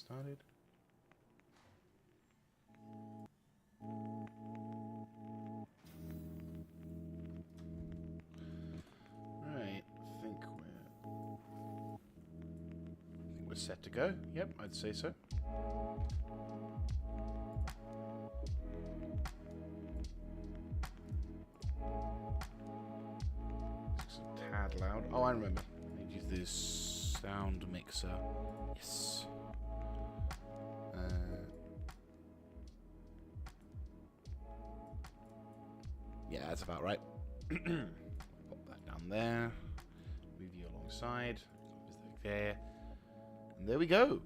started. Right, I think we're set to go. Yep, I'd say so. It's a tad loud. Oh, I remember. I need to use this sound mixer. Yes. Yeah, that's about right. Pop that down there. Move you alongside. There. And there we go.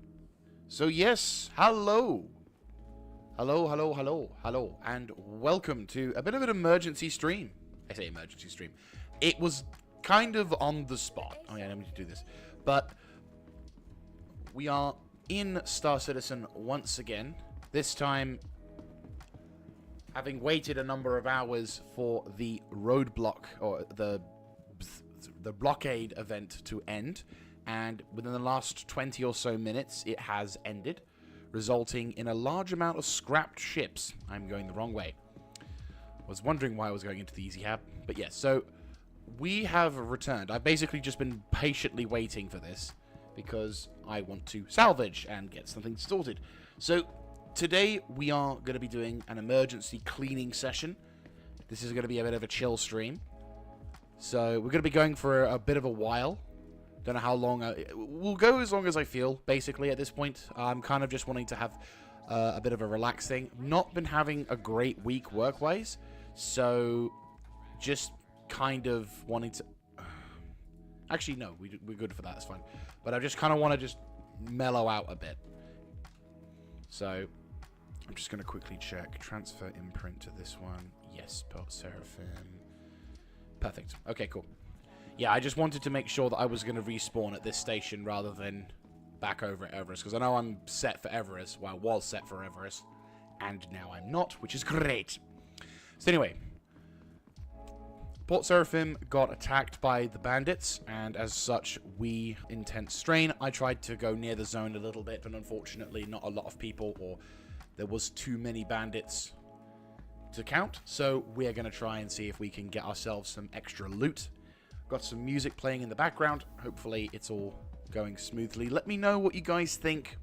So yes, hello. Hello, hello, hello, hello. And welcome to a bit of an emergency stream. I say emergency stream. It was kind of on the spot. Oh yeah, I need to do this. But we are in Star Citizen once again. This time, having waited a number of hours for the roadblock, or the blockade event to end, and within the last 20 or so minutes, it has ended, resulting in a large amount of scrapped ships. I'm going the wrong way. Was wondering why I was going into the easy hab, but yes, so we have returned. I've basically just been patiently waiting for this, because I want to salvage and get something sorted. So today we are going to be doing an emergency cleaning session. This is going to be a bit of a chill stream. So we're going to be going for a bit of a while. Don't know how long. We'll go as long as I feel, basically, at this point. I'm kind of just wanting to have a bit of a relaxing. Not been having a great week work-wise. So just kind of wanting to... Actually, no. We're good for that. It's fine. But I just kind of want to just mellow out a bit. So I'm just going to quickly check. Transfer imprint to this one. Yes, Port Seraphim. Perfect. Okay, cool. Yeah, I just wanted to make sure that I was going to respawn at this station rather than back over at Everest. Because I know I'm set for Everest. Well, I was set for Everest. And now I'm not, which is great. So anyway, Port Seraphim got attacked by the bandits. And as such, we, intense strain. I tried to go near the zone a little bit. But unfortunately, not a lot of people, or there was too many bandits to count. So we are going to try and see if we can get ourselves some extra loot. Got some music playing in the background. Hopefully it's all going smoothly. Let me know what you guys think.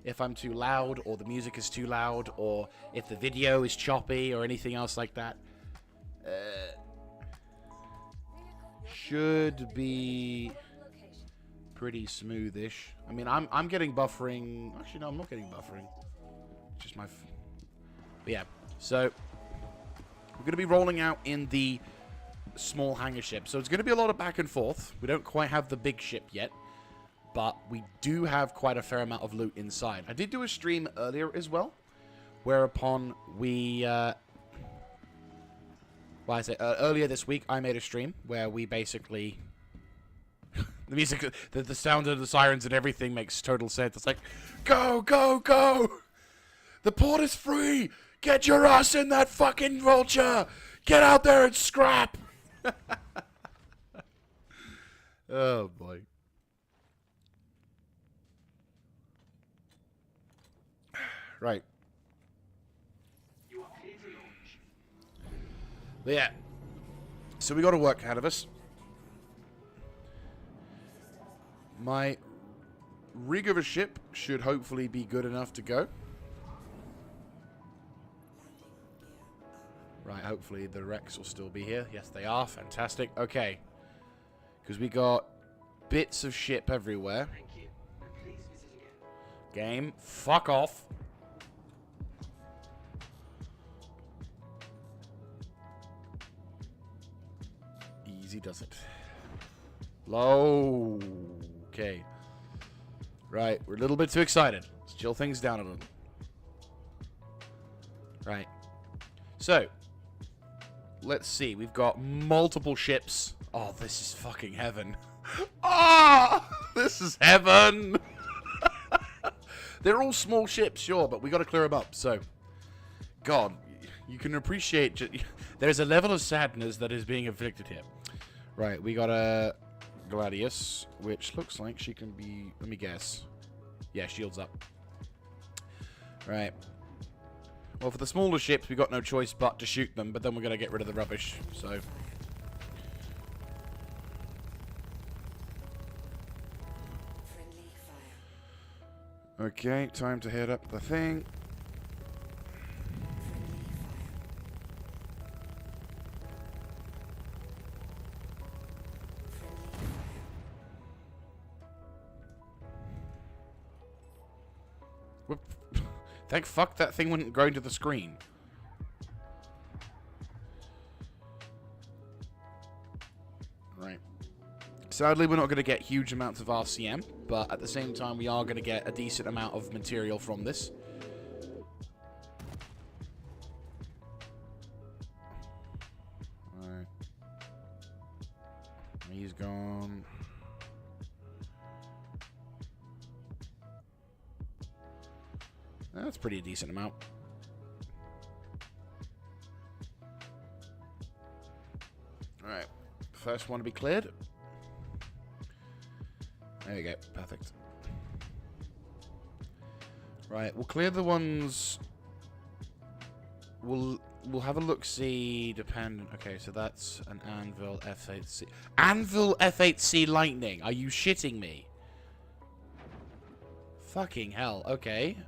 If I'm too loud, or the music is too loud, or if the video is choppy, or anything else like that. Should be pretty smoothish. I mean, I'm getting buffering. Actually, no, I'm not getting buffering. Just my... But yeah, so we're going to be rolling out in the small hangar ship. So it's going to be a lot of back and forth. We don't quite have the big ship yet, but we do have quite a fair amount of loot inside. I did do a stream earlier as well, whereupon we... well, I say earlier this week, I made a stream where we basically... the music, the sound of the sirens and everything makes total sense. It's like, go, go, go! The port is free! Get your ass in that fucking vulture! Get out there and scrap! Oh, boy. Right. But yeah. So we got to work ahead of us. My rig of a ship should hopefully be good enough to go. Right, hopefully the wrecks will still be here. Yes, they are. Fantastic. Okay. Because we got bits of ship everywhere. Game, fuck off. Easy does it. Low. Okay. Right, we're a little bit too excited. Let's chill things down a little. Right. So, let's see. We've got multiple ships. Oh, this is fucking heaven. Ah, oh, this is heaven. They're all small ships, sure, but we got to clear them up. So, God, you can appreciate. There's a level of sadness that is being inflicted here. Right, we got a Gladius, which looks like she can be. Let me guess. Yeah, shields up. Right. Well, for the smaller ships, we've got no choice but to shoot them, but then we're going to get rid of the rubbish, so... Okay, time to head up the thing. Whoop. Thank fuck that thing wouldn't go into the screen. Right. Sadly, we're not going to get huge amounts of RCM, but at the same time, we are going to get a decent amount of material from this. Alright. He's gone. That's pretty decent amount. Alright. First one to be cleared. There you go. Perfect. Right, we'll clear the ones... We'll have a look-see dependent... Okay, so that's an Anvil F8C. Anvil F8C Lightning! Are you shitting me? Fucking hell. Okay.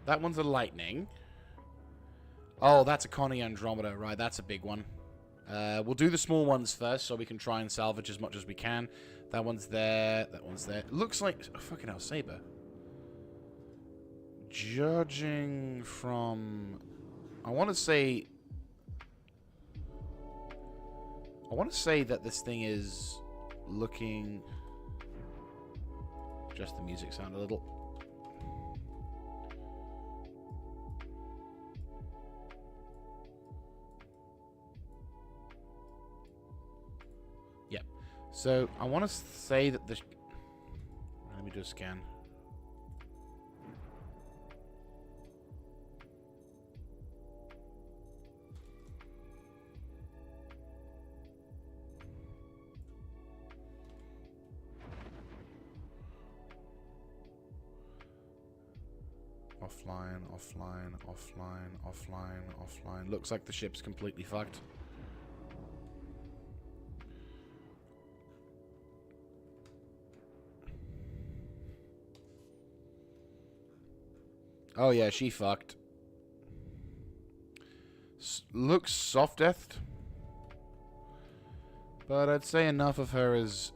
That one's a Lightning. Oh, that's a Connie Andromeda. Right, that's a big one. We'll do the small ones first so we can try and salvage as much as we can. That one's there. That one's there. Looks like... Oh, fucking hell, Saber. Judging from... I want to say that this thing is looking... Just the music sound a little. Yep. So, I want to say that the... Let me do a scan. Offline, offline, offline, offline, offline. Looks like the ship's completely fucked. Oh yeah, she fucked. Looks soft-deathed. But I'd say enough of her is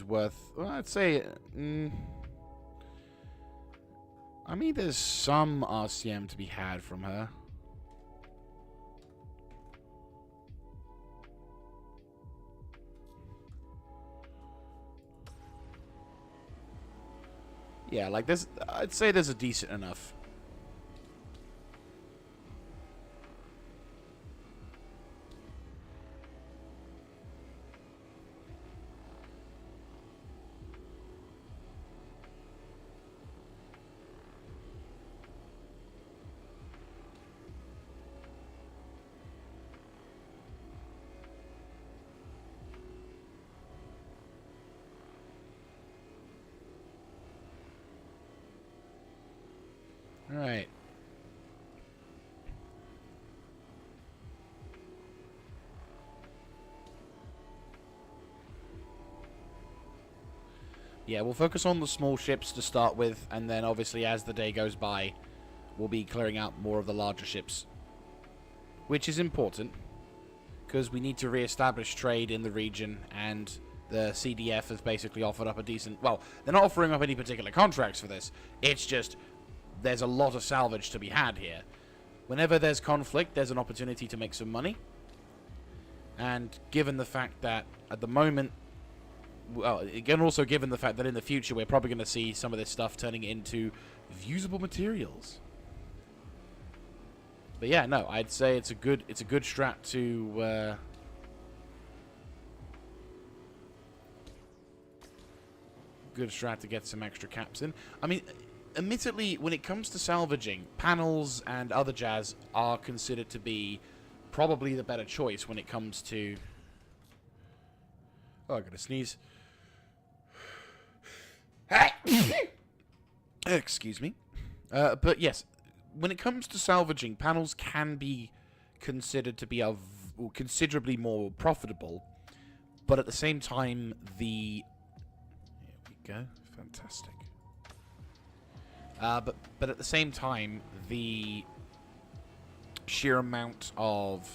worth... Well, I'd say... I mean, there's some RCM to be had from her. Yeah, like this, I'd say there's a decent enough. Alright. Yeah, we'll focus on the small ships to start with, and then obviously as the day goes by, we'll be clearing out more of the larger ships. Which is important, because we need to re-establish trade in the region, and the CDF has basically offered up a decent... Well, they're not offering up any particular contracts for this. It's just... There's a lot of salvage to be had here. Whenever there's conflict, there's an opportunity to make some money. And given the fact that at the moment... Well, again, also given the fact that in the future we're probably going to see some of this stuff turning into usable materials. But yeah, no, I'd say it's a good strat to... Good strat to get some extra caps in. I mean... Admittedly, when it comes to salvaging, panels and other jazz are considered to be probably the better choice when it comes to... Oh, I gotta sneeze. Excuse me. But yes, when it comes to salvaging, panels can be considered to be considerably more profitable, but at the same time, Here we go. Fantastic. But at the same time, the sheer amount of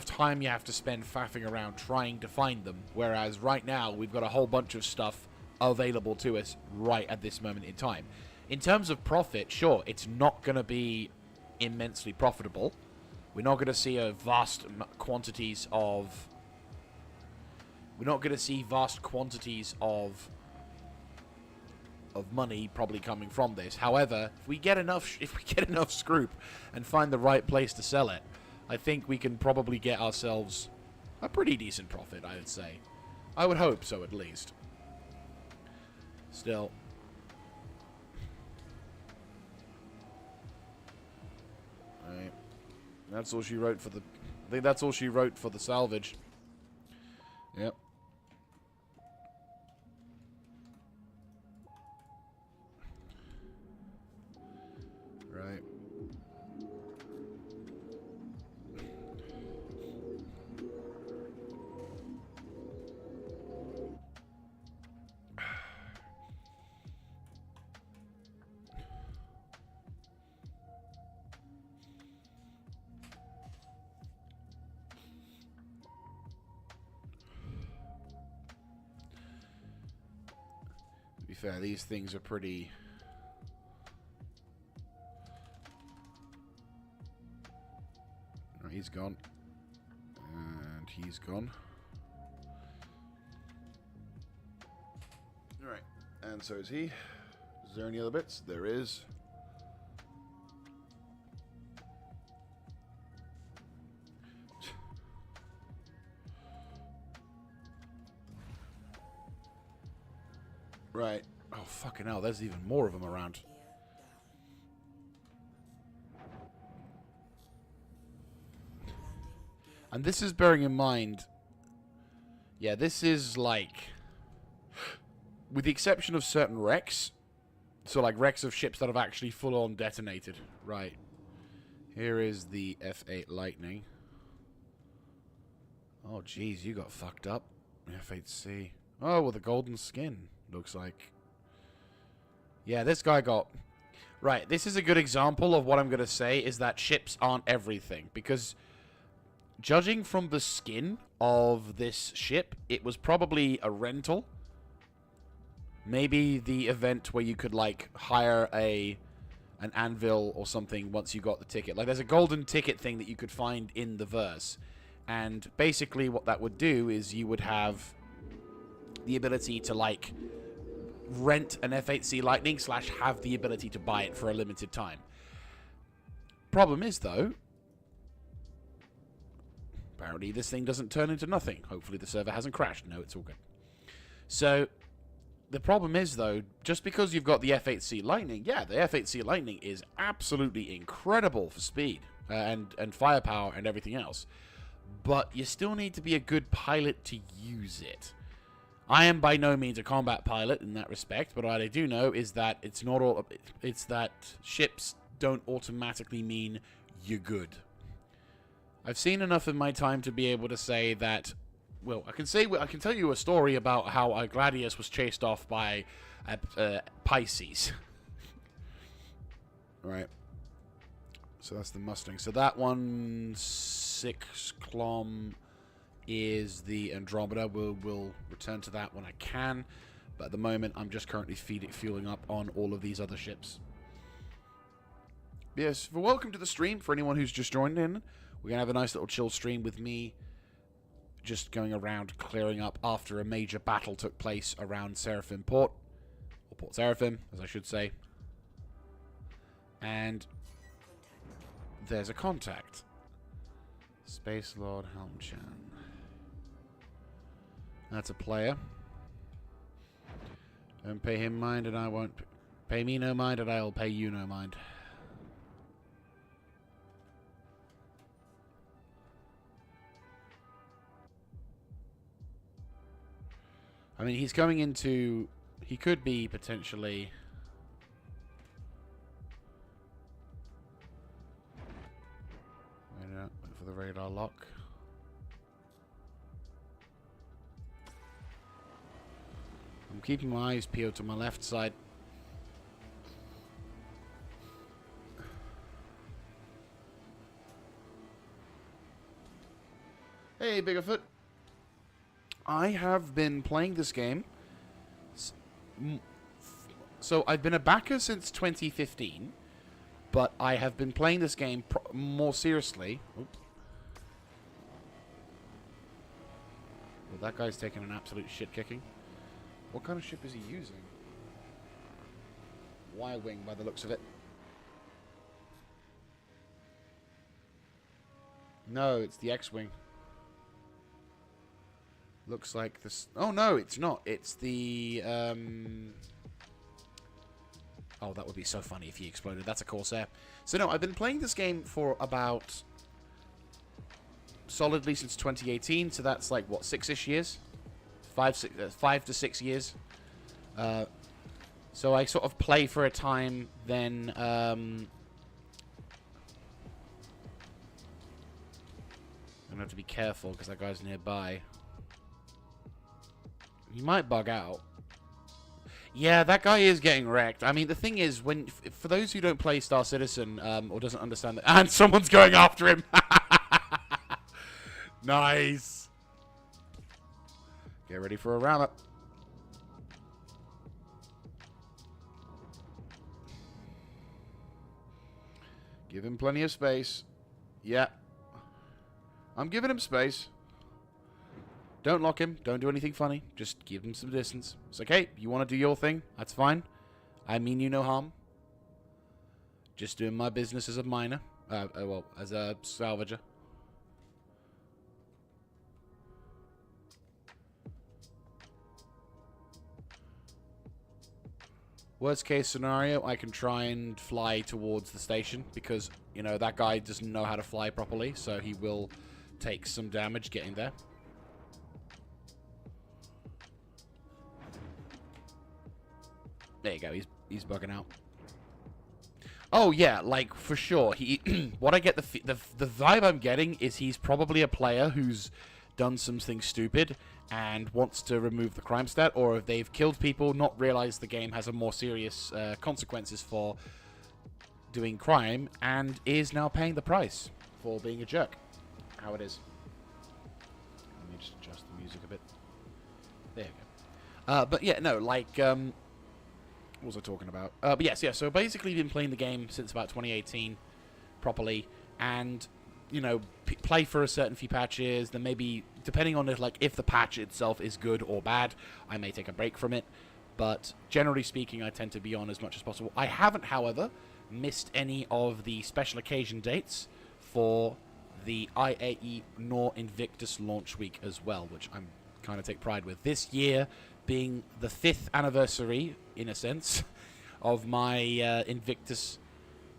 time you have to spend faffing around trying to find them, whereas right now we've got a whole bunch of stuff available to us right at this moment in time. In terms of profit, sure, it's not going to be immensely profitable. We're not going to see vast quantities of money probably coming from this. However, if we get enough scroop and find the right place to sell it, I think we can probably get ourselves a pretty decent profit, I would say. I would hope so, at least. Still. Right. That's all she wrote for the... I think that's all she wrote for the salvage. Yep. Right. To be fair, these things are pretty... He's gone. And he's gone. Alright. And so is he. Is there any other bits? There is. Right. Oh, fucking hell. There's even more of them around. And this is bearing in mind... Yeah, this is like... With the exception of certain wrecks... So like wrecks of ships that have actually full-on detonated. Right. Here is the F8 Lightning. Oh, jeez, you got fucked up. F8C. Oh, with a golden skin, looks like. Yeah, this guy got... Right, this is a good example of what I'm going to say, is that ships aren't everything. Because... Judging from the skin of this ship, it was probably a rental. Maybe the event where you could, like, hire an anvil or something once you got the ticket. Like, there's a golden ticket thing that you could find in the verse. And basically what that would do is you would have the ability to, like, rent an F8C Lightning / have the ability to buy it for a limited time. Problem is, though... Apparently this thing doesn't turn into nothing. Hopefully the server hasn't crashed. No, it's all good. So, the problem is, though, just because you've got the F8C Lightning, yeah, the F8C Lightning is absolutely incredible for speed and firepower and everything else. But you still need to be a good pilot to use it. I am by no means a combat pilot in that respect, but what I do know is that it's not all... It's that ships don't automatically mean you're good. I've seen enough in my time to be able to say that, well, I can tell you a story about how a Gladius was chased off by Pisces. Right. So that's the Mustang. So that one, 6 clom, is the Andromeda. We'll return to that when I can. But at the moment, I'm just currently fueling up on all of these other ships. Yes, well, welcome to the stream for anyone who's just joined in. We're going to have a nice little chill stream with me just going around clearing up after a major battle took place around Seraphim Port. Or Port Seraphim, as I should say. And there's a contact. Space Lord Helmchan. That's a player. Don't pay him mind and I won't... Pay me no mind and I'll pay you no mind. I mean, he's going into... He could be potentially... lock. I'm keeping my eyes peeled to my left side. Hey, Biggerfoot. I have been playing this game. So I've been a backer since 2015, but I have been playing this game more seriously. Oops. Well, that guy's taking an absolute shit kicking. What kind of ship is he using? Y-wing by the looks of it. No, it's the X-wing. Looks like this. Oh no, it's not. It's the Oh, that would be so funny if he exploded. That's a Corsair. So no, I've been playing this game for about solidly since 2018. So that's like what, 6-ish years, 5 to 6 years. So I sort of play for a time, then I'm gonna have to be careful because that guy's nearby. He might bug out. Yeah, that guy is getting wrecked. I mean, the thing is, for those who don't play Star Citizen or doesn't understand that, and someone's going after him. Nice. Get ready for a roundup. Give him plenty of space. Yeah. I'm giving him space. Don't lock him. Don't do anything funny. Just give him some distance. It's okay. You want to do your thing? That's fine. I mean you no harm. Just doing my business as a miner. Well, as a salvager. Worst case scenario, I can try and fly towards the station because, you know, that guy doesn't know how to fly properly, so he will take some damage getting there. There you go. He's bugging out. Oh yeah, like for sure. He what I get the vibe I'm getting is he's probably a player who's done something stupid and wants to remove the crime stat, or if they've killed people, not realized the game has a more serious consequences for doing crime, and is now paying the price for being a jerk. How it is. Let me just adjust the music a bit. There you go. But yeah, no, like what was I talking about? But yes, yeah. So basically, been playing the game since about 2018, properly, and you know, play for a certain few patches. Then maybe, depending on if the patch itself is good or bad, I may take a break from it. But generally speaking, I tend to be on as much as possible. I haven't, however, missed any of the special occasion dates for the IAE nor Invictus launch week as well, which I'm kind of take pride with. This year being the 5th anniversary, in a sense, of my Invictus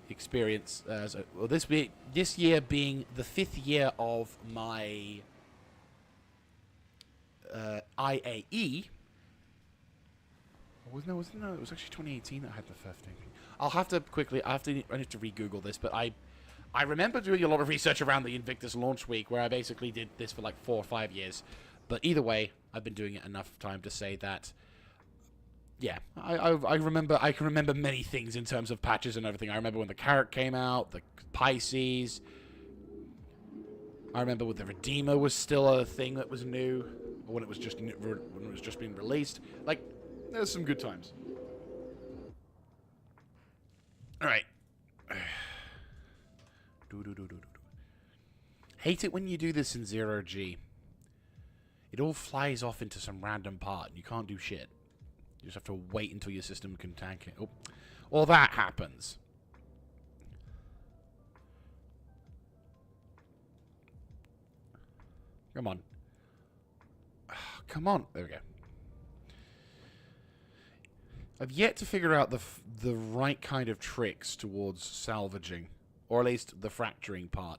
experience. Well, this year being the 5th year of my IAE. No, it was actually 2018 that I had the first thing. I'll have to quickly. I need to re-Google this, but I remember doing a lot of research around the Invictus launch week, where I basically did this for like 4 or 5 years. But either way, I've been doing it enough time to say that, yeah, I remember. I can remember many things in terms of patches and everything. I remember when the Carrot came out, the Pisces. I remember when the Redeemer was still a thing that was new, or when it was just being released. Like, there's some good times. All right. Hate it when you do this in 0G. It all flies off into some random part, and you can't do shit. You just have to wait until your system can tank it. Oh. Or that happens. Come on. Come on. There we go. I've yet to figure out the right kind of tricks towards salvaging, or at least the fracturing part.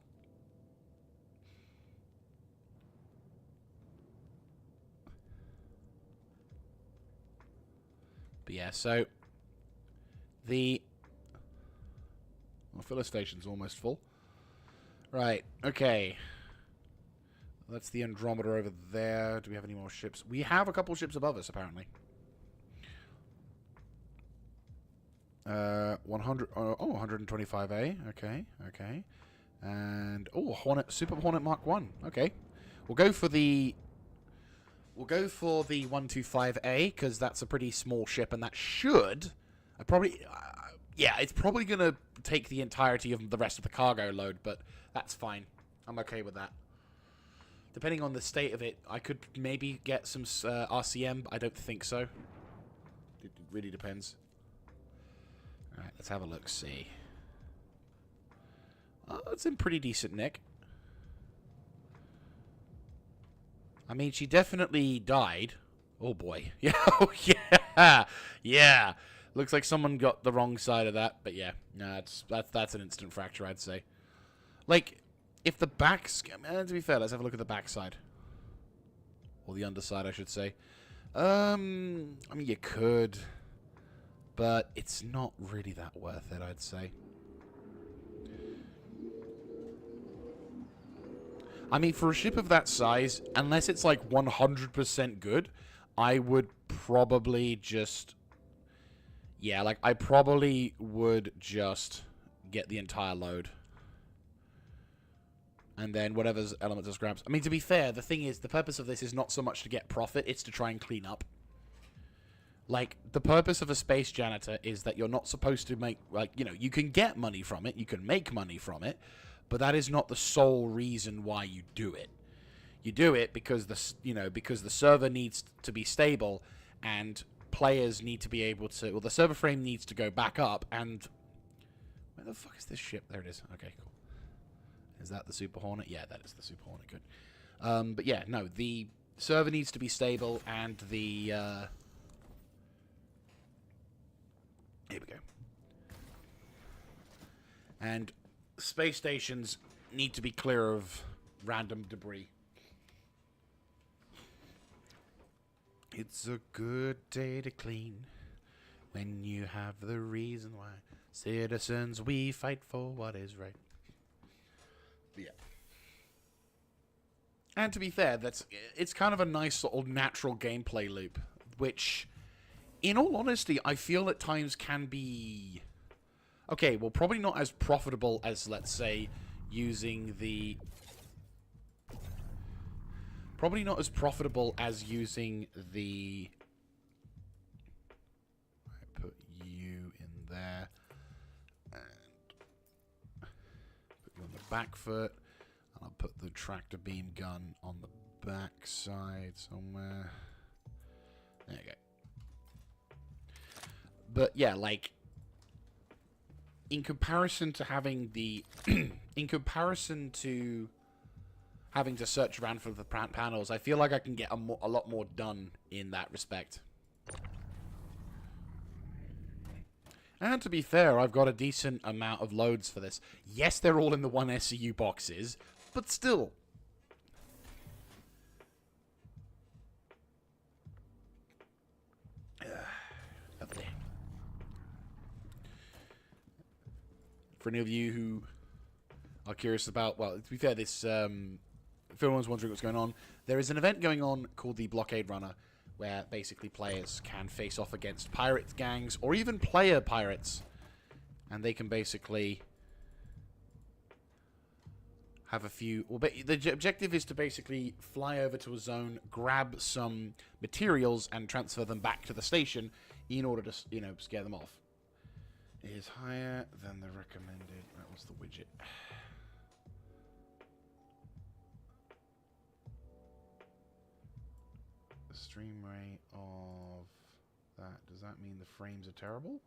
But yeah, so the filler station's almost full. Right, okay. That's the Andromeda over there. Do we have any more ships? We have a couple ships above us, apparently. 125A. Okay, okay. And Hornet, Super Hornet Mark 1. Okay. We'll go for the 125A because that's a pretty small ship, and that should yeah, it's probably going to take the entirety of the rest of the cargo load, but that's fine. I'm okay with that. Depending on the state of it, I could maybe get some RCM, but I don't think so. It really depends. Alright, let's have a look, see. Oh, it's in pretty decent nick. I mean, she definitely died. Oh, boy. Yeah, oh, yeah. Yeah. Looks like someone got the wrong side of that, but yeah. No, that's an instant fracture, I'd say. Like, if the back's... to be fair, let's have a look at the backside. Or the underside, I should say. I mean, you could. But it's not really that worth it, I'd say. I mean, for a ship of that size, unless it's like 100% good, I would probably just... Yeah, like, I probably would just get the entire load. And then whatever's element of scraps. I mean, to be fair, the thing is, the purpose of this is not so much to get profit, it's to try and clean up. Like, the purpose of a space janitor is that you're not supposed to make, like, you know, you can get money from it, you can make money from it, but that is not the sole reason why you do it. You do it because because the server needs to be stable, and players need to be able to, well, the server frame needs to go back up, and where the fuck is this ship? There it is. Okay, cool. Is that the Super Hornet? Yeah, that is the Super Hornet. Good. But yeah, no, the server needs to be stable, and the here we go. And space stations need to be clear of random debris. It's a good day to clean when you have the reason why. Citizens, we fight for what is right. Yeah. And to be fair, it's kind of a nice sort of natural gameplay loop, which, in all honesty, I feel at times can be... Okay, well, probably not as profitable as, let's say, using the... Probably not as profitable as using the... I put you in there. And put you on the back foot. And I'll put the tractor beam gun on the back side somewhere. There you go. But yeah, like... In comparison to having the... in comparison to... having to search around for the panels, I feel like I can get a lot more done in that respect. And to be fair, I've got a decent amount of loads for this. Yes, they're all in the 1 SCU boxes, but still. Lovely. For any of you who are curious about, well, to be fair, this... if anyone's wondering what's going on, there is an event going on called the Blockade Runner, where basically players can face off against pirate gangs, or even player pirates, and they can basically have a few... Well, the objective is to basically fly over to a zone, grab some materials, and transfer them back to the station in order to, you know, scare them off. It is higher than the recommended... That was the widget. Stream rate of that. Does that mean the frames are terrible?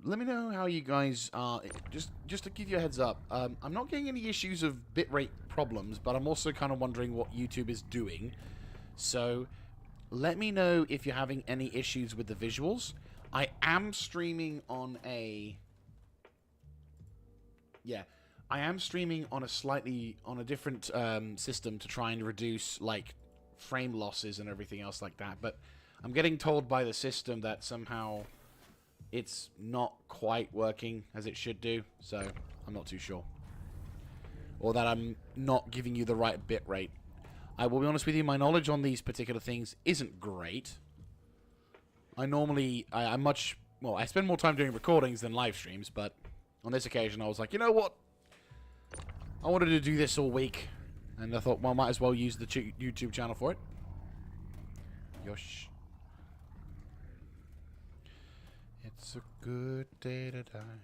Let me know how you guys are. Just to give you a heads up, I'm not getting any issues of bitrate problems, but I'm also kind of wondering what YouTube is doing. So let me know if you're having any issues with the visuals. I am streaming on a... Yeah. I am streaming on a different system to try and reduce, like, frame losses and everything else like that. But I'm getting told by the system that somehow it's not quite working as it should do, so I'm not too sure. Or that I'm not giving you the right bit rate. I will be honest with you, my knowledge on these particular things isn't great. I'm much... Well, I spend more time doing recordings than live streams, but on this occasion I was like, you know what? I wanted to do this all week, and I thought, well, I might as well use the YouTube channel for it. Yosh. It's a good day to die,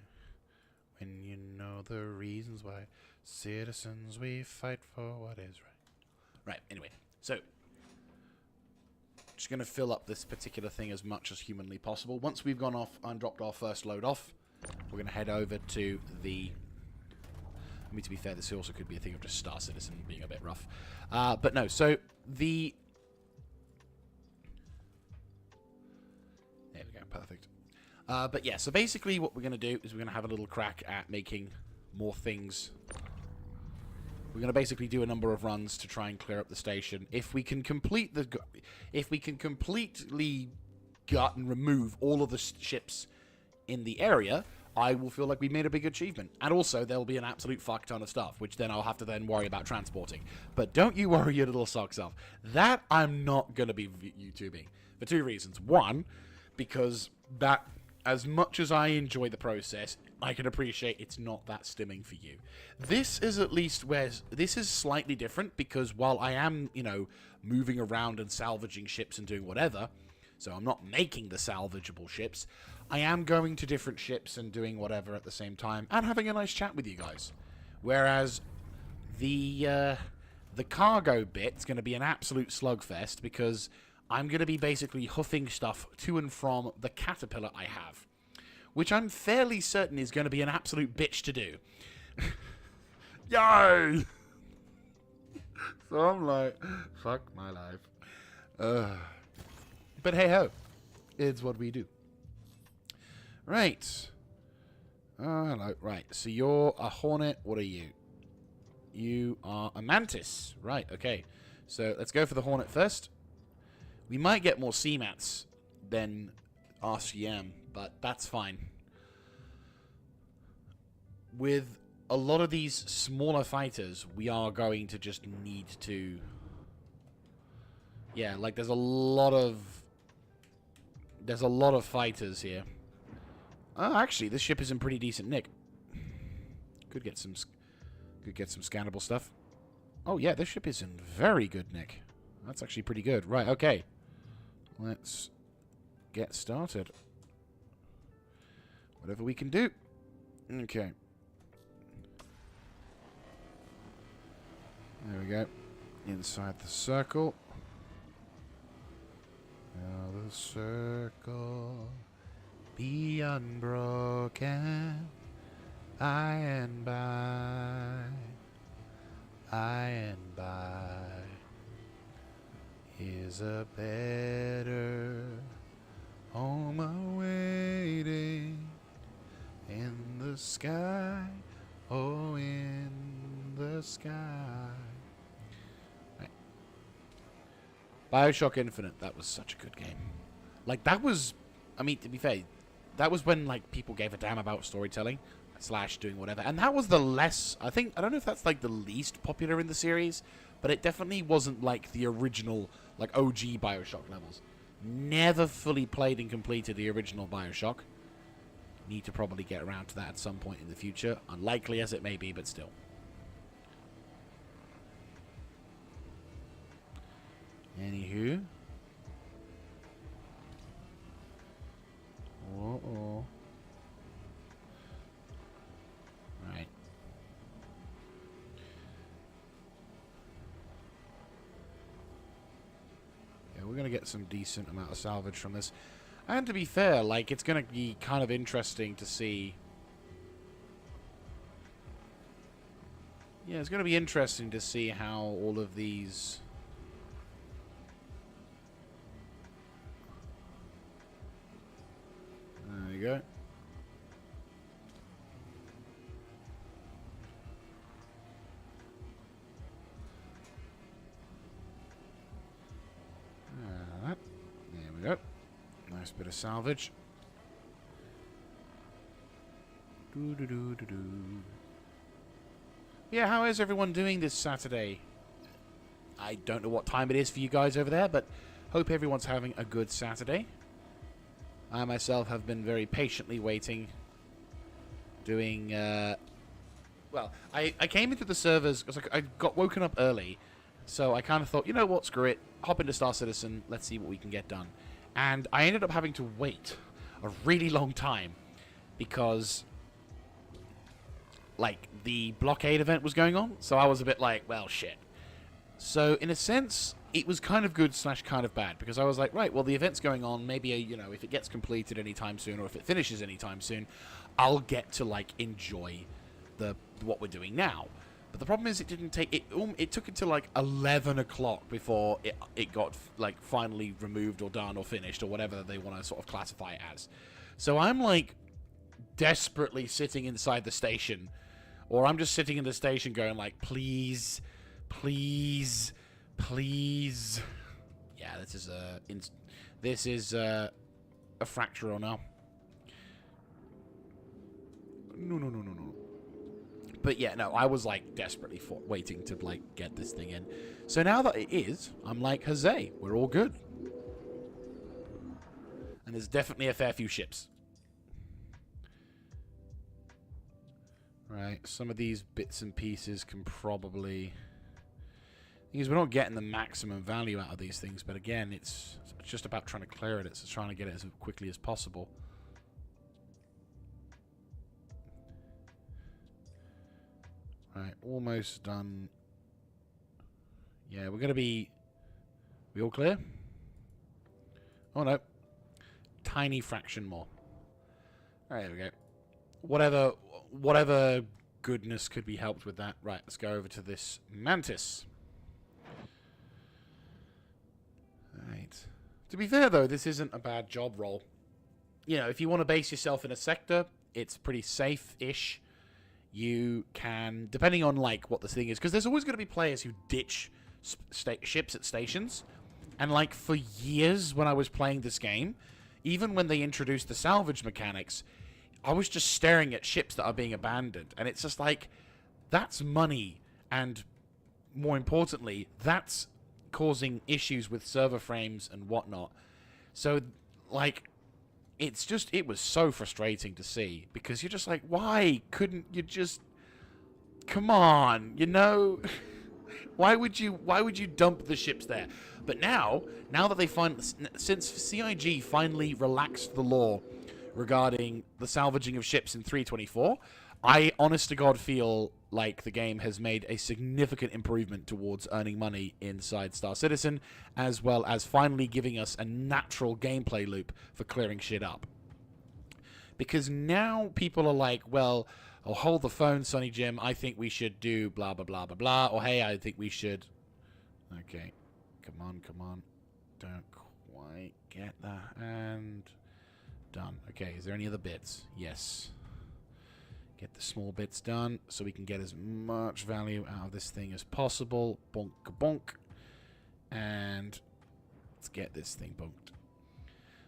when you know the reasons why. Citizens, we fight for what is right. Right, anyway, so just going to fill up this particular thing as much as humanly possible. Once we've gone off and dropped our first load off, we're going to head over to the... I mean, to be fair, this also could be a thing of just Star Citizen being a bit rough. But no, so the... There we go, perfect. But yeah, so basically what we're going to do is we're going to have a little crack at making more things. We're going to basically do a number of runs to try and clear up the station. If we can complete the... If we can completely gut and remove all of the ships in the area, I will feel like we made a big achievement. And also, there'll be an absolute fuck ton of stuff, which then I'll have to then worry about transporting. But don't you worry your little socks off. That I'm not going to be YouTubing. For two reasons. One, because that, as much as I enjoy the process, I can appreciate it's not that stimming for you. This is at least where... This is slightly different, because while I am, you know, moving around and salvaging ships and doing whatever, so I'm not making the salvageable ships, I am going to different ships and doing whatever at the same time, and having a nice chat with you guys. Whereas the cargo bit's going to be an absolute slugfest, because I'm going to be basically hoofing stuff to and from the caterpillar I have, which I'm fairly certain is going to be an absolute bitch to do. Yay! So I'm like, fuck my life. But hey ho, it's what we do. Right. Hello. Right. So you're a hornet. What are you? You are a mantis. Right. Okay. So let's go for the hornet first. We might get more CMATs than RCM, but that's fine. With a lot of these smaller fighters, we are going to just need to... Yeah, like there's a lot of fighters here. Oh, actually, this ship is in pretty decent nick. Could get some scannable stuff. Oh yeah, this ship is in very good nick. That's actually pretty good. Right, okay. Let's get started. Whatever we can do. Okay. There we go. Inside the circle. Now the circle be unbroken by and by is a better home awaiting in the sky, oh in the sky. Right. BioShock Infinite, that was such a good game. Like that was, I mean, to be fair, that was when like people gave a damn about storytelling / doing whatever, and that was the less, I don't know if that's like the least popular in the series, but it definitely wasn't like the original like OG BioShock levels. Never fully played and completed the original BioShock. Need to probably get around to that at some point in the future, unlikely as it may be, but still. Anywho. Uh-oh. Right. Yeah, we're going to get some decent amount of salvage from this. And to be fair, like, it's going to be kind of interesting to see... Yeah, it's going to be interesting to see how all of these... There you go. There we go. Nice bit of salvage. Yeah, how is everyone doing this Saturday? I don't know what time it is for you guys over there, but hope everyone's having a good Saturday. I myself have been very patiently waiting, doing, well, I came into the servers, because I got woken up early, so I kind of thought, you know what, screw it, hop into Star Citizen, let's see what we can get done. And I ended up having to wait a really long time, because, like, the blockade event was going on, so I was a bit like, well, shit. So, in a sense, it was kind of good / kind of bad, because I was like, right, well, the event's going on, maybe, you know, if it gets completed anytime soon, or if it finishes anytime soon, I'll get to, like, enjoy what we're doing now. But the problem is it didn't take, it took until, like, 11 o'clock before it got, like, finally removed or done or finished, or whatever they want to sort of classify it as. So I'm, like, desperately sitting inside the station, or I'm just sitting in the station going, like, please... Please, please. Yeah, this is a fracture or no. No. But yeah, no, I was like desperately waiting to like get this thing in. So now that it is, I'm like, huzzay, we're all good. And there's definitely a fair few ships. Right, some of these bits and pieces can probably... Because we're not getting the maximum value out of these things, but again, it's just about trying to clear it. It's trying to get it as quickly as possible. Right, almost done. Yeah, we're going to be... We all clear? Oh, no. Tiny fraction more. All right, there we go. Whatever goodness could be helped with that. Right, let's go over to this Mantis. Right. To be fair, though, this isn't a bad job role. You know, if you want to base yourself in a sector, it's pretty safe-ish. You can, depending on, like, what the thing is, because there's always going to be players who ditch ships at stations. And, like, for years when I was playing this game, even when they introduced the salvage mechanics, I was just staring at ships that are being abandoned. And it's just like, that's money. And more importantly, that's causing issues with server frames and whatnot. So, like, it was so frustrating to see, because you're just like, why couldn't you just, come on, you know? why would you dump the ships there? But now that they since CIG finally relaxed the law regarding the salvaging of ships in 3.24, I honest to God feel like the game has made a significant improvement towards earning money inside Star Citizen, as well as finally giving us a natural gameplay loop for clearing shit up. Because now people are like, well, oh, hold the phone, Sonny Jim, I think we should do blah, blah, blah, blah, blah, or hey, I think we should... Okay, come on, don't quite get that, and... Done. Okay, is there any other bits? Yes. Get the small bits done so we can get as much value out of this thing as possible. Bonk, bonk. And let's get this thing bonked.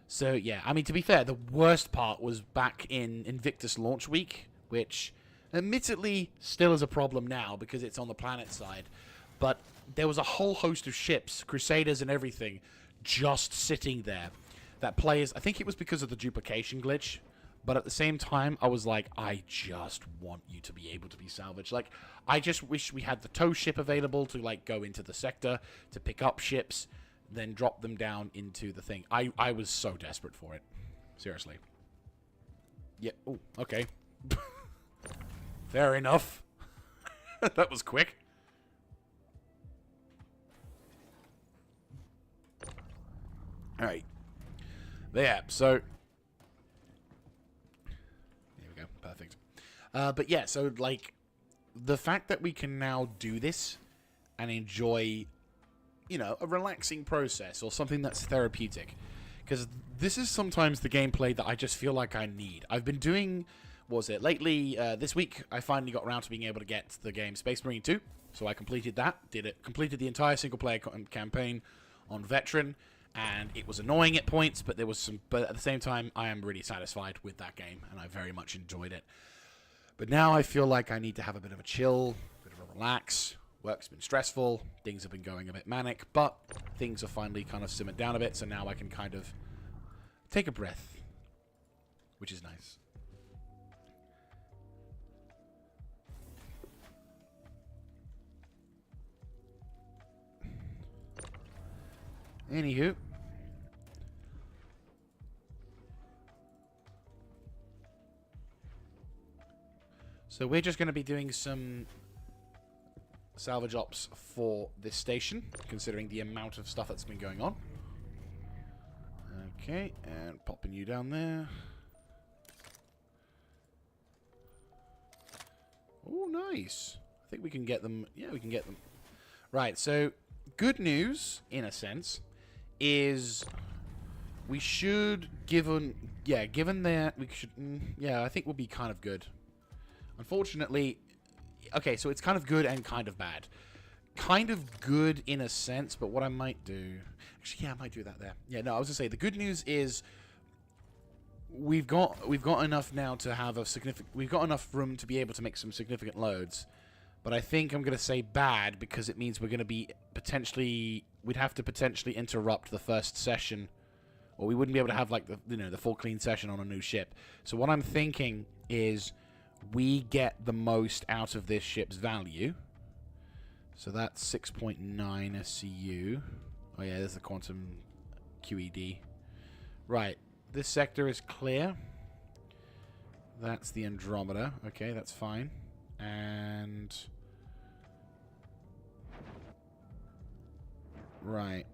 So, yeah, I mean, to be fair, the worst part was back in Invictus launch week, which admittedly still is a problem now because it's on the planet side. But there was a whole host of ships, Crusaders and everything, just sitting there. That players, I think it was because of the duplication glitch, but at the same time, I was like, I just want you to be able to be salvaged. Like, I just wish we had the tow ship available to, like, go into the sector, to pick up ships, then drop them down into the thing. I was so desperate for it. Seriously. Yeah, oh, okay. Fair enough. That was quick. Alright. Yeah, so... There we go, perfect. But yeah, so, like, the fact that we can now do this and enjoy, you know, a relaxing process or something that's therapeutic. Because this is sometimes the gameplay that I just feel like I need. I've been doing, what was it, lately, this week, I finally got around to being able to get the game Space Marine 2. So I completed that, completed the entire single-player campaign on Veteran. And it was annoying at points, but there was some. But at the same time, I am really satisfied with that game, and I very much enjoyed it. But now I feel like I need to have a bit of a chill, a bit of a relax. Work's been stressful. Things have been going a bit manic, but things are finally kind of simmered down a bit, so now I can kind of take a breath, which is nice. Anywho. So we're just going to be doing some salvage ops for this station, considering the amount of stuff that's been going on. Okay, and popping you down there. Oh, nice. I think we can get them. Yeah, we can get them. Right, so good news, in a sense, is we should, given that, we should, yeah, I think we'll be kind of good. Unfortunately, okay, so it's kind of good and kind of bad. Kind of good in a sense, but what I might do... Actually, yeah, I might do that there. Yeah, no, I was going to say, the good news is we've got enough now to have a significant... We've got enough room to be able to make some significant loads. But I think I'm going to say bad because it means we're going to be potentially... We'd have to potentially interrupt the first session. Or we wouldn't be able to have, like, the full clean session on a new ship. So what I'm thinking is... we get the most out of this ship's value. So that's 6.9 SCU. Oh yeah, there's the quantum QED. Right, this sector is clear. That's the Andromeda. Okay, that's fine. And... right.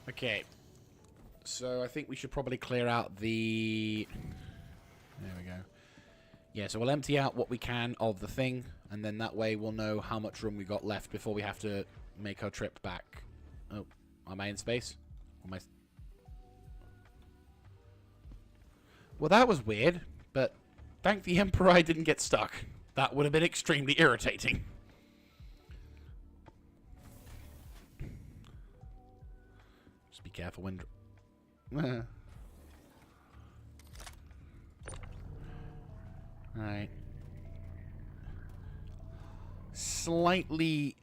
Okay. So I think we should probably clear out the... There we go. Yeah, so we'll empty out what we can of the thing, and then that way we'll know how much room we got left before we have to make our trip back. Oh, am I in space? Am I... Well, that was weird, but thank the Emperor I didn't get stuck. That would have been extremely irritating. Just be careful when... Alright. Slightly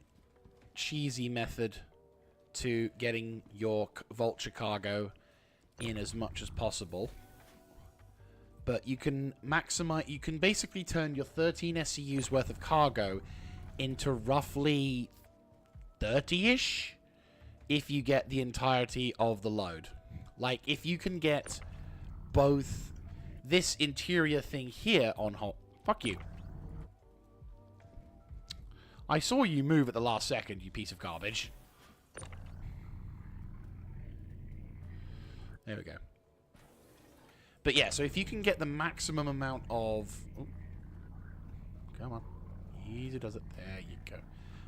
cheesy method to getting your vulture cargo in as much as possible. But you can maximize... You can basically turn your 13 SCU's worth of cargo into roughly 30-ish if you get the entirety of the load. Like, if you can get both this interior thing here on hold... Fuck you. I saw you move at the last second, you piece of garbage. There we go. But yeah, so if you can get the maximum amount of... Ooh. Come on. Easy does it. There you go.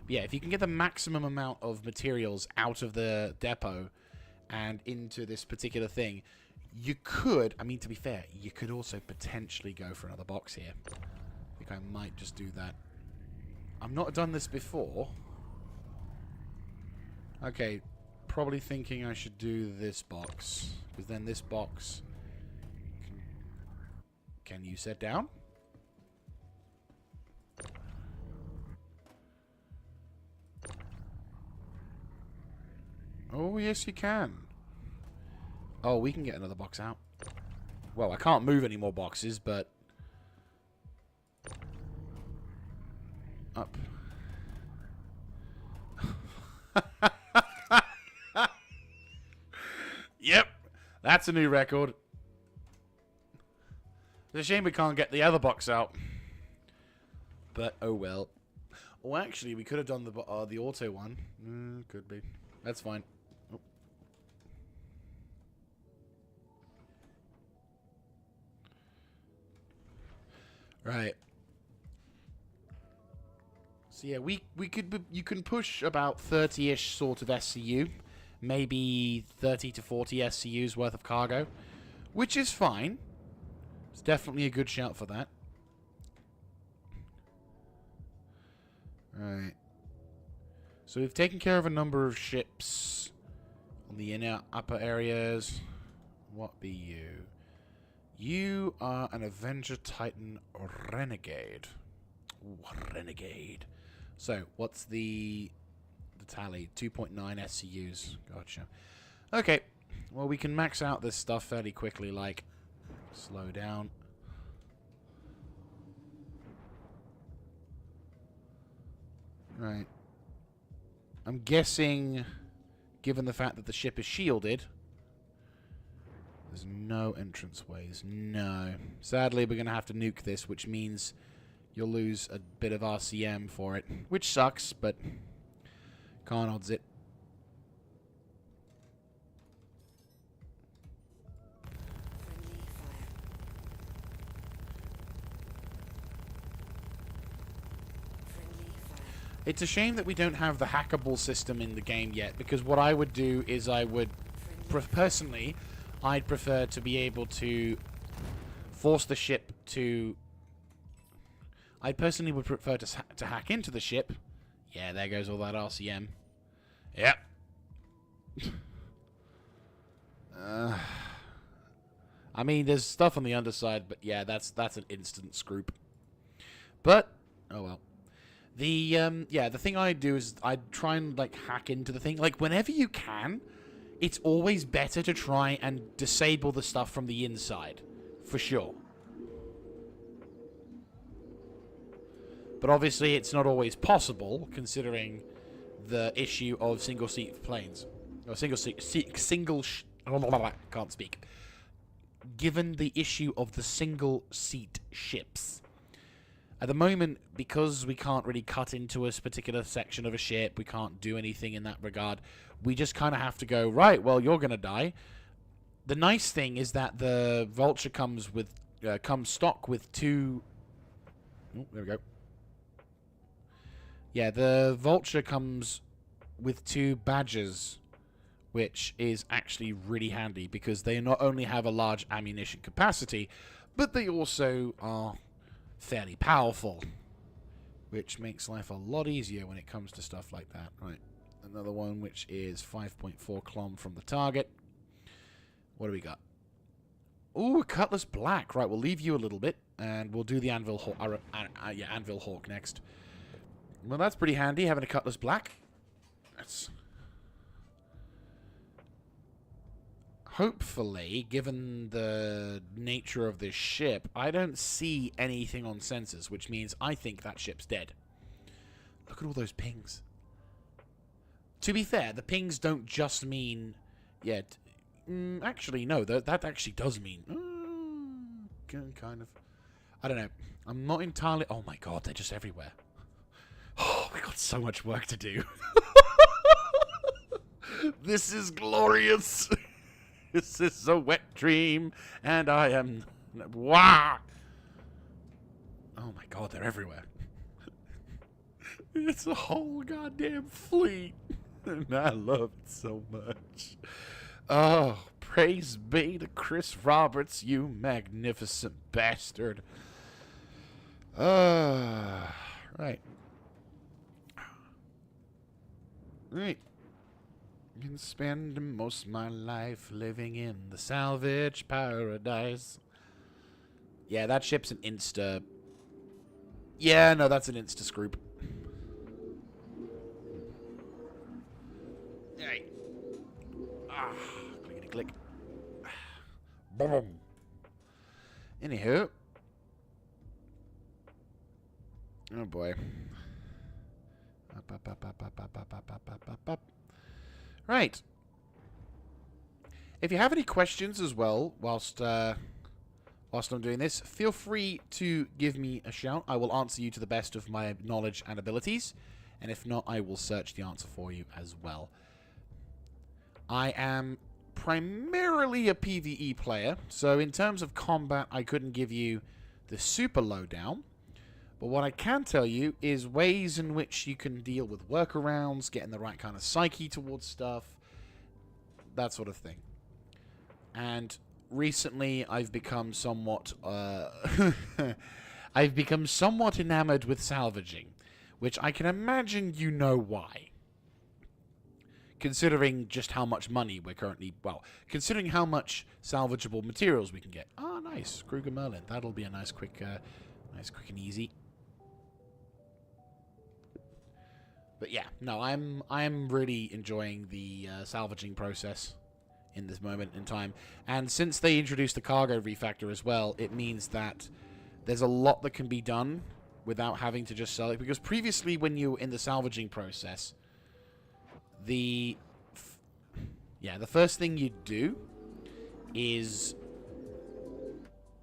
But yeah, if you can get the maximum amount of materials out of the depot and into this particular thing, you could, I mean, to be fair, you could also potentially go for another box here. I think I might just do that. I've not done this before. Okay, probably thinking I should do this box, because then this box... Can you set down? Oh, yes, you can. Oh, we can get another box out. Well, I can't move any more boxes, but... Up. Yep. That's a new record. It's a shame we can't get the other box out. But, oh well. Oh, actually, we could have done the auto one. Could be. That's fine. Oh. Right. So yeah, you can push about 30-ish sort of SCU, maybe 30 to 40 SCU's worth of cargo, which is fine. It's definitely a good shout for that. Right. So we've taken care of a number of ships on the inner upper areas. What be you? You are an Avenger Titan Renegade. Ooh, Renegade. So, what's the tally? 2.9 SCUs. Gotcha. Okay. Well, we can max out this stuff fairly quickly, like... Slow down. Right. I'm guessing, given the fact that the ship is shielded, there's no entrance ways. No. Sadly, we're going to have to nuke this, which means you'll lose a bit of RCM for it, which sucks, but can't odds it. It's a shame that we don't have the hackable system in the game yet, because what I would do is I would, personally, I'd prefer to be able to force the ship to... I personally would prefer to hack into the ship. Yeah, there goes all that RCM. Yep. I mean, there's stuff on the underside, but yeah, that's an instant scroop. But, oh well. The thing I do is I try and, like, hack into the thing. Like, whenever you can, it's always better to try and disable the stuff from the inside. For sure. But obviously, it's not always possible, considering the issue of single-seat planes. Or can't speak. Given the issue of the single-seat ships. At the moment, because we can't really cut into a particular section of a ship, we can't do anything in that regard, we just kind of have to go, right, well, you're going to die. The nice thing is that the Vulture comes stock with two... Oh, there we go. Yeah, the Vulture comes with two badges, which is actually really handy, because they not only have a large ammunition capacity, but they also are... fairly powerful, which makes life a lot easier when it comes to stuff like that. Right, another one which is 5.4 km from the target. What do we got? Ooh, Cutlass Black. Right, we'll leave you a little bit, and we'll do the Anvil Hawk. Anvil Hawk next. Well, that's pretty handy having a Cutlass Black. That's hopefully, given the nature of this ship, I don't see anything on sensors, which means I think that ship's dead. Look at all those pings. To be fair, the pings don't just mean... Yeah, actually, no, that actually does mean... kind of... I don't know. I'm not entirely... Oh my god, they're just everywhere. Oh, we got so much work to do. This is glorious. This is a wet dream, and I am... Wow! Oh my god, they're everywhere. It's a whole goddamn fleet. And I love it so much. Oh, praise be to Chris Roberts, you magnificent bastard. Right. Right. Can spend most of my life living in the salvage paradise. Yeah, that ship's an insta... Yeah, no, that's an insta scroop. Hey. Ah, clickety click. Boom. Anywho. Oh boy. Up. Right. If you have any questions as well, whilst I'm doing this, feel free to give me a shout. I will answer you to the best of my knowledge and abilities. And if not, I will search the answer for you as well. I am primarily a PvE player, so in terms of combat, I couldn't give you the super lowdown. But what I can tell you is ways in which you can deal with workarounds, getting the right kind of psyche towards stuff, that sort of thing. And recently, I've become somewhat, enamored with salvaging, which I can imagine you know why. considering just how much money we're currently... Well, considering how much salvageable materials we can get. Ah, nice. Kruger Merlin. That'll be a nice, quick and easy. But yeah, no, I'm really enjoying the salvaging process in this moment in time. And since they introduced the cargo refactor as well, it means that there's a lot that can be done without having to just sell it. Because previously, when you were in the salvaging process, the first thing you'd do is...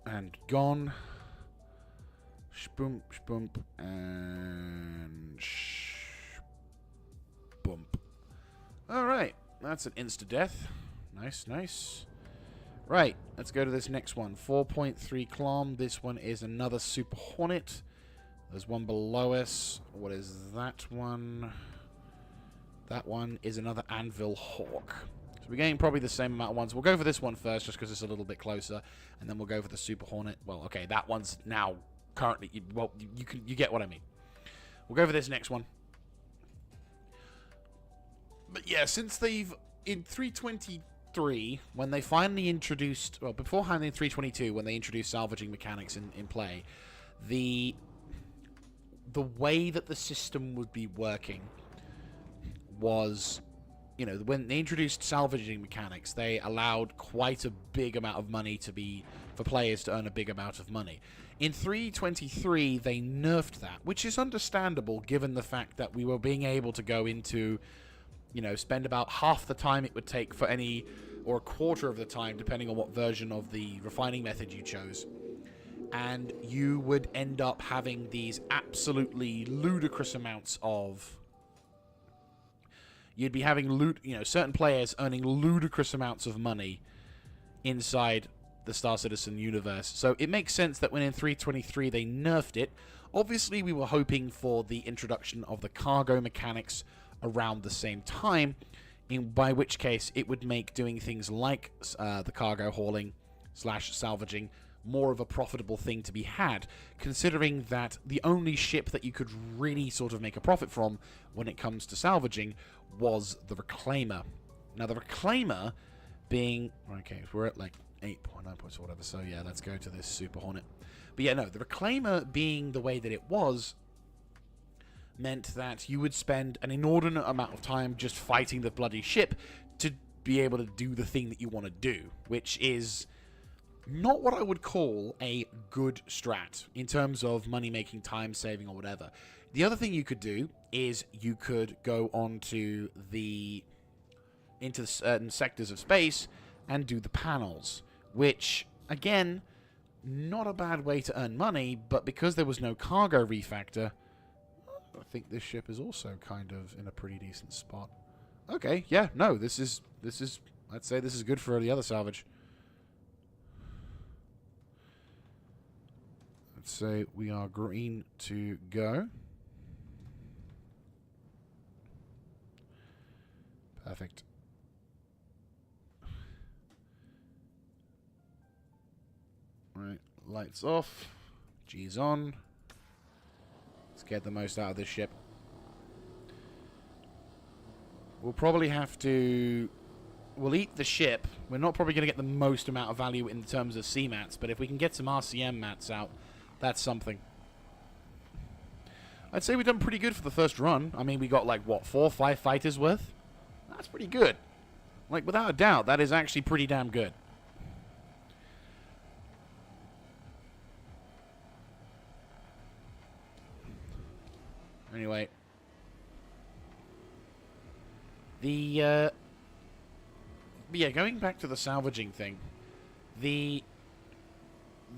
And gone. Shboomp, shboomp, and... Bump. Alright, that's an insta-death. Nice, nice. Right, let's go to this next one. 4.3 Clom. This one is another Super Hornet. There's one below us. What is that one? That one is another Anvil Hawk. So we're getting probably the same amount of ones. We'll go for this one first, just because it's a little bit closer. And then we'll go for the Super Hornet. Well, okay, that one's now currently... Well, you get what I mean. We'll go for this next one. But yeah, since they've, in 323, when they finally introduced, well, beforehand in 322, when they introduced salvaging mechanics in play, the way that the system would be working was, you know, when they introduced salvaging mechanics, they allowed quite a big amount of money for players to earn a big amount of money. In 323, they nerfed that, which is understandable given the fact that we were being able to go into... You know, spend about half the time it would take for any, or a quarter of the time, depending on what version of the refining method you chose. And you would end up having these absolutely ludicrous amounts of... You'd be having, certain players earning ludicrous amounts of money inside the Star Citizen universe. So it makes sense that when in 323 they nerfed it, obviously we were hoping for the introduction of the cargo mechanics around the same time, by which case it would make doing things like the cargo hauling / salvaging more of a profitable thing to be had, considering that the only ship that you could really sort of make a profit from when it comes to salvaging was the Reclaimer. Now the Reclaimer being... Okay, we're at like 8.9 points or whatever, so yeah, let's go to this Super Hornet. But yeah, no, the Reclaimer being the way that it was meant that you would spend an inordinate amount of time just fighting the bloody ship to be able to do the thing that you want to do, which is not what I would call a good strat in terms of money-making, time-saving, or whatever. The other thing you could do is you could go into certain sectors of space and do the panels, which, again, not a bad way to earn money, but because there was no cargo refactor, I think this ship is also kind of in a pretty decent spot. Okay, yeah, no, this is I'd say this is good for the other salvage. Let's say we are green to go. Perfect. Right, lights off. G's on. Let's get the most out of this ship. We'll probably have to... We'll eat the ship. We're not probably going to get the most amount of value in terms of C-mats, but if we can get some RCM mats out, that's something. I'd say we've done pretty good for the first run. I mean, we got like, what, 4 or 5 fighters worth? That's pretty good. Like, without a doubt, that is actually pretty damn good. Anyway, yeah, going back to the salvaging thing, the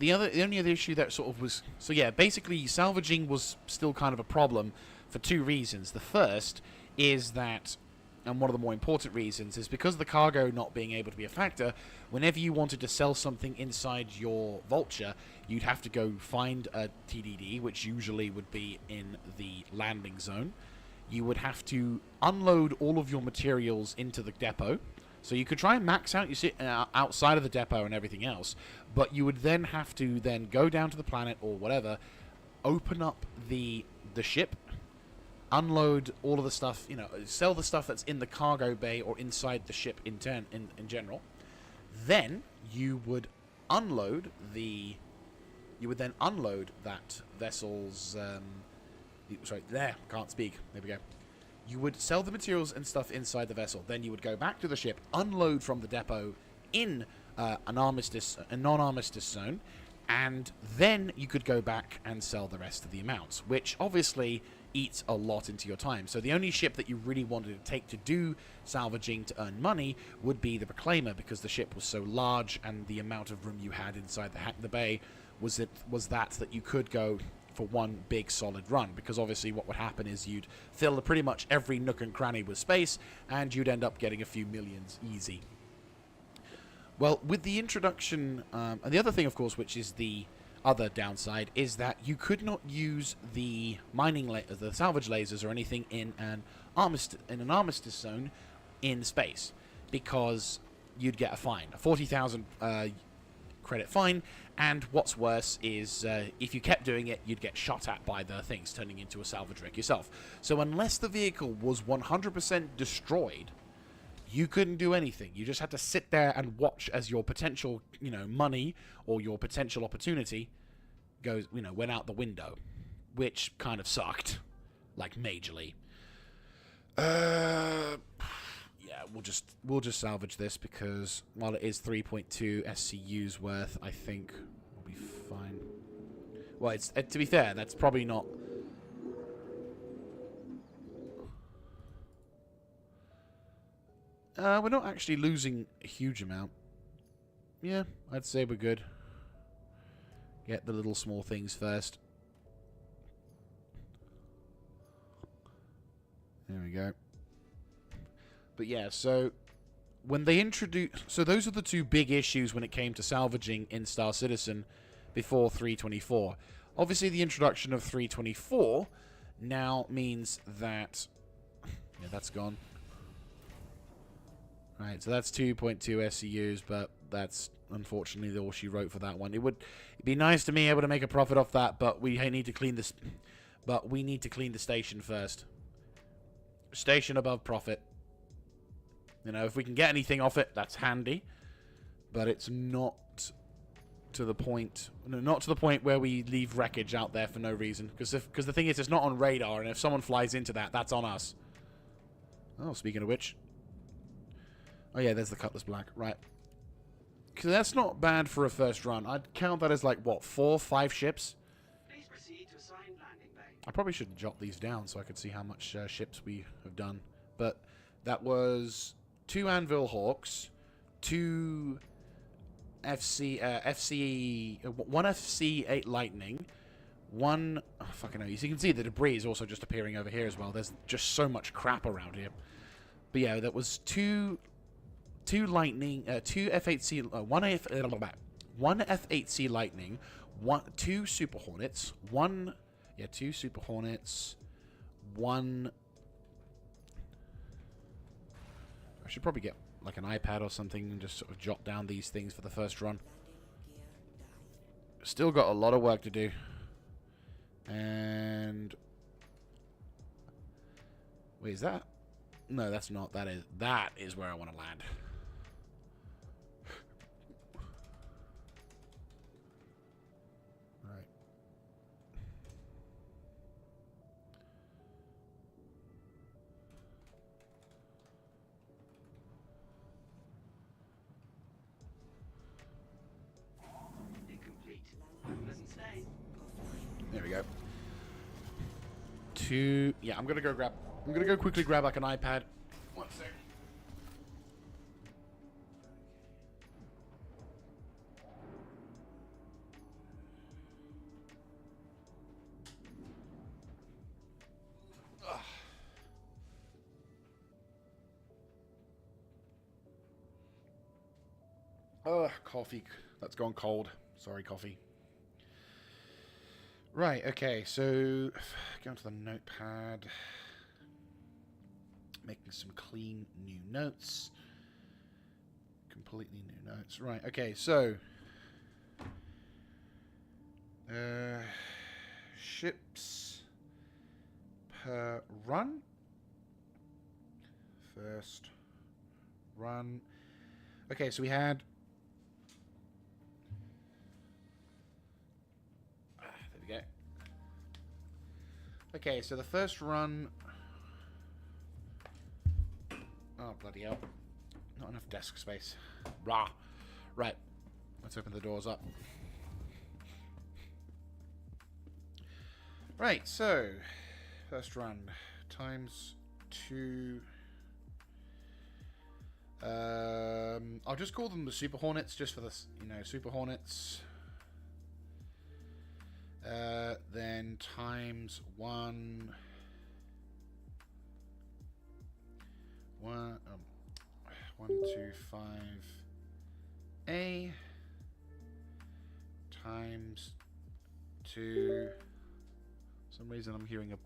only other issue that sort of was, so yeah, basically salvaging was still kind of a problem for 2 reasons. The first is that, and one of the more important reasons, is because of the cargo not being able to be a factor, whenever you wanted to sell something inside your Vulture, you'd have to go find a TDD, which usually would be in the landing zone. You would have to unload all of your materials into the depot. So you could try and max out your outside of the depot and everything else, but you would then have to then go down to the planet or whatever, open up the ship, unload all of the stuff, sell the stuff that's in the cargo bay or inside the ship in general. Then you would unload that vessel's can't speak. There we go. You would sell the materials and stuff inside the vessel. Then you would go back to the ship, unload from the depot in a non-armistice zone, and then you could go back and sell the rest of the amounts, which obviously eats a lot into your time. So the only ship that you really wanted to take to do salvaging to earn money would be the Reclaimer, because the ship was so large and the amount of room you had inside the bay was that you could go for one big solid run, because obviously what would happen is you'd fill pretty much every nook and cranny with space and you'd end up getting a few millions easy. Well, with the introduction, and the other thing, of course, which is the other downside, is that you could not use the the salvage lasers or anything in an armistice zone in space, because you'd get a fine, a 40,000 credit fine, and what's worse is if you kept doing it, you'd get shot at by the things, turning into a salvage wreck yourself. So unless the vehicle was 100% destroyed, you couldn't do anything. You just had to sit there and watch as your potential, money or your potential opportunity went out the window, which kind of sucked, like majorly. Yeah, we'll just salvage this, because while it is 3.2 SCUs worth, I think we'll be fine. Well, it's to be fair, that's probably not. We're not actually losing a huge amount. Yeah, I'd say we're good. Get the little small things first. There we go. But yeah, so when they so those are the two big issues when it came to salvaging in Star Citizen before 324. Obviously, the introduction of 324 now means that that's gone. Right, so that's 2.2 SCUs, but that's unfortunately all she wrote for that one. It'd be nice to be able to make a profit off that, but we need to clean this. But we need to clean the station first. Station above profit. If we can get anything off it, that's handy. But it's not to the point. Not to the point where we leave wreckage out there for no reason. Because the thing is, it's not on radar, and if someone flies into that, that's on us. Oh, speaking of which. Oh yeah, there's the Cutlass Black. Right. Because that's not bad for a first run. I'd count that as like, what, 4, 5 ships? Please proceed to assigned landing bay. I probably should jot these down so I could see how much ships we have done. But that was 2 Anvil Hawks, 2 1 FC-8 Lightning, 1... Oh, fucking hell. You can see the debris is also just appearing over here as well. There's just so much crap around here. But yeah, that was 2 Lightning, 2 F8C, one F8C Lightning, 2 Super Hornets, 2 Super Hornets, 1... I should probably get like an iPad or something and just sort of jot down these things for the first run. Still got a lot of work to do. And... Wait, is that? No, that's not. That is where I want to land. All right. There we go. Yeah, I'm gonna go quickly grab like an iPad. One sec. Coffee. That's gone cold. Sorry, coffee. Right, okay, so go to the notepad. Making some clean new notes. Completely new notes. Right, okay, so ships run. First run. Okay, so we had... there we go. Okay, so the first run... Oh, bloody hell. Not enough desk space. Rah. Right. Let's open the doors up. Right, so... First run. Times 2... I'll just call them the Super Hornets, just for this, you know, Super Hornets. Then times 1... 125A times 2. For some reason I'm hearing a...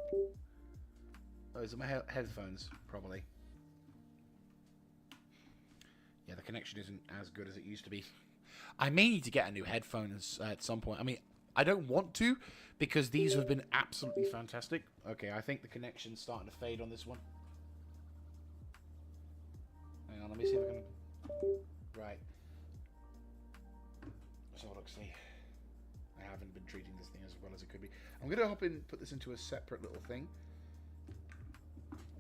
Oh, is it my headphones? Probably. Yeah, the connection isn't as good as it used to be. I may need to get a new headphones at some point. I mean, I don't want to, because these have been absolutely fantastic. Okay, I think the connection's starting to fade on this one. Hang on, let me see if I can... Right. Let's have a look, see. I haven't been treating this thing as well as it could be. I'm going to hop in, put this into a separate little thing.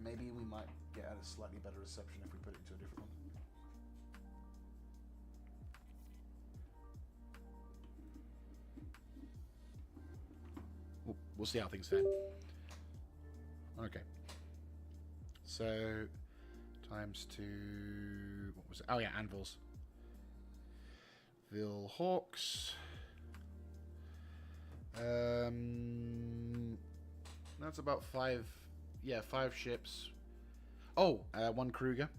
Maybe we might get a slightly better reception if we put it into a different one. We'll see how things fare. Okay. So, times 2... What was it? Oh, yeah, anvils. Vil Hawks. That's about 5... Yeah, 5 ships. Oh, 1 Kruger.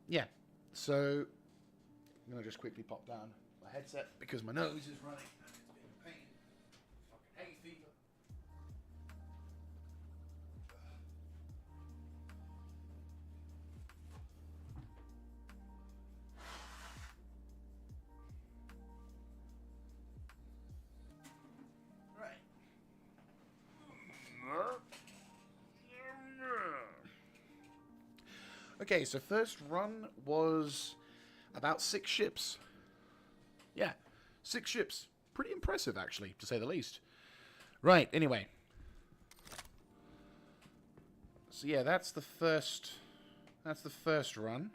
Yeah. So... I'm going to just quickly pop down my headset because my nose is running and it's being a pain. Fucking hay fever. Right. Okay, so first run was... about 6 ships. Yeah, 6 ships. Pretty impressive, actually, to say the least. Right, anyway. So yeah, that's the first... That's the first run.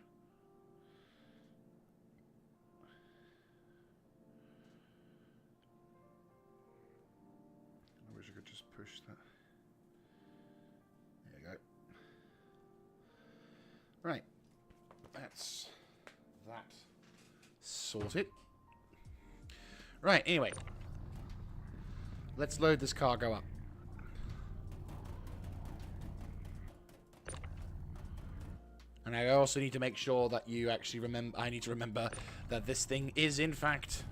I wish I could just push that. There you go. Right. That's... that sorted. Right, anyway. Let's load this cargo up. And I also need to make sure that you actually remember... I need to remember that this thing is, in fact,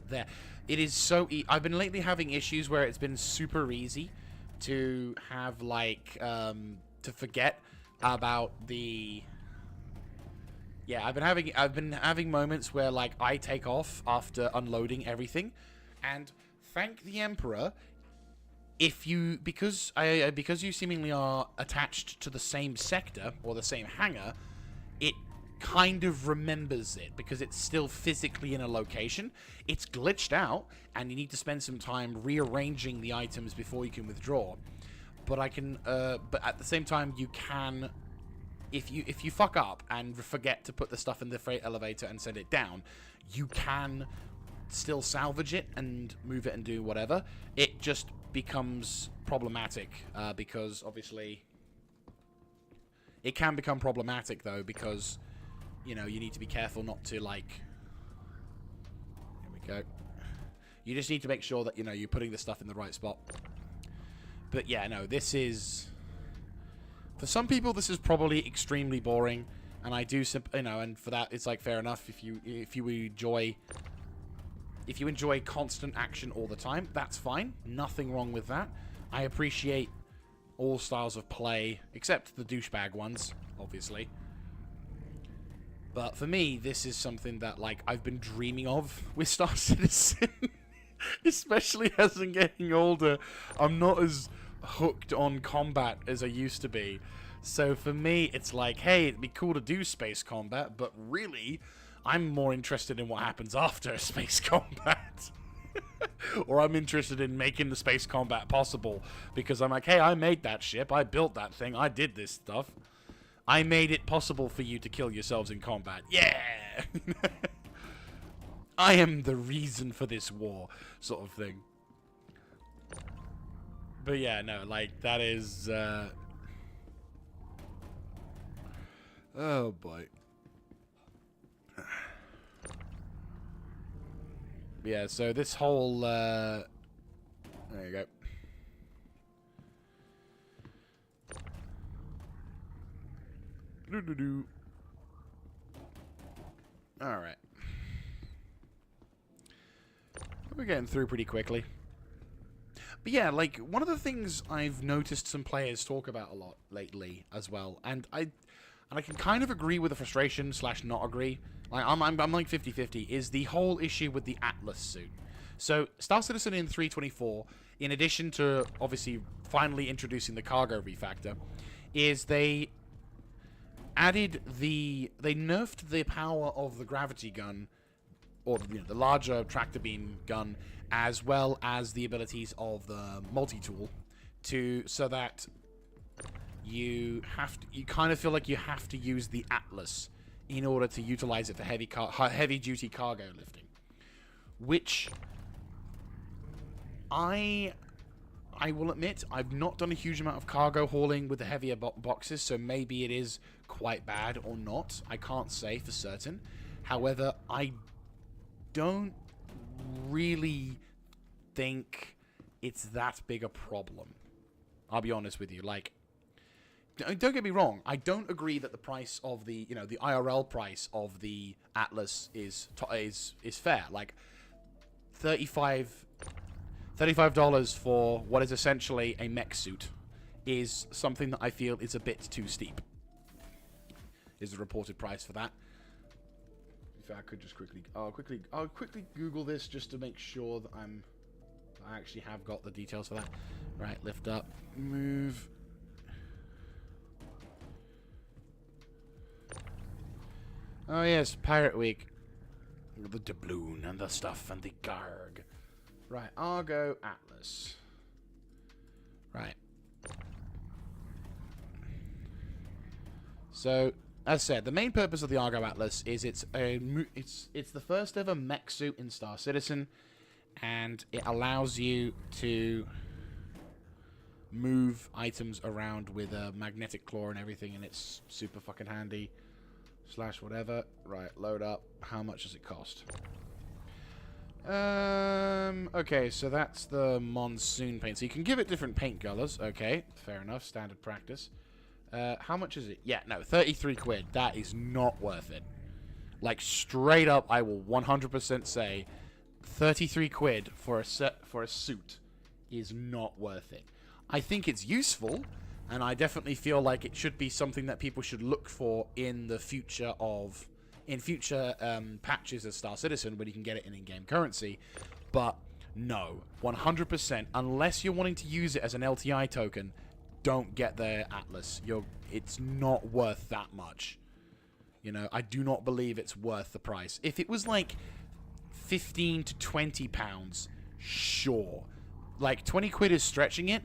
there. It is so... I've been lately having issues where it's been super easy to have, like, to forget about the... Yeah, I've been having moments where, like, I take off after unloading everything, and thank the Emperor, if you because you seemingly are attached to the same sector or the same hangar, it kind of remembers it because it's still physically in a location. It's glitched out, and you need to spend some time rearranging the items before you can withdraw. But I can, but at the same time, you can. If you fuck up and forget to put the stuff in the freight elevator and send it down, you can still salvage it and move it and do whatever. It just becomes problematic because obviously it can become problematic though because you know you need to be careful not to like. Here we go. You just need to make sure that you know you're putting the stuff in the right spot. But yeah, no, this is. For some people, this is probably extremely boring, and I do, you know, and for that, it's like fair enough. If you enjoy constant action all the time, that's fine. Nothing wrong with that. I appreciate all styles of play, except the douchebag ones, obviously. But for me, this is something that, like, I've been dreaming of with Star Citizen. Especially as I'm getting older, I'm not as hooked on combat as I used to be. So for me, it's like, hey, it'd be cool to do space combat, but really, I'm more interested in what happens after space combat. Or I'm interested in making the space combat possible, because I'm like, hey, I made that ship, I built that thing, I did this stuff. I made it possible for you to kill yourselves in combat. Yeah! I am the reason for this war, sort of thing. But yeah, no, like, that is, oh, boy. Yeah, so this whole, there you go. Alright. We're getting through pretty quickly. But yeah, like, one of the things I've noticed some players talk about a lot lately as well, and I can kind of agree with the frustration / not agree. Like, I'm like 50-50, is the whole issue with the Atlas suit. So, Star Citizen in 3.24, in addition to, obviously, finally introducing the cargo refactor, is they added they nerfed the power of the gravity gun, or the larger tractor beam gun, as well as the abilities of the multi-tool, so that you kind of feel like you have to use the Atlas in order to utilize it for heavy-duty cargo lifting, which I will admit I've not done a huge amount of cargo hauling with the heavier boxes, so maybe it is quite bad or not. I can't say for certain. However, I don't really think it's that big a problem. I'll be honest with you. Like, don't get me wrong. I don't agree that the price of the IRL price of the Atlas is fair. Like, $35 for what is essentially a mech suit is something that I feel is a bit too steep. Is the reported price for that? If I could just I'll quickly Google this just to make sure that I actually have got the details for that. Right, lift up, move. Oh yes, Pirate Week. The doubloon and the stuff and the garg. Right, Argo Atlas. Right. So, as said, the main purpose of the Argo Atlas is it's the first ever mech suit in Star Citizen, and it allows you to move items around with a magnetic claw and everything, and it's super fucking handy. / whatever. Right, load up. How much does it cost? Okay, so that's the monsoon paint. So you can give it different paint colors. Okay, fair enough. Standard practice. How much is it? Yeah, no, 33 quid. That is not worth it. Like, straight up, I will 100% say 33 quid for a suit is not worth it. I think it's useful, and I definitely feel like it should be something that people should look for in the future patches of Star Citizen, when you can get it in in-game currency. But no, 100%, unless you're wanting to use it as an LTI token, don't get the Atlas. It's not worth that much. You know, I do not believe it's worth the price. If it was like 15 to 20 pounds, sure. Like, 20 quid is stretching it,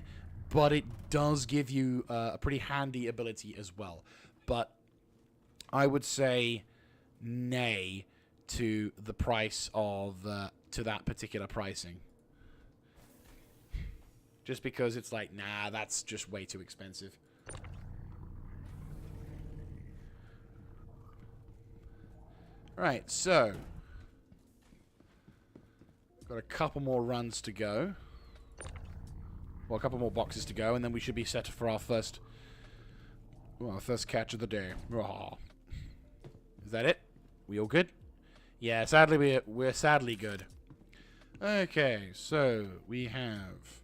but it does give you a pretty handy ability as well. But I would say nay to the price of to that particular pricing, just because it's like, nah, that's just way too expensive. Right, so got a couple more runs to go. Well, a couple more boxes to go, and then we should be set for our first catch of the day. Oh. Is that it? We all good? Yeah, sadly we're sadly good. Okay, so we have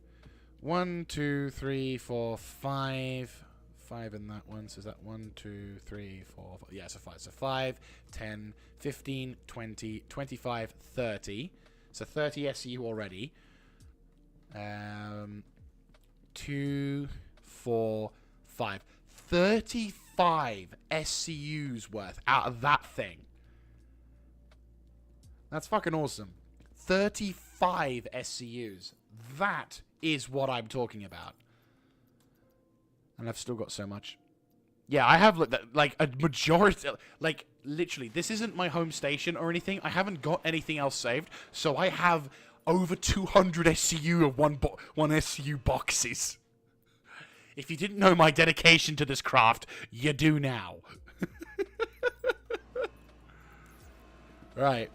1, 2, 3, 4, 5 5 in that one. So is that 1, 2, 3, 4, 5? Yeah, so 5. So 5, 10, 15, 20, 25, 30. So 30 SCU already. 2, 4, 5. 35 SCUs worth out of that thing. That's fucking awesome. 35 SCUs. That is what I'm talking about. And I've still got so much. Yeah, I have like a majority, like literally, this isn't my home station or anything. I haven't got anything else saved, so I have over 200 SCU of one SCU boxes. If you didn't know my dedication to this craft, you do now. Right.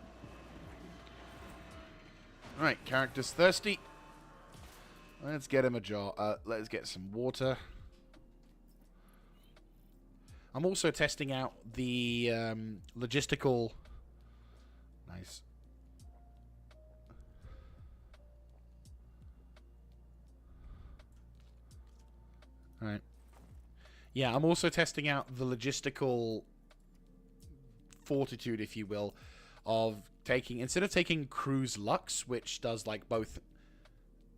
Alright, character's thirsty. Let's get him a jar. Let's get some water. I'm also testing out the logistical... Nice. Alright. Yeah, I'm also testing out the logistical fortitude, if you will, of taking... Instead of taking Cruise Lux, which does like both...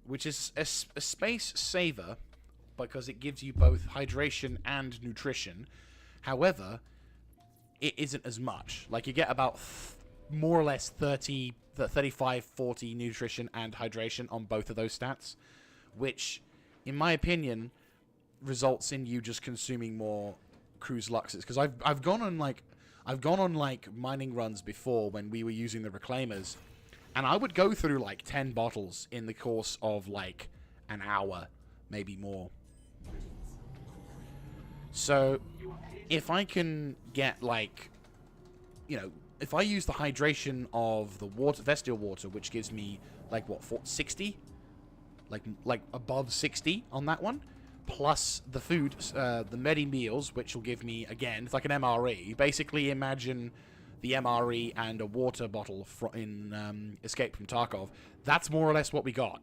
Which is a space saver, because it gives you both hydration and nutrition. However, it isn't as much. Like, you get about more or less 35, 40 nutrition and hydration on both of those stats, which, in my opinion, results in you just consuming more Cruise Luxes. Because I've gone on mining runs before when we were using the Reclaimers, and I would go through like 10 bottles in the course of like an hour, maybe more. So if I can get like, you know, if I use the hydration of the water, Vestial water, which gives me like what, 60? Like above 60 on that one, plus the food, the Medi meals, which will give me, again, it's like an MRE. Basically, imagine the MRE and a water bottle in Escape from Tarkov. That's more or less what we got.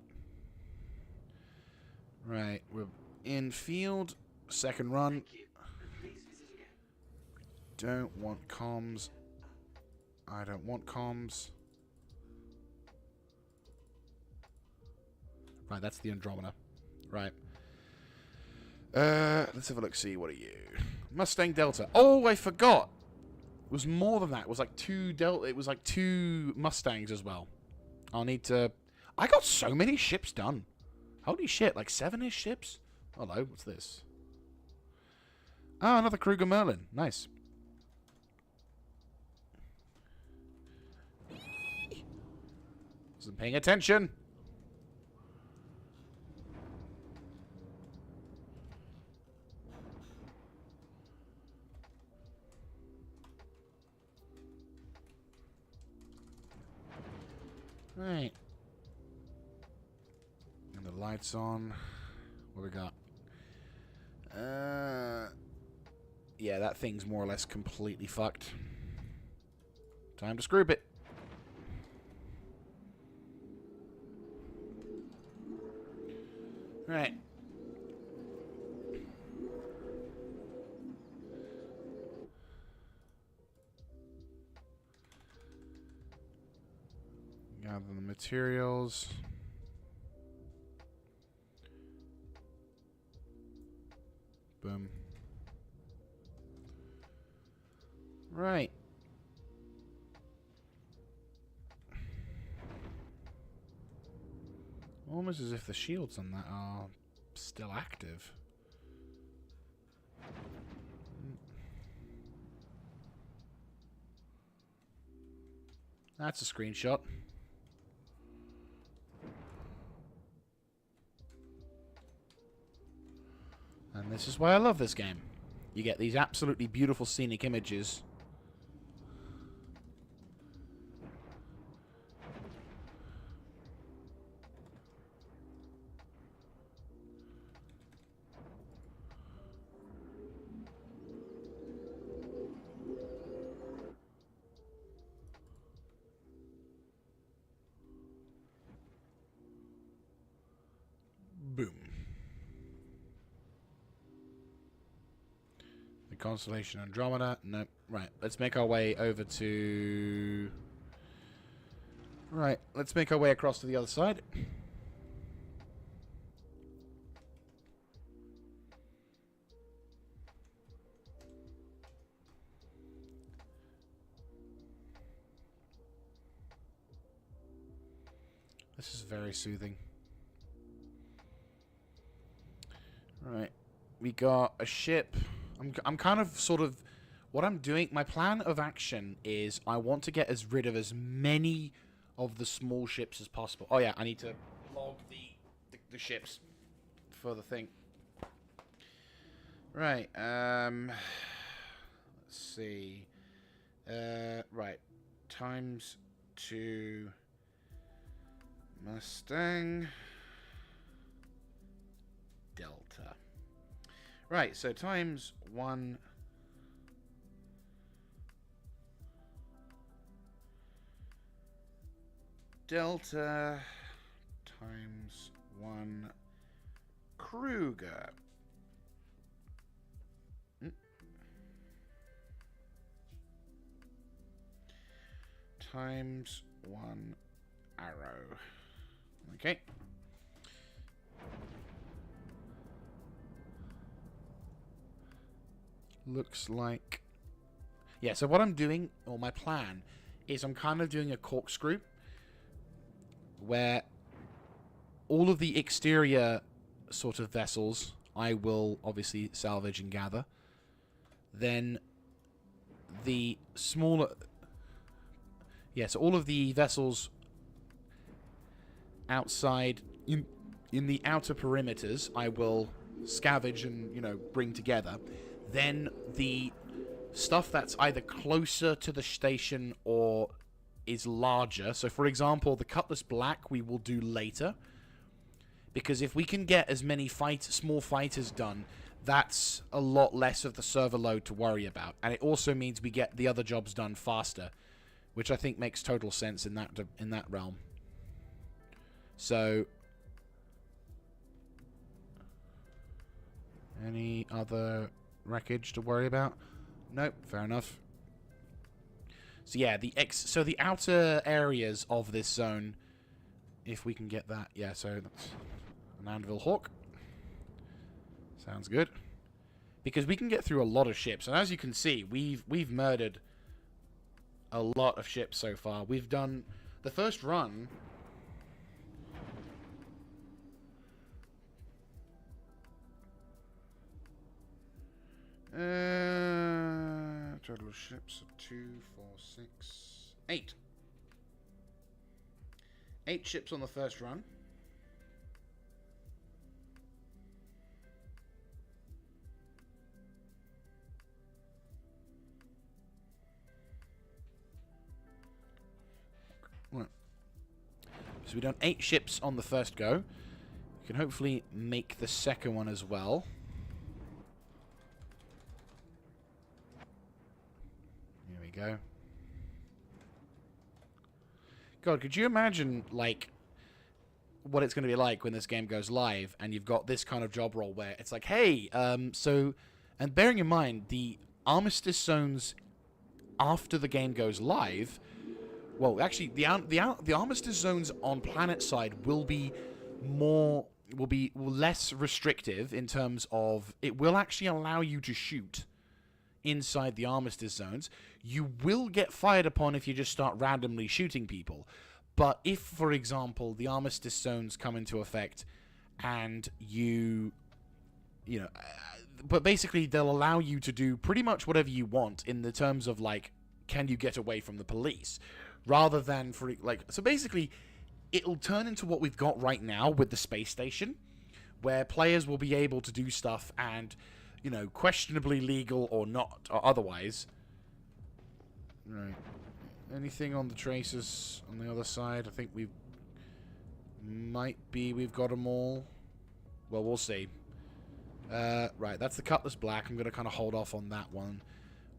Right, we're in field, second run. Don't want comms. I don't want comms. Right, that's the Andromeda. Right. Let's have a look, see, what are you? Mustang Delta. Oh, I forgot! It was more than that. It was like 2 Delta. It was like 2 Mustangs as well. I'll need to... I got so many ships done. Holy shit, like 7-ish ships? Hello, what's this? Oh, another Kruger Merlin. Nice. Wasn't paying attention. Right. And the lights on. What we got? Yeah, that thing's more or less completely fucked. Time to screw it. Right. Gather the materials. Boom. Right. Almost as if the shields on that are still active. That's a screenshot. And this is why I love this game. You get these absolutely beautiful scenic images. Boom. constellation Andromeda. Nope. Right, let's make our way over to... Right, let's make our way across to the other side. This is very soothing. Right, we got a ship. I'm kind of sort of... What I'm doing, my plan of action is I want to get rid of as many of the small ships as possible. Oh yeah, I need to log the ships for the thing. Right, let's see. Right, times 2 Mustang Delta. Right, so times 1 Delta times 1 Kruger. Times 1 Arrow. Okay. Looks like... Yeah, so what I'm doing, or my plan, is I'm kind of doing a corkscrew where all of the exterior sort of vessels I will obviously salvage and gather. Then the smaller... Yeah, so all of the vessels outside, in the outer perimeters, I will scavenge and, you know, bring together. Then the stuff that's either closer to the station or is larger. So, for example, the Cutlass Black we will do later. Because if we can get as many small fighters done, that's a lot less of the server load to worry about. And it also means we get the other jobs done faster, which I think makes total sense in that realm. So, any other wreckage to worry about? Nope, fair enough. So yeah, the outer areas of this zone, if we can get that, yeah. So that's an Anvil Hawk. Sounds good, because we can get through a lot of ships, and as you can see, we've murdered a lot of ships so far. We've done the first run. Total ships of 2, 4, 6, 8. 8 ships on the first run. Right. So we've done 8 ships on the first go. We can hopefully make the second one as well. Go. God, could you imagine, like, what it's going to be like when this game goes live and you've got this kind of job role where it's like, hey, so, and bearing in mind, the armistice zones after the game goes live, well, actually, the armistice zones on planet side will be less restrictive in terms of, it will actually allow you to shoot inside the armistice zones. You will get fired upon if you just start randomly shooting people. But if, for example, the armistice zones come into effect and you know, but basically they'll allow you to do pretty much whatever you want in the terms of, like, can you get away from the police? Rather than, for, like, so basically it'll turn into what we've got right now with the space station, where players will be able to do stuff and, you know, questionably legal or not, or otherwise. Right. Anything on the tracers on the other side? I think we've got them all. Well, we'll see. Right, that's the Cutlass Black. I'm going to kind of hold off on that one.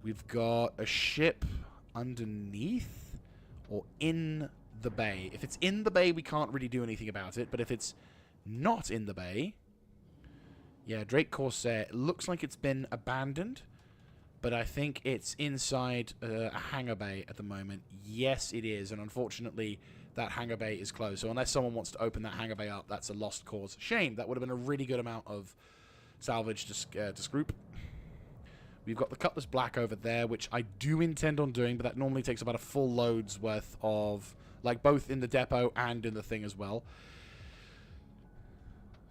We've got a ship underneath or in the bay. If it's in the bay, we can't really do anything about it. But if it's not in the bay... Yeah, Drake Corsair. It looks like it's been abandoned. but I think it's inside a hangar bay at the moment. Yes, it is, and unfortunately, that hangar bay is closed. So unless someone wants to open that hangar bay up, that's a lost cause. Shame. That would have been a really good amount of salvage to scroop. We've got the Cutlass Black over there, which I do intend on doing, but that normally takes about a full load's worth of, like, both in the depot and in the thing as well.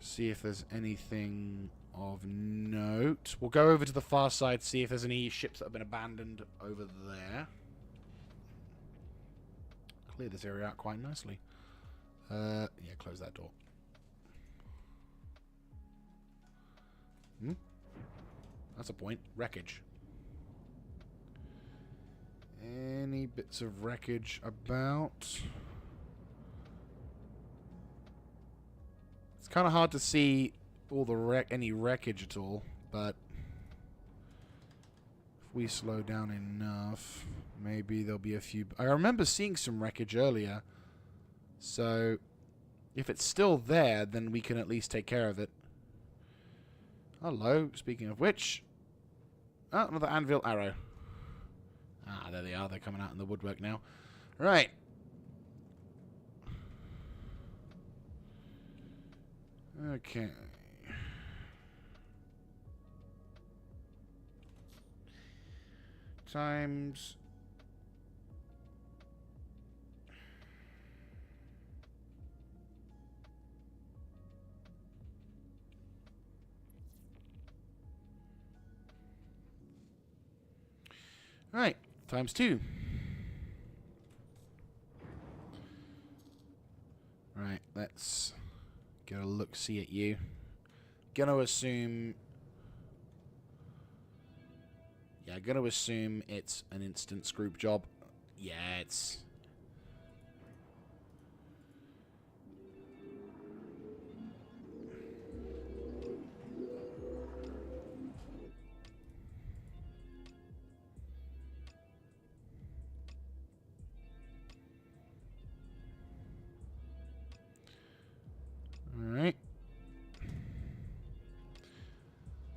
See if there's anything of note. We'll go over to the far side, see if there's any ships that have been abandoned over there. Clear this area out quite nicely. Yeah, close that door. That's a point. Wreckage. Any bits of wreckage about? It's kind of hard to see all the any wreckage at all, but if we slow down enough, maybe there'll be a few. I remember seeing some wreckage earlier, so if it's still there, then we can at least take care of it. Hello, speaking of which. Oh, another anvil arrow. Ah, there they are. They're coming out in the woodwork now. Right. Okay. Times. Right, times 2. Right, let's get a look-see at you. Gonna assume... Yeah, gonna assume it's an instant scroop job. Yeah, it's... Alright.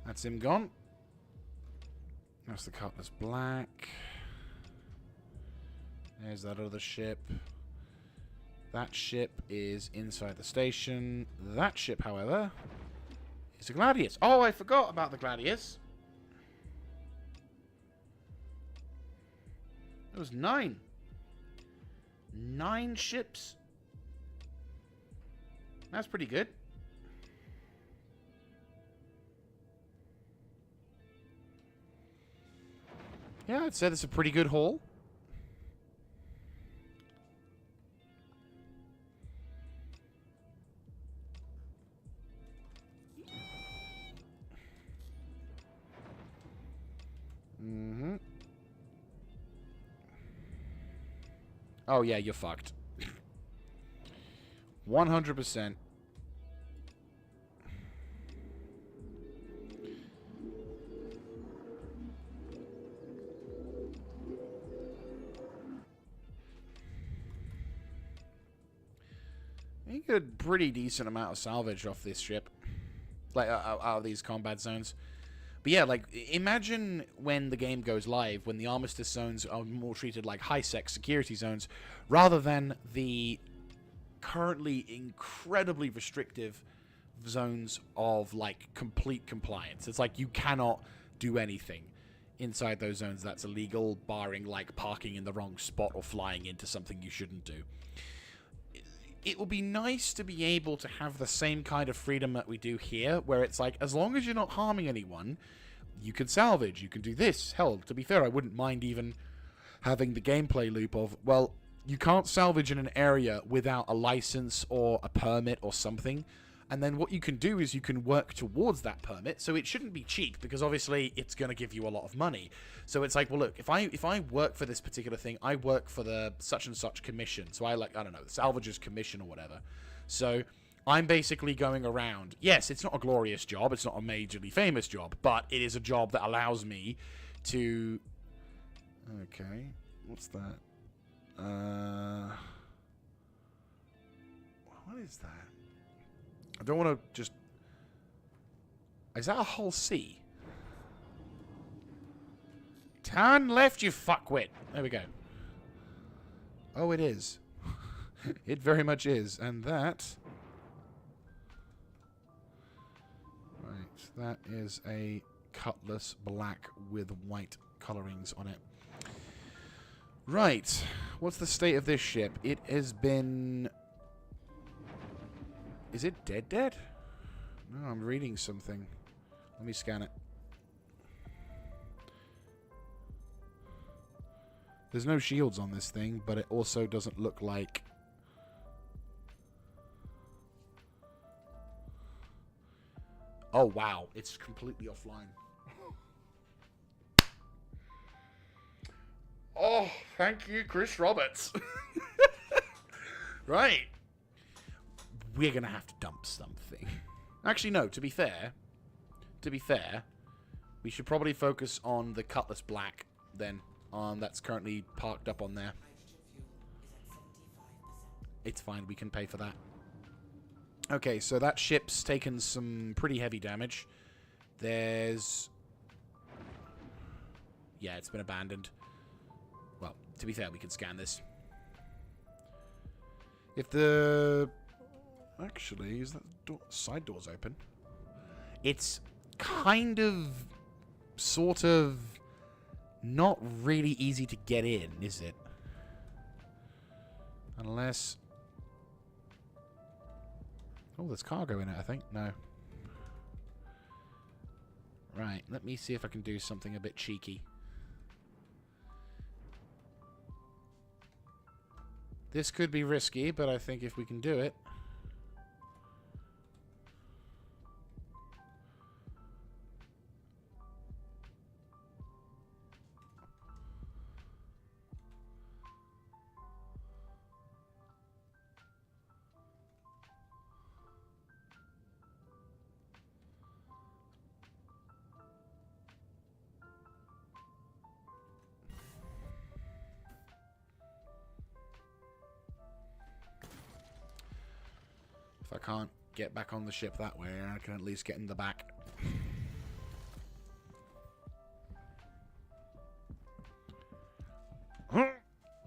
That's him gone. That's the Cutlass Black. There's that other ship. That ship is inside the station. That ship, however, is a Gladius. Oh, I forgot about the Gladius. There was 9. 9 ships. That's pretty good. Yeah, I'd say that's a pretty good haul. Mm-hmm. Oh, yeah, you're fucked. 100%. You get a pretty decent amount of salvage off this ship. Like, out of these combat zones. But yeah, like, imagine when the game goes live, when the armistice zones are more treated like high-sec security zones, rather than the currently incredibly restrictive zones of, like, complete compliance. It's like you cannot do anything inside those zones that's illegal, barring, like, parking in the wrong spot or flying into something you shouldn't do. It would be nice to be able to have the same kind of freedom that we do here, where it's like, as long as you're not harming anyone, you can salvage, you can do this. Hell, to be fair, I wouldn't mind even having the gameplay loop of, well, you can't salvage in an area without a license or a permit or something. And then what you can do is you can work towards that permit. So it shouldn't be cheap, because obviously it's going to give you a lot of money. So it's like, well, look, if I work for this particular thing, I work for the such and such commission. So I don't know, the salvagers commission or whatever. So I'm basically going around. Yes, it's not a glorious job. It's not a majorly famous job, but it is a job that allows me to... Okay, what's that? What is that? I don't want to just... Is that a whole sea? Turn left, you fuckwit. There we go. Oh, it is. It very much is. And that... Right, that is a cutlass black with white colorings on it. Right. What's the state of this ship? It has been... Is it dead? No, I'm reading something. Let me scan it. There's no shields on this thing, but it also doesn't look like... Oh, wow. It's completely offline. Oh, thank you, Chris Roberts. Right. We're going to have to dump something. Actually, no, to be fair, we should probably focus on the Cutlass Black, then. That's currently parked up on there. It's fine, we can pay for that. Okay, so that ship's taken some pretty heavy damage. There's... Yeah, it's been abandoned. Well, to be fair, we can scan this. If the... Actually, is that side door's open? It's kind of... Sort of... Not really easy to get in, is it? Unless... Oh, there's cargo in it, I think. No. Right, let me see if I can do something a bit cheeky. This could be risky, but I think if we can do it... If I can't get back on the ship that way, I can at least get in the back.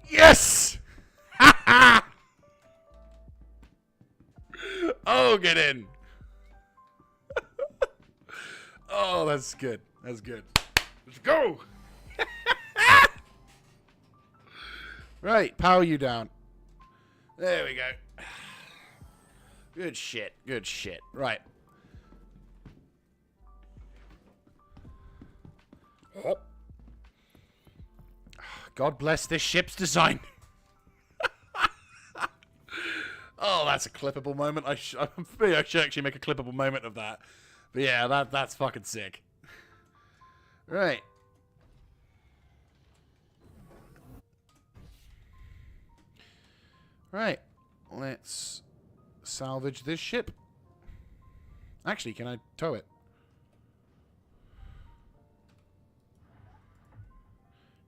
Yes! Oh, get in! Oh, that's good. That's good. Let's go! Right, power you down. There we go. Good shit. Good shit. Right. Oh. God bless this ship's design. Oh, that's a clippable moment. I should actually make a clippable moment of that. But yeah, that's fucking sick. Right. Right. Let's salvage this ship. Actually, can I tow it?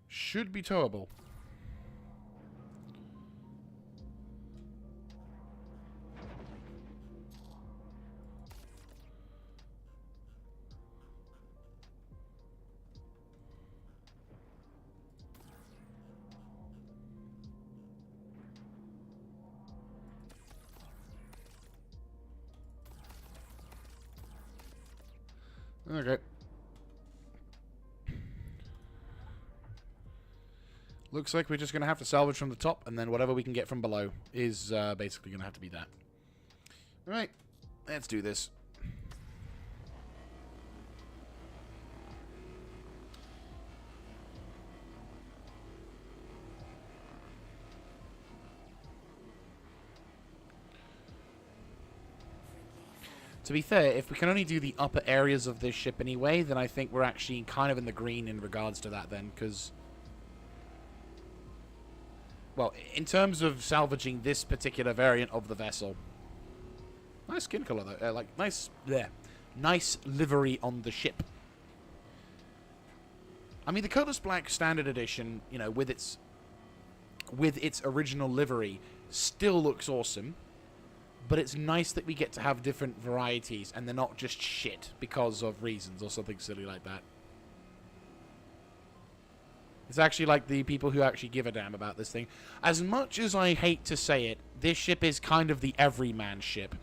Should be towable. Okay. Looks like we're just going to have to salvage from the top, and then whatever we can get from below is basically going to have to be that. Alright, let's do this. To be fair, if we can only do the upper areas of this ship anyway, then I think we're actually kind of in the green in regards to that then, because... Well, in terms of salvaging this particular variant of the vessel. Nice skin color, though. Like, nice... There. Nice livery on the ship. I mean, the Cutlass Black Standard Edition, you know, with its original livery, still looks awesome. But it's nice that we get to have different varieties, and they're not just shit because of reasons or something silly like that. It's actually like the people who actually give a damn about this thing. As much as I hate to say it, this ship is kind of the everyman ship.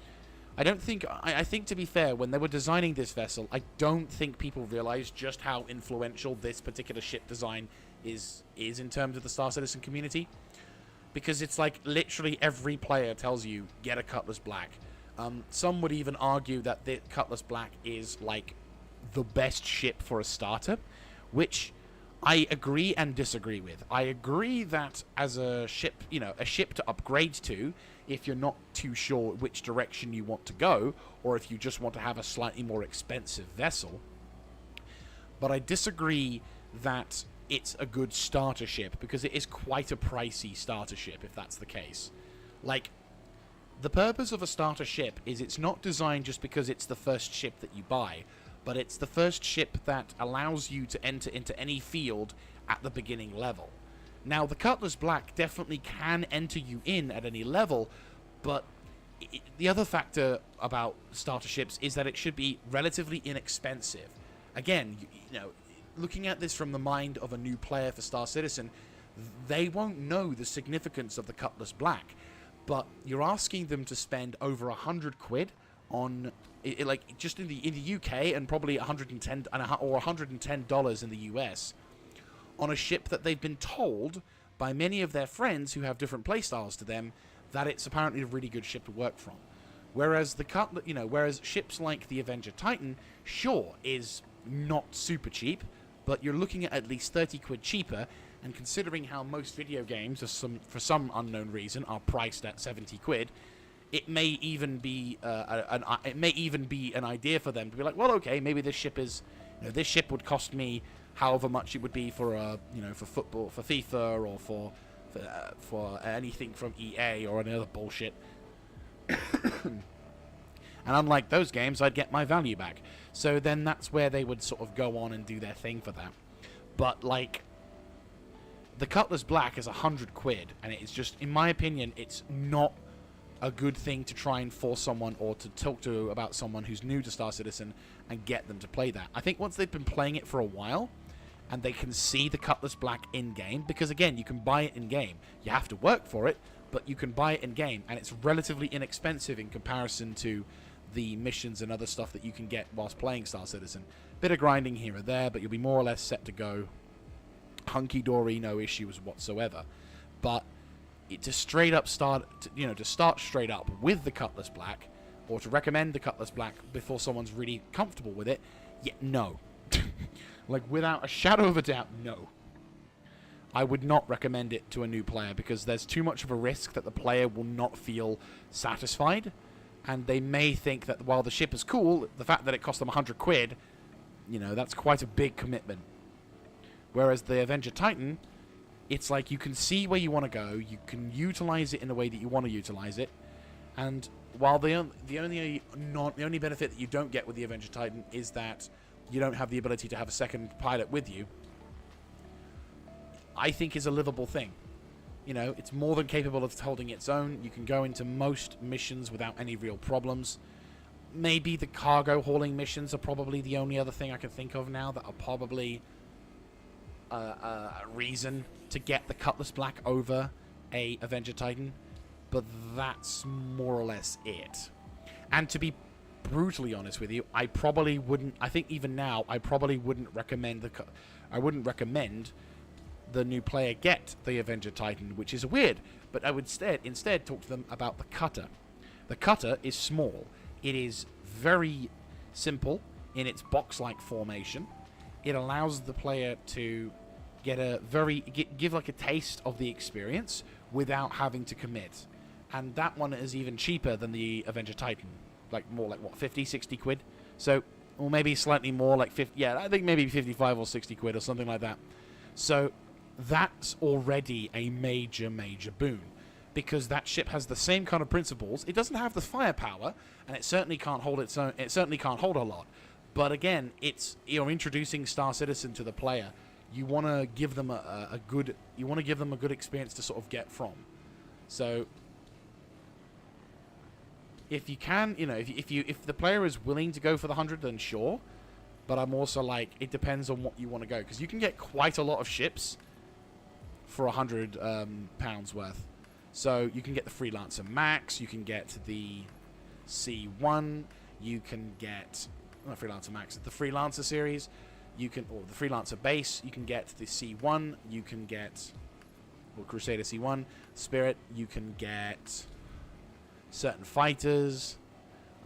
I think, to be fair, when they were designing this vessel, I don't think people realized just how influential this particular ship design is in terms of the Star Citizen community. Because it's like literally every player tells you, get a Cutlass Black. Some would even argue that the Cutlass Black is like the best ship for a starter, which I agree and disagree with. I agree that as a ship, a ship to upgrade to, if you're not too sure which direction you want to go, or if you just want to have a slightly more expensive vessel. But I disagree that it's a good starter ship, because it is quite a pricey starter ship, if that's the case. Like, the purpose of a starter ship is it's not designed just because it's the first ship that you buy, but it's the first ship that allows you to enter into any field at the beginning level. Now, the Cutlass Black definitely can enter you in at any level, but the other factor about starter ships is that it should be relatively inexpensive. Again, looking at this from the mind of a new player for Star Citizen, they won't know the significance of the Cutlass Black, but you're asking them to spend over 100 quid on, like, just in the UK, and probably $110 or $110 in the US, on a ship that they've been told by many of their friends who have different playstyles to them that it's apparently a really good ship to work from. Whereas whereas ships like the Avenger Titan, sure, is not super cheap, but you're looking at least 30 quid cheaper, and considering how most video games, for some unknown reason, are priced at 70 quid, it may even be an idea for them to be like, well, okay, maybe this ship is, this ship would cost me however much it would be for for football, for FIFA, or for anything from EA or any other bullshit. And unlike those games, I'd get my value back. So then that's where they would sort of go on and do their thing for that. But like, the Cutlass Black is 100 quid, and it's just, in my opinion, it's not a good thing to try and force someone or to talk to about someone who's new to Star Citizen and get them to play that. I think once they've been playing it for a while and they can see the Cutlass Black in-game, because again, you can buy it in-game. You have to work for it, but you can buy it in-game, and it's relatively inexpensive in comparison to the missions and other stuff that you can get whilst playing Star Citizen. Bit of grinding here or there, but you'll be more or less set to go. Hunky-dory, no issues whatsoever. But to straight up start, to start straight up with the Cutlass Black, or to recommend the Cutlass Black before someone's really comfortable with it, yeah, no. Like, without a shadow of a doubt, no. I would not recommend it to a new player, because there's too much of a risk that the player will not feel satisfied, and they may think that while the ship is cool, the fact that it cost them 100 quid, that's quite a big commitment. Whereas the Avenger Titan, it's like you can see where you want to go, you can utilize it in the way that you want to utilize it, and while the only benefit that you don't get with the Avenger Titan is that you don't have the ability to have a second pilot with you, I think is a livable thing. It's more than capable of holding its own. You can go into most missions without any real problems. Maybe the cargo hauling missions are probably the only other thing I can think of now that are probably a reason to get the Cutlass Black over a Avenger Titan, but that's more or less it. And to be brutally honest with you, I probably wouldn't. I think even now, I probably wouldn't recommend the new player get the Avenger Titan, which is weird. But I would instead talk to them about the cutter. The cutter is small. It is very simple in its box-like formation. It allows the player to get give like a taste of the experience without having to commit. And that one is even cheaper than the Avenger Titan. Like more like what, 50, 60 quid? So, or maybe slightly more, like 50, yeah, I think maybe 55 or 60 quid or something like that. So that's already a major, major boon, because that ship has the same kind of principles. It doesn't have the firepower, and it certainly can't hold its own. It certainly can't hold a lot. But again, you're introducing Star Citizen to the player. You want to give them a good experience to sort of get from. So if you can, if the player is willing to go for the 100, then sure. But I'm also like, it depends on what you want to go, because you can get quite a lot of ships for 100 pounds worth. So you can get the Freelancer Max, you can get the C1, you can get not Freelancer Max, the Freelancer series, you can, or the Freelancer base, you can get the C1, you can get, or Crusader C1, Spirit, you can get certain fighters.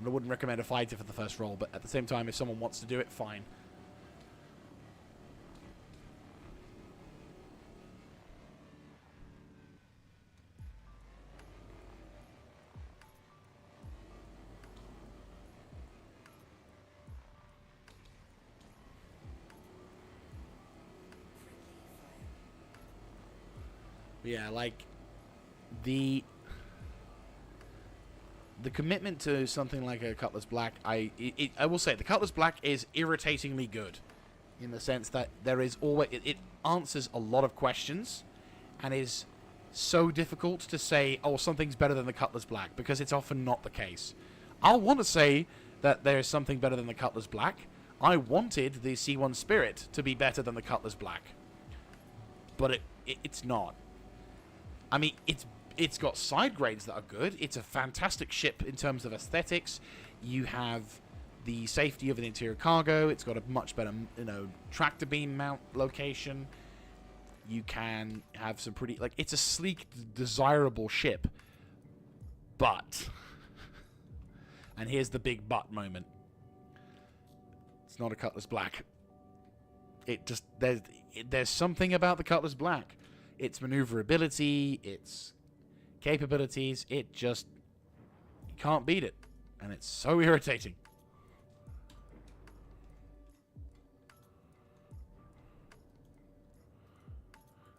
I wouldn't recommend a fighter for the first roll, but at the same time, if someone wants to do it, fine. Yeah, like the commitment to something like a Cutlass Black, I will say the Cutlass Black is irritatingly good, in the sense that there is always it answers a lot of questions, and is so difficult to say, oh, something's better than the Cutlass Black, because it's often not the case. I'll want to say that there is something better than the Cutlass Black. I wanted the C1 Spirit to be better than the Cutlass Black, but it's not. I mean, it's got side grades that are good. It's a fantastic ship in terms of aesthetics. You have the safety of an interior cargo. It's got a much better, tractor beam mount location. You can have some pretty, like, it's a sleek, desirable ship. But, and here's the big but moment. It's not a Cutlass Black. It just, there's something about the Cutlass Black. Its maneuverability, its capabilities, it just, you can't beat it. And it's so irritating.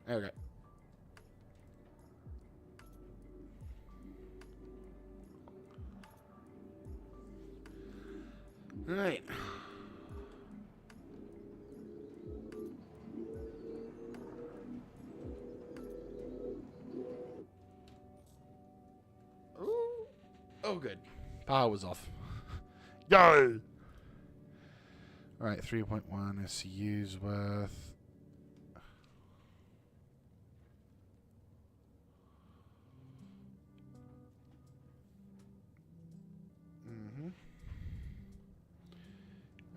Okay. Right. Oh, good. Power was off. Go! Alright, 3.1 SCU's worth.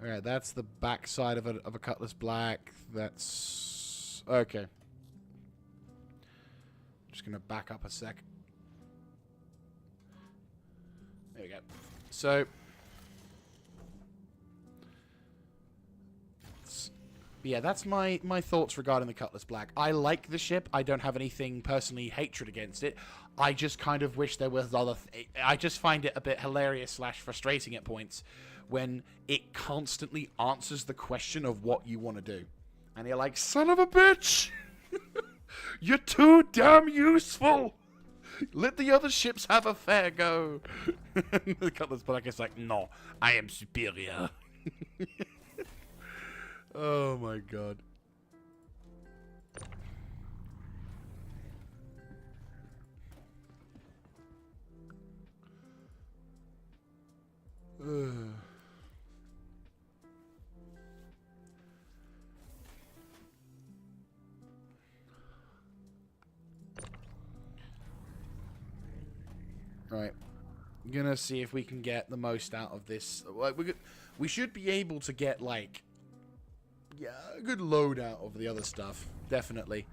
Alright, that's the back side of a Cutlass Black. That's... okay. Just gonna back up a sec. There we go. So, yeah, that's my thoughts regarding the Cutlass Black. I like the ship. I don't have anything personally hatred against it. I just kind of wish there was other... I just find it a bit hilarious / frustrating at points when it constantly answers the question of what you want to do. And you're like, son of a bitch! You're too damn useful! Let the other ships have a fair go. The Cutlass Black is like, no, I am superior. Oh my god. Right. I'm gonna see if we can get the most out of this. Like, we should be able to get, like, yeah, a good load out of the other stuff, definitely.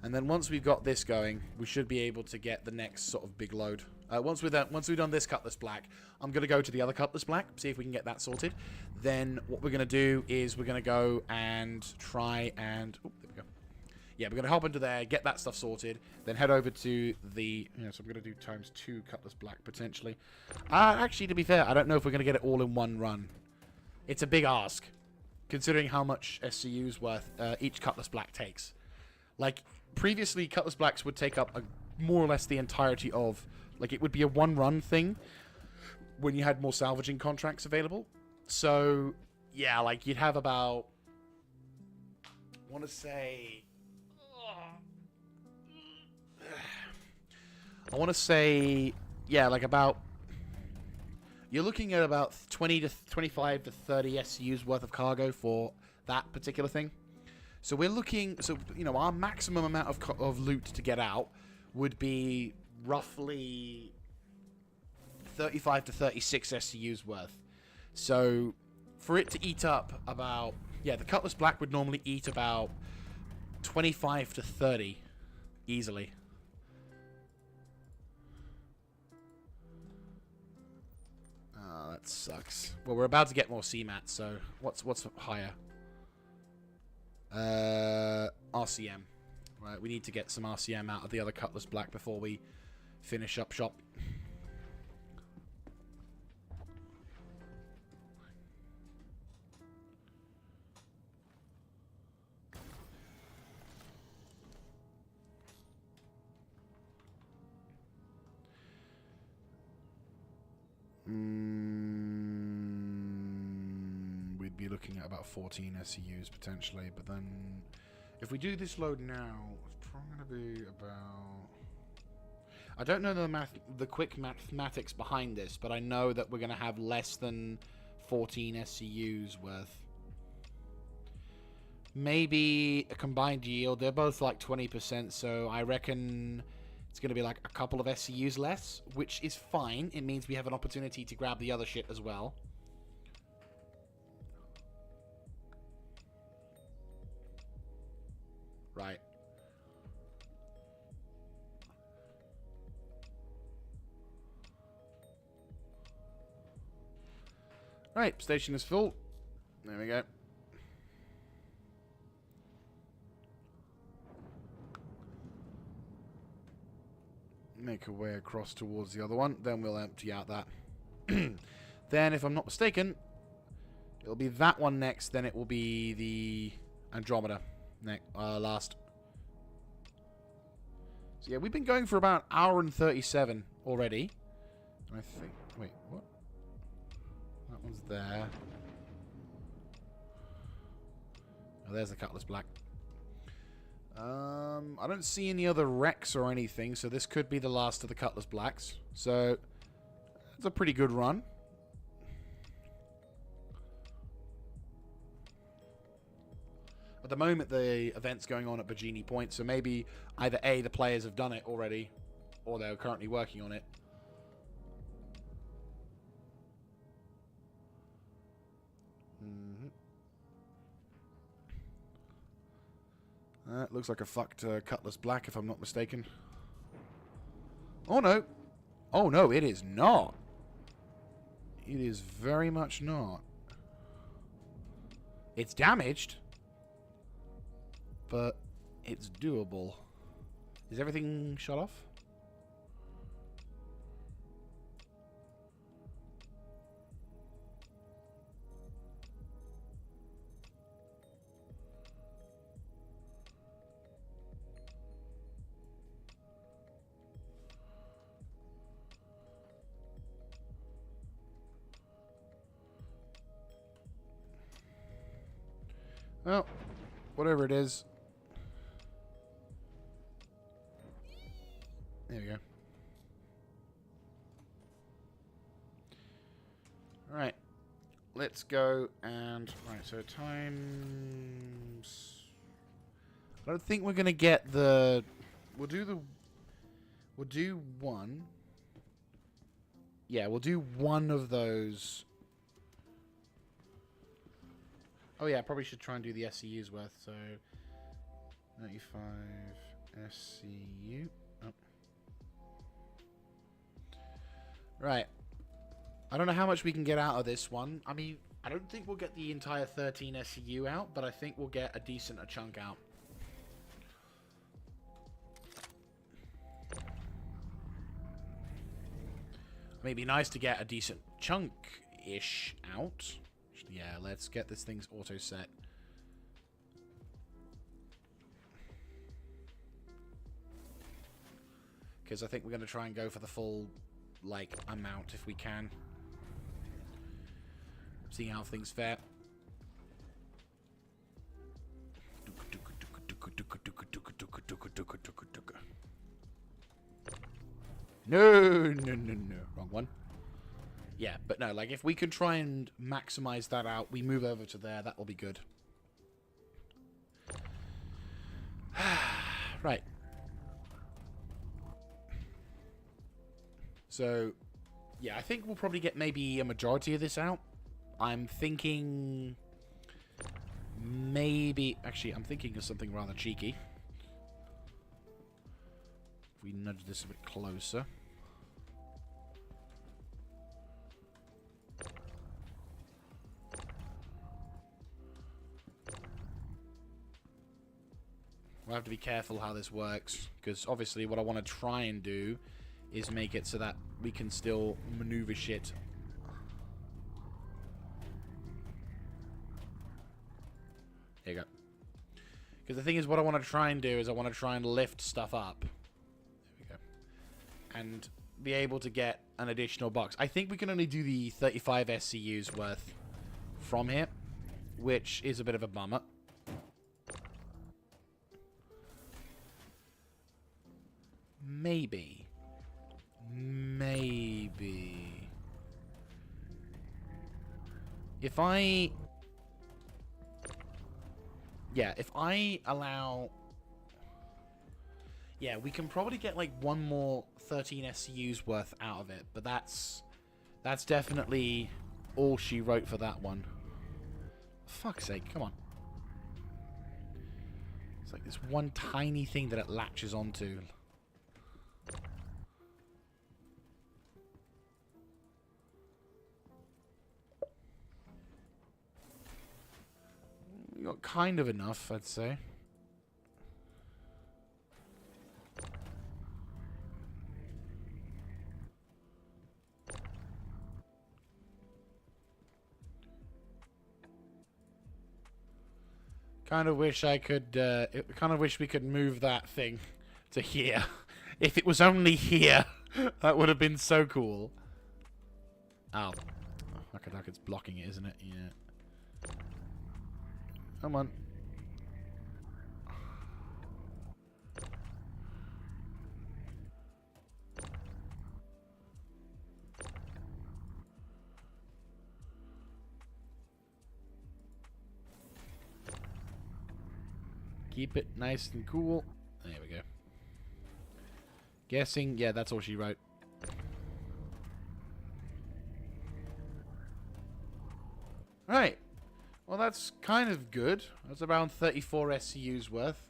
And then once we've got this going, we should be able to get the next sort of big load. Once we've done this Cutlass Black, I'm gonna go to the other Cutlass Black, see if we can get that sorted. Then what we're gonna do is we're gonna go and try and, oh, there we go. Yeah, we're gonna hop into there, get that stuff sorted, then head over to the, so I'm gonna do ×2 Cutlass Black potentially. Actually, to be fair, I don't know if we're gonna get it all in one run. It's a big ask, considering how much SCU's worth each Cutlass Black takes. Like, previously, Cutlass Blacks would take up more or less the entirety of, like, it would be a one-run thing when you had more salvaging contracts available. So, yeah, like, you'd have about, I want to say, yeah, like about, you're looking at about 20 to 25 to 30 SCU's worth of cargo for that particular thing. So we're looking... So, you know, our maximum amount of loot to get out would be roughly 35 to 36 SCUs worth. So for it to eat up about... Yeah, the Cutlass Black would normally eat about 25 to 30 easily. Oh, that sucks. Well, we're about to get more CMAT, so what's higher? RCM. Right, we need to get some RCM out of the other Cutlass Black before we finish up shop. We'd be looking at about 14 SCUs potentially, but then if we do this load now, it's probably going to be about... I don't know the quick mathematics behind this, but I know that we're going to have less than 14 SCUs worth. Maybe a combined yield. They're both like 20%, so I reckon it's going to be like a couple of SCUs less, which is fine. It means we have an opportunity to grab the other shit as well. Right. Right, station is full. There we go. Make our way across towards the other one. Then we'll empty out that. Then, if I'm not mistaken, it'll be that one next. Then it will be the Andromeda last. So yeah, we've been going for about an hour and 37 already. And I think... Wait, what? That one's there. Oh, there's the Cutlass Black. I don't see any other wrecks or anything, so this could be the last of the Cutlass Blacks. So, it's a pretty good run. At the moment, the event's going on at Bajini Point, so maybe either A, the players have done it already, or they're currently working on it. Looks like a fucked Cutlass Black, if I'm not mistaken. Oh, no. Oh, no, it is not. It is very much not. It's damaged, but it's doable. Is everything shut off? Well, whatever it is. There we go. Alright. Let's go and... Right, so times... I don't think we're going to get the... We'll do one. Yeah, we'll do one of those... Oh yeah, I probably should try and do the SCU's worth, so... 95 SCU. Oh. Right. I don't know how much we can get out of this one. I mean, I don't think we'll get the entire 13 SCU out, but I think we'll get a decent chunk out. I mean, it'd be nice to get a decent chunk-ish out. Yeah, let's get this thing's auto set. Because I think we're going to try and go for the full, like, amount if we can. Seeing how things fare. No. Wrong one. Yeah, but no, like, if we can try and maximize that out, we move over to there, that will be good. Right. So, yeah, I think we'll probably get maybe a majority of this out. I'm thinking... maybe... Actually, I'm thinking of something rather cheeky. If we nudge this a bit closer. We'll have to be careful how this works, because obviously what I want to try and do is make it so that we can still maneuver shit. There you go. Because the thing is, what I want to try and do is I want to try and lift stuff up. There we go. And be able to get an additional box. I think we can only do the 35 SCUs worth from here, which is a bit of a bummer. Maybe. If I... yeah, if I allow... yeah, we can probably get like one more 13 SCUs worth out of it, but that's definitely all she wrote for that one. Fuck's sake, come on. It's like this one tiny thing that it latches onto. We got kind of enough, I'd say. Kind of wish I could, kind of wish we could move that thing to here. If it was only here, that would have been so cool. Oh. Okay, it's blocking it, isn't it? Yeah. Come on. Keep it nice and cool. There we go. Guessing, yeah, that's all she wrote. Right. Well, that's kind of good. That's around 34 SCUs worth.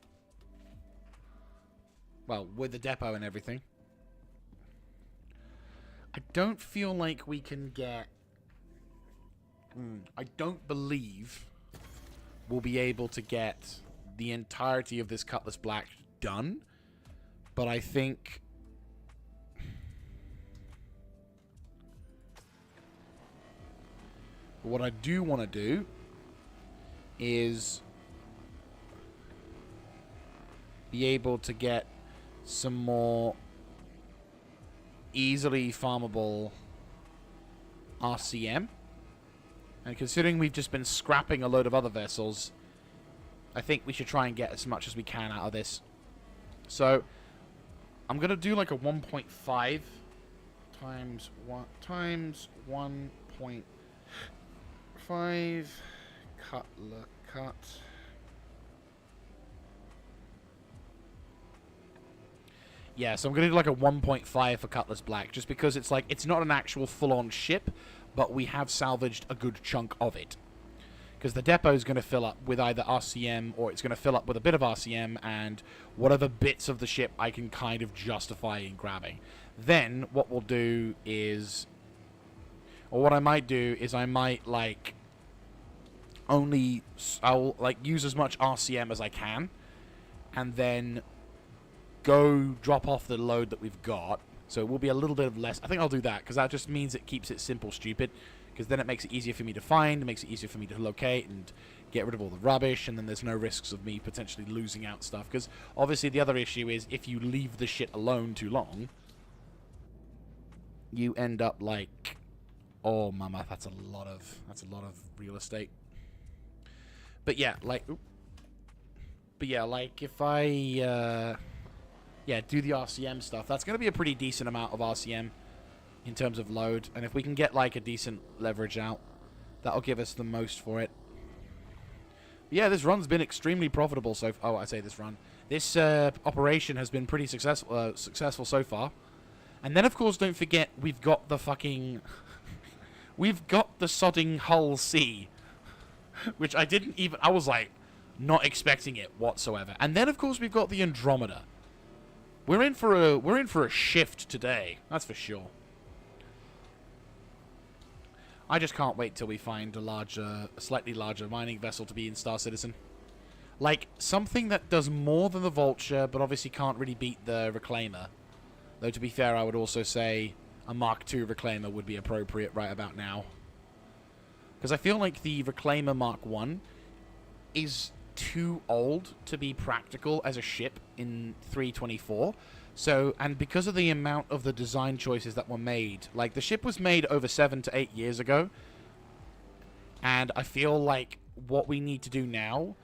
Well, with the depot and everything. I don't feel like we can get... I don't believe we'll be able to get the entirety of this Cutlass Black done. But I think... what I do want to do is be able to get some more easily farmable RCM. And considering we've just been scrapping a load of other vessels, I think we should try and get as much as we can out of this. So I'm going to do like a 1.5 times 1.5 Cutler cut. Yeah, so I'm going to do like a 1.5 for Cutlass Black, just because it's like, it's not an actual full-on ship, but we have salvaged a good chunk of it. Because the depot is going to fill up with either RCM, or it's going to fill up with a bit of RCM, and whatever bits of the ship I can kind of justify in grabbing. Then, what we'll do is... or what I might do is I might, like... I'll like use as much RCM as I can, and then go drop off the load that we've got. So it will be a little bit of less. I think I'll do that, because that just means it keeps it simple, stupid. Because then it makes it easier for me to find, it makes it easier for me to locate and get rid of all the rubbish, and then there's no risks of me potentially losing out stuff. Because obviously the other issue is if you leave the shit alone too long, you end up like, oh mama, that's a lot of real estate. But yeah, like, if I, do the RCM stuff, that's going to be a pretty decent amount of RCM in terms of load. And if we can get, like, a decent leverage out, that'll give us the most for it. Yeah, this run's been extremely profitable so far. Oh, I say this run. This operation has been pretty successful so far. And then, of course, don't forget, we've got the fucking... we've got the sodding Hull C. Which I didn't even... I was, like, not expecting it whatsoever. And then, of course, we've got the Andromeda. We're in for a shift today. That's for sure. I just can't wait till we find a slightly larger mining vessel to be in Star Citizen. Like, something that does more than the Vulture, but obviously can't really beat the Reclaimer. Though, to be fair, I would also say a Mark II Reclaimer would be appropriate right about now. Because I feel like the Reclaimer Mark I is too old to be practical as a ship in 324. So, and because of the amount of the design choices that were made, like, the ship was made over 7 to 8 years ago. And I feel like what we need to do now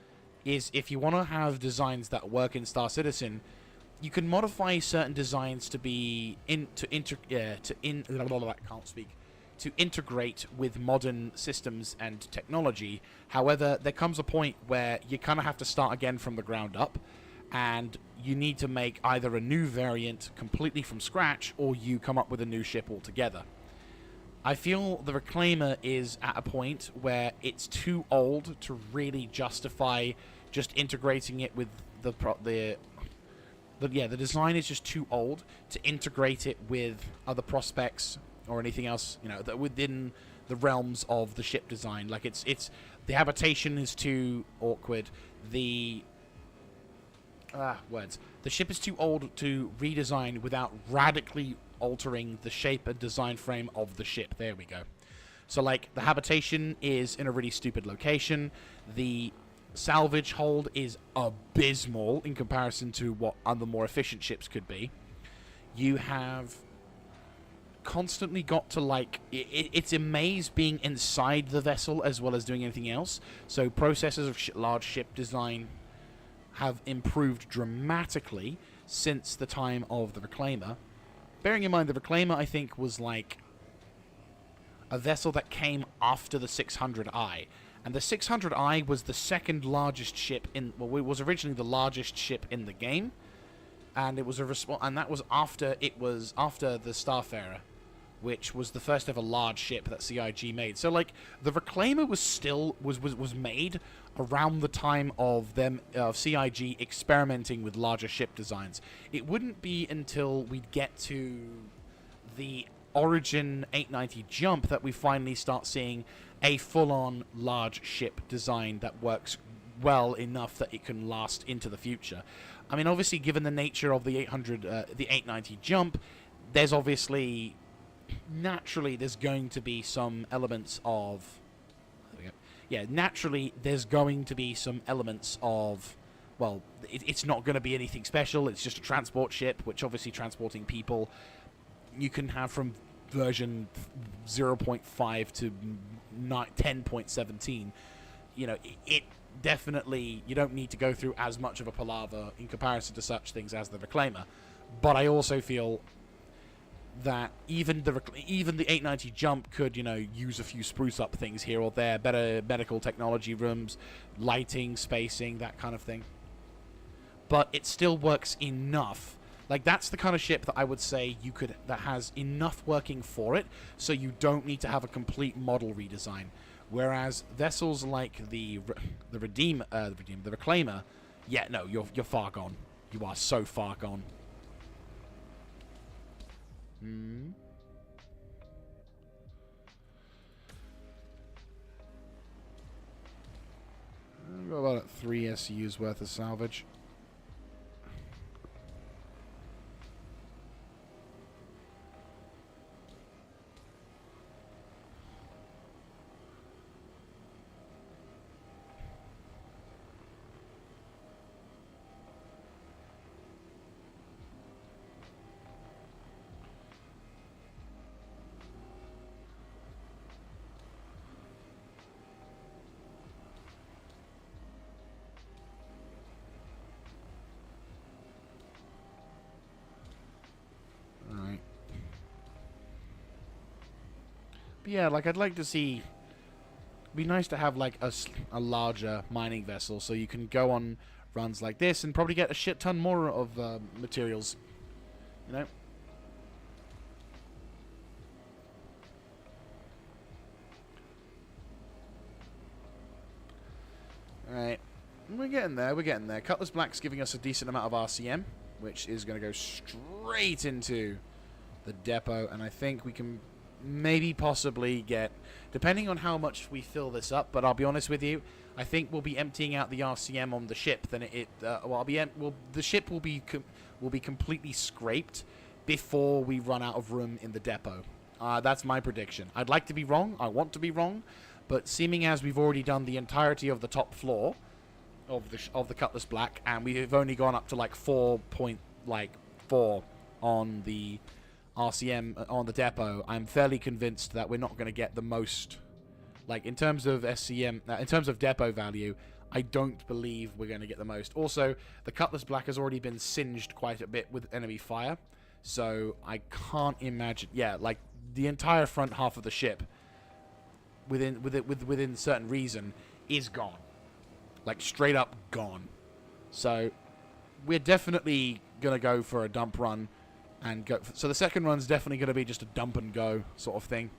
is, if you want to have designs that work in Star Citizen, you can modify certain designs to be to integrate with modern systems and technology. However, there comes a point where you kind of have to start again from the ground up, and you need to make either a new variant completely from scratch, or you come up with a new ship altogether. I feel the Reclaimer is at a point where it's too old to really justify just integrating it with the design is just too old to integrate it with other prospects or anything else, you know, that within the realms of the ship design. Like, it's the habitation is too awkward. The ship is too old to redesign without radically altering the shape and design frame of the ship. There we go. So, like, the habitation is in a really stupid location. The salvage hold is abysmal in comparison to what other more efficient ships could be. You have constantly got to, like, it's a maze being inside the vessel as well as doing anything else. So processes of large ship design have improved dramatically since the time of the Reclaimer. Bearing in mind, the Reclaimer, I think, was like a vessel that came after the 600i. And the 600i was the second largest ship in... Well, it was originally the largest ship in the game. And it was and that was after the Starfarer, which was the first ever large ship that CIG made. So, like, the Reclaimer was still... was made around the time of them... CIG experimenting with larger ship designs. It wouldn't be until we'd get to the Origin 890 jump that we finally start seeing a full-on large ship design that works well enough that it can last into the future. I mean, obviously, given the nature of the 890 jump, there's obviously... Naturally, there's going to be some elements of... There we go. Yeah, naturally, there's going to be some elements of... Well, it's not going to be anything special. It's just a transport ship, which obviously transporting people you can have from version 0.5 to 10.17. You know, it definitely... You don't need to go through as much of a palaver in comparison to such things as the Reclaimer. But I also feel that even the 890 jump could, you know, use a few spruce up things here or there, better medical technology rooms, lighting, spacing, that kind of thing. But it still works enough. Like, that's the kind of ship that I would say that has enough working for it, so you don't need to have a complete model redesign. Whereas vessels like the Reclaimer, yeah, no, you're far gone. You are so far gone. I've got about 3 SCUs worth of salvage. Yeah, like, I'd like to see... be nice to have like a larger mining vessel, so you can go on runs like this and probably get a shit ton more of materials. You know. Alright. We're getting there, we're getting there. Cutlass Black's giving us a decent amount of RCM, which is going to go straight into the depot, and I think we can maybe possibly get, depending on how much we fill this up, but I'll be honest with you, I think we'll be emptying out the RCM on the ship, then the ship will be completely scraped before we run out of room in the depot. That's my prediction. I'd like to be wrong, I want to be wrong, but seeming as we've already done the entirety of the top floor of the Cutlass Black, and we've only gone up to like 4.4 on the RCM on the depot, I'm fairly convinced that we're not going to get the most, like in terms of SCM, in terms of depot value, I don't believe we're going to get the most. Also, the Cutlass Black has already been singed quite a bit with enemy fire, so I can't imagine, yeah, like the entire front half of the ship within certain reason is gone. Like, straight up gone. So, we're definitely going to go for a dump run. And go. So, the second run's definitely going to be just a dump and go sort of thing.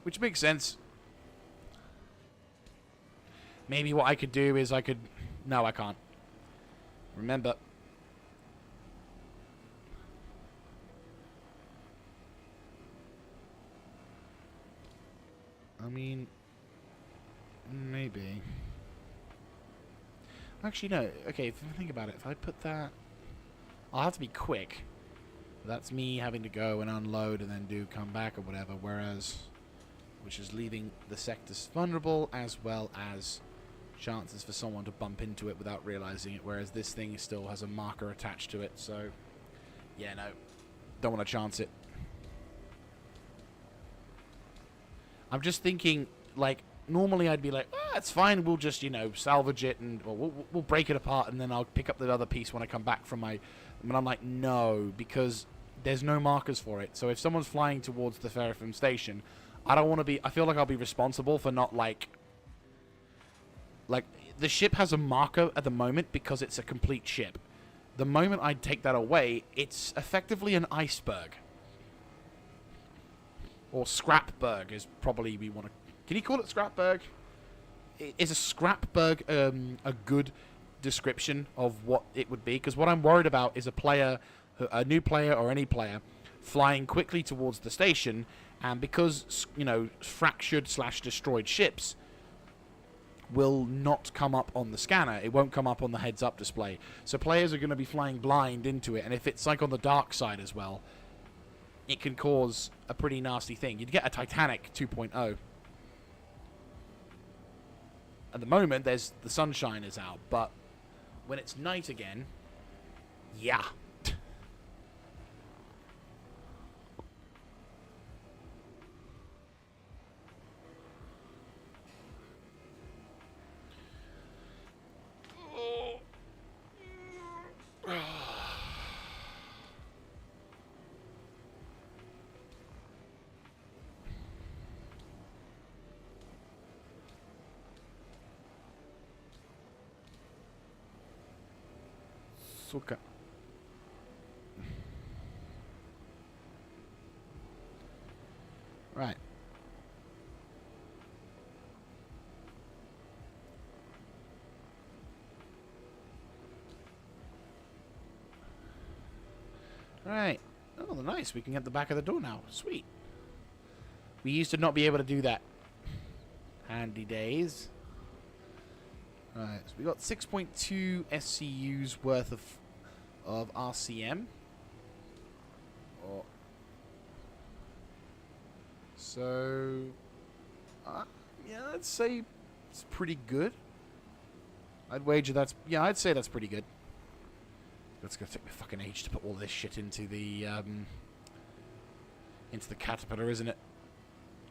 Which makes sense. Maybe what I could do is I could... No, I can't. Remember... I mean... Maybe. Actually, no. Okay, if you think about it, if I put that... I'll have to be quick. That's me having to go and unload and then come back or whatever, whereas... Which is leaving the sectors vulnerable, as well as chances for someone to bump into it without realizing it, whereas this thing still has a marker attached to it, so... Yeah, no. Don't want to chance it. I'm just thinking, like... Normally I'd be like, it's fine, we'll just, you know, salvage it and we'll break it apart and then I'll pick up the other piece when I come back from my... But I'm like, no, because there's no markers for it. So if someone's flying towards the Seraphim station, I don't want to be... I feel like I'll be responsible for not, like... Like, the ship has a marker at the moment because it's a complete ship. The moment I take that away, it's effectively an iceberg. Or scrapberg is probably we want to... Can you call it scrapberg? Is a scrapberg a good description of what it would be? Because what I'm worried about is a new player or any player, flying quickly towards the station, and because, you know, fractured/destroyed ships will not come up on the scanner. It won't come up on the heads-up display. So players are going to be flying blind into it, and if it's like on the dark side as well, it can cause a pretty nasty thing. You'd get a Titanic 2.0. At the moment, the sunshine is out, but when it's night again, yeah. Suka. Right. Right. Oh, nice. We can get the back of the door now. Sweet. We used to not be able to do that. Handy days. Right. So we got 6.2 SCUs worth of RCM. So, yeah, I'd say it's pretty good. I'd wager that's... Yeah, I'd say that's pretty good. It's going to take me fucking age to put all this shit into the caterpillar, isn't it?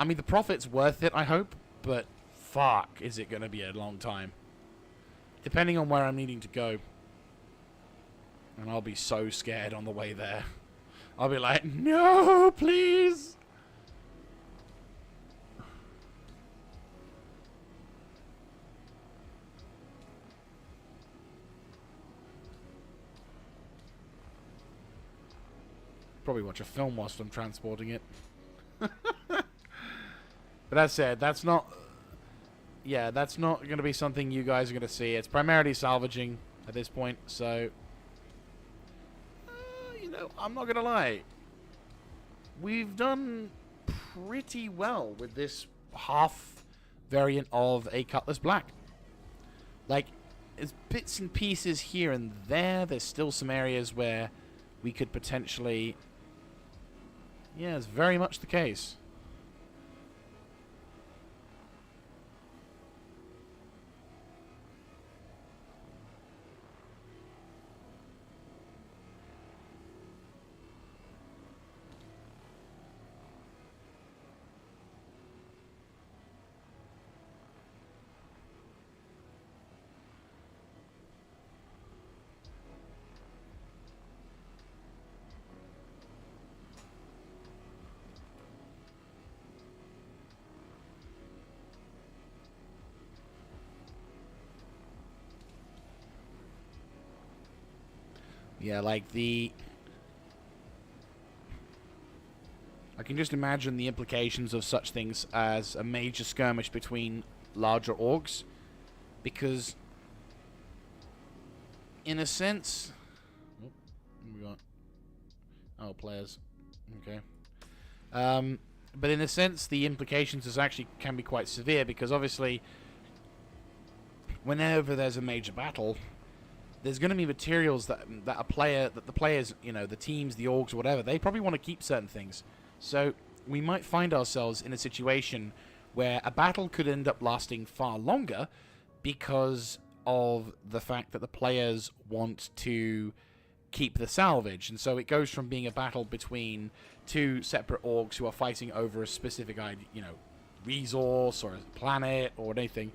I mean, the profit's worth it, I hope, but fuck, is it going to be a long time. Depending on where I'm needing to go. And I'll be so scared on the way there. I'll be like, no, please! probably watch a film whilst I'm transporting it. But that said, that's not... Yeah, that's not going to be something you guys are going to see. It's primarily salvaging at this point, so... you know, I'm not going to lie. We've done pretty well with this half variant of a Cutlass Black. Like, there's bits and pieces here and there. There's still some areas where we could potentially... Yeah, it's very much the case. Yeah, like I can just imagine the implications of such things as a major skirmish between larger orgs. Because, in a sense... What we got? Oh, players. Okay. But in a sense, the implications is actually can be quite severe, because obviously, whenever there's a major battle... There's going to be materials that the players, you know, the teams, the orgs, whatever, they probably want to keep certain things. So we might find ourselves in a situation where a battle could end up lasting far longer because of the fact that the players want to keep the salvage. And so it goes from being a battle between two separate orgs who are fighting over a specific, you know, resource or a planet or anything.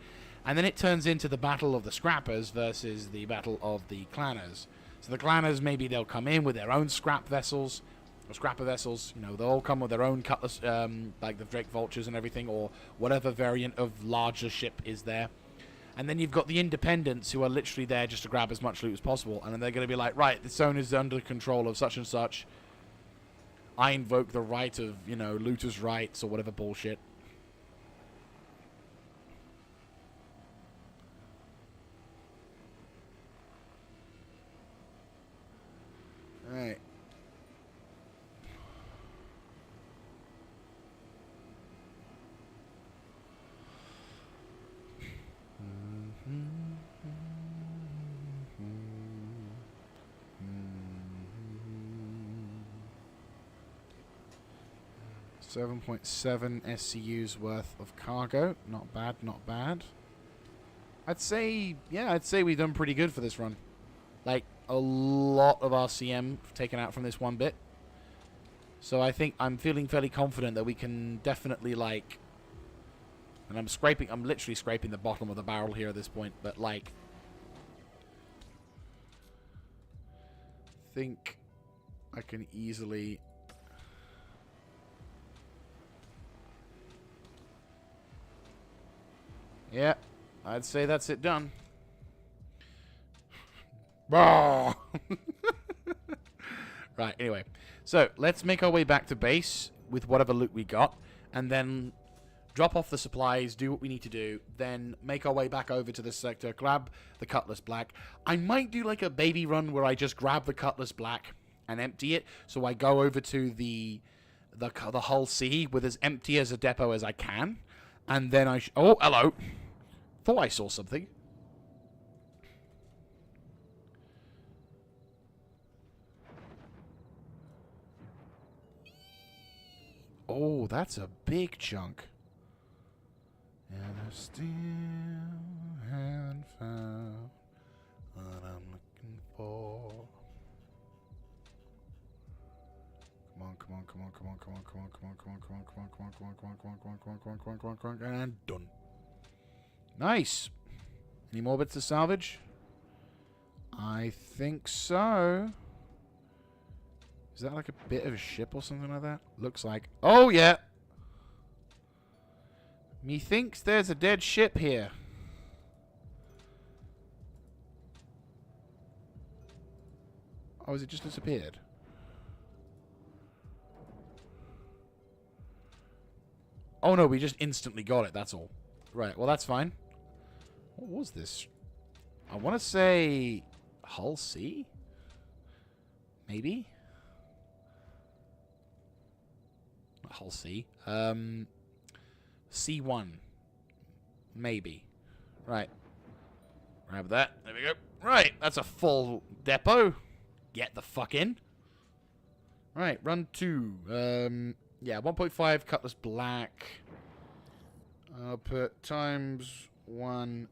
And then it turns into the battle of the scrappers versus the battle of the clanners. So the clanners, maybe they'll come in with their own scrap vessels, or scrapper vessels. You know, they'll all come with their own cutlass, like the Drake Vultures and everything, or whatever variant of larger ship is there. And then you've got the independents who are literally there just to grab as much loot as possible. And then they're going to be like, right, this zone is under control of such and such. I invoke the right of, you know, looters' rights or whatever bullshit. Alright. Mm-hmm. 7.7 SCU's worth of cargo. Not bad, not bad. I'd say, yeah, I'd say we've done pretty good for this run. Like, a lot of RCM taken out from this one bit. So I think I'm feeling fairly confident that we can definitely, like... And I'm literally scraping the bottom of the barrel here at this point, but, like... think I can easily... Yeah, I'd say that's it done. Right, anyway. So, let's make our way back to base with whatever loot we got, and then drop off the supplies, do what we need to do, then make our way back over to this sector, grab the Cutlass Black. I might do like a baby run where I just grab the Cutlass Black and empty it, so I go over to the Hull C with as empty as a depot as I can, and then I... oh, hello. Thought I saw something. Oh, that's a big chunk. And I still haven't found what I'm looking for. Come on, come on, come on, come on, come on, come on, come on, come on, come on, come on, come on, come on, come on, come on, come on, come on, come on, come on, come on, come on, and done. Nice. Any more bits to salvage? I think so. Is that like a bit of a ship or something like that? Looks like. Oh, yeah. Methinks there's a dead ship here. Oh, has it just disappeared? Oh, no, we just instantly got it, that's all. Right, well, that's fine. What was this? I want to say Hull C? Maybe? Hull C. C1. Maybe. Right. Grab that. There we go. Right, that's a full depot. Get the fuck in. Right, run 2. Yeah, 1.5 Cutlass Black. I'll put times 1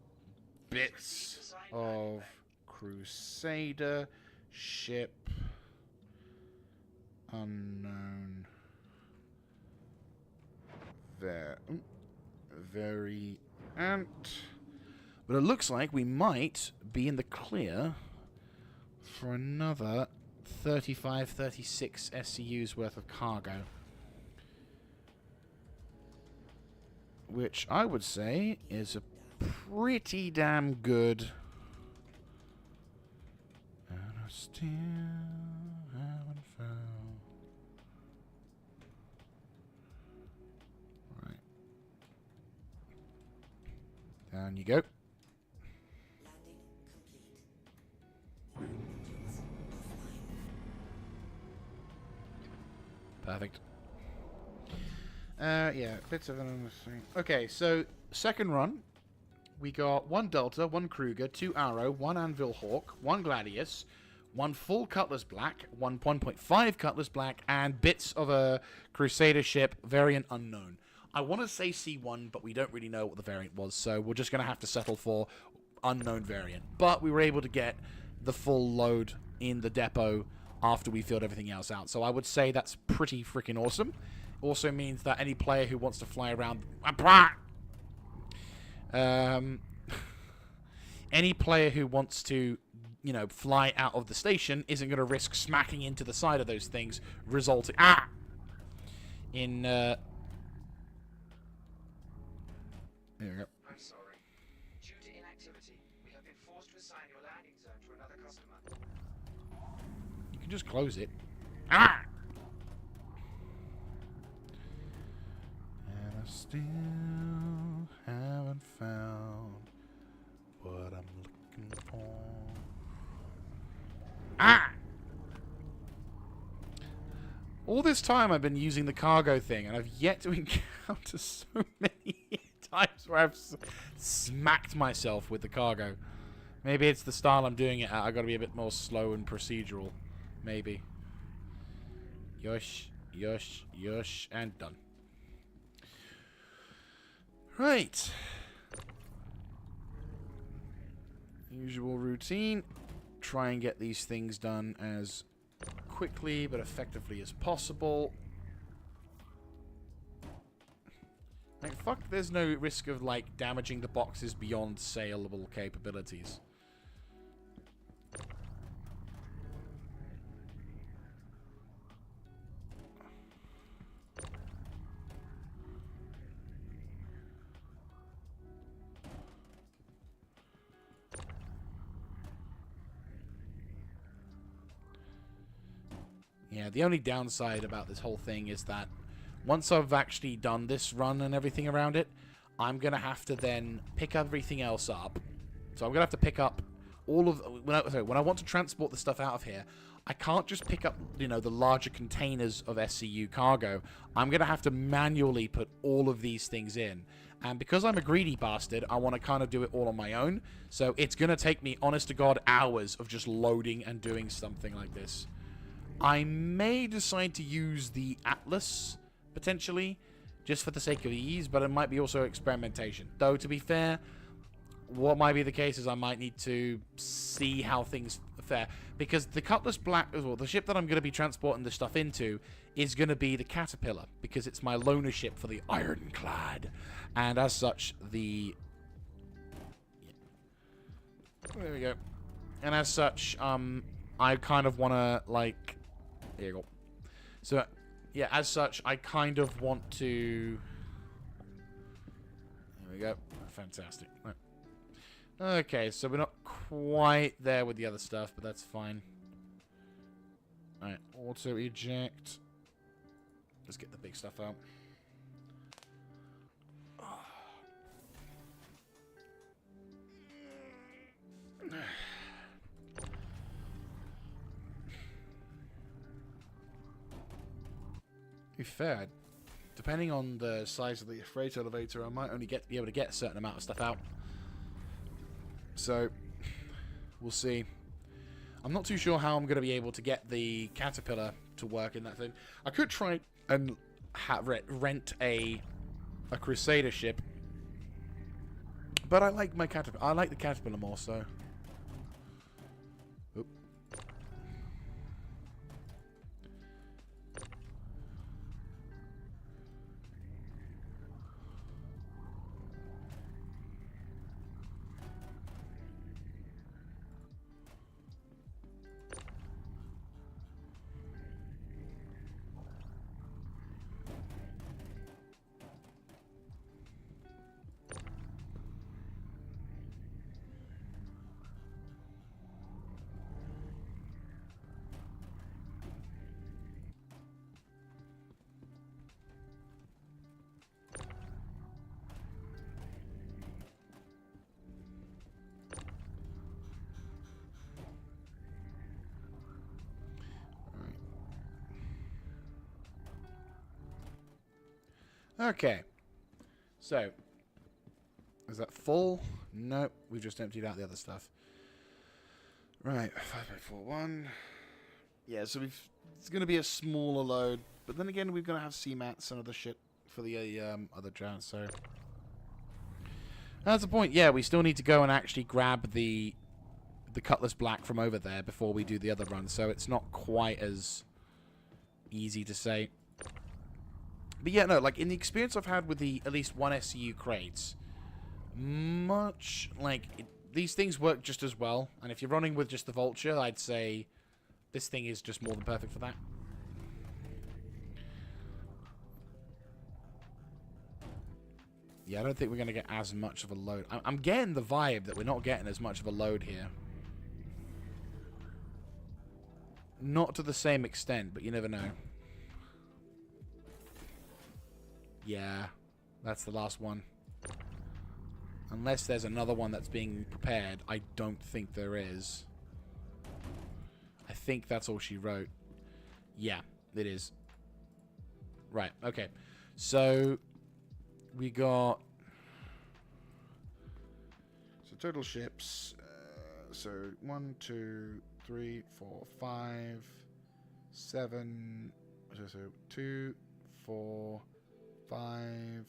bits of Crusader ship unknown variant. But it looks like we might be in the clear for another 35, 36 SCUs worth of cargo. Which I would say is a pretty damn good. And I still haven't found. Right. Down you go. Perfect. Yeah, bits of another thing. Okay, so second run, we got 1 Delta, 1 Kruger, 2 Arrow, 1 Anvil Hawk, 1 Gladius, 1 full Cutlass Black, 1.5 Cutlass Black, and bits of a Crusader ship, variant unknown. I want to say C1, but we don't really know what the variant was, so we're just going to have to settle for unknown variant. But we were able to get the full load in the depot after we filled everything else out. So I would say that's pretty freaking awesome. Also means that any player who wants to fly around... any player who wants to, you know, fly out of the station isn't going to risk smacking into the side of those things, resulting... in, Here we go. I'm sorry. Due to inactivity, we have been forced to assign your landing zone to another customer. You can just close it. And I still haven't found what I'm looking for. All this time I've been using the cargo thing, and I've yet to encounter so many times where I've smacked myself with the cargo. Maybe it's the style I'm doing it at. I've got to be a bit more slow and procedural. Maybe. Yosh, yosh, yosh, and done. Right. Usual routine. Try and get these things done as quickly but effectively as possible. Like, fuck, there's no risk of, like, damaging the boxes beyond saleable capabilities. Yeah, the only downside about this whole thing is that once I've actually done this run and everything around it, I'm going to have to then pick everything else up. So I'm going to have to pick up all of... When I want to transport the stuff out of here, I can't just pick up, you know, the larger containers of SCU cargo. I'm going to have to manually put all of these things in. And because I'm a greedy bastard, I want to kind of do it all on my own. So it's going to take me, honest to God, hours of just loading and doing something like this. I may decide to use the Atlas, potentially, just for the sake of ease, but it might be also experimentation. Though, to be fair, what might be the case is I might need to see how things fare. Because the Cutlass Black, well, the ship that I'm going to be transporting the stuff into is going to be the Caterpillar, because it's my loaner ship for the Ironclad. And as such, the... There we go. And as such, I kind of want to, like... There you go. So, yeah, as such, I kind of want to... There we go. Fantastic. Right. Okay, so we're not quite there with the other stuff, but that's fine. Alright, auto eject. Let's get the big stuff out. be fair, depending on the size of the freight elevator, I might only be able to get a certain amount of stuff out. So, we'll see. I'm not too sure how I'm going to be able to get the caterpillar to work in that thing. I could try and rent a crusader ship, but I like my caterpillar. I like the caterpillar more, so. Oop. Okay, so is that full? No, we've just emptied out the other stuff. Right, 5.41. Yeah, so it's going to be a smaller load, but then again, we're going to have CMATs and other shit for the other giants. So that's the point. Yeah, we still need to go and actually grab the Cutlass Black from over there before we do the other run. So it's not quite as easy to say. But yeah, no, like in the experience I've had with the at least one SCU crates, these things work just as well. And if you're running with just the Vulture, I'd say this thing is just more than perfect for that. Yeah, I don't think we're going to get as much of a load. I'm getting the vibe that we're not getting as much of a load here. Not to the same extent, but you never know. Yeah, that's the last one. Unless there's another one that's being prepared, I don't think there is. I think that's all she wrote. Yeah, it is. Right, okay. So, we got... So, total ships. So, 1, 2, 3, 4, 5, 7... So, 2, 4... 5,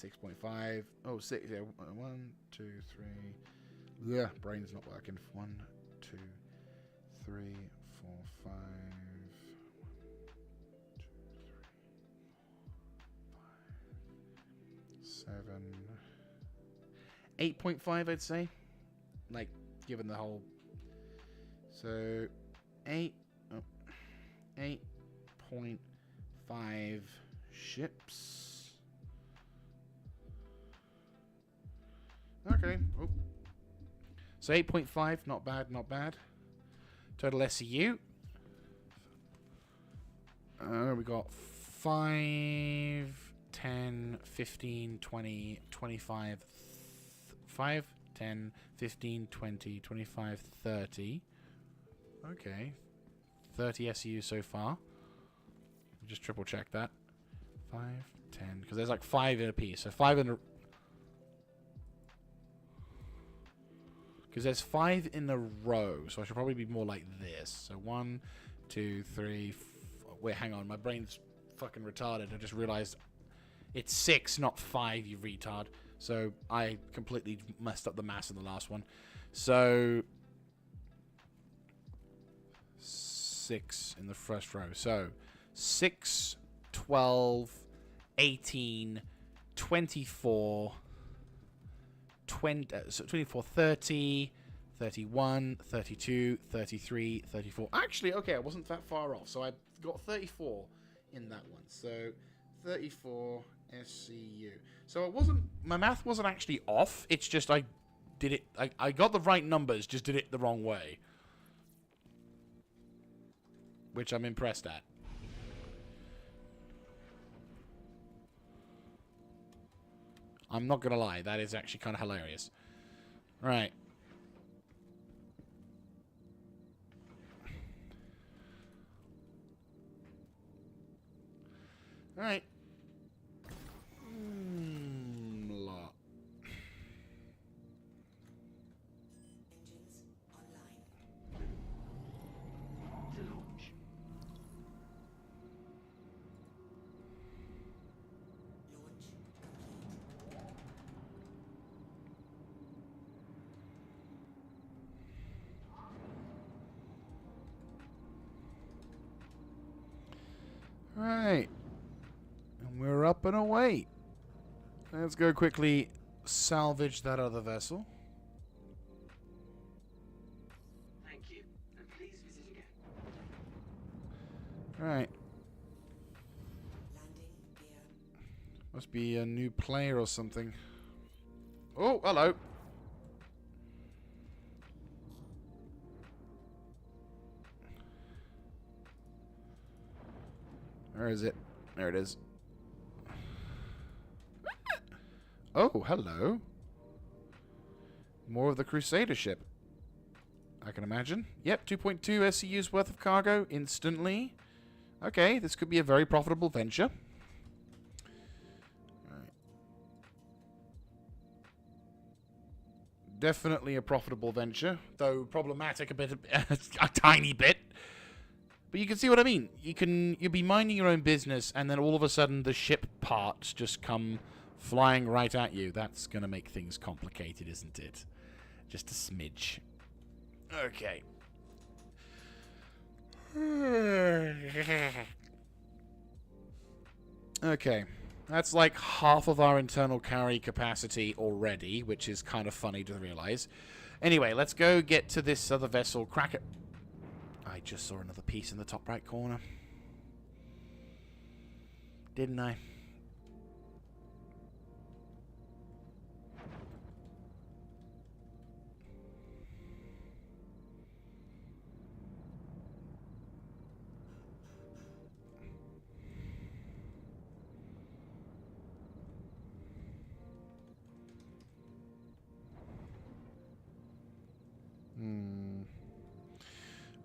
6.5. Oh, 6. Yeah, 1, 2, 3. Yeah, brain's not working. 1, 2, 3, 4, 5. 1, 2, 3, 4, 5, 7. 8.5, I'd say. Like, given the whole. So, 8.5. Ships. Okay. Oh. So 8.5, not bad, not bad. Total SCU. We got 5, 10, 15, 20, 25, 5, 10, 15, 20, 25, 30. Okay. 30 SCU so far. Just triple check that. 5, 10, because there's like 5 in a piece. So 5 in a... Because there's 5 in a row. So I should probably be more like this. So 1, 2, 3... Wait, hang on. My brain's fucking retarded. I just realized it's 6, not 5, you retard. So I completely messed up the mass in the last one. So... 6 in the first row. So 6, 12... 18, 24, 20, so 24, 30, 31, 32, 33, 34. Actually, okay, I wasn't that far off. So I got 34 in that one. So 34 SCU. So it wasn't, my math wasn't actually off. It's just I did it, I got the right numbers, just did it the wrong way. Which I'm impressed at. I'm not gonna lie, that is actually kind of hilarious. Right. Alright. Engines online. To launch. Launch complete. Right. And we're up and away. Let's go quickly salvage that other vessel. Thank you. And please visit again. Right. Landing gear. Must be a new player or something. Oh, hello. Where is it? There it is. Oh, hello. More of the Crusader ship, I can imagine. Yep, 2.2 SCU's worth of cargo instantly. Okay, this could be a very profitable venture. Right. Definitely a profitable venture, though problematic a bit, a tiny bit. But you can see what I mean. You'll be minding your own business, and then all of a sudden the ship parts just come flying right at you. That's gonna make things complicated, isn't it? Just a smidge. Okay. Okay. That's like half of our internal carry capacity already, which is kind of funny to realize. Anyway, let's go get to this other vessel. Crack it. I just saw another piece in the top right corner. Didn't I?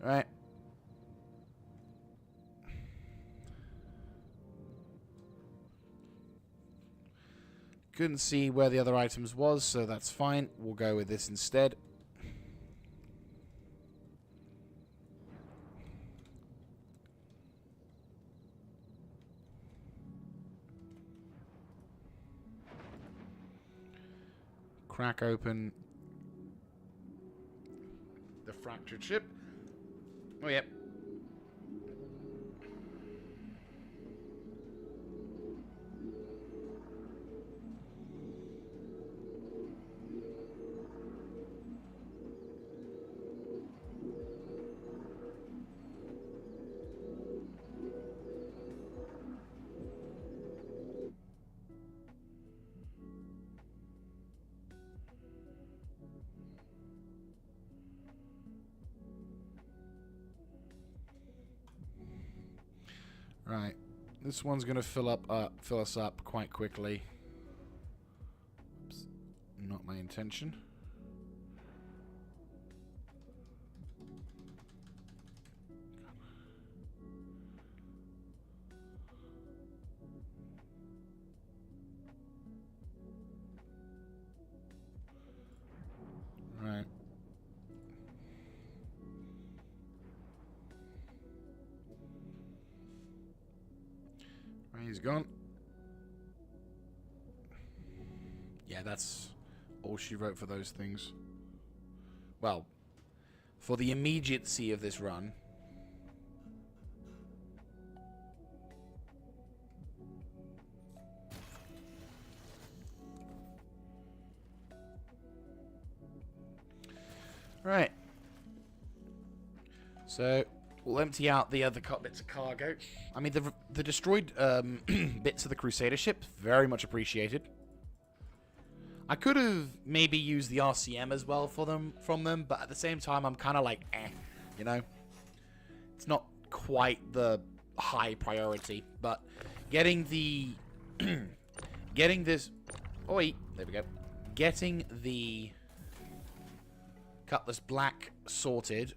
Right. Couldn't see where the other items was, so that's fine. We'll go with this instead. Crack open the fractured ship. Oh, yep. Right. This one's going to fill us up quite quickly. Oops. Not my intention. Right. He's gone. Yeah, that's all she wrote for those things. Well, for the immediacy of this run. Right. So we'll empty out the other bits of cargo. I mean, the destroyed bits of the Crusader ship, very much appreciated. I could have maybe used the RCM as well from them, but at the same time, I'm kind of like, you know? It's not quite the high priority, but getting the... getting this... Oh, wait, there we go. Getting the Cutlass Black sorted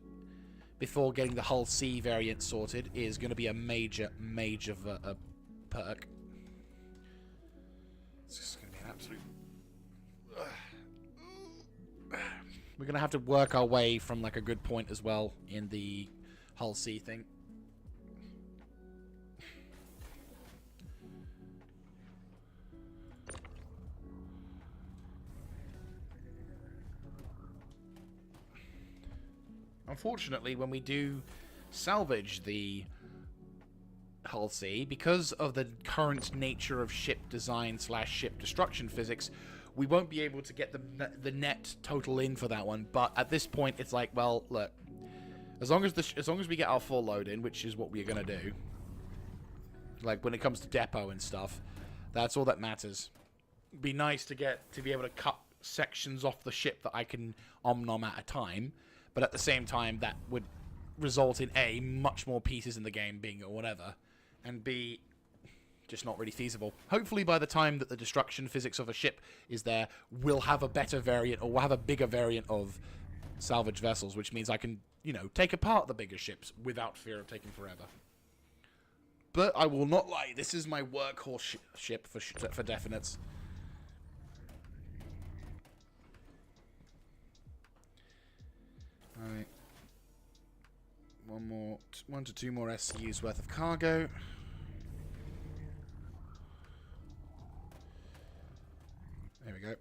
before getting the Hull C variant sorted is going to be a major perk. It's just going to be an absolute... We're going to have to work our way from like a good point as well in the Hull C thing. Unfortunately, when we do salvage the Hull C, because of the current nature of ship design / ship destruction physics, we won't be able to get the net total in for that one. But at this point, it's like, well, look, as long as we get our full load in, which is what we're gonna do, like when it comes to depot and stuff, that's all that matters. It'd be nice to be able to cut sections off the ship that I can omnom at a time, but at the same time, that would result in A, much more pieces in the game being or whatever, and B, just not really feasible. Hopefully by the time that the destruction physics of a ship is there, we'll have a better variant, or we'll have a bigger variant of salvage vessels, which means I can, you know, take apart the bigger ships without fear of taking forever. But I will not lie, this is my workhorse ship for definites. Alright. One to two more SCUs worth of cargo. There we go.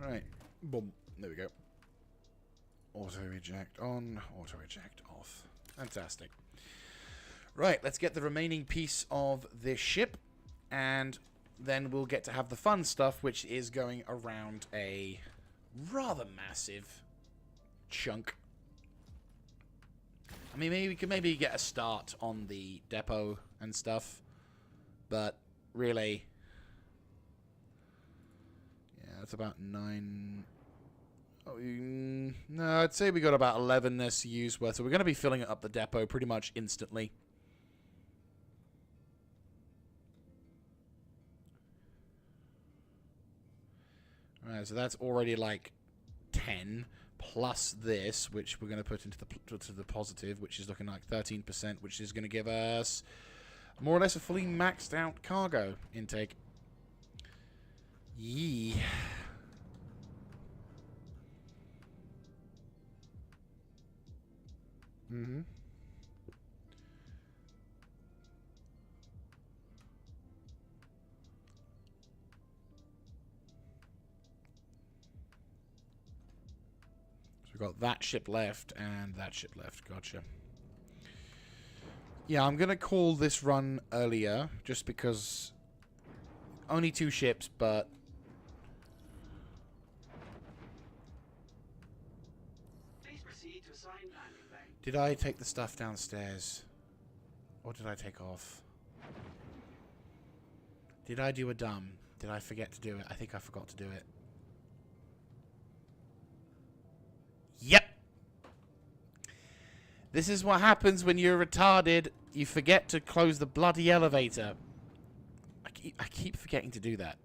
Alright. Boom. There we go. Auto eject on, auto eject off. Fantastic. Right, let's get the remaining piece of this ship, and then we'll get to have the fun stuff, which is going around a rather massive chunk. I mean, maybe we could get a start on the depot and stuff, but really, yeah, that's about 9. Oh, no, I'd say we got about 11 SCUs worth, so we're going to be filling up the depot pretty much instantly. Alright, so that's already like 10. Plus this, which we're going to put into the positive, which is looking like 13%, which is going to give us more or less a fully maxed out cargo intake. Yee. Mm-hmm. Got that ship left and that ship left. Gotcha. Yeah, I'm going to call this run earlier just because only 2 ships, but Please proceed to assign landing bay. did I take the stuff downstairs? Or did I take off? Did I do a dumb? Did I forget to do it? I think I forgot to do it. Yep. This is what happens when you're retarded. You forget to close the bloody elevator. I keep forgetting to do that.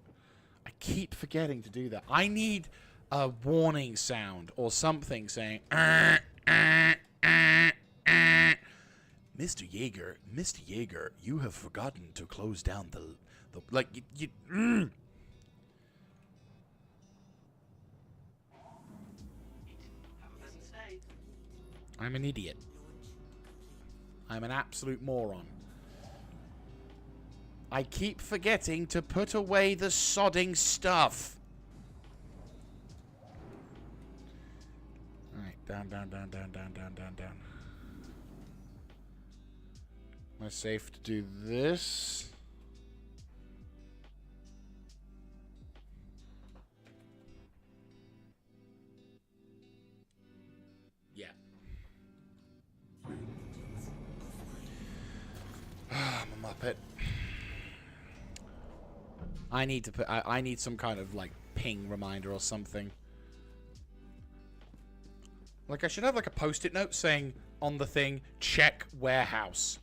I keep forgetting to do that. I need a warning sound or something saying, Mr. Jaeger, you have forgotten to close down the like you I'm an idiot. I'm an absolute moron. I keep forgetting to put away the sodding stuff. Alright, down. Am I safe to do this? Yeah. I'm a muppet. I need to put. I need some kind of like ping reminder or something. Like I should have like a post-it note saying on the thing, check warehouse.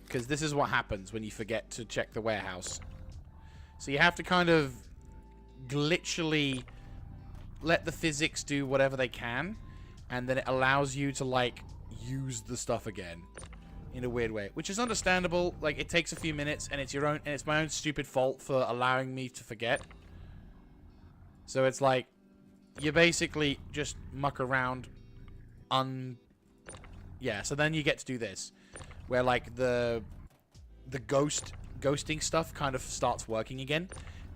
Because this is what happens when you forget to check the warehouse. So you have to kind of glitchily let the physics do whatever they can, and then it allows you to, like, use the stuff again in a weird way, which is understandable. Like, it takes a few minutes, and it's my own stupid fault for allowing me to forget. So it's like, you basically just muck around yeah, so then you get to do this, where, like, the ghosting stuff kind of starts working again,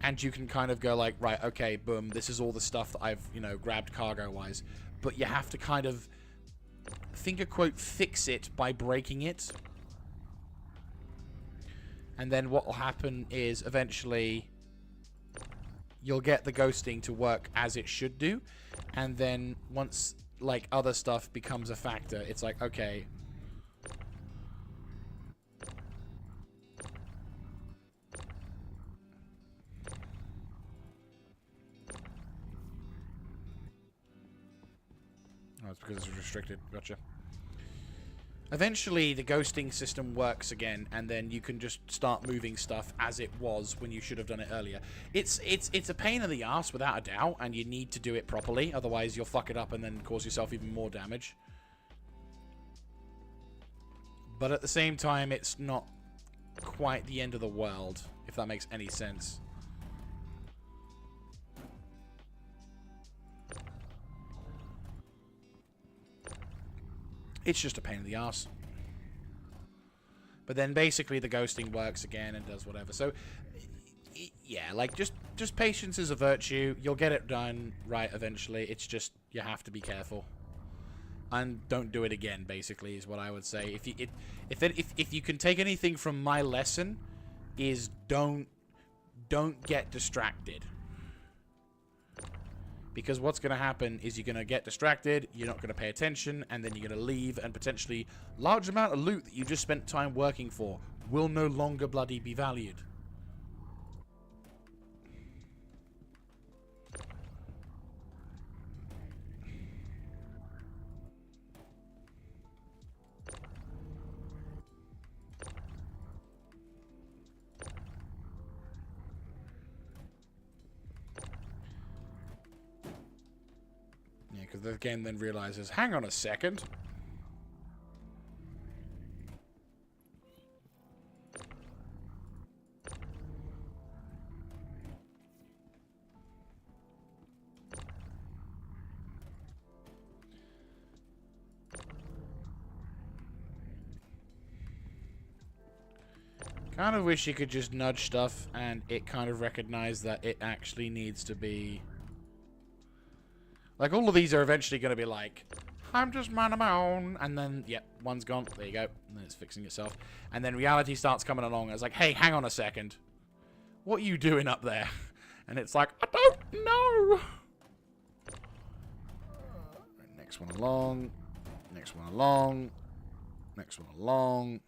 and you can kind of go like, right, okay, boom, this is all the stuff that I've, you know, grabbed cargo-wise. But you have to kind of, finger quote, fix it by breaking it. And then what will happen is, eventually, you'll get the ghosting to work as it should do. And then, once, like, other stuff becomes a factor, it's like, okay... Oh, it's because it's restricted. Gotcha. Eventually, the ghosting system works again, and then you can just start moving stuff as it was when you should have done it earlier. It's a pain in the ass, without a doubt, and you need to do it properly. Otherwise, you'll fuck it up and then cause yourself even more damage. But at the same time, it's not quite the end of the world, if that makes any sense. It's just a pain in the ass. But then basically the ghosting works again and does whatever. So, yeah, like, just patience is a virtue. You'll get it done right eventually. It's just, you have to be careful. And don't do it again, basically, is what I would say. If you can take anything from my lesson, is don't get distracted. Because what's going to happen is you're going to get distracted, you're not going to pay attention, and then you're going to leave, and potentially large amount of loot that you just spent time working for will no longer bloody be valued. Because the game then realizes, hang on a second. Kind of wish you could just nudge stuff and it kind of recognize that it actually needs to be... Like, all of these are eventually going to be like, I'm just man of my own. And then, yep, one's gone. There you go. And then it's fixing itself. And then reality starts coming along. And it's like, hey, hang on a second. What are you doing up there? And it's like, I don't know. Next one along. Next one along. Next one along.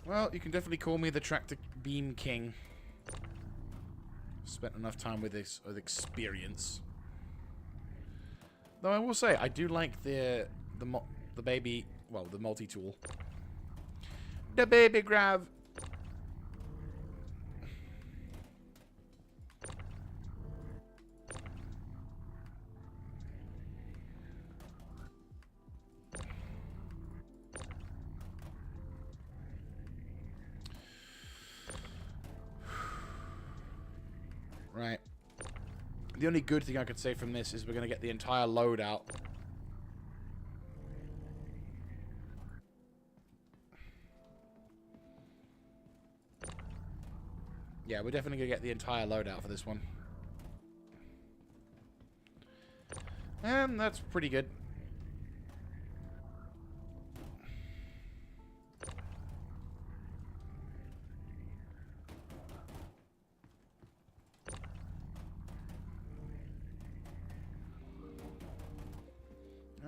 Well, you can definitely call me the tractor beam king. Spent enough time with this with experience. Though I will say, I do like the baby, well, the multi-tool. The baby grav. Right. The only good thing I could say from this is we're going to get the entire load out. Yeah, we're definitely going to get the entire load out for this one. And that's pretty good.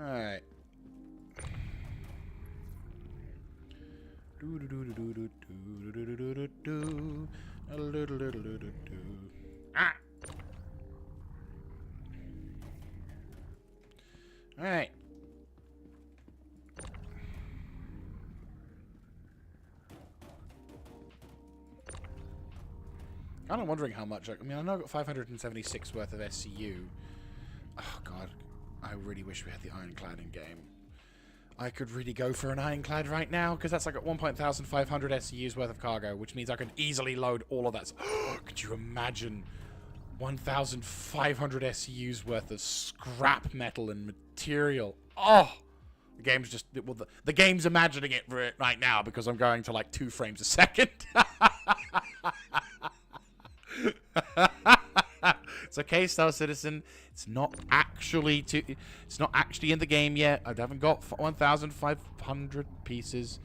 Alright. Ah! Alright. I'm wondering how much. I mean, I know I've got 576 worth of SCU. Oh, God. I really wish we had the Ironclad in game. I could really go for an Ironclad right now, because that's like at 1,500 SCUs worth of cargo, which means I could easily load all of that. Could you imagine 1,500 SCUs worth of scrap metal and material? Oh! The game's just... Well, the game's imagining it right now, because I'm going to like 2 frames a second. It's okay, Star Citizen. It's not actually in the game yet. I haven't got 1,500 pieces.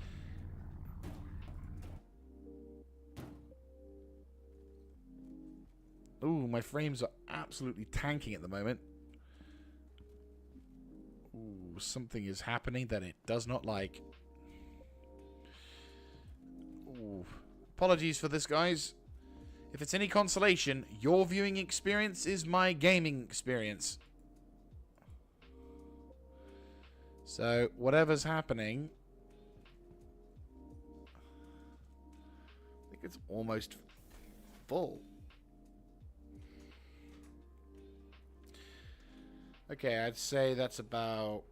Ooh, my frames are absolutely tanking at the moment. Ooh, something is happening that it does not like. Ooh. Apologies for this, guys. If it's any consolation, your viewing experience is my gaming experience. So, whatever's happening... I think it's almost full. Okay, I'd say that's about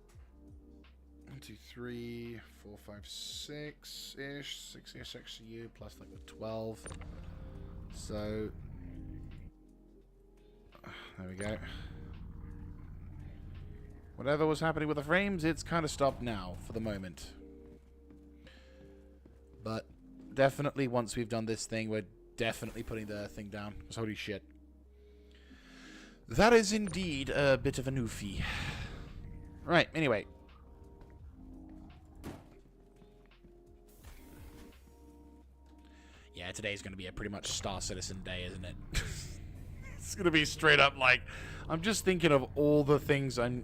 1, 2, 3, 4, 5, 6-ish. 6-ish XU plus like the 12. So, there we go. Whatever was happening with the frames, it's kind of stopped now for the moment. But definitely once we've done this thing, we're definitely putting the thing down. Because holy shit. That is indeed a bit of a newfie. Right, anyway. Yeah, today's going to be a pretty much Star Citizen day, isn't it? It's going to be straight up like... I'm just thinking of all the things I'm...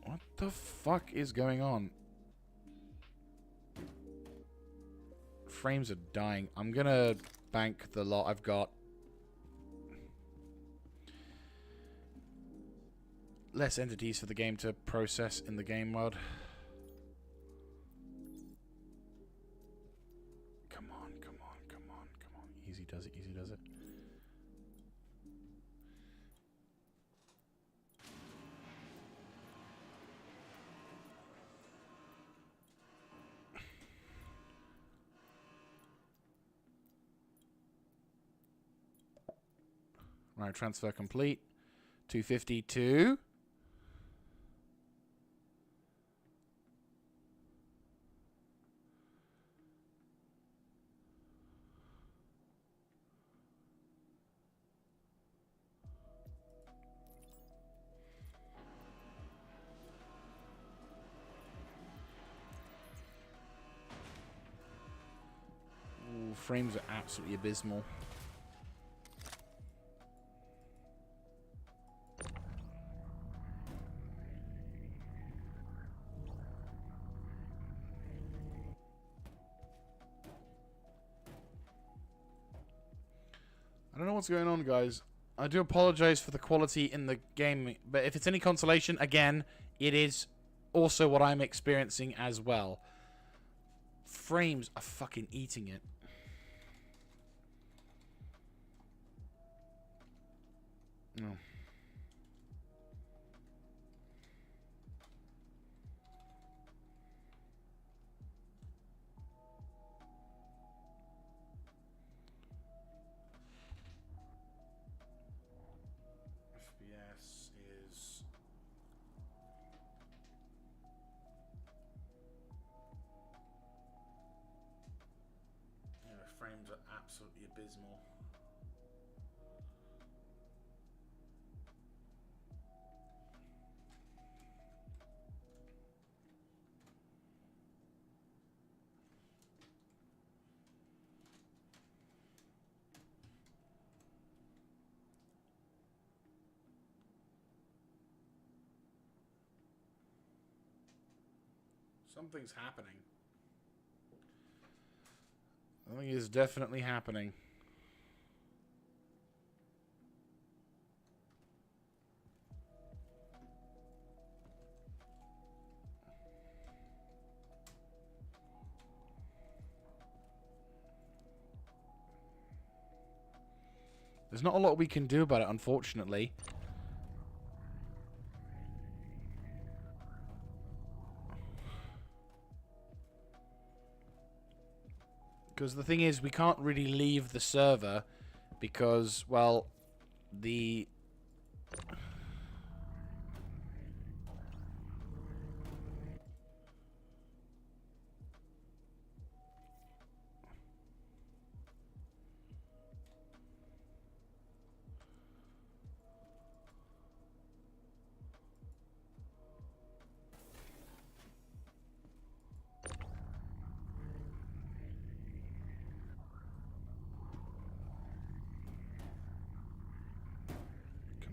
What the fuck is going on? Frames are dying. I'm going to bank the lot I've got. Less entities for the game to process in the game mode. Easy does it, easy does it. Right, transfer complete. 252. Ooh, frames are absolutely abysmal. I don't know what's going on, guys. I do apologize for the quality in the game, but if it's any consolation, again, it is also what I'm experiencing as well. Frames are fucking eating it. No. FPS is... Yeah, frames are absolutely abysmal. Something's happening. Something is definitely happening. There's not a lot we can do about it, unfortunately. Because the thing is, we can't really leave the server because, well, the...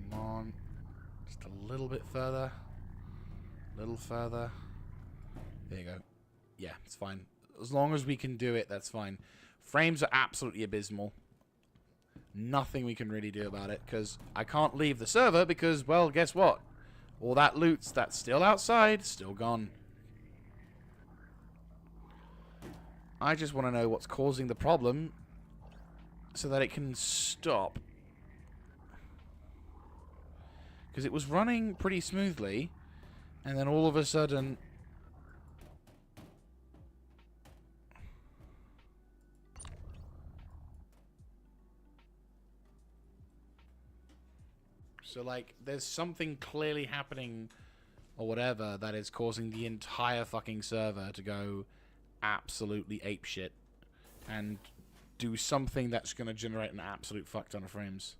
Come on. Just a little bit further. A little further. There you go. Yeah, it's fine. As long as we can do it, that's fine. Frames are absolutely abysmal. Nothing we can really do about it, because I can't leave the server because, well, guess what? All that loot's that's still outside, still gone. I just want to know what's causing the problem so that it can stop. Because it was running pretty smoothly, and then all of a sudden... So, like, there's something clearly happening or whatever that is causing the entire fucking server to go absolutely apeshit and do something that's going to generate an absolute fuck ton of frames.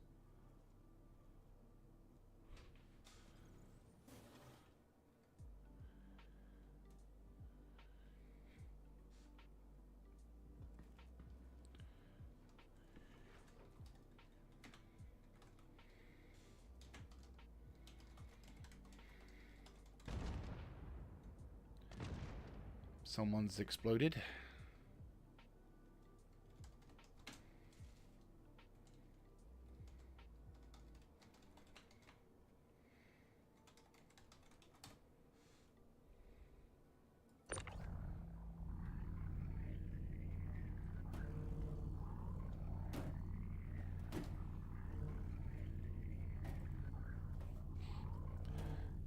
Someone's exploded.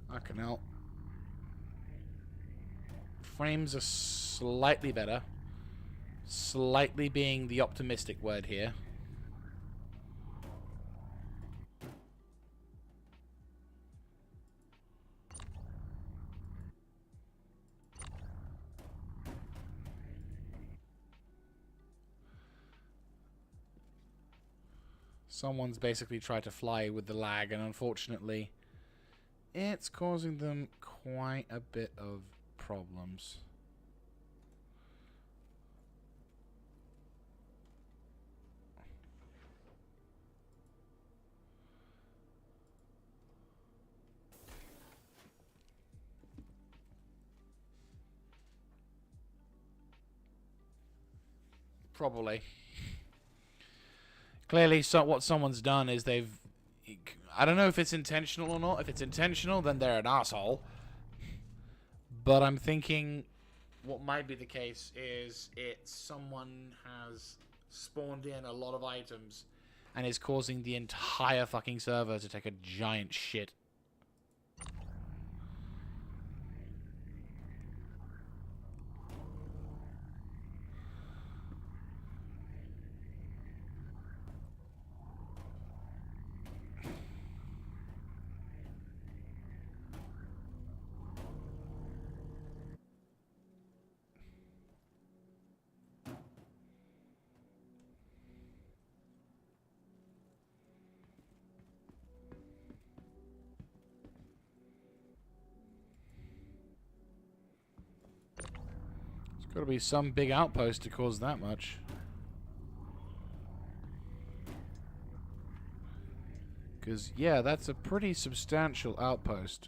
Fucking hell. Frames are slightly better. Slightly being the optimistic word here. Someone's basically tried to fly with the lag, and unfortunately, it's causing them quite a bit of problems. Probably. Clearly, so what someone's done is they've... I don't know if it's intentional or not. If it's intentional, then they're an asshole. But I'm thinking what might be the case is someone has spawned in a lot of items and is causing the entire fucking server to take a giant shit. Gotta be some big outpost to cause that much. Because, yeah, that's a pretty substantial outpost.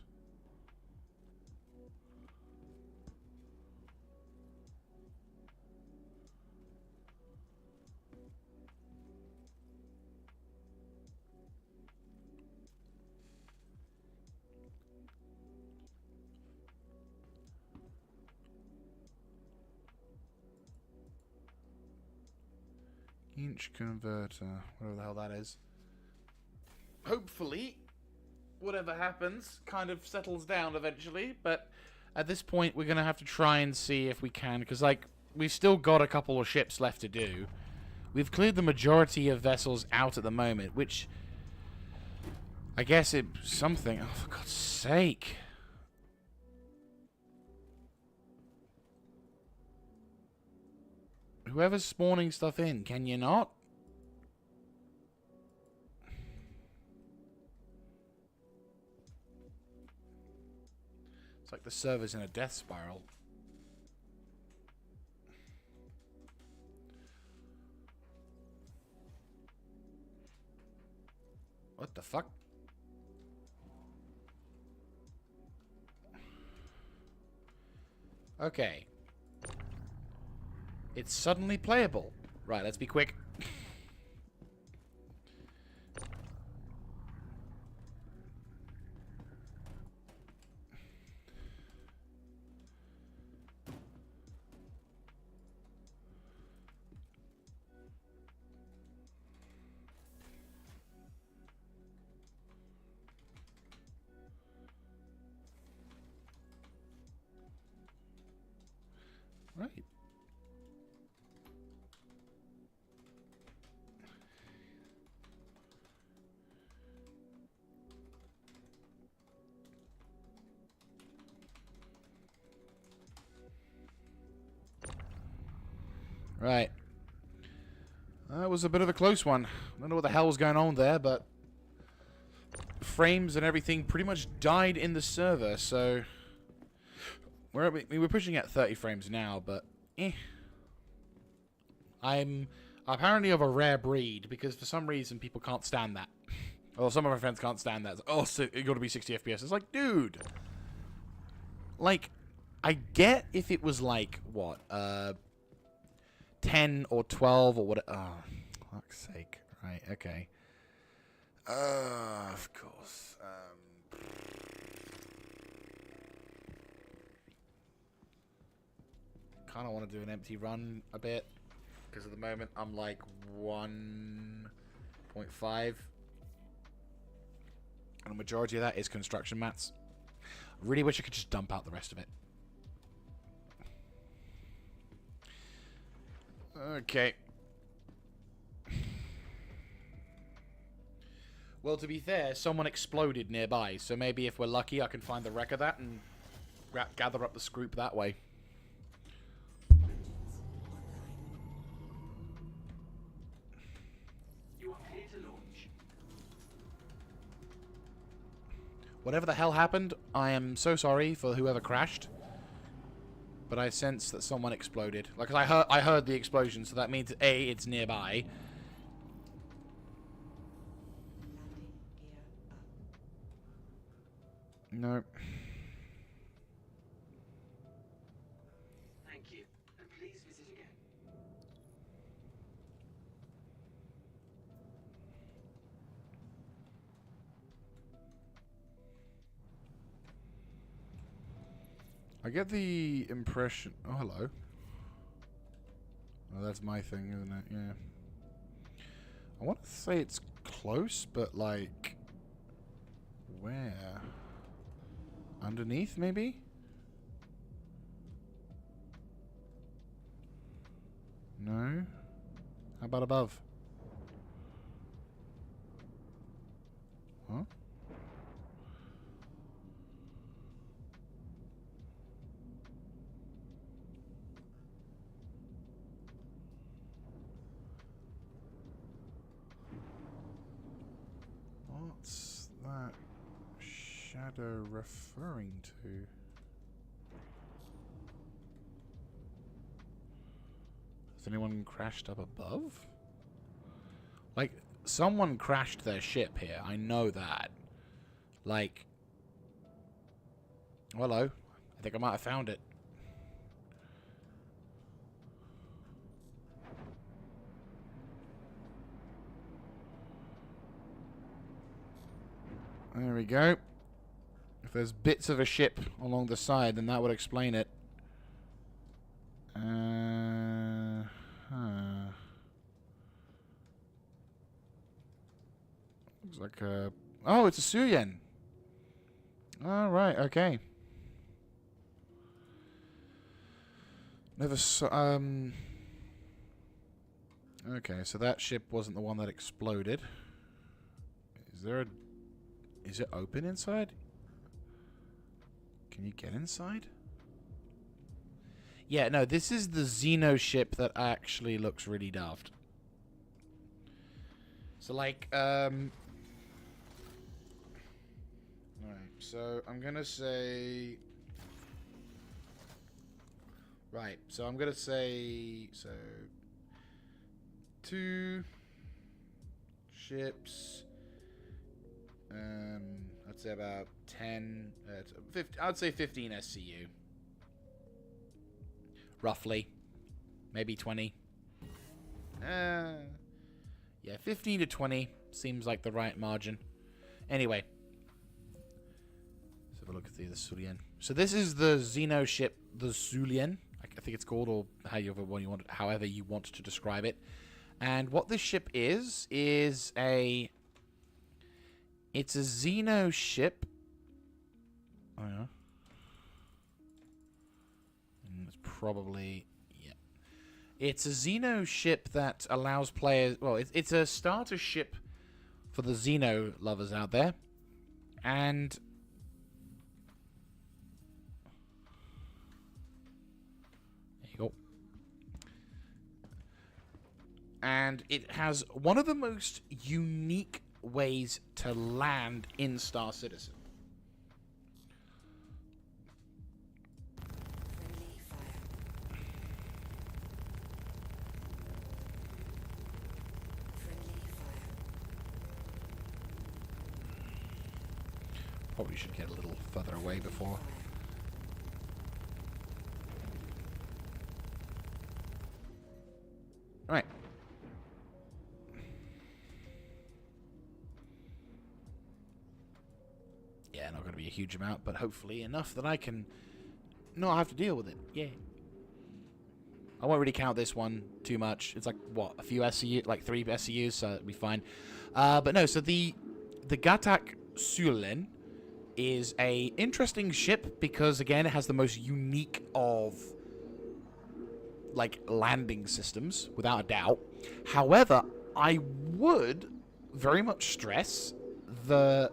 Inch converter. Whatever the hell that is. Hopefully, whatever happens kind of settles down eventually. But at this point, we're going to have to try and see if we can. Because, like, we've still got a couple of ships left to do. We've cleared the majority of vessels out at the moment, which I guess it's something. Oh, for God's sake. Whoever's spawning stuff in, can you not? It's like the server's in a death spiral. What the fuck? Okay. It's suddenly playable. Right, let's be quick. Right. Right. That was a bit of a close one. I don't know what the hell was going on there, but frames and everything pretty much died in the server, so we're pushing at 30 frames now, but I'm apparently of a rare breed because for some reason people can't stand that. Well, some of my friends can't stand that. It's, oh, so it got to be 60 FPS. It's like, dude, like, I get if it was like what, 10 or 12 or what? Oh, fuck's sake! Right, okay. Of course. Kind of want to do an empty run a bit because at the moment I'm like 1.5, and the majority of that is construction mats. I really wish I could just dump out the rest of it. Okay. Well, to be fair, someone exploded nearby, so maybe if we're lucky, I can find the wreck of that and gather up the scroop that way. You are clear to launch. Whatever the hell happened, I am so sorry for whoever crashed. But I sense that someone exploded. Like, I heard the explosion, so that means A, it's nearby. No. Thank you, and please visit again. I get the impression... Oh, hello. Oh, that's my thing, isn't it? Yeah. I want to say it's close, but like... Where? Underneath, maybe? No? How about above? Huh? What's that shadow referring to? Has anyone crashed up above? Like, someone crashed their ship here. I know that. Like... Hello. I think I might have found it. There we go. If there's bits of a ship along the side, then that would explain it. Looks like a... Oh, it's a Suyen. All right, okay. Never saw... Okay, so that ship wasn't the one that exploded. Is there a... Is it open inside? Can you get inside? Yeah, no, this is the Xeno ship that actually looks really daft. So, like, Alright, so I'm gonna say... Right, so I'm gonna say... So... 2 ships... I'd say about 10... 15, I'd say 15 SCU. Roughly. Maybe 20. Yeah, 15 to 20 seems like the right margin. Anyway. Let's have a look at the Zulien. So this is the Xeno ship, the Zulien, I think it's called, or however you want to describe it. And what this ship is a... It's a Xeno ship. Oh, yeah. It's probably... Yeah. It's a Xeno ship that allows players... Well, it's a starter ship for the Xeno lovers out there. And... There you go. And it has one of the most unique ways to land in Star Citizen. Friendly fire. Friendly fire. Probably should get a little further away before. Right. Yeah, not going to be a huge amount, but hopefully enough that I can not have to deal with it. Yeah. I won't really count this one too much. It's like, what, a few SCU, like 3 SCUs, so it'll be fine. But no, so the Gatak Sulen is a interesting ship because, again, it has the most unique of, like, landing systems, without a doubt. However, I would very much stress the...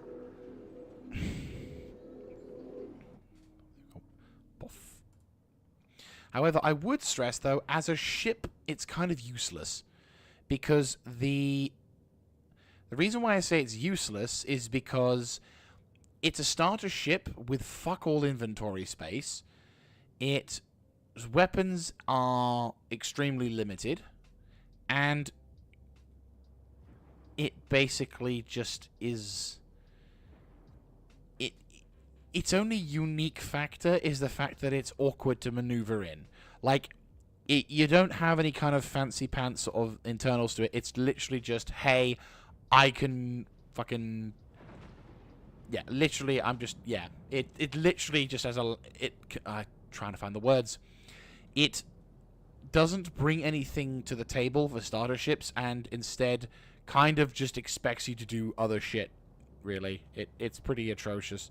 However, I would stress, though, as a ship, it's kind of useless. Because the reason why I say it's useless is because it's a starter ship with fuck all inventory space. Its weapons are extremely limited. And it basically just is... Its only unique factor is the fact that it's awkward to maneuver in. Like, you don't have any kind of fancy pants sort of internals to it. It's literally just, hey, I can fucking... Yeah, literally, I'm just... Yeah, it literally just has a... I'm trying to find the words. It doesn't bring anything to the table for starter ships, and instead kind of just expects you to do other shit, really. It's pretty atrocious.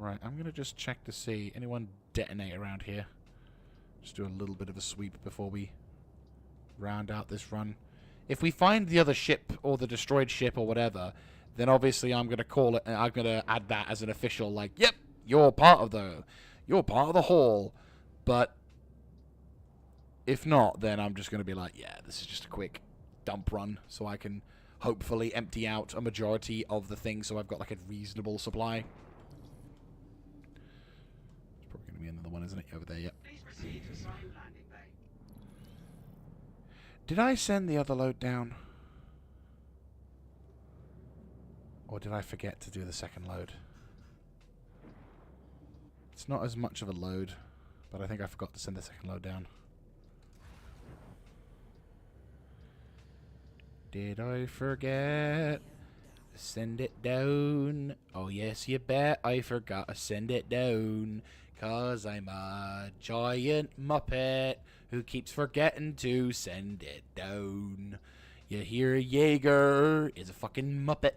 Right, I'm going to just check to see anyone detonate around here. Just do a little bit of a sweep before we round out this run. If we find the other ship or the destroyed ship or whatever, then obviously I'm going to call it, and I'm going to add that as an official, like, yep, you're part of the haul. But if not, then I'm just going to be like, yeah, this is just a quick dump run so I can hopefully empty out a majority of the thing so I've got like a reasonable supply. Be another one, isn't it? Over there, yep. Please proceed to assigned landing bay. Did I send the other load down? Or did I forget to do the second load? It's not as much of a load, but I think I forgot to send the second load down. Did I forget? Send it down. Oh yes, you bet I forgot to send it down. 'Cause I'm a giant muppet who keeps forgetting to send it down. You hear Jaeger is a fucking muppet.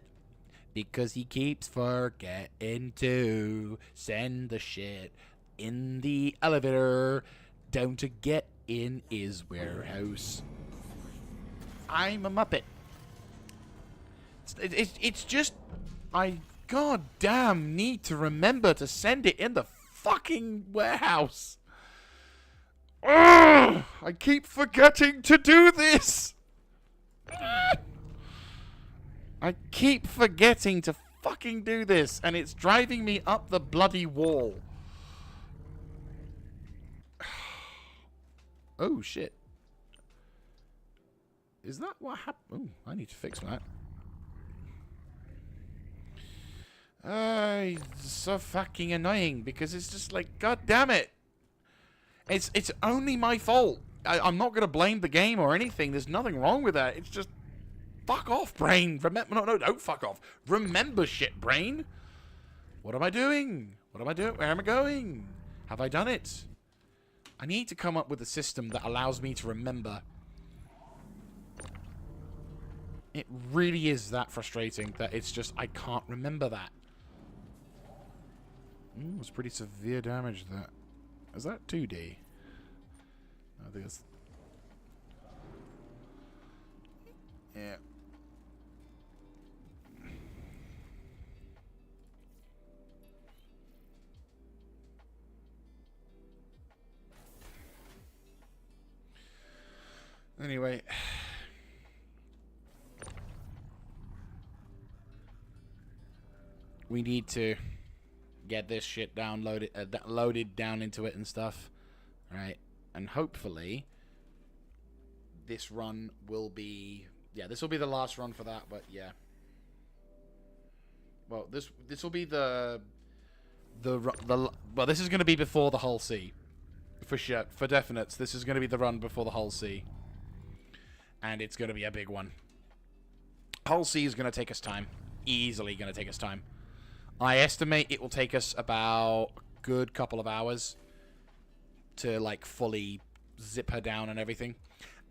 Because he keeps forgetting to send the shit in the elevator down to get in his warehouse. I'm a Muppet. It's just... I goddamn need to remember to send it in the fucking warehouse. Ugh, I keep forgetting to do this. I keep forgetting to fucking do this, and it's driving me up the bloody wall. Oh, shit. Is that what happened? Oh, I need to fix that. It's so fucking annoying, because it's just like, god damn it. It's only my fault. I'm not going to blame the game or anything. There's nothing wrong with that. It's just... Fuck off, brain. Remember, no, don't fuck off. Remember shit, brain. What am I doing? What am I doing? Where am I going? Have I done it? I need to come up with a system that allows me to remember. It really is that frustrating that it's just, I can't remember that. Ooh, it's pretty severe damage, that. Is that 2D? I think it's... Yeah. Anyway. We need to get this shit downloaded, loaded down into it and stuff. Right? And hopefully this run will be... Yeah, this will be the last run for that, but yeah. Well, this will be the well, this is going to be before the Hull C. For sure, for definites, this is going to be the run before the Hull C. And it's going to be a big one. Hull C is going to take us time. Easily going to take us time. I estimate it will take us about a good couple of hours to, like, fully zip her down and everything.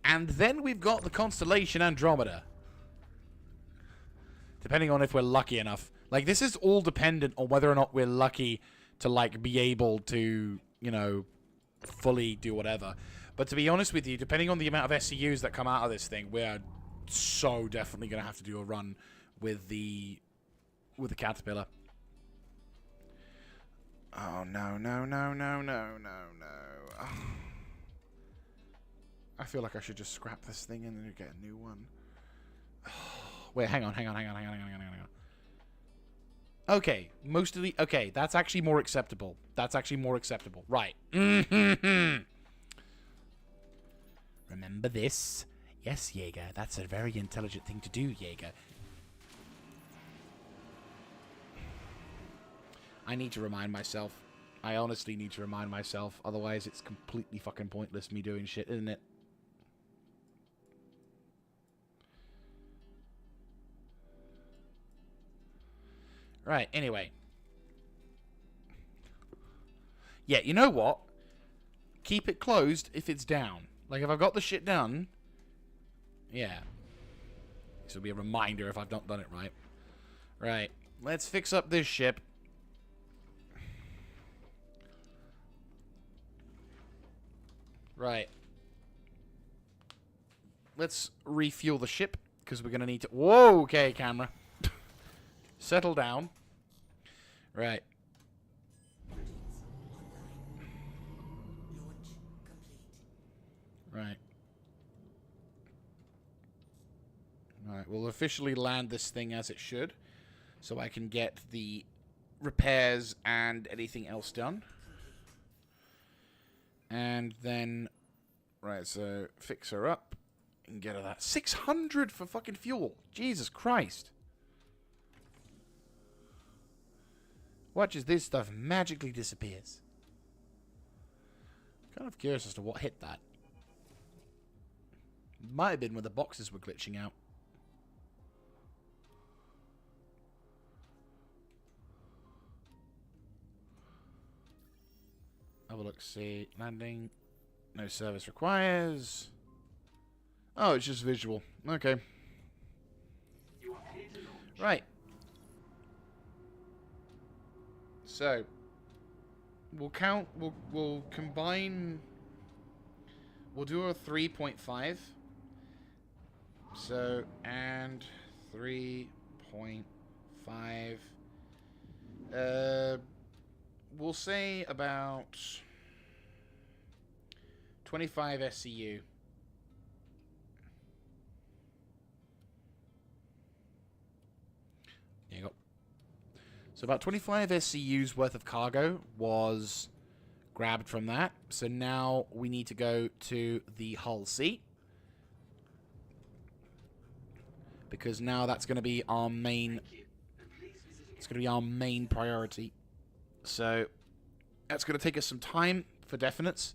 And then we've got the constellation Andromeda. Depending on if we're lucky enough. Like, this is all dependent on whether or not we're lucky to, like, be able to, you know, fully do whatever. But to be honest with you, depending on the amount of SCUs that come out of this thing, we're so definitely going to have to do a run with the Caterpillar. Oh, no, no, no, no, no, no, no. Oh. I feel like I should just scrap this thing and then get a new one. Oh. Wait, hang on. Okay, most of the... Okay, that's actually more acceptable. That's actually more acceptable. Right. Remember this? Yes, Jaeger. That's a very intelligent thing to do, Jaeger. I need to remind myself. I honestly need to remind myself. Otherwise, it's completely fucking pointless me doing shit, isn't it? Right, anyway. Yeah, you know what? Keep it closed if it's down. Like, if I've got the shit done... Yeah. This will be a reminder if I've not done it right. Right. Let's fix up this ship. Right. Let's refuel the ship, because we're going to need to... Whoa, okay, camera. Settle down. Right. Right. Right, we'll officially land this thing as it should, so I can get the repairs and anything else done. And then, right, so fix her up and get her that. 600 for fucking fuel. Jesus Christ. Watch as this stuff magically disappears. Kind of curious as to what hit that. Might have been when the boxes were glitching out. Have a look, see. Landing. No service requires. Oh, it's just visual. Okay. Right. So we'll combine. We'll do a 3.5. So and 3.5. We'll say about 25 SCU. There you go. So about 25 SCU's worth of cargo was grabbed from that. So now we need to go to the hull C, because now that's going to be our main. It's going to be our main priority. So that's going to take us some time for definites.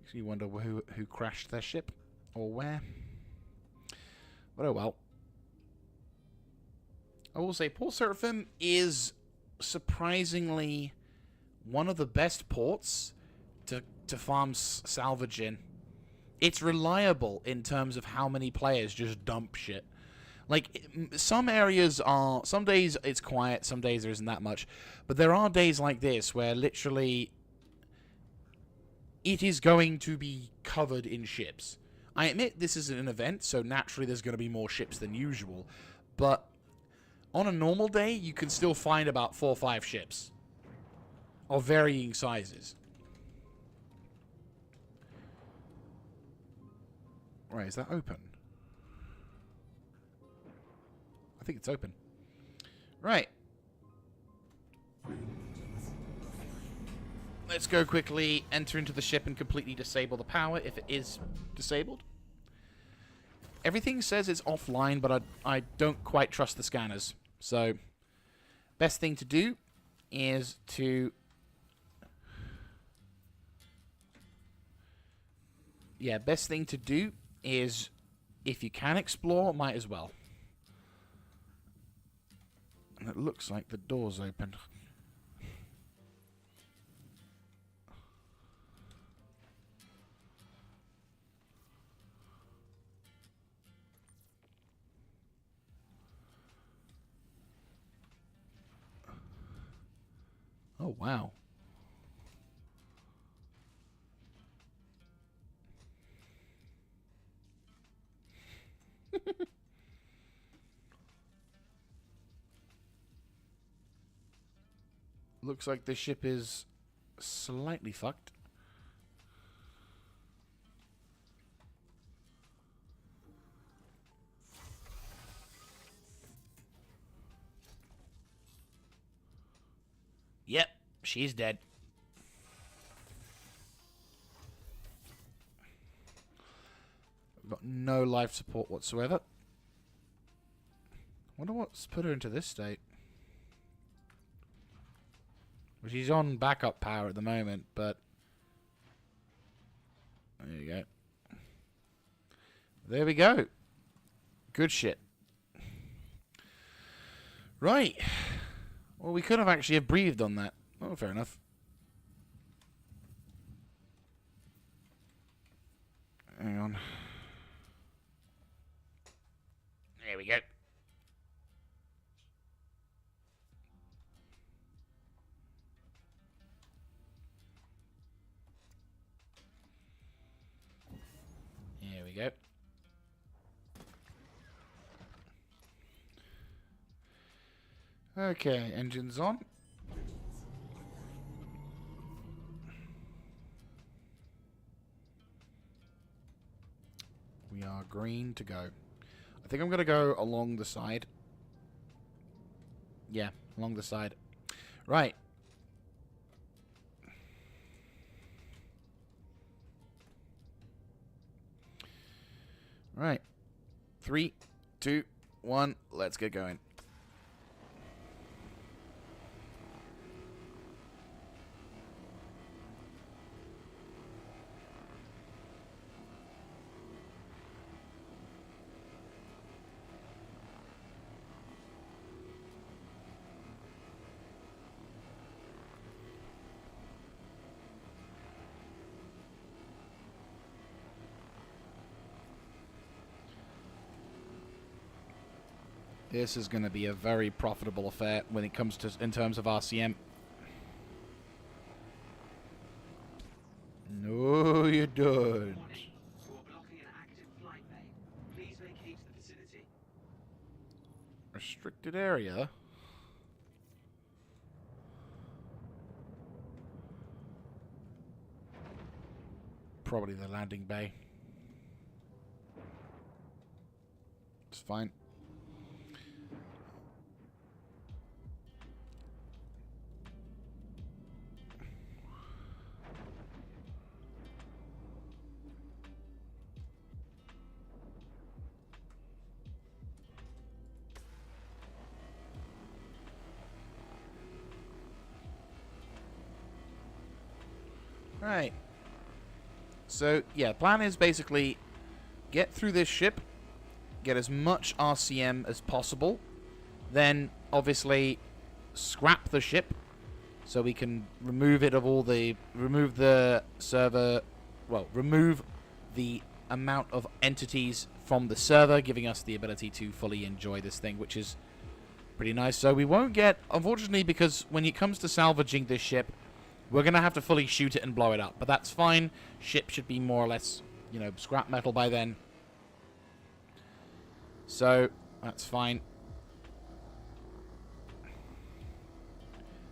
Makes me wonder who crashed their ship or where. But oh well. I will say Port Seraphim is surprisingly one of the best ports to farm salvage in. It's reliable in terms of how many players just dump shit. Like, some areas are... Some days it's quiet, some days there isn't that much. But there are days like this where literally it is going to be covered in ships. I admit this is an event, so naturally there's going to be more ships than usual. But on a normal day, you can still find about 4 or 5 ships of varying sizes. Right, is that open? I think it's open. Right. Let's go quickly enter into the ship and completely disable the power if it is disabled. Everything says it's offline, but I don't quite trust the scanners. So, best thing to do is to... Yeah, best thing to do is, if you can explore, might as well. And it looks like the door's open. Oh, wow. Looks like the ship is slightly fucked. Yep, she's dead. We've got no life support whatsoever. Wonder what's put her into this state. Well, she's on backup power at the moment, but... There you go. There we go. Good shit. Right. Well, we could have actually have breathed on that. Oh, fair enough. Hang on. There we go. There we go. Okay, engines on. We are green to go. I think I'm going to go along the side. Yeah, along the side. Right. Right. 3, 2, 1. Let's get going. This is going to be a very profitable affair when it comes to in terms of RCM. No, you don't. You're blocking an active flight bay. Please vacate the vicinity. Restricted area? Probably the landing bay. It's fine. Right. So, yeah, plan is basically get through this ship, get as much RCM as possible, then obviously scrap the ship so we can remove it of all the remove the server, well, remove the amount of entities from the server, giving us the ability to fully enjoy this thing, which is pretty nice. So we won't get, unfortunately, because when it comes to salvaging this ship, we're going to have to fully shoot it and blow it up. But that's fine. Ship should be more or less, you know, scrap metal by then. So, that's fine.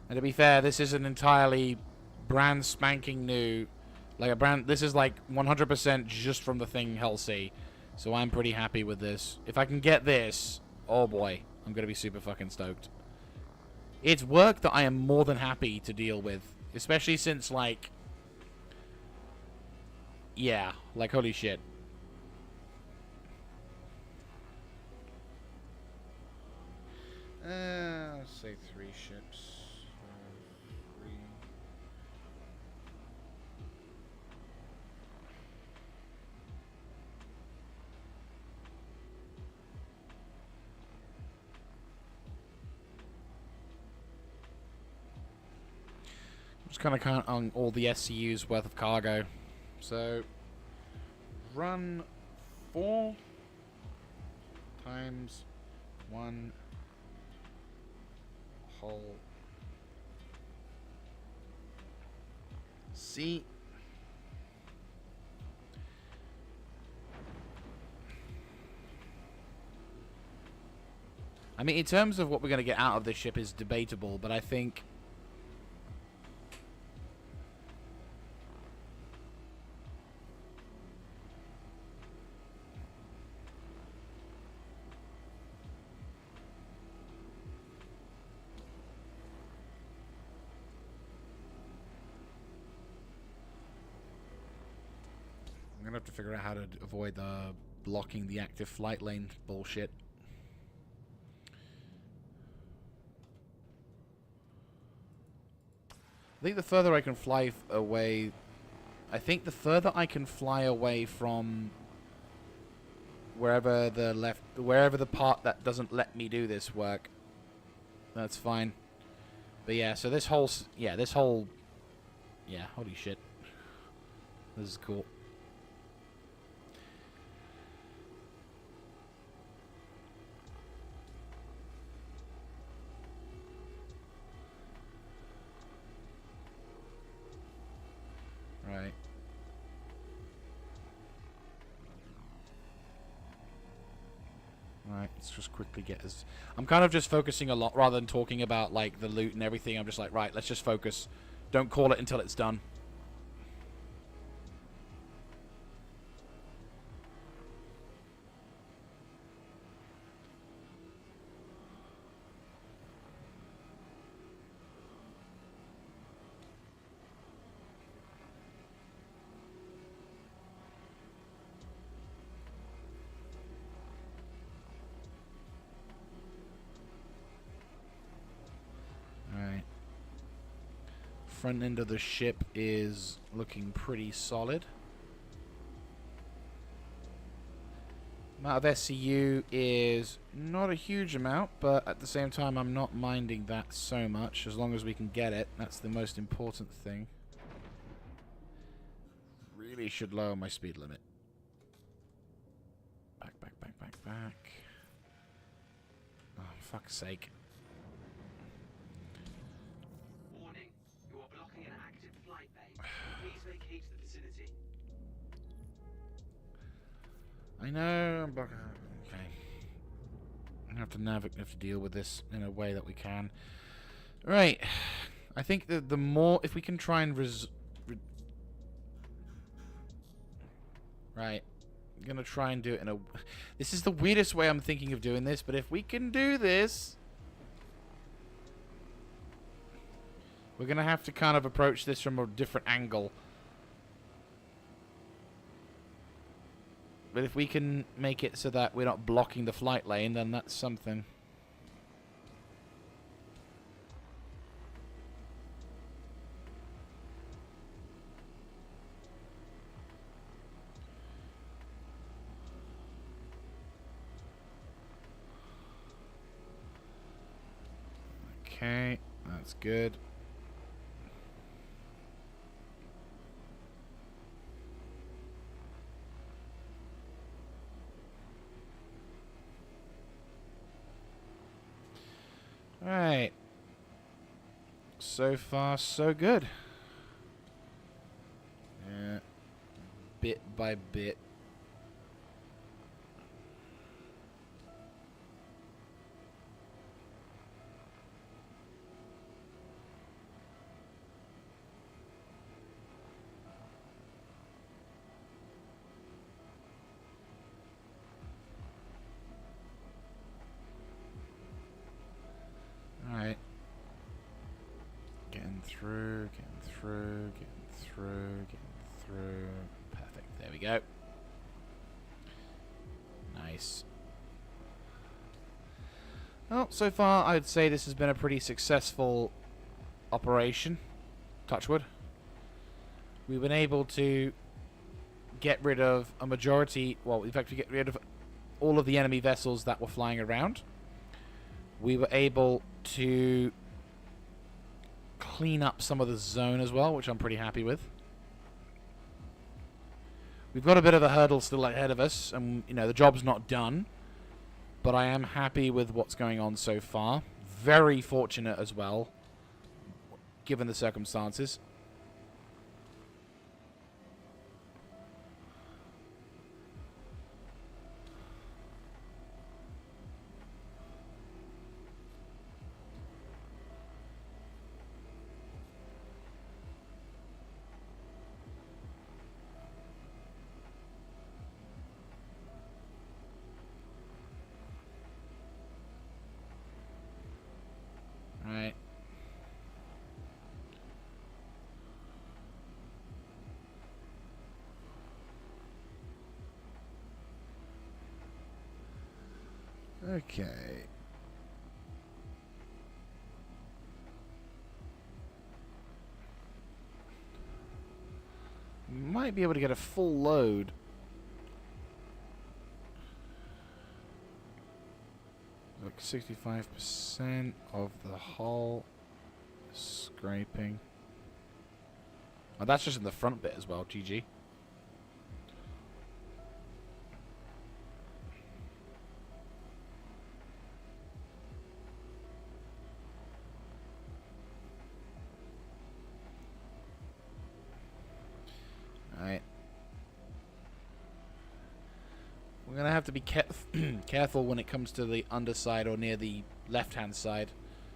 And to be fair, this is an entirely brand spanking new, like a brand, this is like 100% just from the thing Hell Sea. So I'm pretty happy with this. If I can get this, oh boy, I'm going to be super fucking stoked. It's work that I am more than happy to deal with. Especially since, like... Yeah, like, holy shit. Let's say 3 ships. 3. Just kind of count on all the SCU's worth of cargo. So, run 4 times 1 whole C. I mean, in terms of what we're going to get out of this ship is debatable, but I think... I'm going to have to figure out how to avoid blocking the active flight lane bullshit. I think the further I can fly away... I think the further I can fly away from wherever the part that doesn't let me do this work, that's fine. But yeah, so this whole... Yeah, holy shit. This is cool. Right. Right, let's just quickly get us... I'm kind of just focusing a lot, rather than talking about, like, the loot and everything. I'm just like, right, let's just focus. Don't call it until it's done. Front end of the ship is looking pretty solid. Amount of SCU is not a huge amount, but at the same time I'm not minding that so much, as long as we can get it. That's the most important thing. Really should lower my speed limit. Back. fuck's sake. Warning. You are blocking an active flight bay. Please vacate the vicinity. I know. I'm blocking. Okay. I have to deal with this in a way that we can. Right. I think that the more, if we can try and right. I'm gonna try and do it in a. This is the weirdest way I'm thinking of doing this, but if we can do this, we're gonna have to kind of approach this from a different angle. But if we can make it so that we're not blocking the flight lane, then that's something. Okay, that's good. Alright. So far, so good. Yeah. Bit by bit. Alright. Getting through. Perfect. There we go. Nice. Well, so far, I'd say this has been a pretty successful operation. Touchwood. We've been able to get rid of a majority, well, in fact, we get rid of all of the enemy vessels that were flying around. We were able to clean up some of the zone as well, which I'm pretty happy with. We've got a bit of a hurdle still ahead of us, and you know the job's not done, but I am happy with what's going on so far. Very fortunate as well, given the circumstances. Right. Okay. Might be able to get a full load. Like 65% of the hull scraping. Oh, that's just in the front bit as well. GG. Alright. We're going to have to be careful when it comes to the underside or near the left-hand side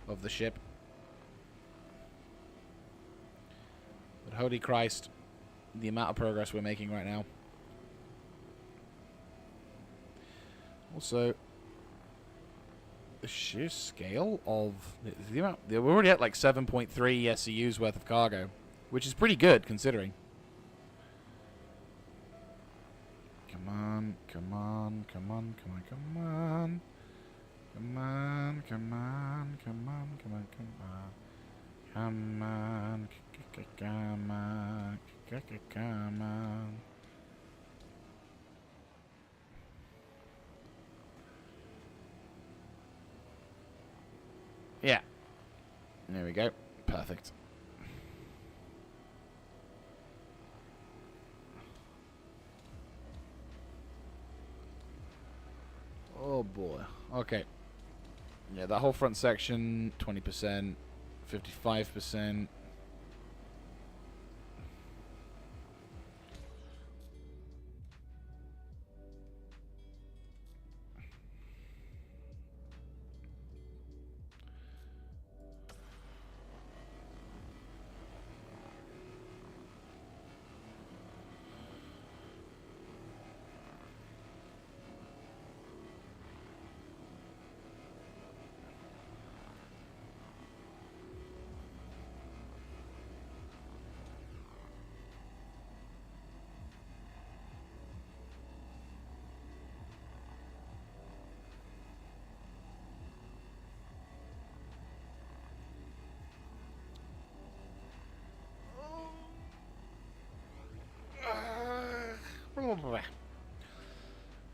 of the ship. But holy Christ, the amount of progress we're making right now. Also, the sheer scale of the amount. We're already at like 7.3 SCUs worth of cargo, which is pretty good considering. Come on, come on, come on, come on, come on. Come on, come on, come on, come on, come on. Come on, come on, come on. Yeah. There we go. Perfect. Oh boy. Okay. Yeah, that whole front section, 20%, 55%.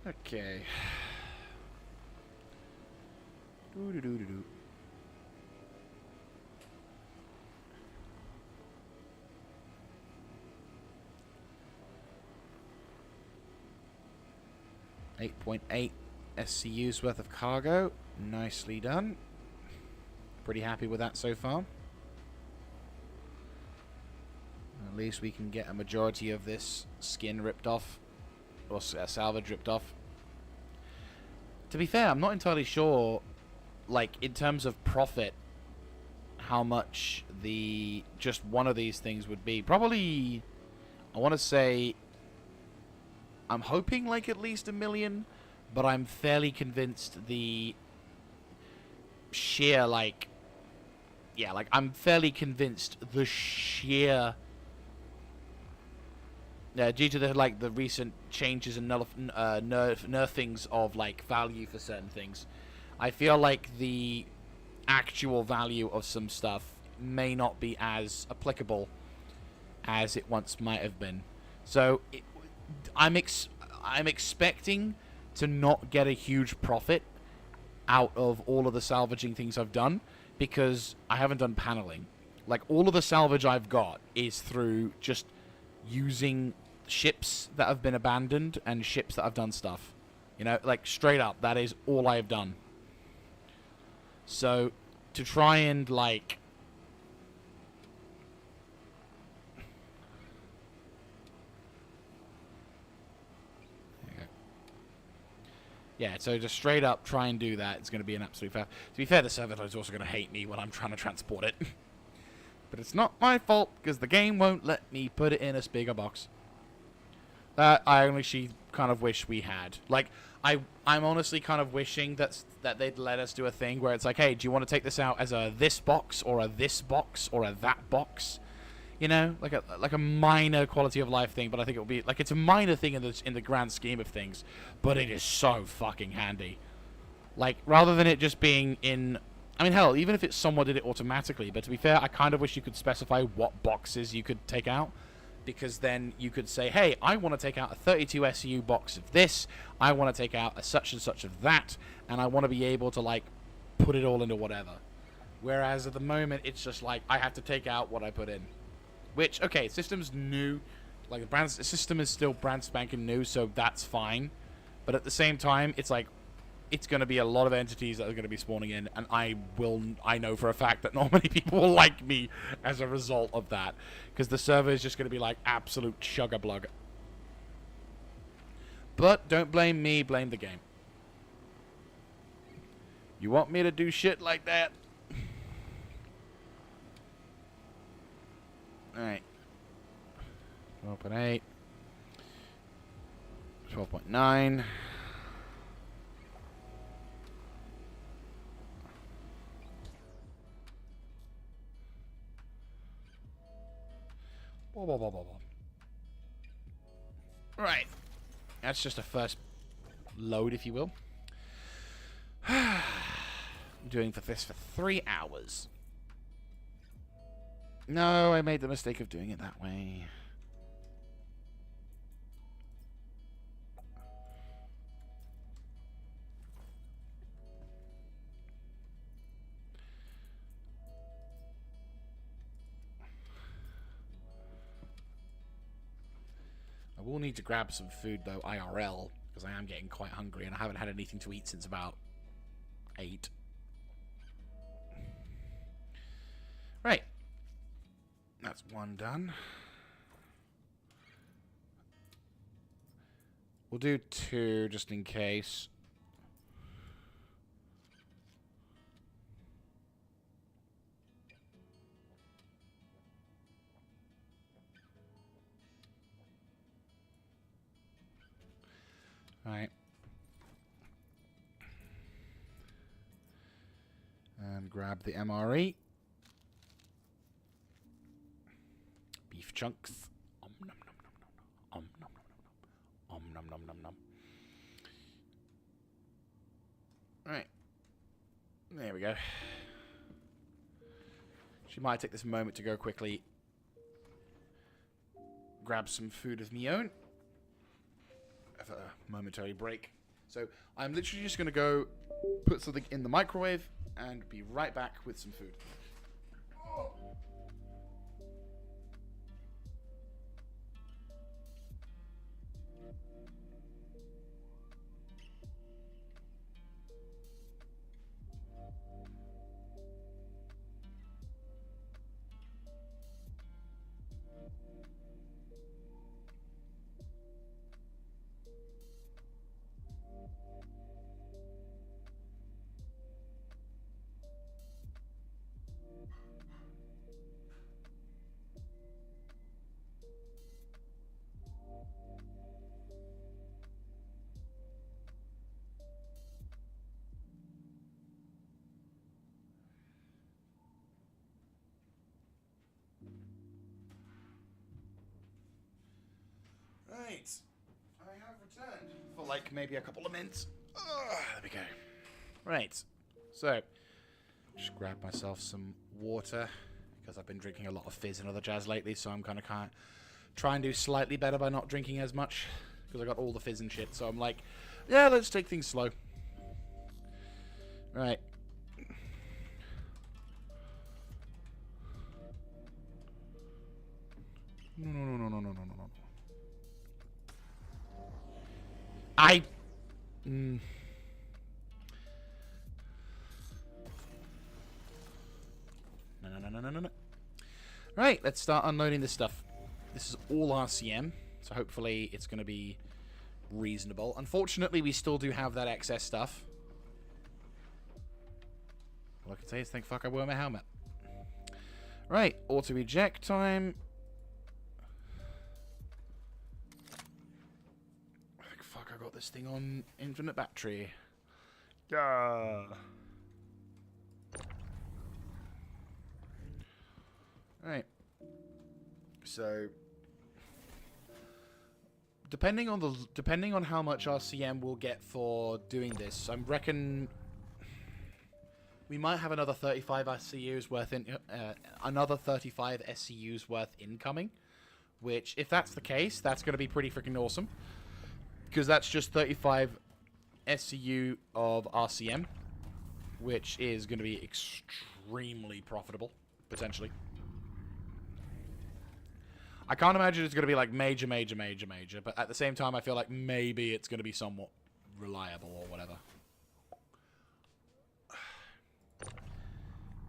Okay. Doo-doo-doo-doo-doo. .8 SCU's worth of cargo. Nicely done. Pretty happy with that so far. At least we can get a majority of this skin ripped off. Or salvage ripped off. To be fair, I'm not entirely sure, like, in terms of profit, how much just one of these things would be. Probably, I want to say, I'm hoping like at least $1 million, but I'm fairly convinced the sheer, like, yeah, like, I'm fairly convinced the sheer, due to the recent changes and nerfings of like value for certain things, I feel like the actual value of some stuff may not be as applicable as it once might have been. So I'm expecting to not get a huge profit out of all of the salvaging things I've done, because I haven't done paneling. Like, all of the salvage I've got is through just using ships that have been abandoned and ships that have done stuff. You know, like, straight up, that is all I've done. So, to try and, like... Yeah, so just straight up try and do that. It's going to be an absolute fair. To be fair, the server is also going to hate me when I'm trying to transport it. But it's not my fault, because the game won't let me put it in a bigger box. That I honestly kind of wish we had. Like, I'm honestly kind of wishing that they'd let us do a thing where it's like, hey, do you want to take this out as a this box, or a this box, or a that box? You know, like a minor quality of life thing, but I think it will be like, it's a minor thing in the grand scheme of things, but it is so fucking handy. Like, rather than it just being in, I mean, hell, even if it somewhat did it automatically, but to be fair, I kind of wish you could specify what boxes you could take out, because then you could say, hey, I want to take out a 32 SCU box of this, I want to take out a such and such of that, and I want to be able to, like, put it all into whatever. Whereas at the moment, it's just like, I have to take out what I put in. Which, okay, system's new. Like, the system is still brand spanking new, so that's fine. But at the same time, it's like, it's going to be a lot of entities that are going to be spawning in, and I know for a fact that not many people will like me as a result of that. Because the server is just going to be like absolute chug-a-blug. But don't blame me, blame the game. You want me to do shit like that? Alright. 12.8. 12.9. Right. That's just a first load, if you will. I'm doing this for 3 hours. No, I made the mistake of doing it that way. I will need to grab some food, though, IRL, because I am getting quite hungry, and I haven't had anything to eat since about 8. Right. That's one done. We'll do 2 just in case. Right. And grab the MRE. Beef chunks. Nom nom nom nom nom. Nom nom nom nom nom. Nom nom nom nom. Right. There we go. She might take this moment to go quickly grab some food of me own. Have a momentary break. So I'm literally just going to go put something in the microwave and be right back with some food. Right, I have returned for like maybe a couple of minutes. There we go. Right, so just grab myself some water because I've been drinking a lot of fizz and other jazz lately, so I'm kind of try and do slightly better by not drinking as much because I got all the fizz and shit. So I'm like, yeah, let's take things slow. Right. No. No. Right, let's start unloading this stuff. This is all RCM, so hopefully it's going to be reasonable. Unfortunately, we still do have that excess stuff. All I can say is thank fuck I wore my helmet. Right, auto-eject time. Fuck, I got this thing on infinite battery. Yeah. Right. So depending on how much RCM we'll get for doing this, I reckon we might have another 35 SCUs worth another 35 SCUs worth incoming, which if that's the case, that's going to be pretty freaking awesome. Because that's just 35 SCU of RCM, which is going to be extremely profitable, potentially. I can't imagine it's going to be like major, but at the same time, I feel like maybe it's going to be somewhat reliable or whatever.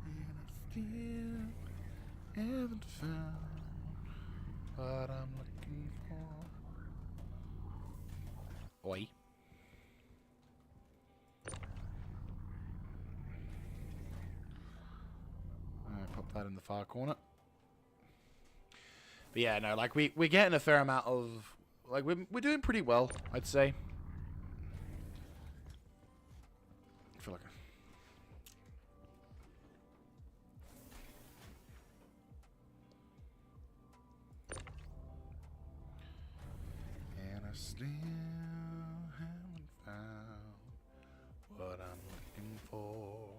And I still haven't found what I'm looking for. Oi. Alright, pop that in the far corner. But yeah, no, like we're getting a fair amount of, like we're doing pretty well, I'd say. I feel like and I still haven't found what I'm looking for.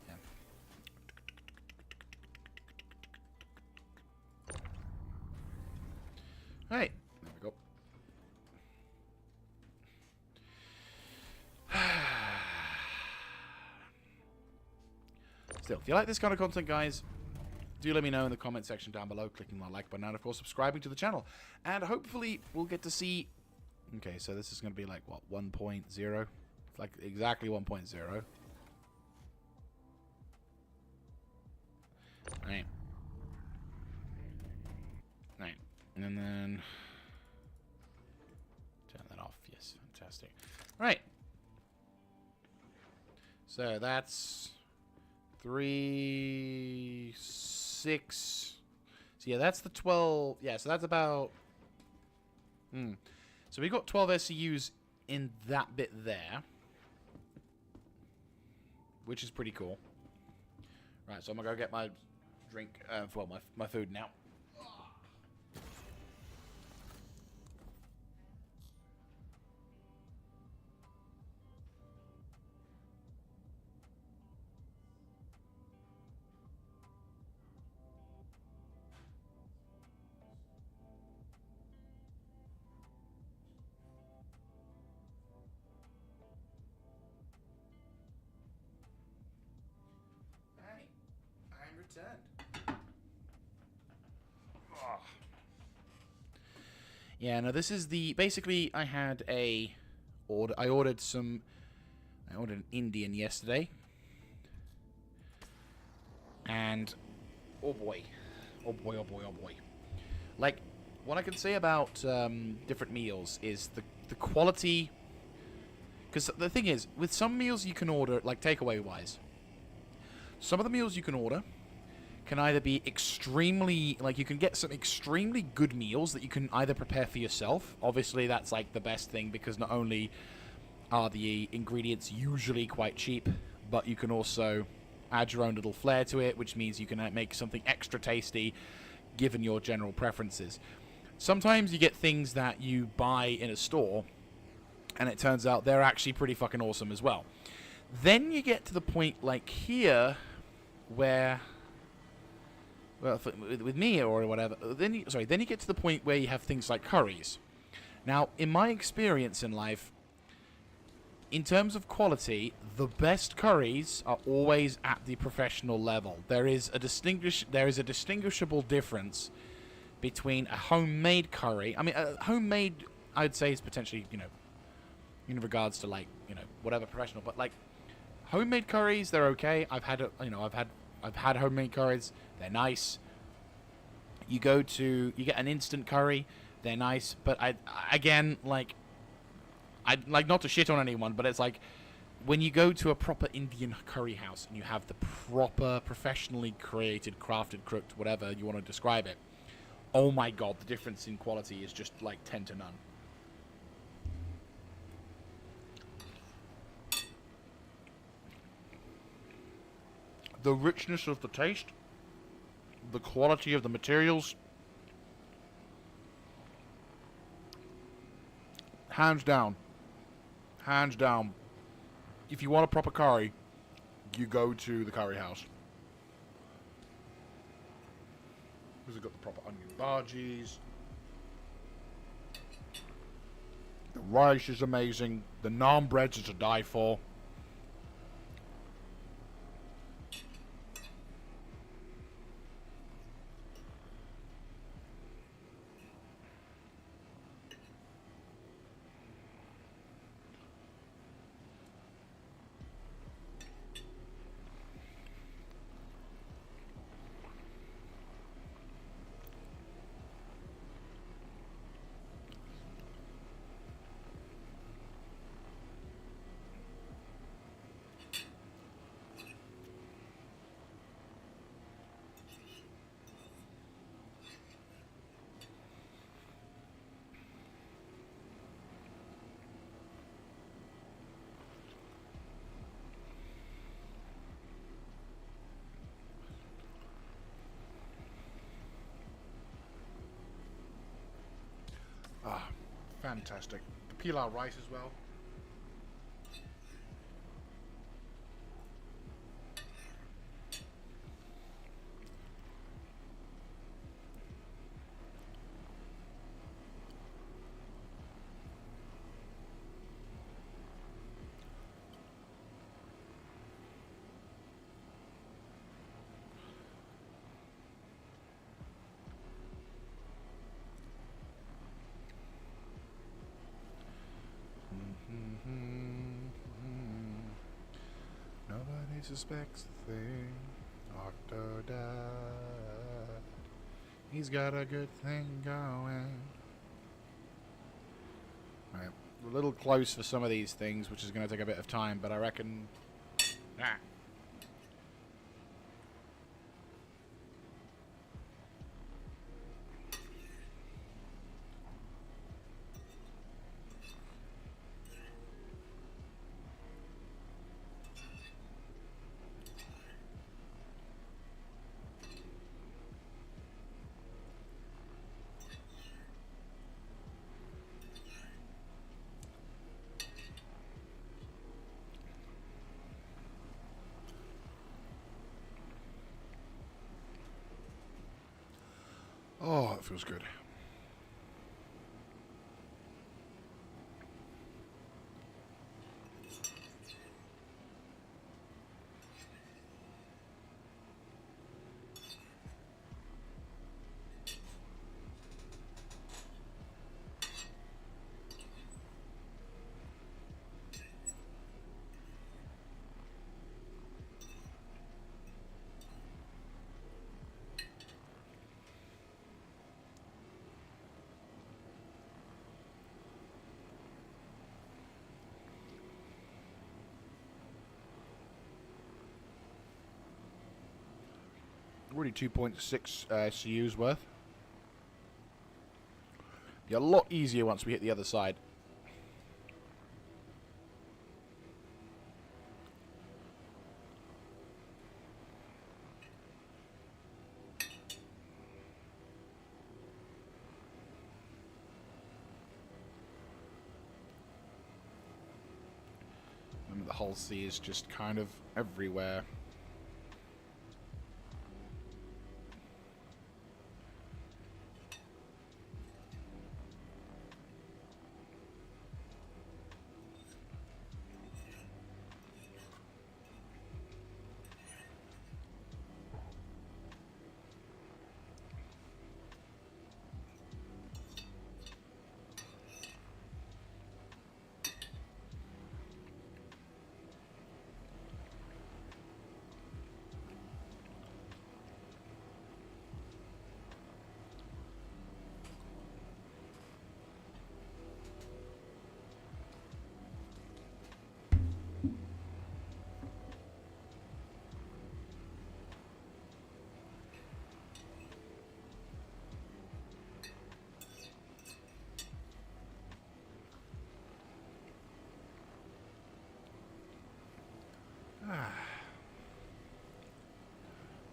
Yeah. Right, there we go. Still, if you like this kind of content, guys, do let me know in the comment section down below, clicking that like button, and of course subscribing to the channel. And hopefully we'll get to see Okay, so this is going to be like, what, 1.0? It's like exactly 1.0. Right. Right. And then... turn that off. Yes, fantastic. Right. So that's... 3... 6... So yeah, that's the 12... Yeah, so that's about... So we got 12 SCUs in that bit there. Which is pretty cool. Right, so I'm gonna go get my drink, well, my food now. Hey, I'm returned. Oh. Yeah, no, this is the... Basically, I had a... I ordered an Indian yesterday. And... oh boy. Oh boy, oh boy, oh boy. Like, what I can say about different meals is the quality... Because the thing is, with some meals you can order, like takeaway-wise, some of the meals you can order can either be extremely... like, you can get some extremely good meals that you can either prepare for yourself. Obviously, that's, like, the best thing, because not only are the ingredients usually quite cheap, but you can also add your own little flair to it, which means you can make something extra tasty, given your general preferences. Sometimes you get things that you buy in a store, and it turns out they're actually pretty fucking awesome as well. Then you get to the point, like here, where... well, with me or whatever, then you get to the point where you have things like curries. Now, in my experience in life, in terms of quality, the best curries are always at the professional level. There is a distinguishable difference between a homemade curry. I mean, a homemade, I'd say, is potentially, you know, in regards to, like, you know, whatever professional, but like homemade curries, they're okay. I've had homemade curries. They're nice. You get an instant curry. They're nice, but I'd like not to shit on anyone, but it's like when you go to a proper Indian curry house and you have the proper, professionally created, crafted, cooked, whatever you want to describe it. Oh my god, the difference in quality is just like 10 to none. The richness of the taste, the quality of the materials, hands down. Hands down. If you want a proper curry, you go to the curry house. Because they've got the proper onion bhajis. The rice is amazing. The naan breads are to die for. Ah, fantastic. The pilau rice as well. He suspects the thing. Octodad. He's got a good thing going. Right. We're a little close for some of these things, which is going to take a bit of time, but I reckon... Ah. Oh, that feels good. Already 2.6 CUs worth. Be a lot easier once we hit the other side. Remember, the whole sea is just kind of everywhere.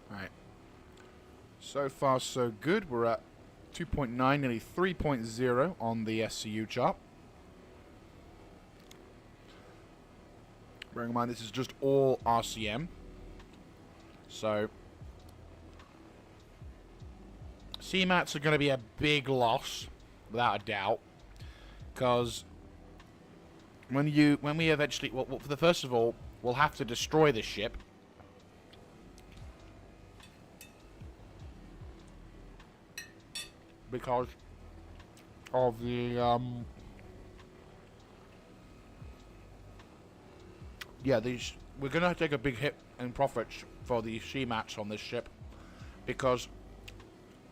Right. So far, so good. We're at 2.9, nearly 3.0 on the SCU chart. Bearing in mind, this is just all RCM. So, CMATs are going to be a big loss, without a doubt. Because when we eventually, well, for the first of all, we'll have to destroy this ship. Because of the, yeah, we're going to take a big hit in profits for the CMATs on this ship. Because,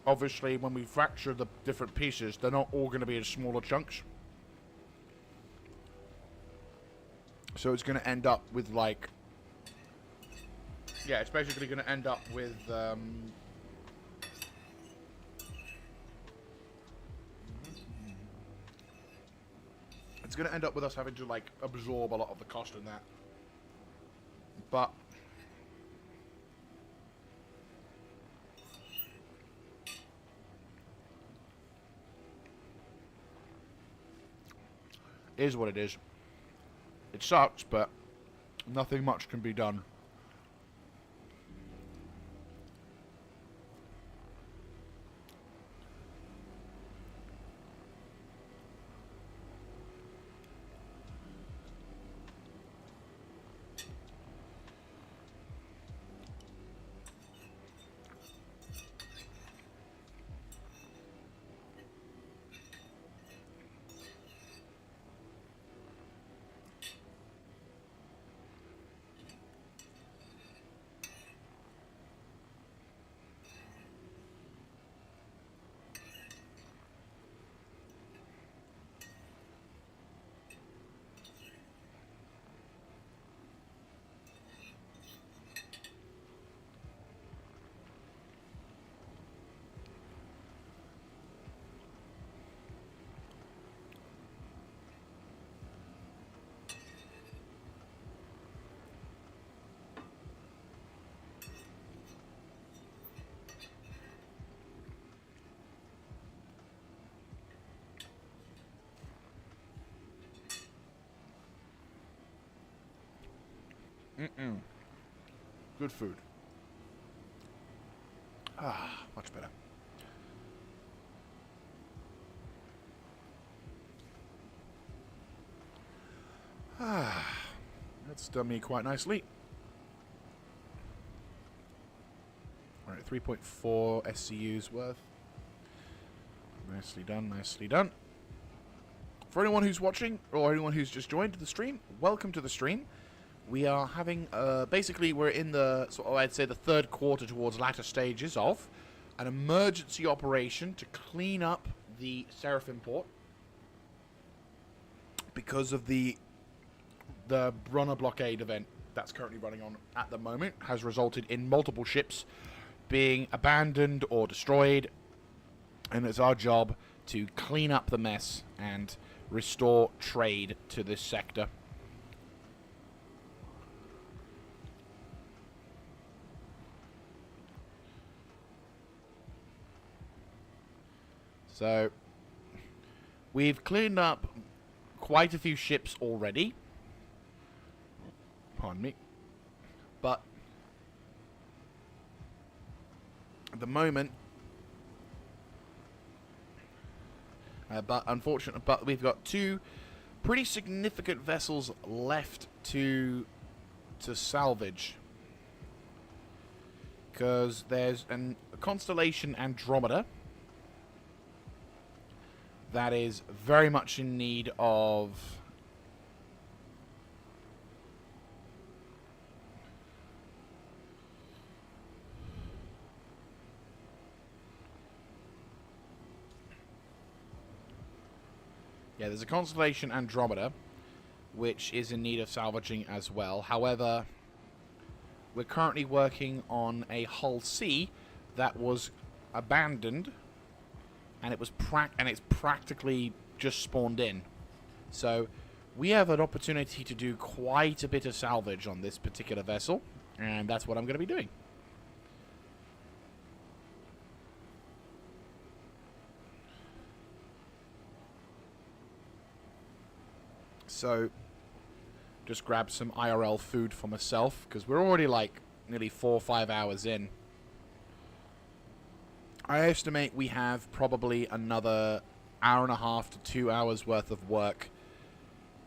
obviously, when we fracture the different pieces, they're not all going to be in smaller chunks. So it's going to end up with, like... Yeah, it's basically going to end up with, it's going to end up with us having to, like, absorb a lot of the cost in that. But... is what it is. It sucks, but nothing much can be done. Good food. Ah, much better. Ah, that's done me quite nicely. Alright, 3.4 SCUs worth. Nicely done, nicely done. For anyone who's watching, or anyone who's just joined the stream, welcome to the stream. We are having, basically we're in the, sort of, I'd say the third quarter towards latter stages of an emergency operation to clean up the Seraphim port. Because of the runner blockade event that's currently running on at the moment has resulted in multiple ships being abandoned or destroyed, and it's our job to clean up the mess and restore trade to this sector. So we've cleaned up quite a few ships already. Pardon me. But at the moment, but we've got two pretty significant vessels left to salvage, because there's a constellation Andromeda that is very much in need of there's a constellation Andromeda which is in need of salvaging as well. However, we're currently working on a Hull C that was abandoned, and it's practically just spawned in. So we have an opportunity to do quite a bit of salvage on this particular vessel, and that's what I'm going to be doing. So just grab some IRL food for myself, because we're already like nearly 4 or 5 hours in. I estimate we have probably another hour and a half to 2 hours worth of work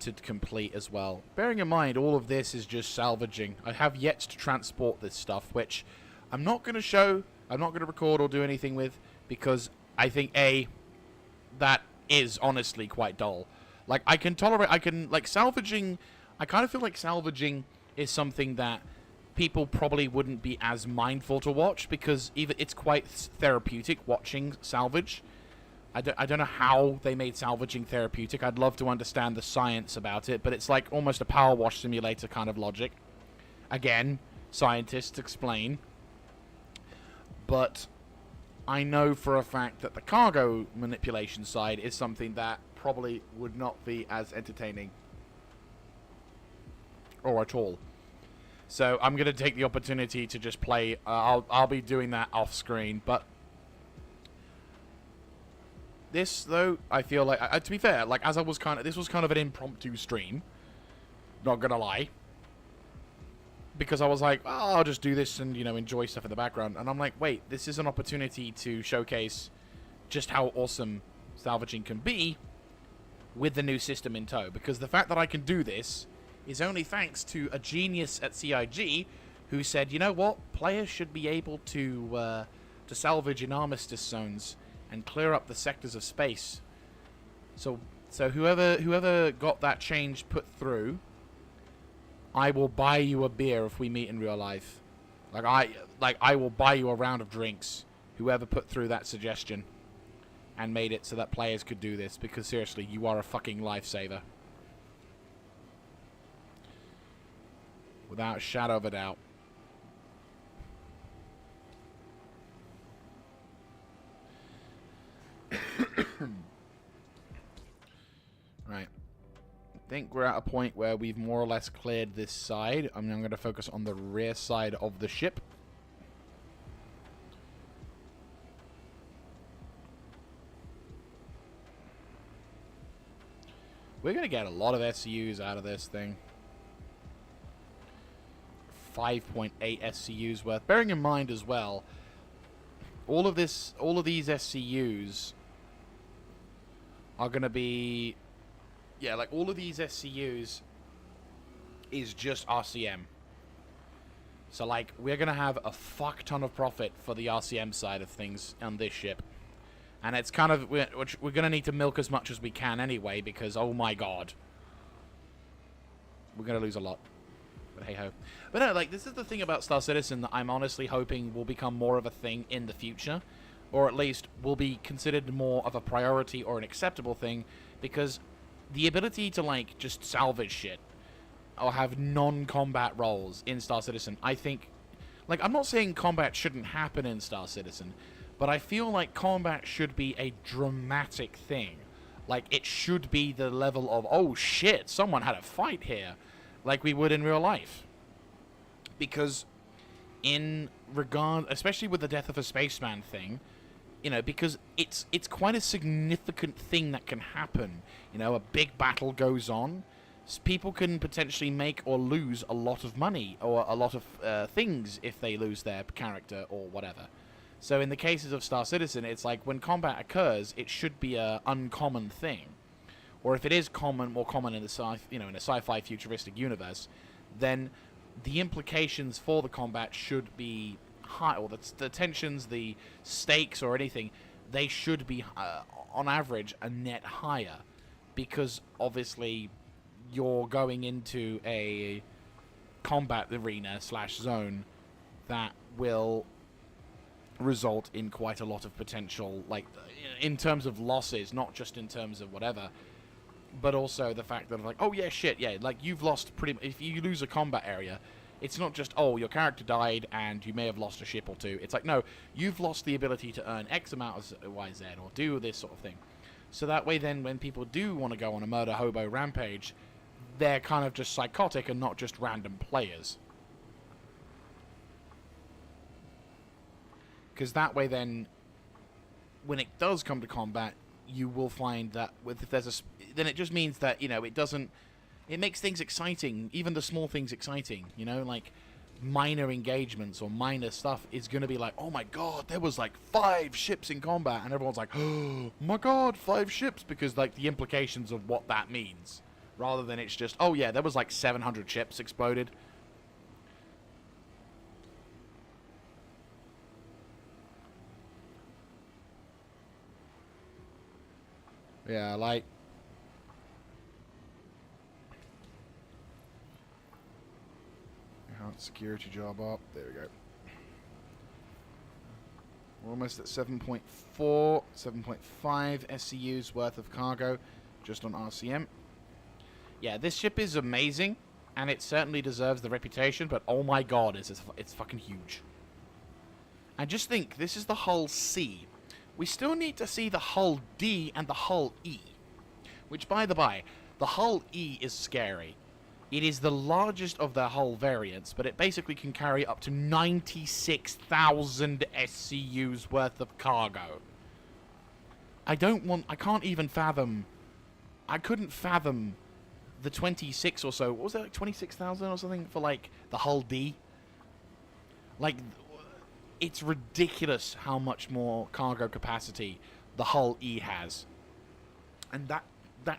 to complete as well. Bearing in mind, all of this is just salvaging. I have yet to transport this stuff, which I'm not going to show, I'm not going to record or do anything with, because I think, that is honestly quite dull. Like, salvaging, I kind of feel like salvaging is something that people probably wouldn't be as mindful to watch, because it's quite therapeutic watching salvage. I don't know how they made salvaging therapeutic. I'd love to understand the science about it, but it's like almost a power wash simulator kind of logic. Again, scientists explain. But I know for a fact that the cargo manipulation side is something that probably would not be as entertaining, or at all. So I'm going to take the opportunity to just play. I'll be doing that off screen, but this, though, I feel like, to be fair, like, this was kind of an impromptu stream, not gonna lie, because I was like, oh, I'll just do this and, enjoy stuff in the background, and I'm like, wait, this is an opportunity to showcase just how awesome salvaging can be with the new system in tow, because the fact that I can do this is only thanks to a genius at CIG who said, you know what, players should be able to salvage in armistice zones and clear up the sectors of space. So whoever got that change put through, I will buy you a beer if we meet in real life. I will buy you a round of drinks. Whoever put through that suggestion and made it so that players could do this, because seriously, you are a fucking lifesaver. Without a shadow of a doubt. Right. I think we're at a point where we've more or less cleared this side. I'm going to focus on the rear side of the ship. We're going to get a lot of SCUs out of this thing. 5.8 SCUs worth. Bearing in mind as well, all of these SCUs are going to be, yeah, like all of these SCUs is just RCM. So like we're going to have a fuck ton of profit for the RCM side of things on this ship. And it's kind of, we're going to need to milk as much as we can anyway, because oh my god, we're going to lose a lot. But hey ho. But no, like, this is the thing about Star Citizen that I'm honestly hoping will become more of a thing in the future. Or at least will be considered more of a priority or an acceptable thing. Because the ability to, like, just salvage shit or have non-combat roles in Star Citizen, I think... Like, I'm not saying combat shouldn't happen in Star Citizen, but I feel like combat should be a dramatic thing. Like, it should be the level of, oh shit, someone had a fight here. Like we would in real life. Because in regard, especially with the death of a spaceman thing, you know, because it's quite a significant thing that can happen. You know, a big battle goes on. People can potentially make or lose a lot of money or a lot of things if they lose their character or whatever. So in the cases of Star Citizen, it's like when combat occurs, it should be a uncommon thing. Or if it is more common in in a sci-fi futuristic universe, then the implications for the combat should be high, or the tensions, the stakes, or anything, they should be on average a net higher, because obviously you're going into a combat arena / zone that will result in quite a lot of potential, like in terms of losses, not just in terms of whatever. But also the fact that, like, oh yeah, shit, yeah, like, you've lost if you lose a combat area, it's not just, oh, your character died and you may have lost a ship or two. It's like, no, you've lost the ability to earn X amount of YZ or do this sort of thing. So that way then, when people do want to go on a murder hobo rampage, they're kind of just psychotic and not just random players. Because that way then, when it does come to combat, you will find that if there's then it just means that, you know, it makes things exciting, even the small things exciting, you know, like minor engagements or minor stuff is going to be like, oh my god, there was like 5 ships in combat, and everyone's like, oh my god, 5 ships, because like the implications of what that means, rather than it's just, oh yeah, there was like 700 ships exploded. Yeah, like... security job up. There we go. We're almost at 7.4, 7.5 SCUs worth of cargo just on RCM. Yeah, this ship is amazing, and it certainly deserves the reputation, but oh my god, it's fucking huge. And just think, this is the hull C. We still need to see the hull D and the hull E. Which, by the by, the hull E is scary. It is the largest of their hull variants, but it basically can carry up to 96,000 SCUs worth of cargo. I can't even fathom... I couldn't fathom the 26 or so... What was it, like 26,000 or something for, like, the hull D? Like... It's ridiculous how much more cargo capacity the hull E has. And that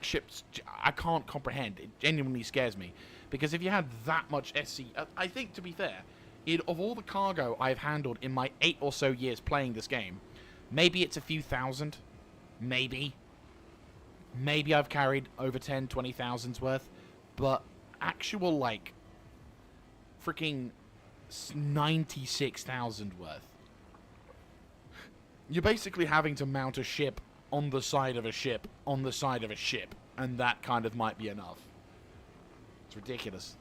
ship's... I can't comprehend. It genuinely scares me. Because if you had that much SC... I think, to be fair, of all the cargo I've handled in my 8 or so years playing this game, maybe it's a few thousand. Maybe. Maybe I've carried over 10, 20,000's worth. But actual, like... freaking... 96,000 worth. You're basically having to mount a ship on the side of a ship on the side of a ship, and that kind of might be enough. It's ridiculous,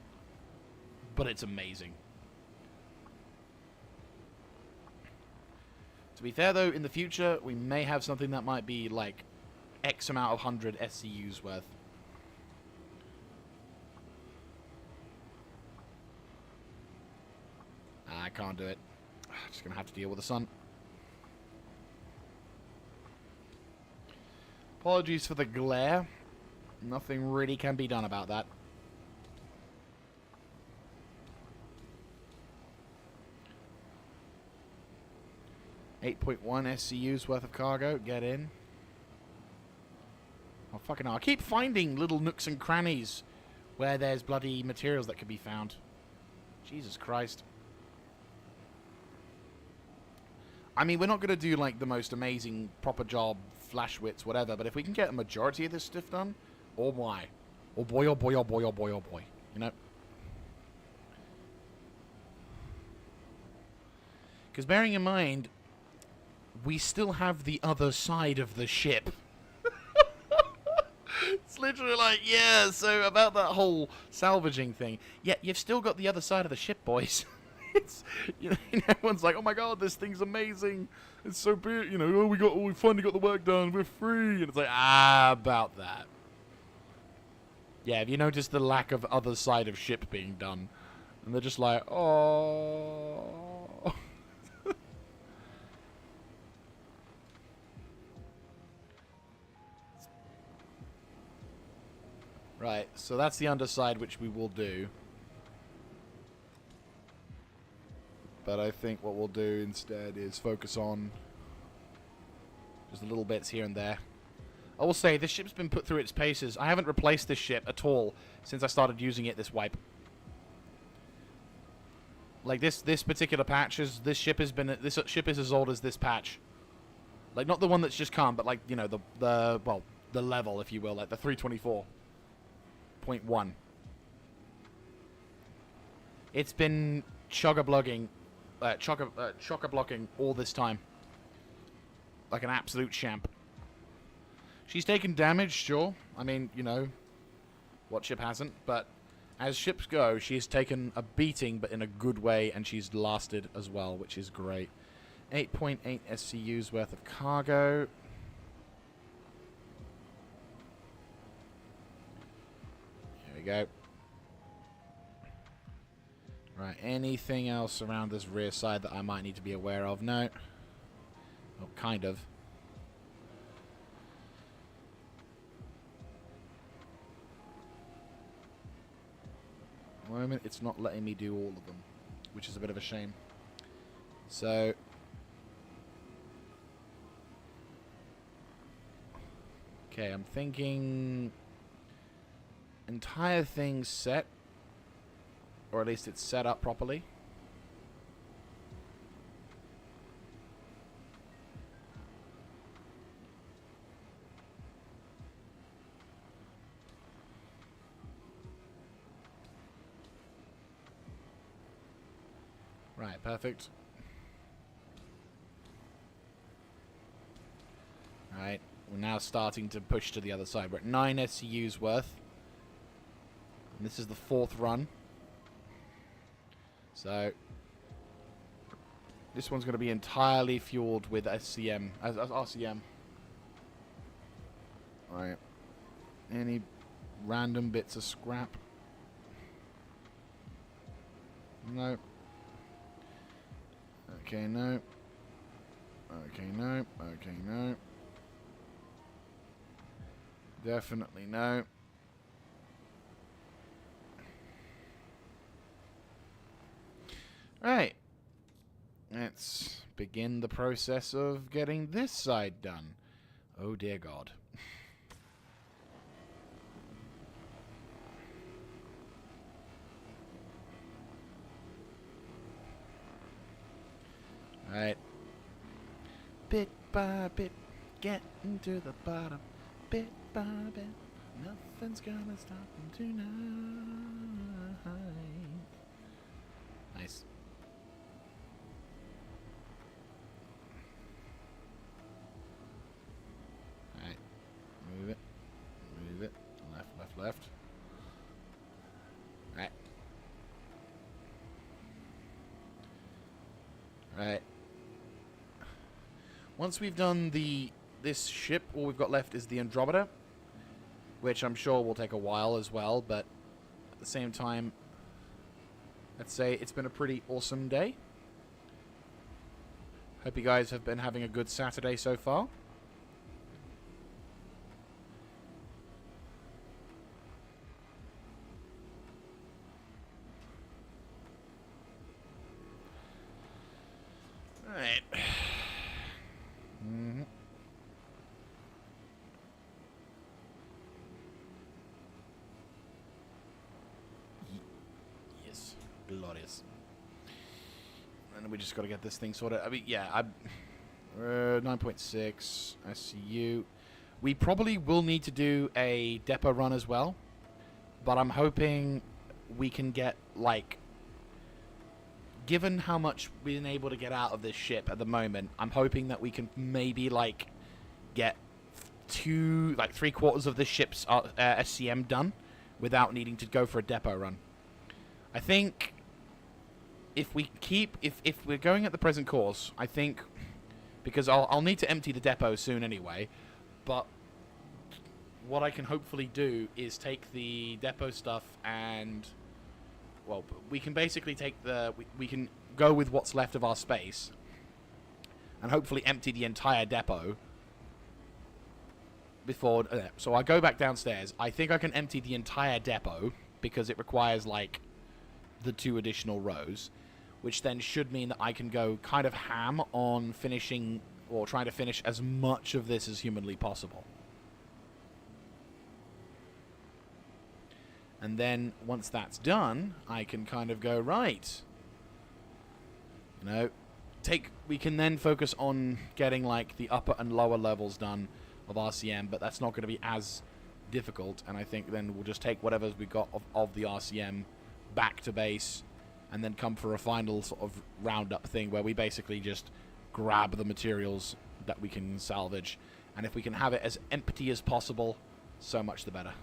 but it's amazing. To be fair though, in the future we may have something that might be like X amount of 100 SCUs worth. I can't do it. Just gonna have to deal with the sun. Apologies for the glare. Nothing really can be done about that. 8.1 SCU's worth of cargo. Get in. Oh, fucking hell. I keep finding little nooks and crannies where there's bloody materials that can be found. Jesus Christ. I mean, we're not going to do, like, the most amazing proper job, flash wits, whatever, but if we can get a majority of this stuff done, oh my. Oh boy, oh boy, oh boy, oh boy, oh boy. You know? Because bearing in mind, we still have the other side of the ship. It's literally like, yeah, so about that whole salvaging thing. Yeah, you've still got the other side of the ship, boys. It's, you know, everyone's like, oh my god, this thing's amazing. It's so big, you know, we finally got the work done, we're free. And it's like, about that. Yeah, have you noticed the lack of other side of ship being done? And they're just like, oh. Right, so that's the underside, which we will do. But I think what we'll do instead is focus on just the little bits here and there. I will say, this ship's been put through its paces. I haven't replaced this ship at all since I started using it this wipe. Like, this particular patch, this ship is as old as this patch. Like, not the one that's just come, but like, you know, the level, if you will, like the 324.1. It's been chock-a-blocking all this time. Like an absolute champ. She's taken damage, sure. I mean, you know, what ship hasn't? But as ships go, she's taken a beating, but in a good way, and she's lasted as well, which is great. 8.8 SCU's worth of cargo. Here we go. Right, anything else around this rear side that I might need to be aware of? No. Well, kind of. At the moment, it's not letting me do all of them, which is a bit of a shame. So, okay, I'm thinking entire thing set, or at least it's set up properly. Right, perfect. Right, we're now starting to push to the other side. We're at 9 SCU's worth. And this is the 4th run. So, this one's going to be entirely fueled with SCM, as RCM. Right. Any random bits of scrap? No. Okay, no. Okay, no. Okay, no. Definitely no. Right. Let's begin the process of getting this side done. Oh, dear God. Right. Bit by bit, getting to the bottom. Bit by bit, nothing's gonna stop them tonight. Nice. Alright. Move it. Move it. Left, left, left. Alright. Alright. Once we've done this ship, all we've got left is the Andromeda, which I'm sure will take a while as well, but at the same time, let's say it's been a pretty awesome day. Hope you guys have been having a good Saturday so far. Alright. Glorious. And we just got to get this thing sorted. I mean, yeah, 9.6 SCU. We probably will need to do a depot run as well, but I'm hoping we can get, like, given how much we've been able to get out of this ship at the moment, I'm hoping that we can maybe, like, get 3/4 of the ship's SCM done without needing to go for a depot run. I think if we're going at the present course, I think, because I'll need to empty the depot soon anyway, but what I can hopefully do is take the depot stuff and, well, we can basically take we can go with what's left of our space and hopefully empty the entire depot before, so I go back downstairs. I think I can empty the entire depot because it requires, like, the 2 additional rows, which then should mean that I can go kind of ham on finishing, or trying to finish as much of this as humanly possible. And then once that's done, I can kind of go, right, you know, we can then focus on getting, like, the upper and lower levels done of RCM, but that's not going to be as difficult, and I think then we'll just take whatever we got of the RCM back to base, and then come for a final sort of roundup thing where we basically just grab the materials that we can salvage, and if we can have it as empty as possible, so much the better.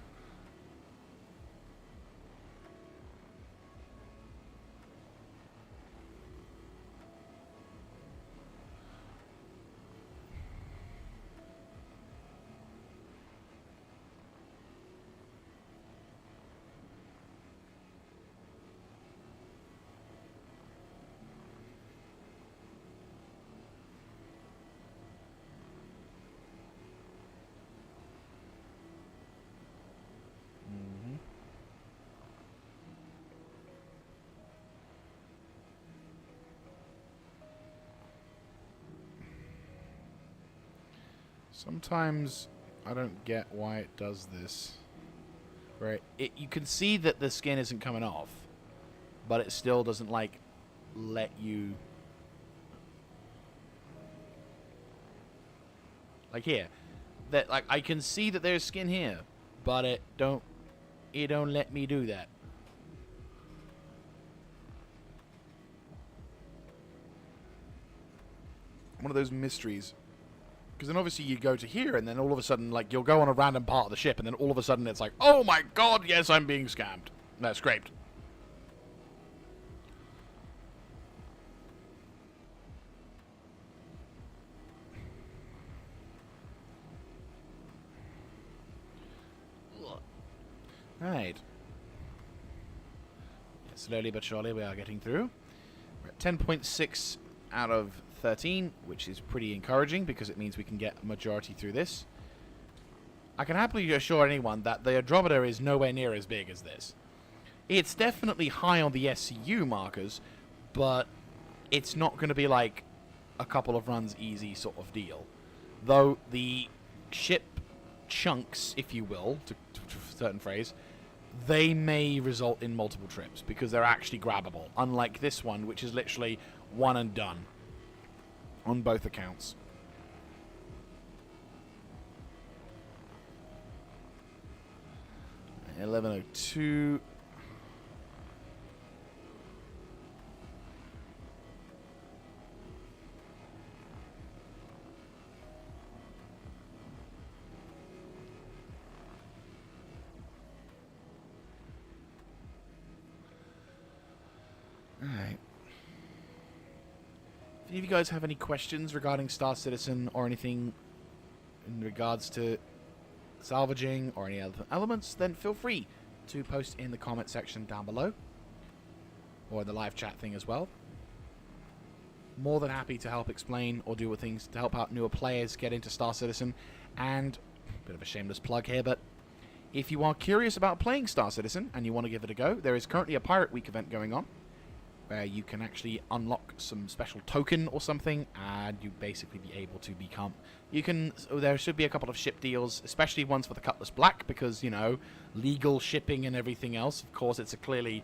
Sometimes I don't get why it does this. Right, you can see that the skin isn't coming off, but it still doesn't, like, let you, like, here, that, like, I can see that there's skin here, but it don't let me do that. One of those mysteries. Because then obviously you go to here, and then all of a sudden, like, you'll go on a random part of the ship, and then all of a sudden it's like, oh my god, yes, I'm being scammed. No, scraped. Right. Slowly but surely we are getting through. We're at 10.6 out of 13, which is pretty encouraging because it means we can get a majority through this. I can happily assure anyone that the Andromeda is nowhere near as big as this. It's definitely high on the SCU markers, but it's not going to be like a couple of runs easy sort of deal. Though the ship chunks, if you will, to a certain phrase, they may result in multiple trips because they're actually grabbable, unlike this one, which is literally one and done on both accounts. $11.02. Alright. If any of you guys have any questions regarding Star Citizen or anything in regards to salvaging or any other elements, then feel free to post in the comment section down below or in the live chat thing as well. More than happy to help explain or do things to help out newer players get into Star Citizen. And a bit of a shameless plug here, but if you are curious about playing Star Citizen and you want to give it a go, there is currently a Pirate Week event going on where you can actually unlock some special token or something, and you basically be able to become... there should be a couple of ship deals, especially ones for the Cutlass Black, because, you know, legal shipping and everything else. Of course, it's a clearly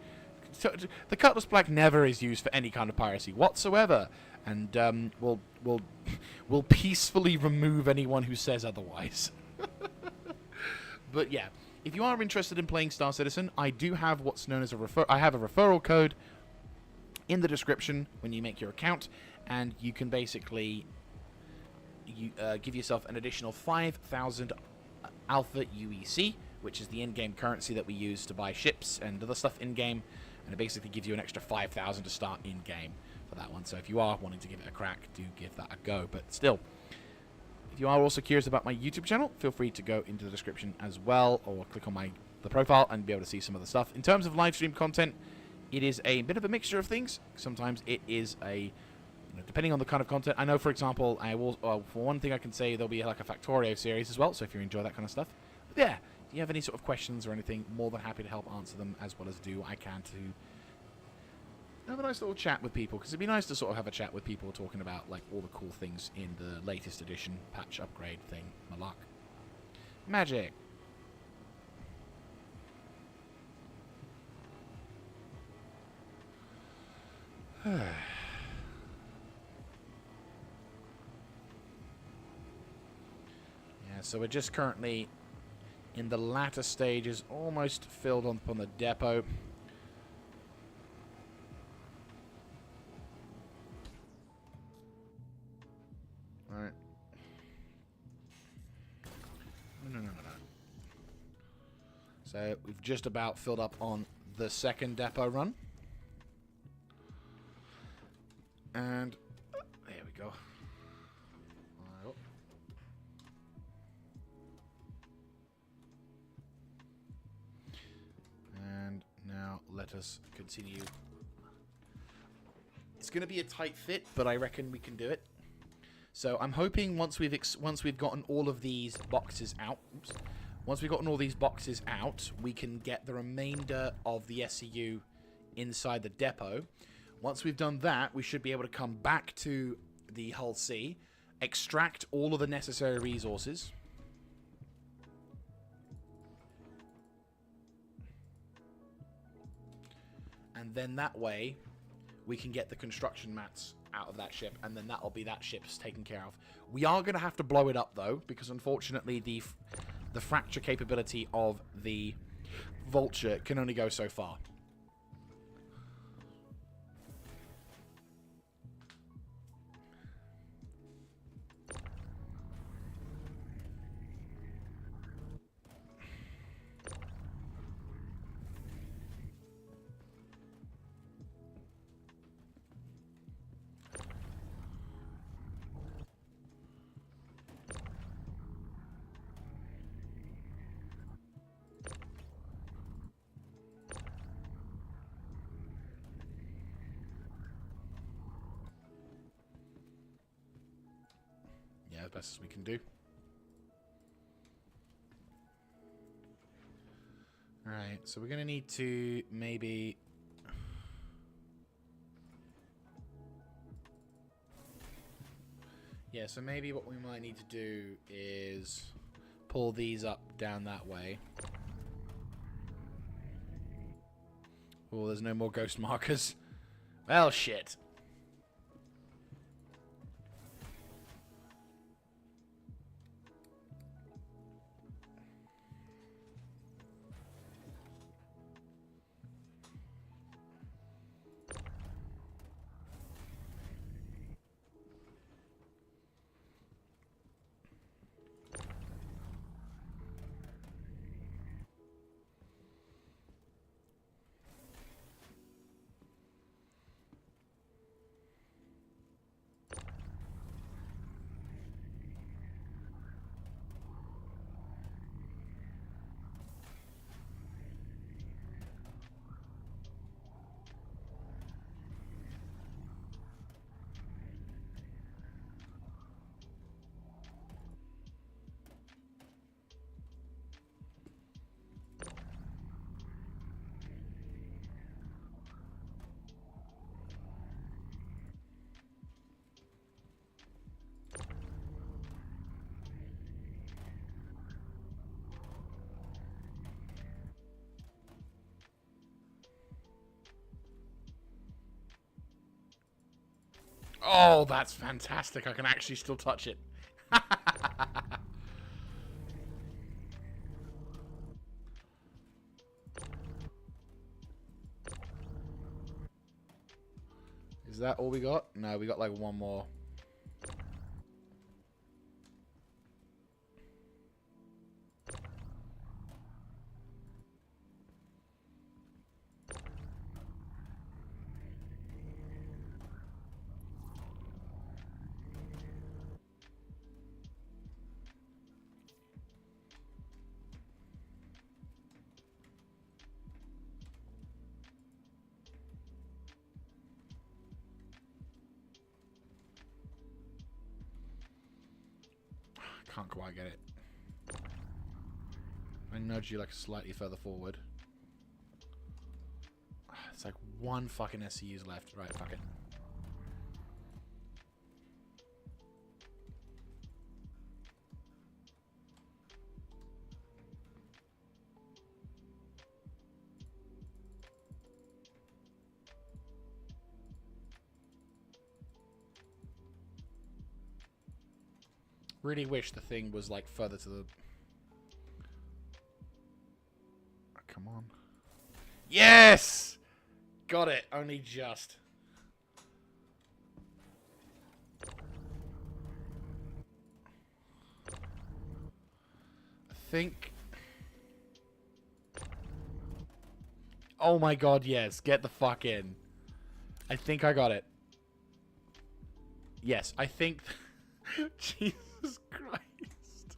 the Cutlass Black never is used for any kind of piracy whatsoever, and will peacefully remove anyone who says otherwise. But yeah, if you are interested in playing Star Citizen, I do have what's known as I have a referral code in the description when you make your account, and you can basically give yourself an additional 5,000 Alpha UEC, which is the in-game currency that we use to buy ships and other stuff in-game, and it basically gives you an extra 5,000 to start in-game for that one. So if you are wanting to give it a crack, do give that a go. But still, if you are also curious about my YouTube channel, feel free to go into the description as well, or click on the profile and be able to see some of the stuff. In terms of live stream content, it is a bit of a mixture of things. Sometimes it is depending on the kind of content. I know, for example, for one thing I can say, there'll be like a Factorio series as well, so if you enjoy that kind of stuff. But yeah, if you have any sort of questions or anything, more than happy to help answer them, as well as do what I can to have a nice little chat with people, because it'd be nice to sort of have a chat with people talking about like all the cool things in the latest edition, patch upgrade thing, Malak. Magic. So we're just currently in the latter stages, almost filled up on the depot. Alright. No. So we've just about filled up on the second depot run. And there we go. And now let us continue. It's going to be a tight fit, but I reckon we can do it. So I'm hoping once we've gotten all of these boxes out, we can get the remainder of the SCU inside the depot. Once we've done that, we should be able to come back to the Hull C, extract all of the necessary resources. And then that way, we can get the construction mats out of that ship, and then that'll be that ship's taken care of. We are going to have to blow it up, though, because unfortunately the fracture capability of the Vulture can only go so far. As best as we can do. Alright, so we're going to need to maybe... Yeah, so maybe what we might need to do is pull these up down that way. Oh, there's no more ghost markers. Well, shit. Oh, that's fantastic. I can actually still touch it. Is that all we got? No, we got like one more. Can't quite get it. I nudge you like slightly further forward. It's like one fucking SCU's left. Right, fuck it. Really wish the thing was like further to the... Oh, come on. Yes! Got it. Only just. I think... Oh my god, yes. Get the fuck in. I think I got it. Yes, I think... Jesus Christ.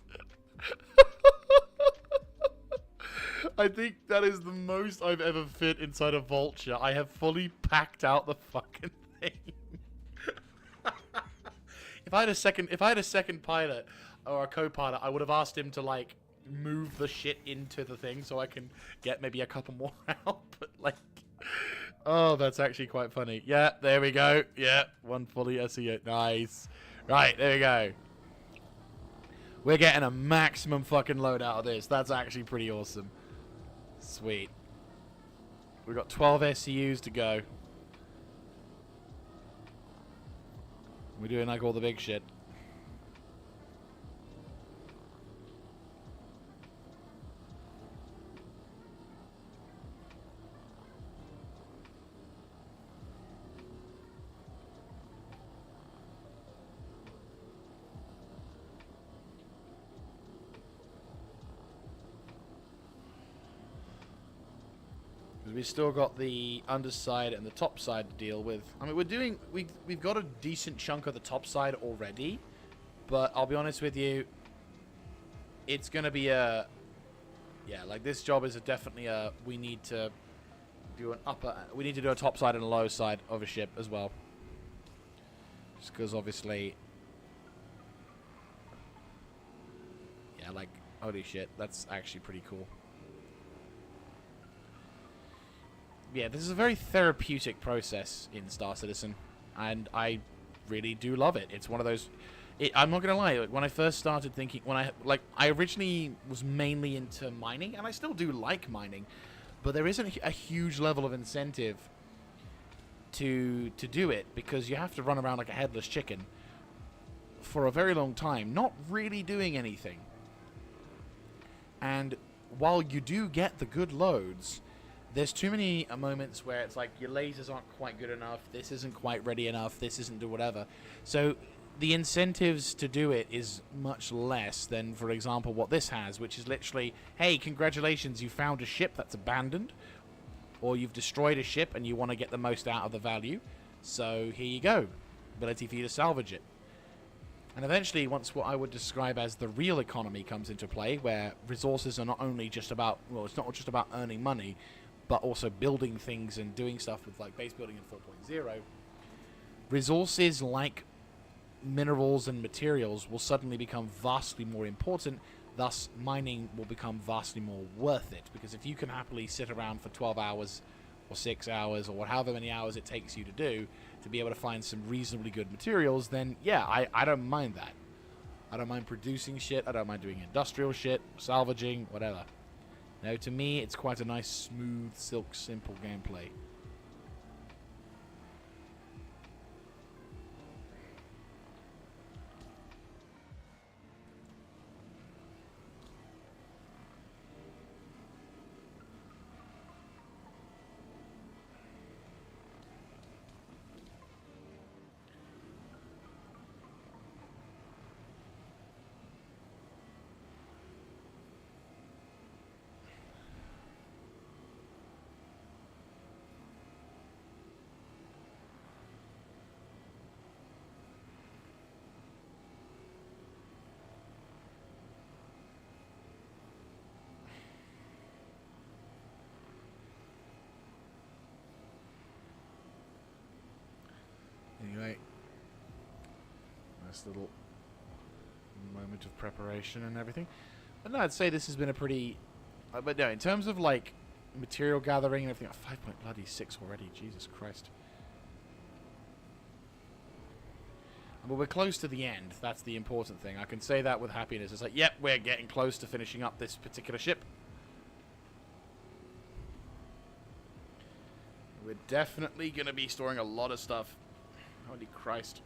I think that is the most I've ever fit inside a vulture. I have fully packed out the fucking thing. If I had a second pilot or a co-pilot, I would have asked him to like move the shit into the thing so I can get maybe a couple more out. But like, oh, that's actually quite funny. Yeah, there we go. Yeah, one fully SEO. Nice. Right, there we go. We're getting a maximum fucking load out of this. That's actually pretty awesome. Sweet. We've got 12 SCUs to go. We're doing like all the big shit. We've still got the underside and the top side to deal with. I mean, we've got a decent chunk of the top side already, but I'll be honest with you, it's gonna be a, yeah, like this job is definitely a, we need to do a top side and a low side of a ship as well. Just because obviously, yeah, like, holy shit, that's actually pretty cool. Yeah, this is a very therapeutic process in Star Citizen, and I really do love it. It's one of those... I'm not gonna lie, like, when I first started thinking... I originally was mainly into mining, and I still do like mining, but there isn't a huge level of incentive to do it, because you have to run around like a headless chicken for a very long time, not really doing anything. And while you do get the good loads... There's too many moments where it's like your lasers aren't quite good enough, this isn't quite ready enough, this isn't do whatever. So the incentives to do it is much less than, for example, what this has, which is literally, hey, congratulations, you found a ship that's abandoned, or you've destroyed a ship and you want to get the most out of the value. So here you go, ability for you to salvage it. And eventually, once what I would describe as the real economy comes into play, where resources are not only just about, well, it's not just about earning money, but also building things and doing stuff with like base building in 4.0, resources like minerals and materials will suddenly become vastly more important, thus mining will become vastly more worth it, because if you can happily sit around for 12 hours or 6 hours or however many hours it takes you to do to be able to find some reasonably good materials, then yeah, I don't mind that. I don't mind producing shit, I don't mind doing industrial shit, salvaging, whatever. No, to me, it's quite a nice, smooth, silk, simple gameplay. Nice little moment of preparation and everything. But no, I'd say this has been a pretty... but no, in terms of, like, material gathering and everything... 5.6 already, Jesus Christ. But we're close to the end. That's the important thing. I can say that with happiness. It's like, yep, we're getting close to finishing up this particular ship. We're definitely going to be storing a lot of stuff. Holy Christ.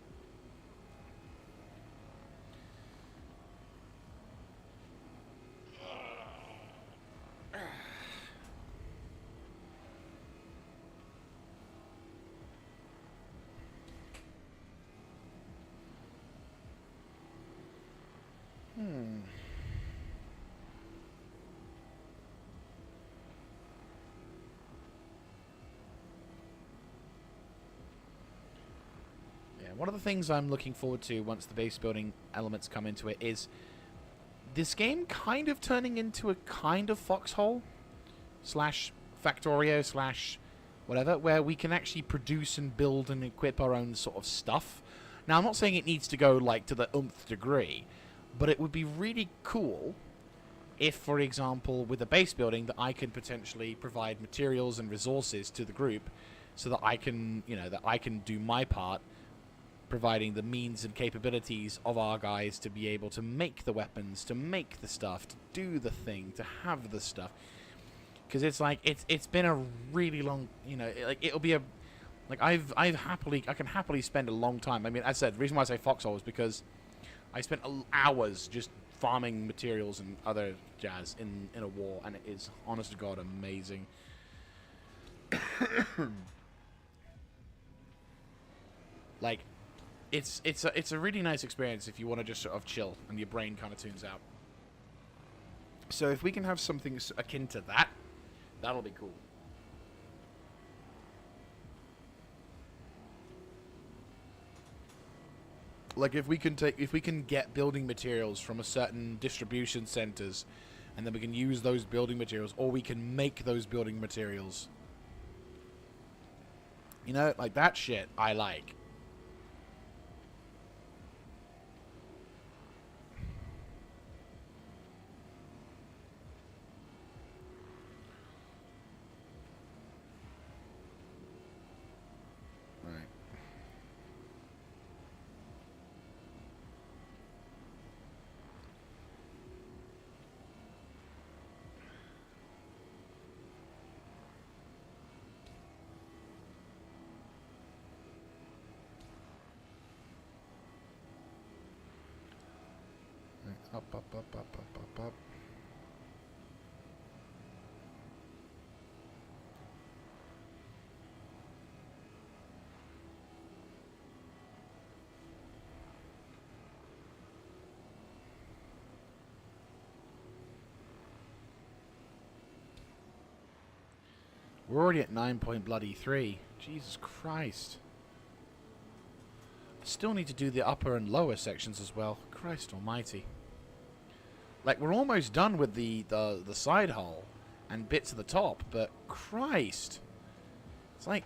One of the things I'm looking forward to once the base building elements come into it is this game kind of turning into a kind of foxhole slash Factorio slash whatever, where we can actually produce and build and equip our own sort of stuff. Now, I'm not saying it needs to go like to the nth degree, but it would be really cool if, for example, with the base building, that I can potentially provide materials and resources to the group so that I can, you know, that I can do my part, providing the means and capabilities of our guys to be able to make the weapons, to make the stuff, to do the thing, to have the stuff. Because it's like it's been a really long, you know, like it'll be a, like I can happily spend a long time. I mean, as I said, the reason why I say foxhole is because I spent hours just farming materials and other jazz in a war, and it is, honest to God, amazing. Like, it's a really nice experience if you want to just sort of chill and your brain kind of tunes out. So if we can have something akin to that, that'll be cool. Like if we can get building materials from a certain distribution centers, and then we can use those building materials, or we can make those building materials. You know, like that shit I like. Up, up, up, up, up, up, up. We're already at 9.3. Jesus Christ. I still need to do the upper and lower sections as well. Christ almighty. Like, we're almost done with the side hull and bits of the top, but Christ. It's like...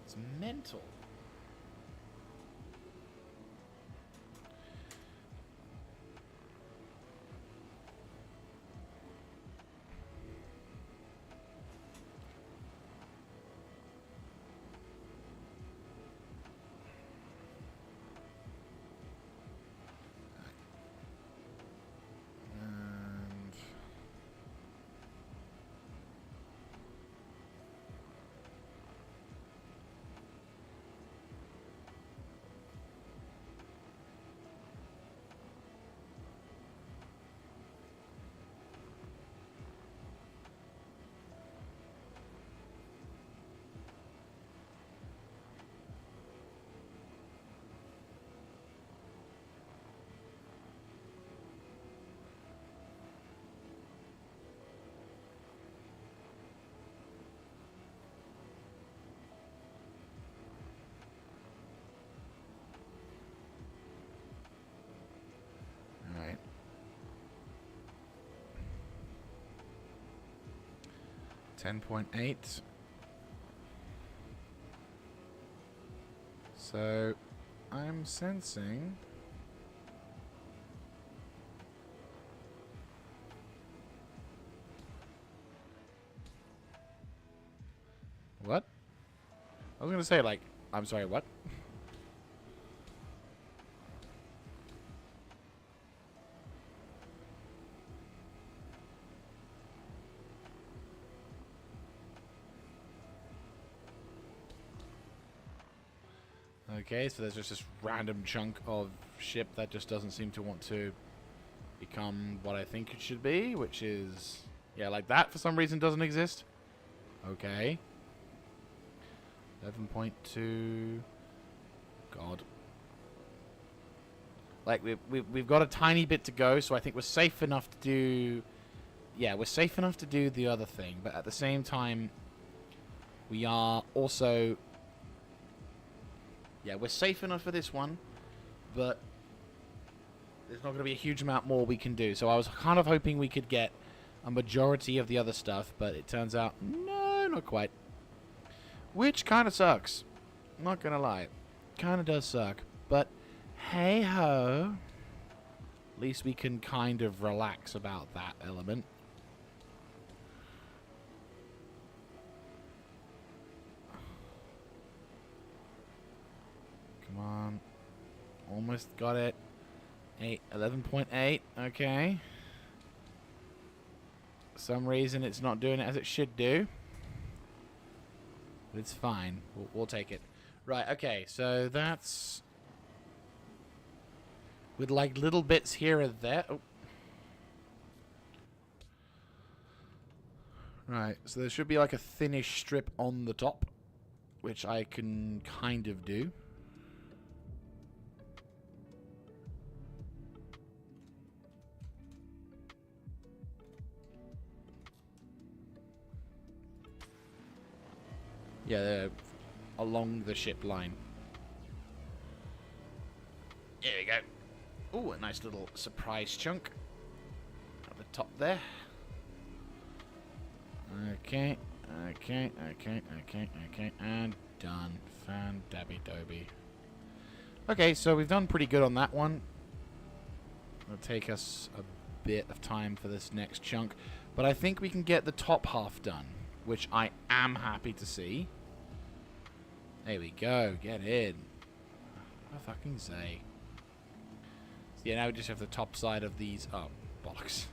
It's mental. Alright. 10.8. So, I'm sensing... What? I was gonna say, like, I'm sorry, what? Okay, so there's just this random chunk of ship that just doesn't seem to want to become what I think it should be, which is... Yeah, like that for some reason doesn't exist. Okay. 11.2... God. Like, we've got a tiny bit to go, so I think we're safe enough to do... Yeah, we're safe enough to do the other thing, but at the same time, we are also... Yeah, we're safe enough for this one, but there's not going to be a huge amount more we can do. So I was kind of hoping we could get a majority of the other stuff, but it turns out, no, not quite. Which kind of sucks. Not going to lie. Kind of does suck. But, hey-ho. At least we can kind of relax about that element. Come on. Almost got it. 11.8. Okay. For some reason it's not doing it as it should do. But it's fine. We'll take it. Right, okay. So that's... with like little bits here and there. Oh. Right, so there should be like a thinnish strip on the top, which I can kind of do. Yeah, along the ship line. There we go. Ooh, a nice little surprise chunk at the top there. Okay, and done. Fan-dabby-dobby. Okay, so we've done pretty good on that one. It'll take us a bit of time for this next chunk, but I think we can get the top half done, which I am happy to see. There we go. Get in. What I fucking say. So yeah, now we just have the top side of these... Oh, bollocks.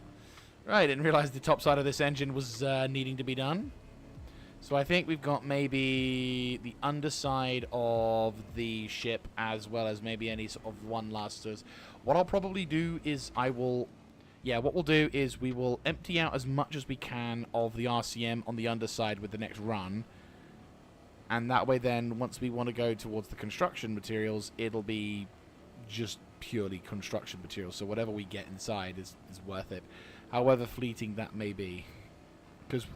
Right, didn't realize the top side of this engine was needing to be done. So I think we've got maybe the underside of the ship as well as maybe any sort of one-lasters. What I'll probably do is I will... Yeah, what we'll do is we will empty out as much as we can of the RCM on the underside with the next run. And that way then, once we want to go towards the construction materials, it'll be just purely construction materials. So whatever we get inside is worth it. However fleeting that may be. Because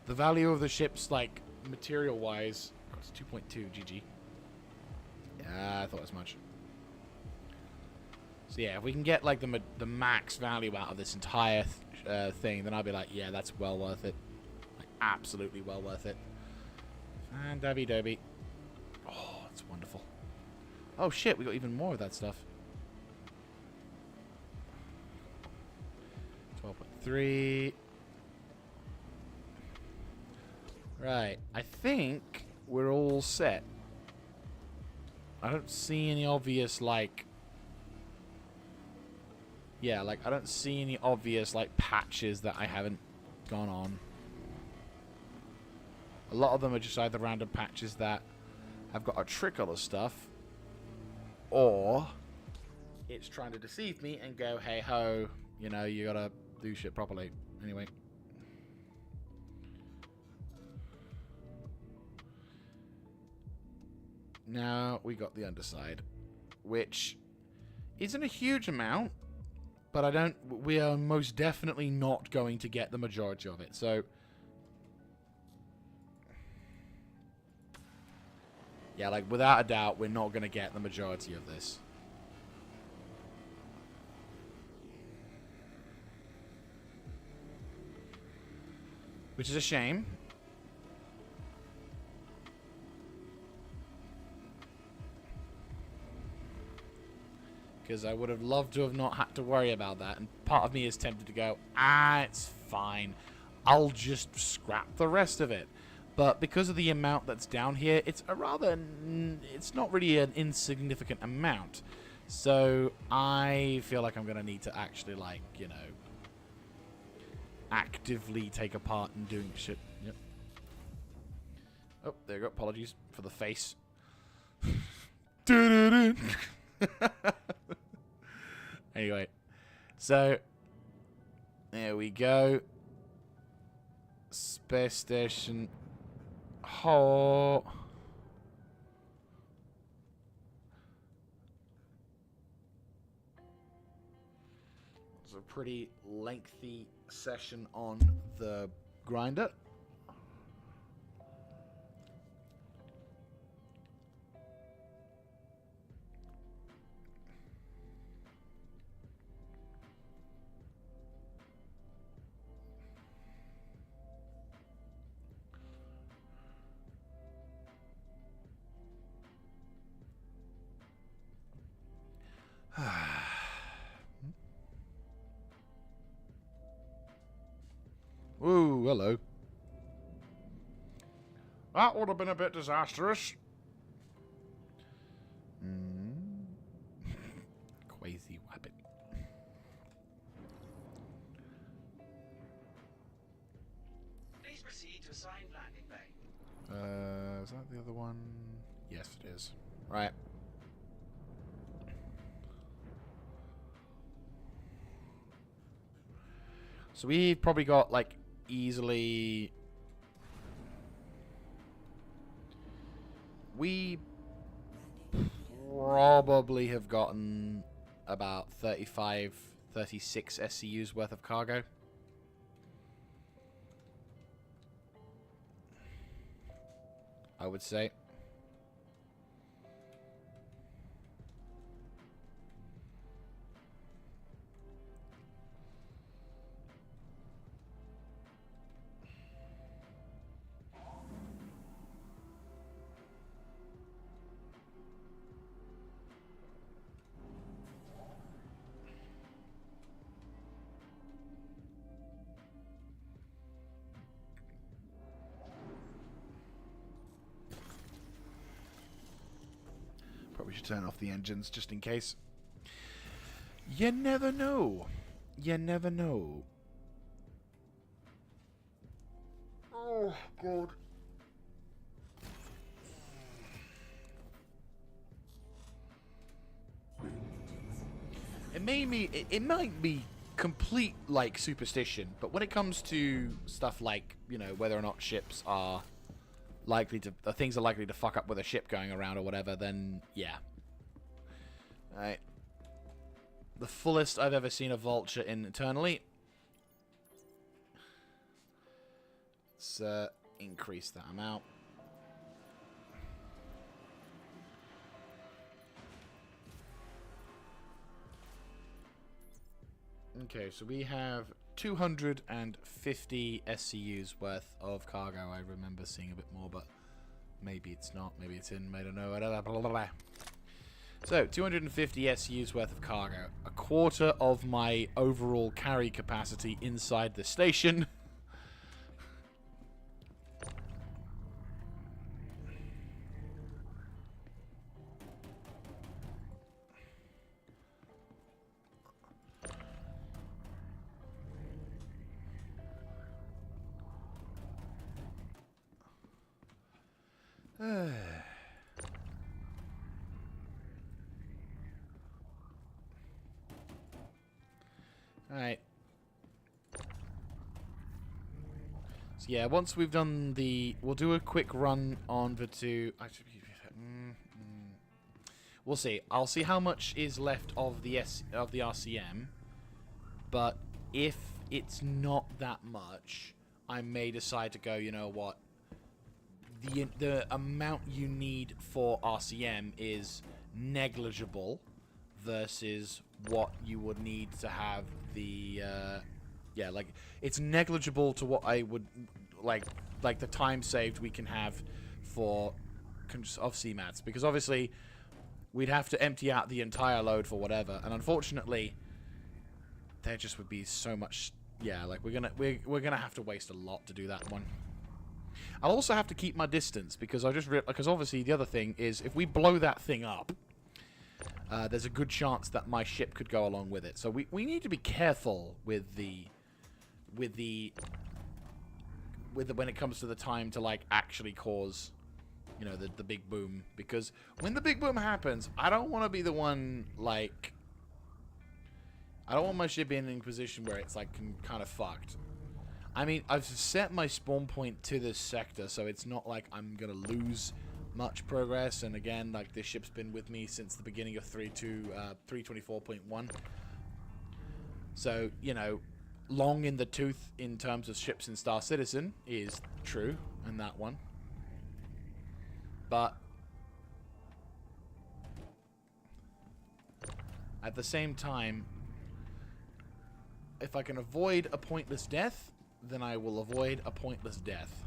the value of the ship's, like, material-wise... Oh, it's 2.2, GG. Yeah, I thought as much. So yeah, if we can get, like, the max value out of this entire thing, then I'll be like, yeah, that's well worth it. Like, absolutely well worth it. And dabby-dobby. Oh, that's wonderful. Oh, shit, we got even more of that stuff. 12.3. Right, I think we're all set. I don't see any obvious, like... Yeah, like, I don't see any obvious, like, patches that I haven't gone on. A lot of them are just either random patches that have got a trickle of stuff, or it's trying to deceive me and go, hey ho, you know, you gotta do shit properly. Anyway. Now we got the underside, which isn't a huge amount, but we are most definitely not going to get the majority of it. So yeah, like, without a doubt, we're not going to get the majority of this. Which is a shame. because I would have loved to have not had to worry about that. And part of me is tempted to go, it's fine. I'll just scrap the rest of it. But because of the amount that's down here, it's it's not really an insignificant amount. So I feel like I'm going to need to actually, like, you know, actively take a part in doing shit. Yep. Oh, there you go. Apologies for the face. Anyway, so there we go. Space station. Oh. It's a pretty lengthy session on the grinder. Ooh, hello. That would have been a bit disastrous. Crazy rabbit. Please proceed to assigned landing bay. Is that the other one? Yes, it is. Right. So we've probably got, like, easily... We probably have gotten about 35, 36 SCUs worth of cargo. I would say. Probably should turn off the engines just in case. You never know. You never know. Oh, God. It might be complete, like, superstition, but when it comes to stuff like, you know, whether or not ships are likely to, things are likely to fuck up with a ship going around or whatever, then yeah. Alright. The fullest I've ever seen a vulture internally. Let's increase that amount. Okay, so we have 250 SCUs worth of cargo. I remember seeing a bit more, but maybe it's not. Maybe it's in. I don't know. Blah, blah, blah, blah. So, 250 SCUs worth of cargo. A quarter of my overall carry capacity inside the station. Alright. So yeah, once we've done the... We'll do a quick run on the two... Actually, we'll see. I'll see how much is left of the RCM. But if it's not that much, I may decide to go, you know what? The amount you need for RCM is negligible versus what you would need to have the yeah, like it's negligible to what I would like the time saved we can have for of CMATs, because obviously we'd have to empty out the entire load for whatever. And unfortunately, there just would be so much. Yeah, like we're gonna have to waste a lot to do that one. I'll also have to keep my distance because because obviously the other thing is if we blow that thing up, there's a good chance that my ship could go along with it. So we need to be careful with when it comes to the time to like actually cause, you know, the big boom, because when the big boom happens, I don't want to be the one like. I don't want my ship in a position where it's like kind of fucked. I mean, I've set my spawn point to this sector, so it's not like I'm gonna lose much progress. And again, like this ship's been with me since the beginning of 3.24.1. So, you know, long in the tooth in terms of ships in Star Citizen is true in that one. But at the same time, if I can avoid a pointless death, then I will avoid a pointless death.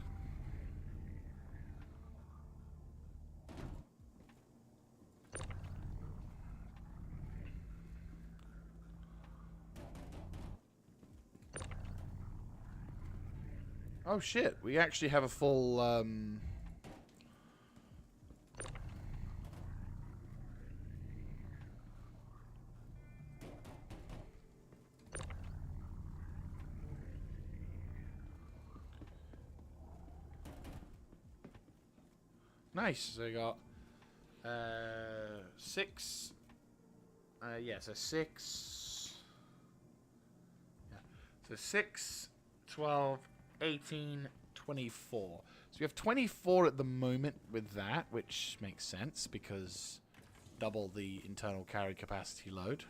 Oh shit, we actually have a full, nice. So I got 6. Yeah, so 6. Yeah. So 6, 12, 18, 24. So we have 24 at the moment with that, which makes sense because double the internal carry capacity load.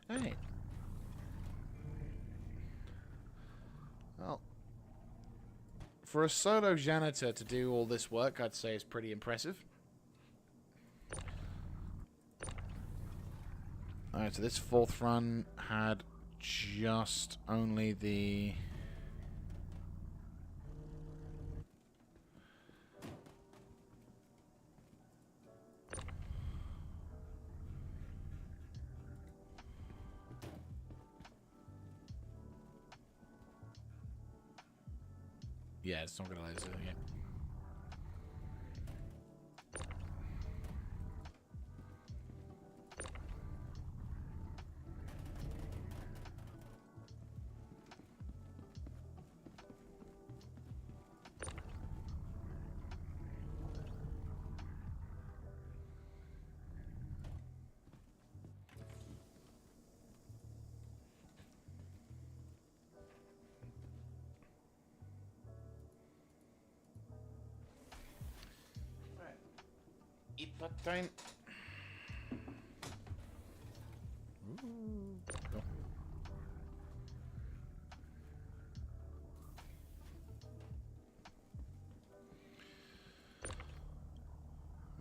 Alright. Well, for a solo janitor to do all this work, I'd say is pretty impressive. Alright, so this 4th run had just only the... Yeah, it's not gonna let us do it yet. Eat that time. Ooh. Go.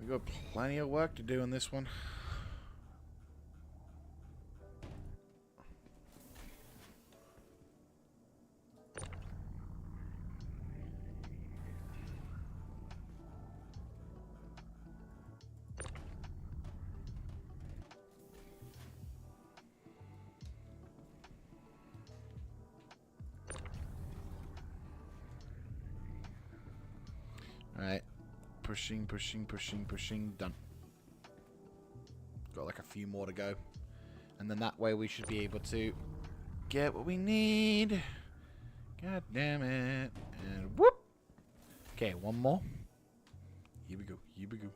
We got plenty of work to do on this one. Alright. Pushing, pushing, pushing, pushing. Done. Got like a few more to go. And then that way we should be able to get what we need. God damn it. And whoop. Okay, one more. Here we go. Here we go.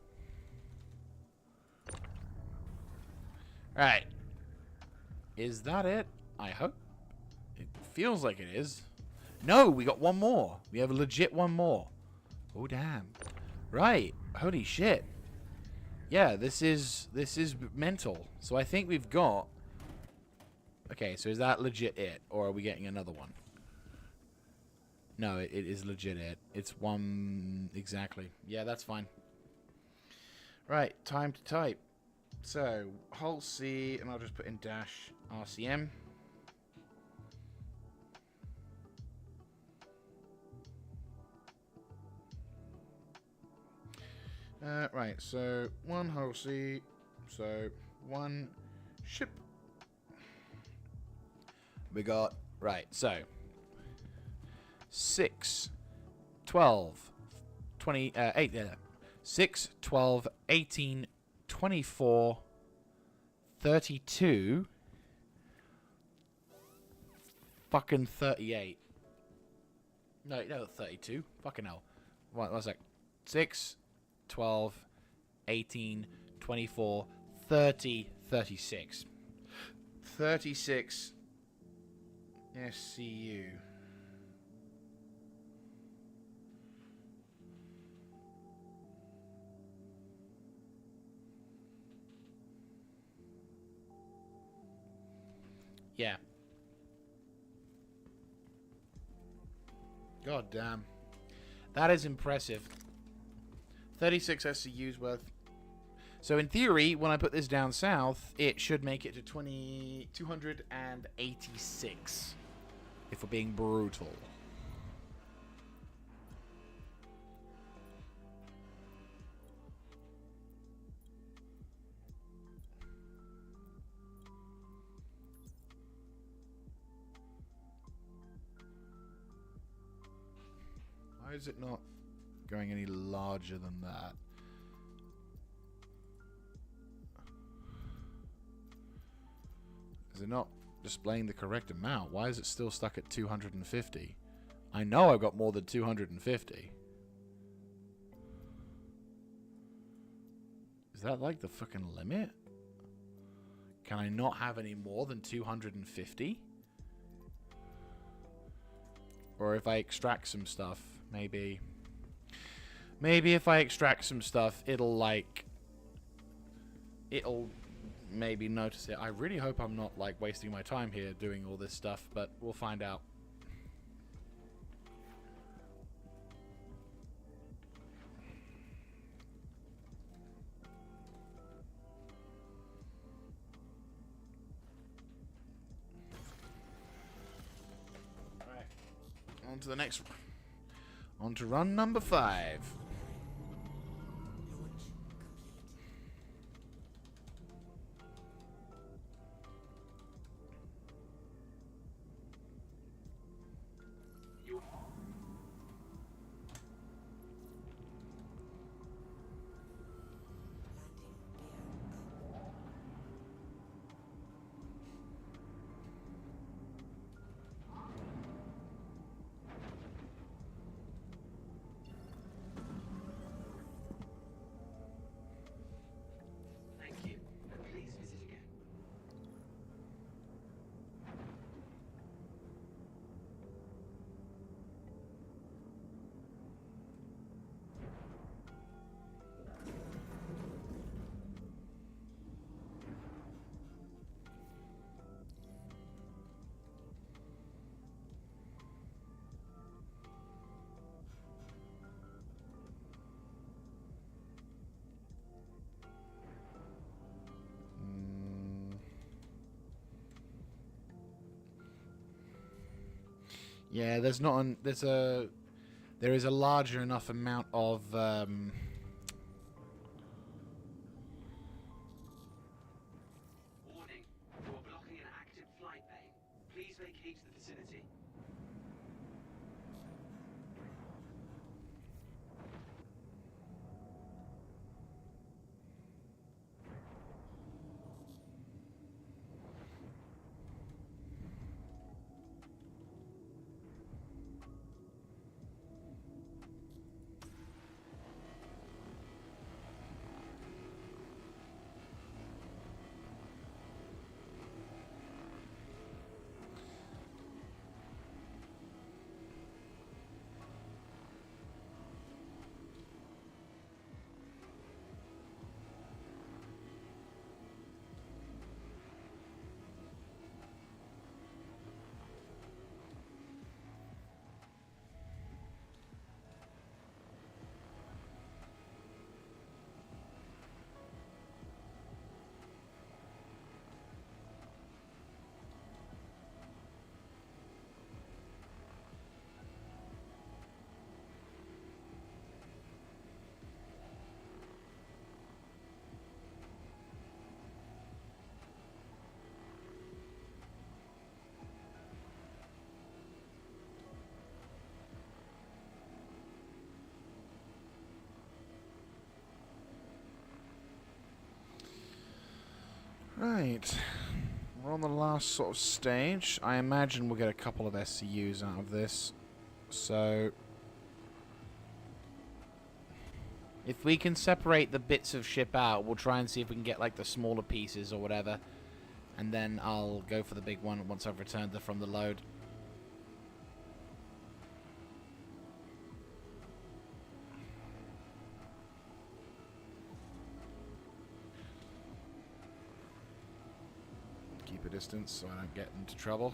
Alright. Is that it? I hope. It feels like it is. No, we got one more. We have a legit one more. Oh, damn. Right. Holy shit. Yeah, this is mental. So I think we've got... Okay, so is that legit it? Or are we getting another one? No, it is legit it. It's one... Exactly. Yeah, that's fine. Right, time to type. So, Hull C, and I'll just put in dash RCM. Right, so one Hull C, so one ship. We got, right, so 6, 12, 20, 8, 6, 12, 18, 24, 32, fucking 38. No, 32. Fucking hell. One sec. 6, 12, 18, 24, 30, 36. 36 SCU. Yeah. God damn. That is impressive. 36 SCUs worth. So in theory, when I put this down south, it should make it to 286. If we're being brutal. Why is it not going any larger than that? Is it not displaying the correct amount? Why is it still stuck at 250? I know I've got more than 250. Is that like the fucking limit? Can I not have any more than 250? Or if I extract some stuff, maybe if I extract some stuff, it'll maybe notice it. I really hope I'm not like wasting my time here doing all this stuff, but we'll find out. Right. On to the next one. On to run number 5. Thank you. Please visit again. Yeah, there is a larger enough amount of Warning. You are blocking an active flight bay. Please vacate the vicinity. Right. We're on the last sort of stage. I imagine we'll get a couple of SCUs out of this. So, if we can separate the bits of ship out, we'll try and see if we can get like the smaller pieces or whatever. And then I'll go for the big one once I've returned from the load. Keep a distance so I don't get into trouble.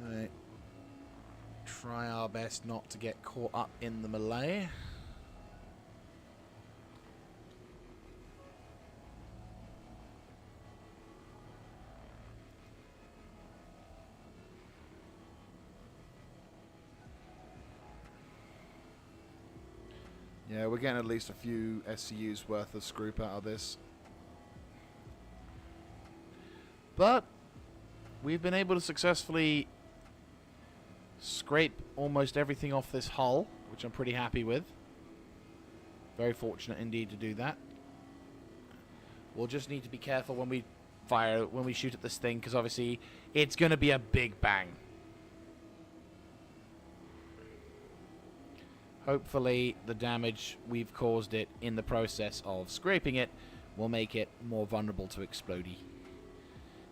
Alright. Try our best not to get caught up in the melee. Yeah, we're getting at least a few SCUs worth of scroop out of this. But we've been able to successfully scrape almost everything off this hull, which I'm pretty happy with. Very fortunate indeed to do that. We'll just need to be careful when we shoot at this thing, because obviously it's going to be a big bang. Hopefully the damage we've caused it in the process of scraping it will make it more vulnerable to explodey.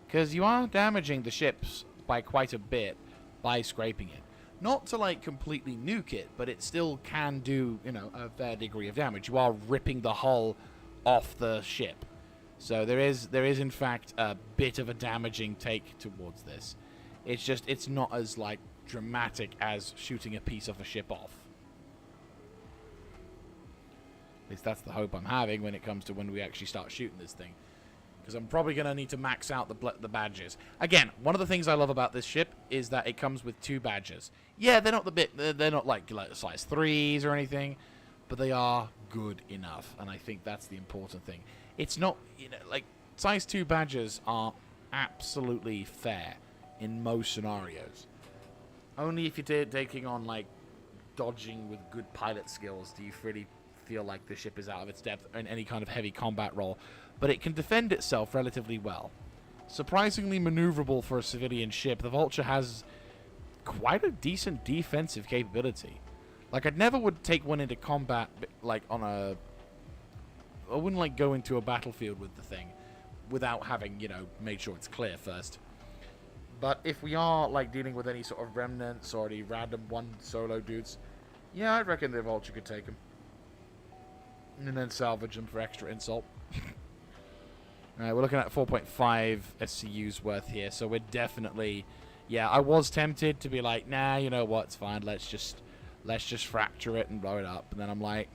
Because you are damaging the ships by quite a bit by scraping it. Not to like completely nuke it, but it still can do, you know, a fair degree of damage. You are ripping the hull off the ship. So there is in fact a bit of a damaging take towards this. It's just, it's not as like dramatic as shooting a piece of a ship off. At least that's the hope I'm having when it comes to when we actually start shooting this thing. Because I'm probably going to need to max out the badges. Again, one of the things I love about this ship is that it comes with 2 badges. Yeah, they're not they're not like size 3s or anything, but they are good enough, and I think that's the important thing. It's not, you know, like size 2 badges are absolutely fair in most scenarios. Only if you're taking on like dodging with good pilot skills do you really feel like the ship is out of its depth in any kind of heavy combat role, but it can defend itself relatively well. Surprisingly maneuverable for a civilian ship, the Vulture has quite a decent defensive capability. Like, I'd never would take one into combat, like, on a... I wouldn't, like, go into a battlefield with the thing without having, you know, made sure it's clear first. But if we are, like, dealing with any sort of remnants or any random one solo dudes, yeah, I reckon the Vulture could take them. And then salvage them for extra insult. Alright, we're looking at 4.5 SCUs worth here, so we're definitely... Yeah, I was tempted to be like, nah, you know what, it's fine, let's just fracture it and blow it up. And then I'm like,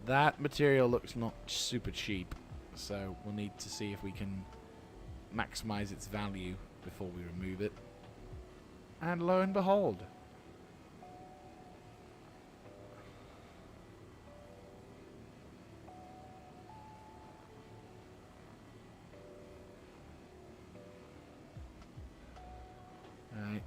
that material looks not super cheap, so we'll need to see if we can maximize its value before we remove it. And lo and behold... Right.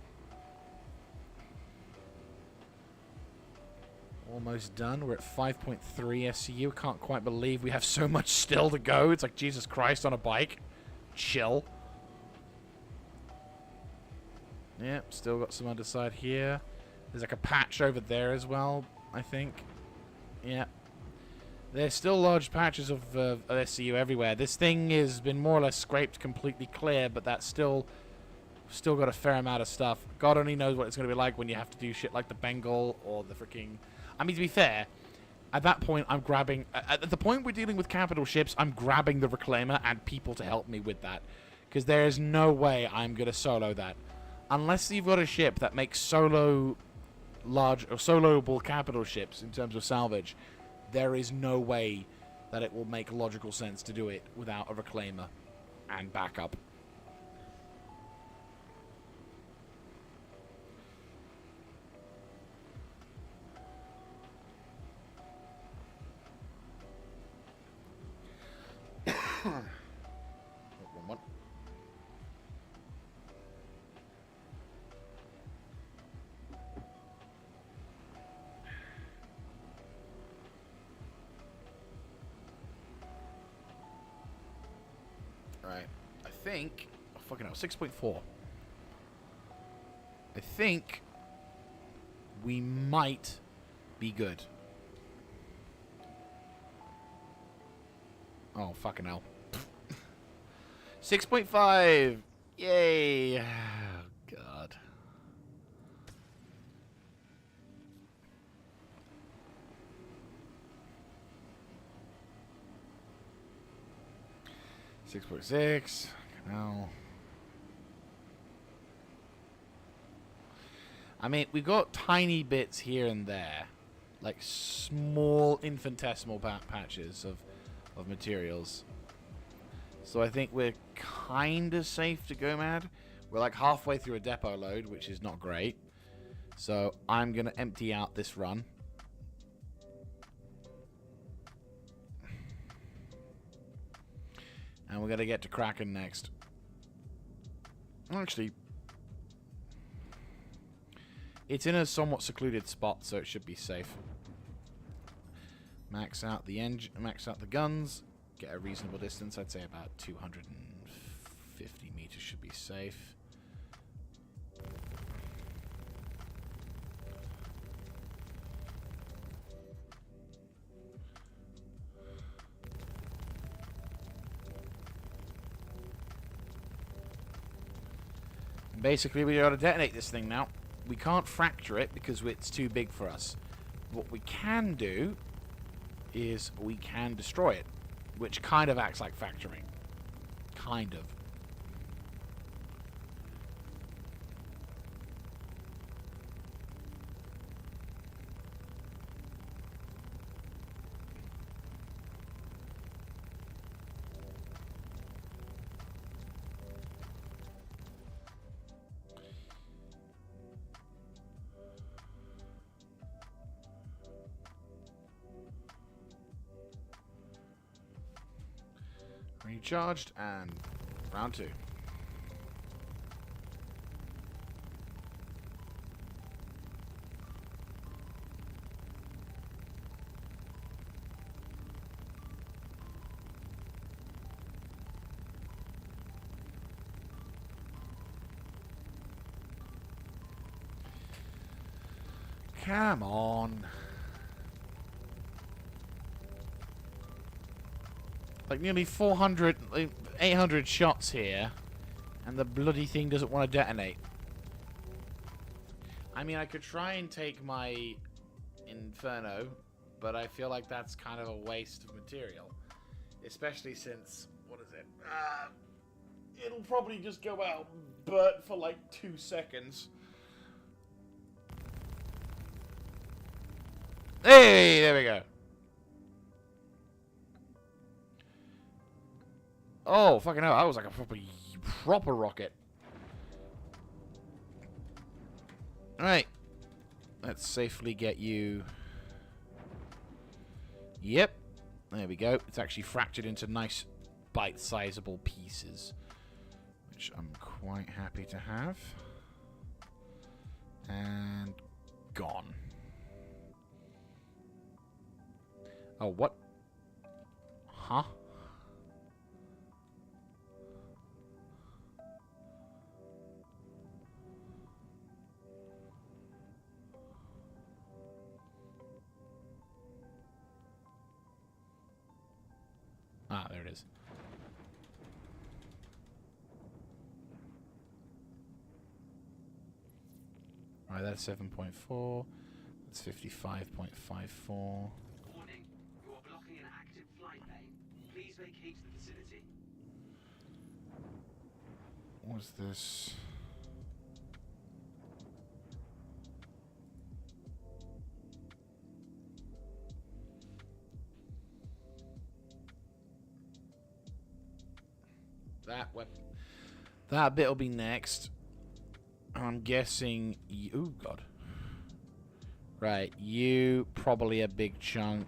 Almost done. We're at 5.3 SCU. Can't quite believe we have so much still to go. It's like Jesus Christ on a bike. Chill. Yep, still got some underside here. There's like a patch over there as well, I think. Yep. There's still large patches of SCU everywhere. This thing has been more or less scraped completely clear, but that's still got a fair amount of stuff. God only knows what it's going to be like when you have to do shit like the Bengal or the freaking... I mean, to be fair, at that point, I'm grabbing... At the point we're dealing with capital ships, I'm grabbing the Reclaimer and people to help me with that. Because there is no way I'm going to solo that. Unless you've got a ship that makes solo large or soloable capital ships in terms of salvage, there is no way that it will make logical sense to do it without a Reclaimer and backup. One. think... Oh, fucking hell, 6.4. I think we might be good. Oh, fucking hell. 6.5! Yay! Oh, God. $6.6. No. I mean, we got tiny bits here and there, like small infinitesimal patches of materials. So I think we're kind of safe to go mad. We're like halfway through a depot load, which is not great. So I'm going to empty out this run. And we're going to get to Kraken next. Actually, it's in a somewhat secluded spot, so it should be safe. Max out the engine, max out the guns, get a reasonable distance. I'd say about 250 meters should be safe. Basically, we gotta detonate this thing now. We can't fracture it because it's too big for us. What we can do is we can destroy it, which kind of acts like fracturing. Kind of. Recharged, and round 2. Come on. Like nearly 400, 800 shots here, and the bloody thing doesn't want to detonate. I mean, I could try and take my Inferno, but I feel like that's kind of a waste of material. Especially since, what is it? It'll probably just go out, but for like 2 seconds. Hey, there we go. Oh, fucking hell, that was like a proper rocket. Alright. Let's safely get you... Yep. There we go. It's actually fractured into nice, bite-sizable pieces. Which I'm quite happy to have. And... gone. Oh, what? Huh? Ah, there it is. Alright, that's 7.4. That's 55.54. Warning, you are blocking an active flight lane. Please vacate the facility. What's this? That bit will be next. I'm guessing you... Oh, God. Right, you probably a big chunk.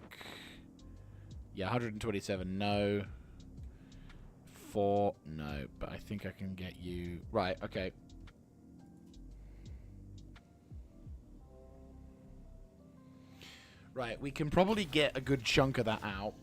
Yeah, 127, no. 4, no. But I think I can get you... Right, okay. Right, we can probably get a good chunk of that out.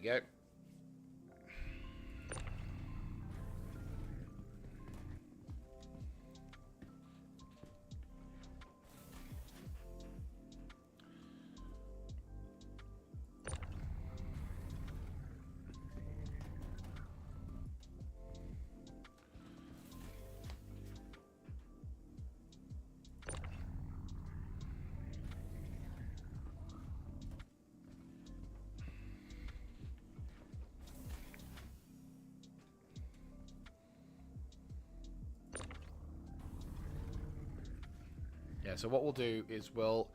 go. Yeah, so what we'll do is we'll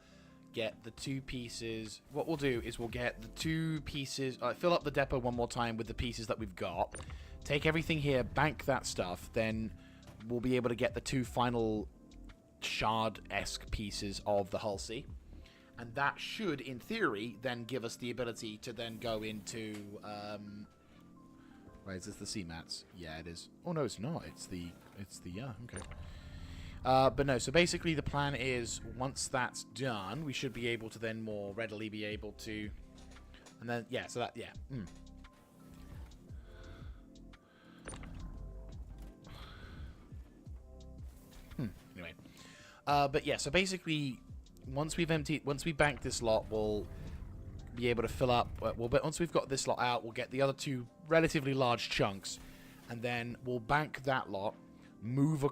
get the 2 pieces. What we'll do is we'll get the 2 pieces, fill up the depot one more time with the pieces that we've got. Take everything here, bank that stuff, then we'll be able to get the 2 final shard-esque pieces of the hull C. And that should, in theory, then give us the ability to then go into... Wait, is this the sea mats? Yeah, it is. Oh, no, it's not. It's the yeah, okay. But no, so basically the plan is, once that's done, we should be able to then more readily be able to... And then, yeah, so that, yeah. Anyway. But yeah, so basically, once we bank this lot, we'll be able to fill up... once we've got this lot out, we'll get the other 2 relatively large chunks, and then we'll bank that lot, move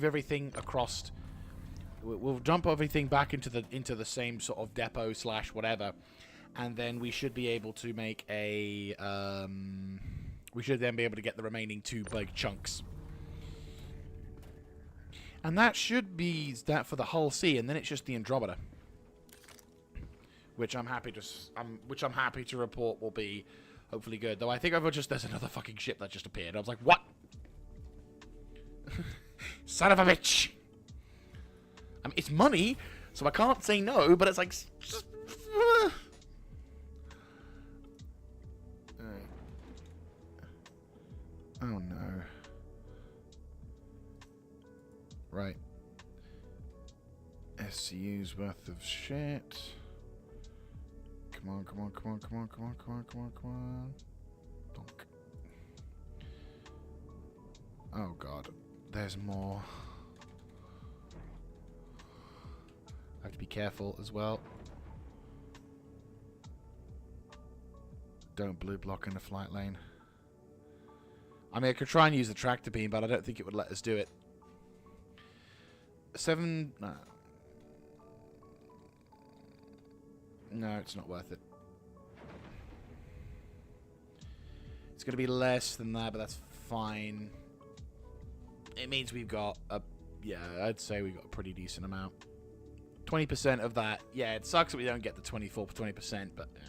everything across. We'll dump everything back into the same sort of depot / whatever, and then we should be able to make a. We should then be able to get the remaining 2 big chunks, and that should be that for the hull C, and then it's just the Andromeda, which I'm happy to report will be hopefully good. Though I think there's another fucking ship that just appeared. I was like, what? Son of a bitch! I mean, it's money, so I can't say no, but it's like... Oh, no. Right. SCU's worth of shit. Come on, come on, come on, come on, come on, come on, come on, come on. Donk. Oh, God. There's more. I have to be careful as well. Don't blue block in the flight lane. I mean, I could try and use the tractor beam, but I don't think it would let us do it. 7... No, it's not worth it. It's going to be less than that, but that's fine. It means we've got a... Yeah, I'd say we've got a pretty decent amount. 20% of that. Yeah, it sucks that we don't get the 20%, but... Yeah.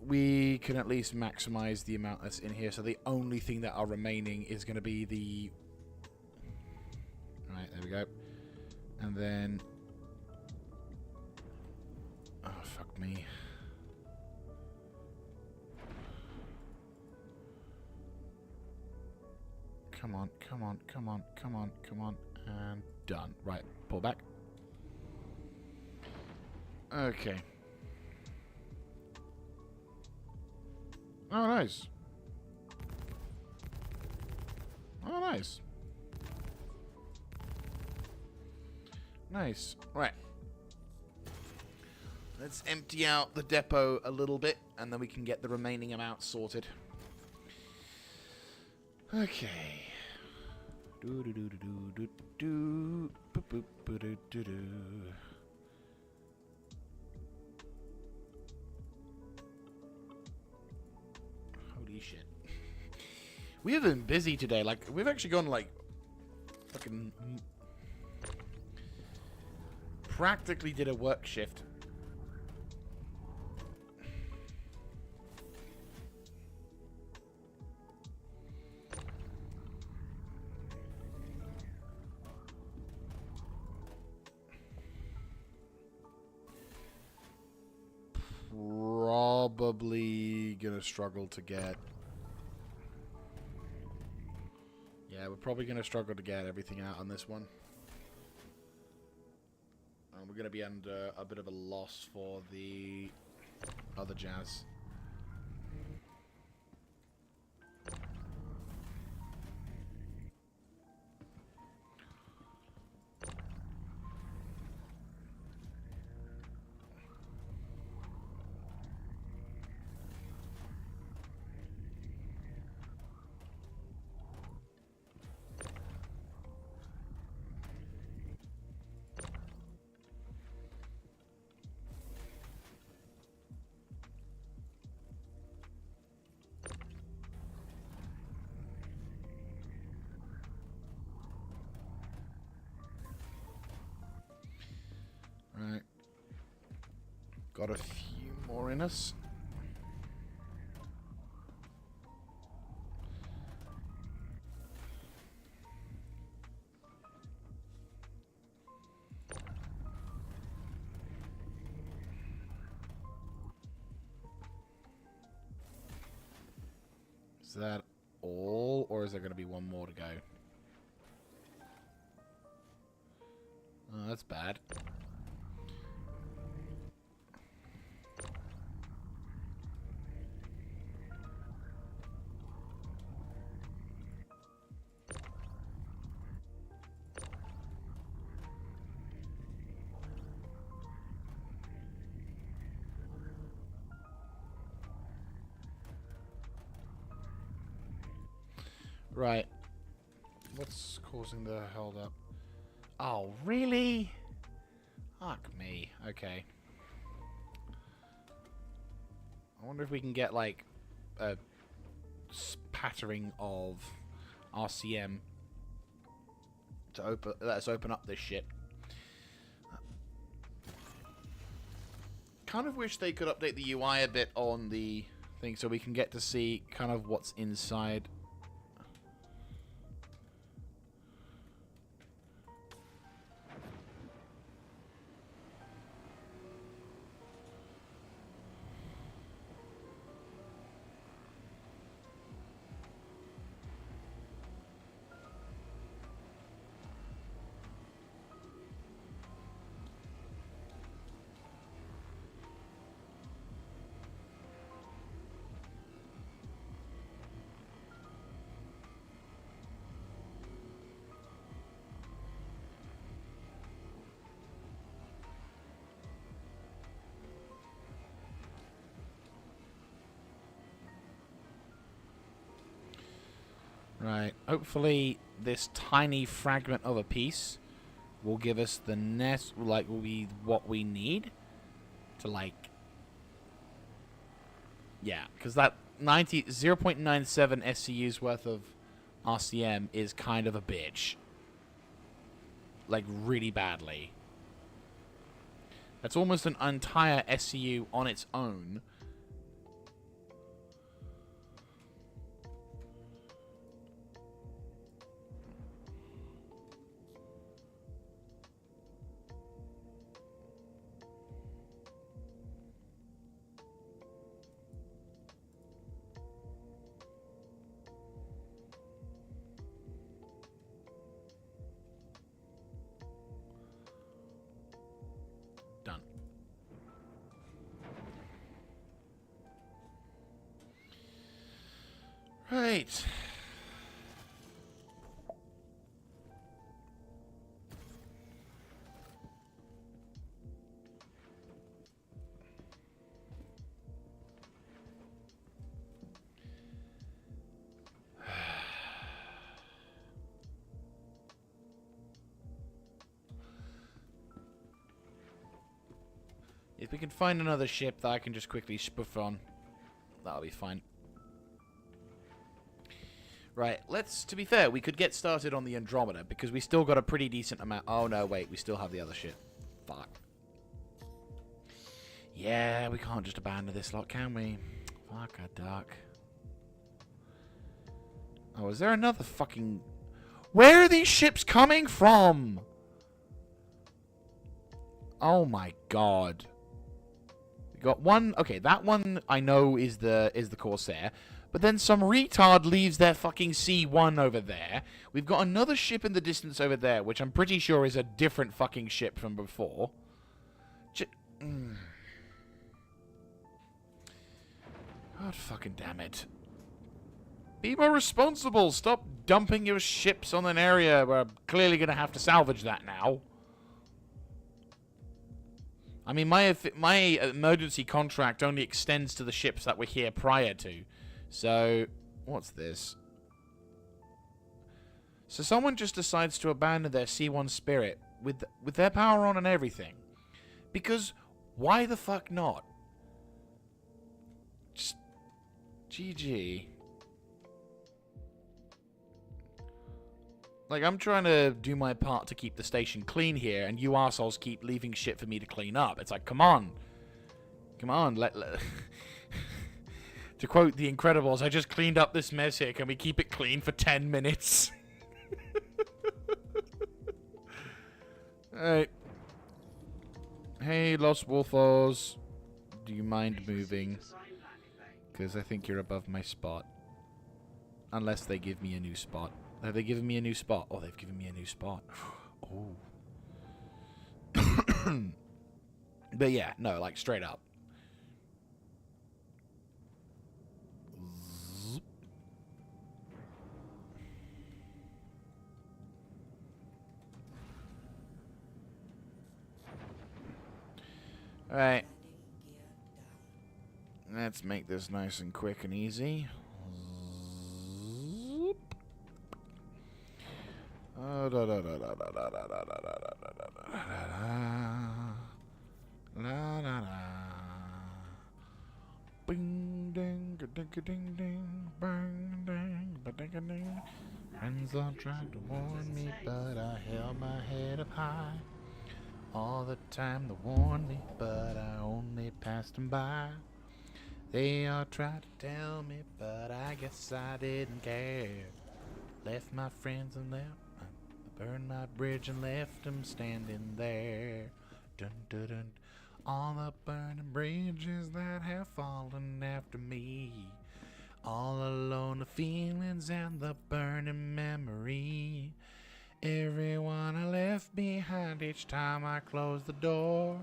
We can at least maximize the amount that's in here. So the only thing that are remaining is going to be the... Right, there we go. And then... Oh, fuck me. Come on, come on, come on, come on, come on. And done. Right, pull back. Okay. Oh, nice. Oh, nice. Nice. Right. Let's empty out the depot a little bit, and then we can get the remaining amount sorted. Okay. Holy shit. We have been busy today. Like, we've actually gone, like, fucking... Practically did a work shift. Probably gonna struggle to get... Yeah, we're probably gonna struggle to get everything out on this one. We're gonna be under a bit of a loss for the other jazz. Got a few more in us. Is that all, or is there going to be one more to go? Oh, that's bad. Right. What's causing the hold up? Oh, really? Fuck me. Okay. I wonder if we can get, like, a spattering of RCM to let us open up this shit. Kind of wish they could update the UI a bit on the thing so we can get to see kind of what's inside. Right, hopefully this tiny fragment of a piece will give us the nest, like, will be what we need to, like, yeah, because that 0.97 SCU's worth of RCM is kind of a bitch. Like, really badly. That's almost an entire SCU on its own. Done. Right. If we can find another ship that I can just quickly spoof on, that'll be fine. Right, to be fair, we could get started on the Andromeda, because we still got a pretty decent amount. Oh, no, wait, we still have the other ship. Fuck. Yeah, we can't just abandon this lot, can we? Fuck a duck. Oh, is there another fucking... Where are these ships coming from? Oh my god. We got one... Okay, that one I know is the Corsair. But then some retard leaves their fucking C1 over there. We've got another ship in the distance over there, which I'm pretty sure is a different fucking ship from before. God fucking damn it. Be more responsible. Stop dumping your ships on an area where I'm clearly going to have to salvage that now. I mean, my emergency contract only extends to the ships that were here prior to. So, what's this? So someone just decides to abandon their C1 Spirit with their power on and everything. Because, why the fuck not? Just, GG. Like, I'm trying to do my part to keep the station clean here, and you arseholes keep leaving shit for me to clean up. It's like, come on. Come on, to quote The Incredibles, I just cleaned up this mess here. Can we keep it clean for 10 minutes? Alright. Hey, Los Wolfos. Do you mind moving? Because I think you're above my spot. Unless they give me a new spot. Have they given me a new spot? Oh, they've given me a new spot. Oh. But yeah, no, like straight up. Alright. Let's make this nice and quick and easy. Bing ding ding ding ding bang ding ding ding. Friends all tried to warn me, but I held my head up high. All the time they warned me, but I only passed them by. They all tried to tell me, but I guess I didn't care. Left my friends and left. Burned my bridge and left them standing there. Dun dun dun. All the burning bridges that have fallen after me. All alone, the feelings and the burning memory. Everyone I left behind each time I closed the door.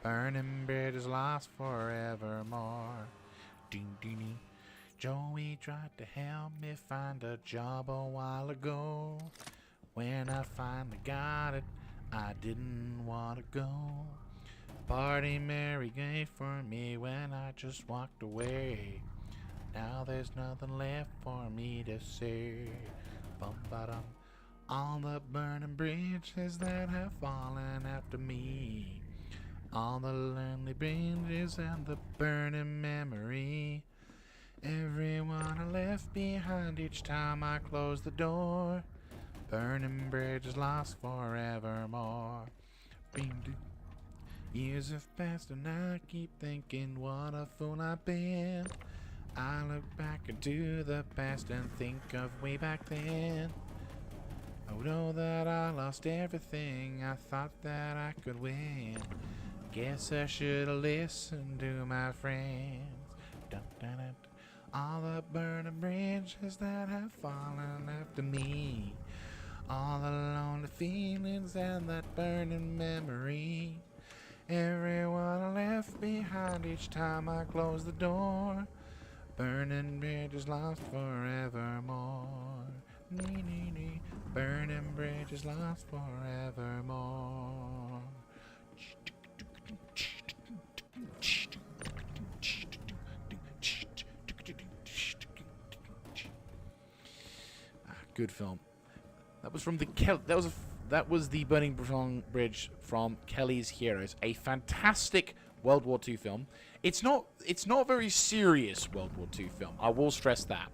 Burning bridges lost forevermore. Ding ding ding. Joey tried to help me find a job a while ago. When I finally got it, I didn't want to go. Party Mary gave for me when I just walked away. Now there's nothing left for me to say. Bum ba dum. All the burning bridges that have fallen after me. All the lonely bridges and the burning memory. Everyone I left behind each time I closed the door. Burning bridges lost forevermore. Bing, ding. Years have passed and I keep thinking what a fool I've been. I look back into the past and think of way back then. I know that I lost everything I thought that I could win. Guess I should have listened to my friends. Dun, dun, dun. All the burning bridges that have fallen after me. All the lonely feelings and that burning memory. Everyone I left behind each time I closed the door. Burning bridges lost forevermore. Nee, nee, nee. Burning bridges lost forevermore. Good film. That was from the that was the Burning Bridge from Kelly's Heroes, a fantastic World War II film. It's not a very serious World War II film. I will stress that,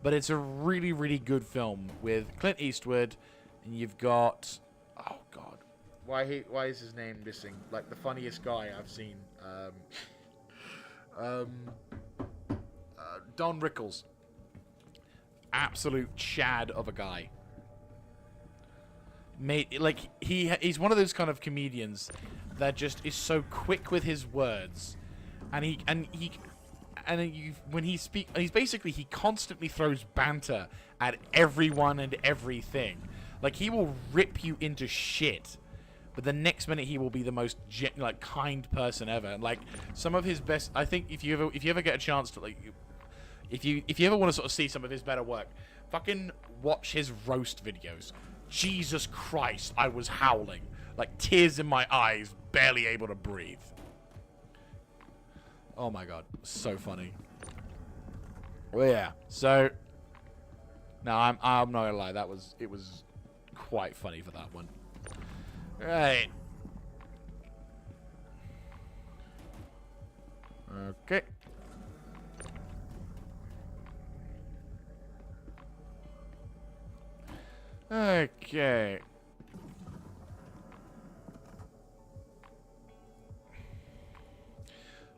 but it's a really, really good film with Clint Eastwood, and you've got, oh god, why is his name missing? Like the funniest guy I've seen, Don Rickles, absolute Chad of a guy. Mate, like he's one of those kind of comedians that just is so quick with his words, and when he speaks, he constantly throws banter at everyone and everything. Like he will rip you into shit, but the next minute he will be the most kind person ever. And like some of his best, I think if you ever get a chance to if you ever want to sort of see some of his better work, fucking watch his roast videos. Jesus Christ, I was howling. Like, tears in my eyes, barely able to breathe. Oh my god, so funny. Well, yeah, so... No, I'm not gonna lie, it was quite funny for that one. Right. Okay. Okay.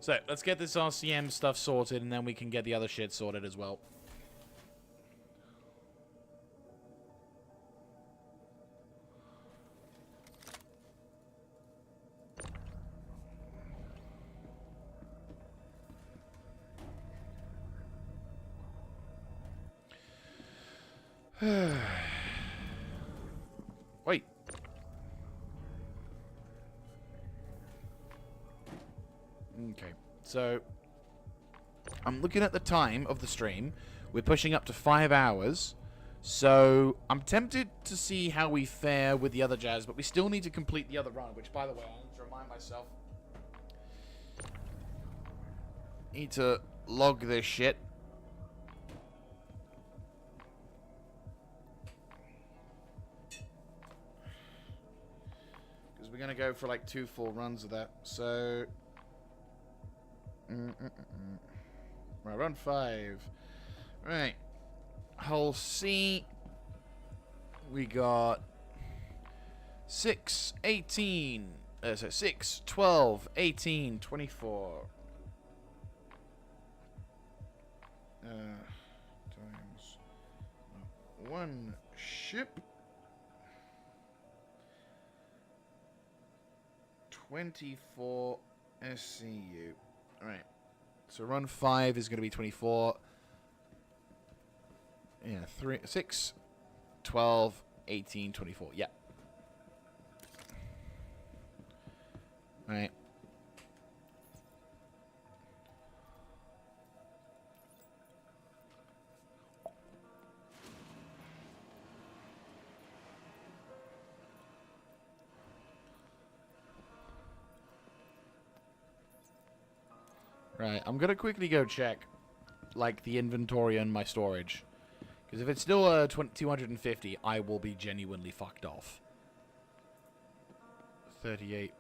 So, let's get this RCM stuff sorted, and then we can get the other shit sorted as well. Wait. Okay, so I'm looking at the time of the stream. We're pushing up to 5 hours. So I'm tempted to see how we fare with the other jazz, but we still need to complete the other run, which, by the way, I need to remind myself. Need to log this shit. Because we're going to go for like 2 full runs of that. So... Right, run 5. Right. Hull C. We got 6, 18. So 6, 12, 18, 24. Times 1 ship. 24 SCU. Alright. So run 5 is going to be 24. Yeah, 6, 12, 18, 24. Yeah. Alright. Right, I'm gonna quickly go check, like, the inventory and my storage. Because if it's still 250, I will be genuinely fucked off. 38%.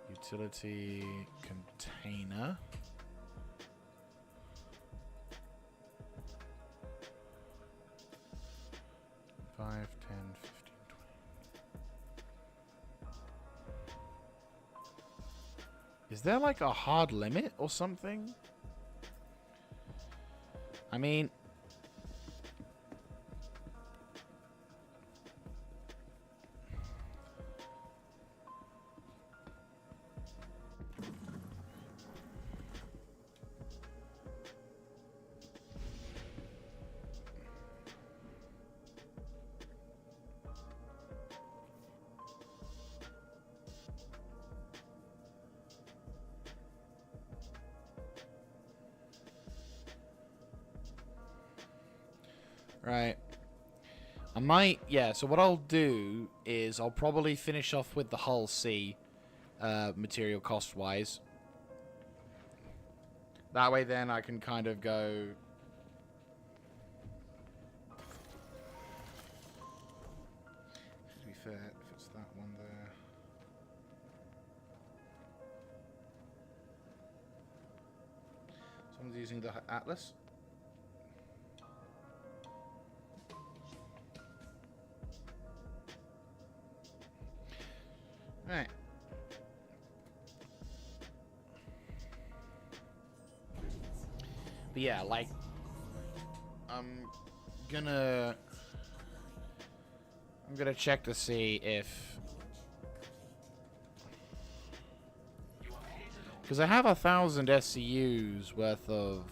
Utility container. Five, 10, 15, 20. Is there like a hard limit or something? I mean... Right. I might... Yeah, so what I'll do is I'll probably finish off with the Hull C, material cost-wise. That way then I can kind of go... To be fair, if it's that one there... Someone's using the Atlas. Right. But yeah, like, I'm gonna check to see if, because I have 1,000 SCUs worth of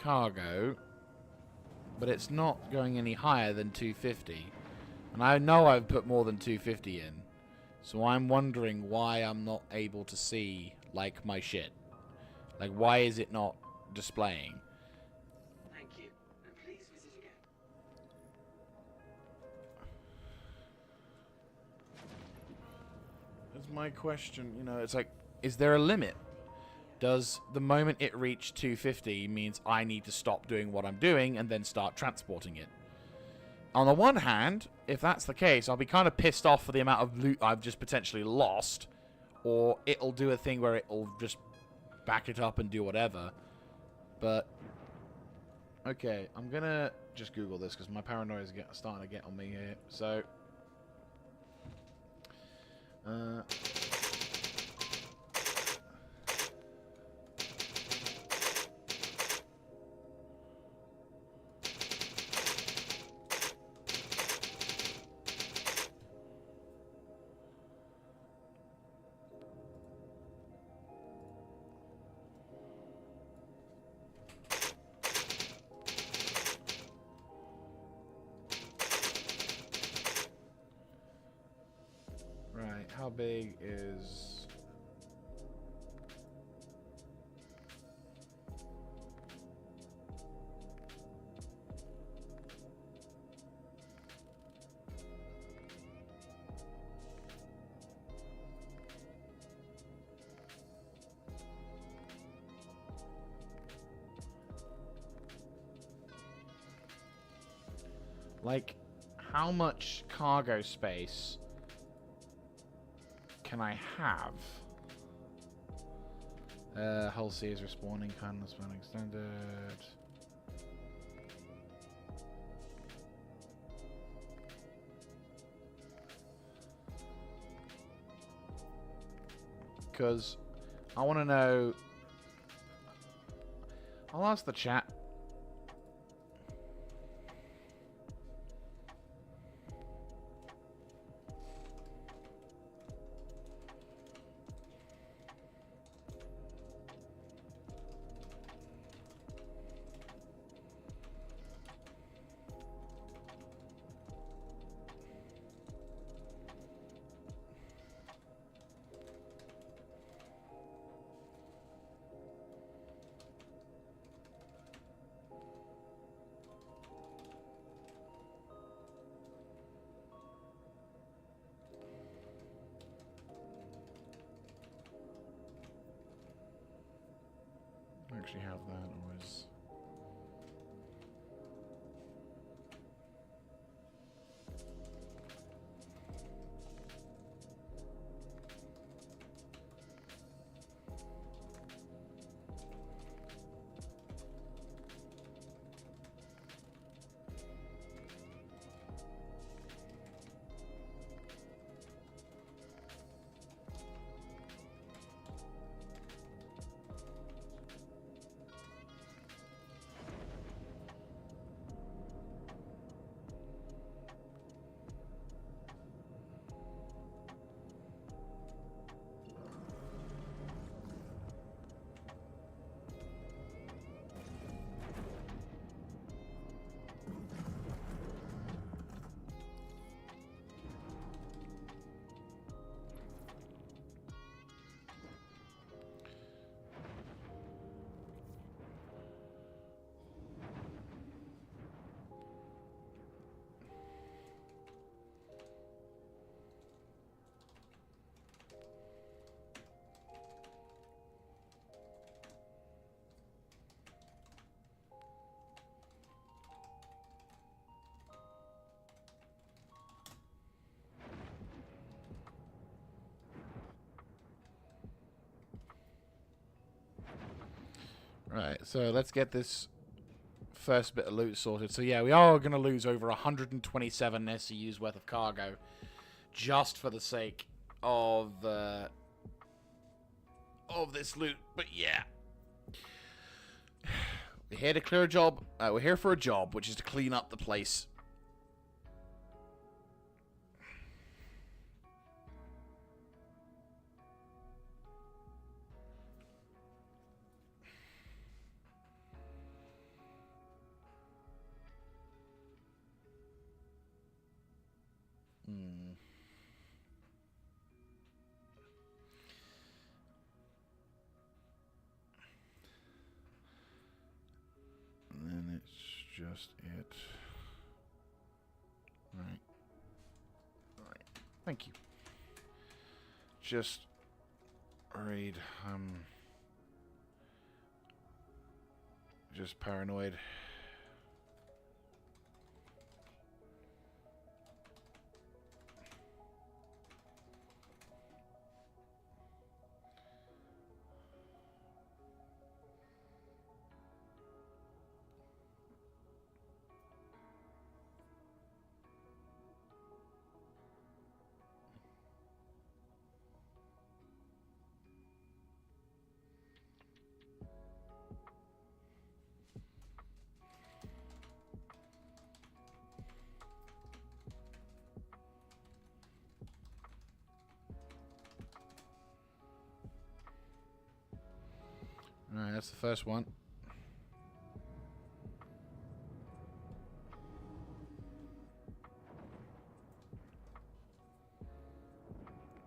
cargo, but it's not going any higher than 250, and I know I've put more than 250 in. So I'm wondering why I'm not able to see, like, my shit. Like, why is it not displaying? Thank you, and please visit again. That's my question. You know, it's like, is there a limit? Does the moment it reach 250 means I need to stop doing what I'm doing and then start transporting it? On the one hand, if that's the case, I'll be kind of pissed off for the amount of loot I've just potentially lost. Or it'll do a thing where it'll just back it up and do whatever. But, okay, I'm going to just Google this because my paranoia is starting to get on me here. So, How big is... Like, how much cargo space can I have? Hull C is respawning, kindness when extended. Because I want to know. I'll ask the chat. Actually have that, or is... Right, so let's get this first bit of loot sorted. So yeah, we are going to lose over 127 SCU's worth of cargo just for the sake of this loot. But yeah, we're here to clear a job. We're here for a job, which is to clean up the place. And then it's just it. Right. Alright. Thank you. Just read. Just paranoid. Alright, that's the first one.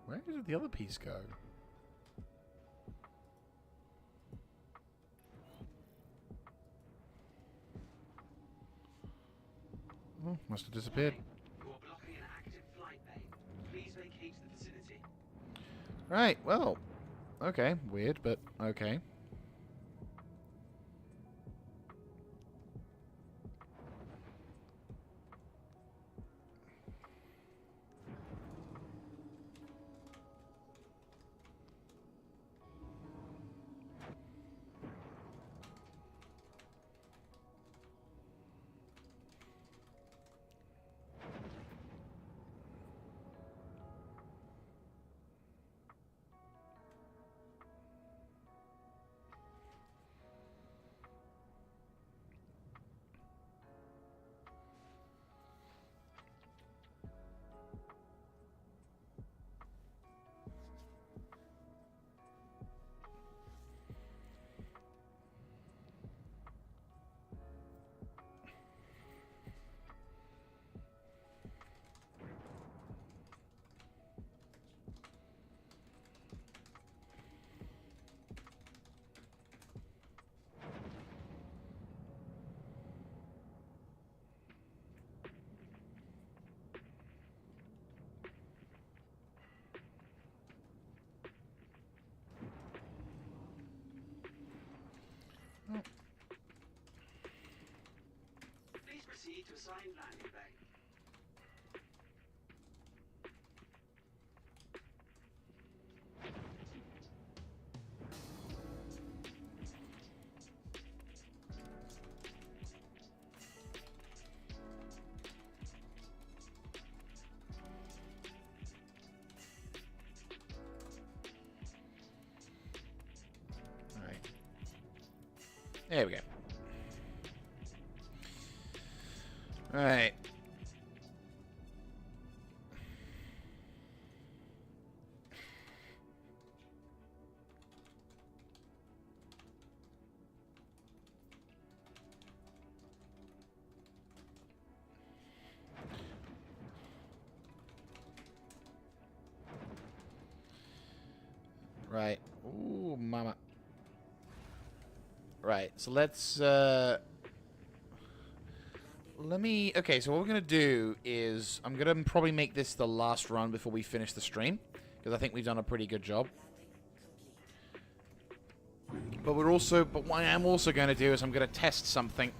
Where Where did the other piece go? Oh, must have disappeared. You're blocking an active flight bay. Please vacate the vicinity. Right, well. Okay, weird, but okay. Please proceed to assigned landing bay. Alright. There we go. Alright. Right. Ooh, mama. Right, so let's, let me... Okay, so what we're going to do is... I'm going to probably make this the last run before we finish the stream. Because I think we've done a pretty good job. But we're also... But what I am also going to do is I'm going to test something.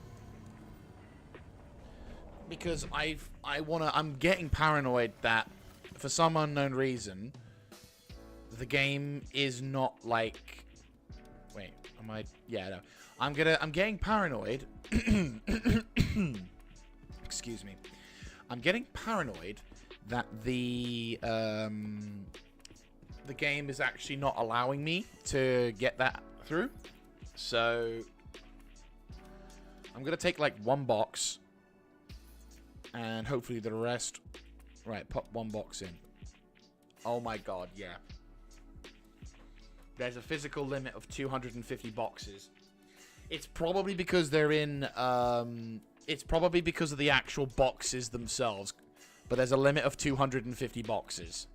Because I'm getting paranoid that, for some unknown reason, the game is not like... Wait, am I... Yeah, no. I'm getting paranoid. Excuse me. I'm getting paranoid that the game is actually not allowing me to get that through. So I'm gonna take like one box, and hopefully the rest. Right, pop one box in. Oh my god, yeah. There's a physical limit of 250 boxes. It's probably because they're in, it's probably because of the actual boxes themselves. But there's a limit of 250 boxes.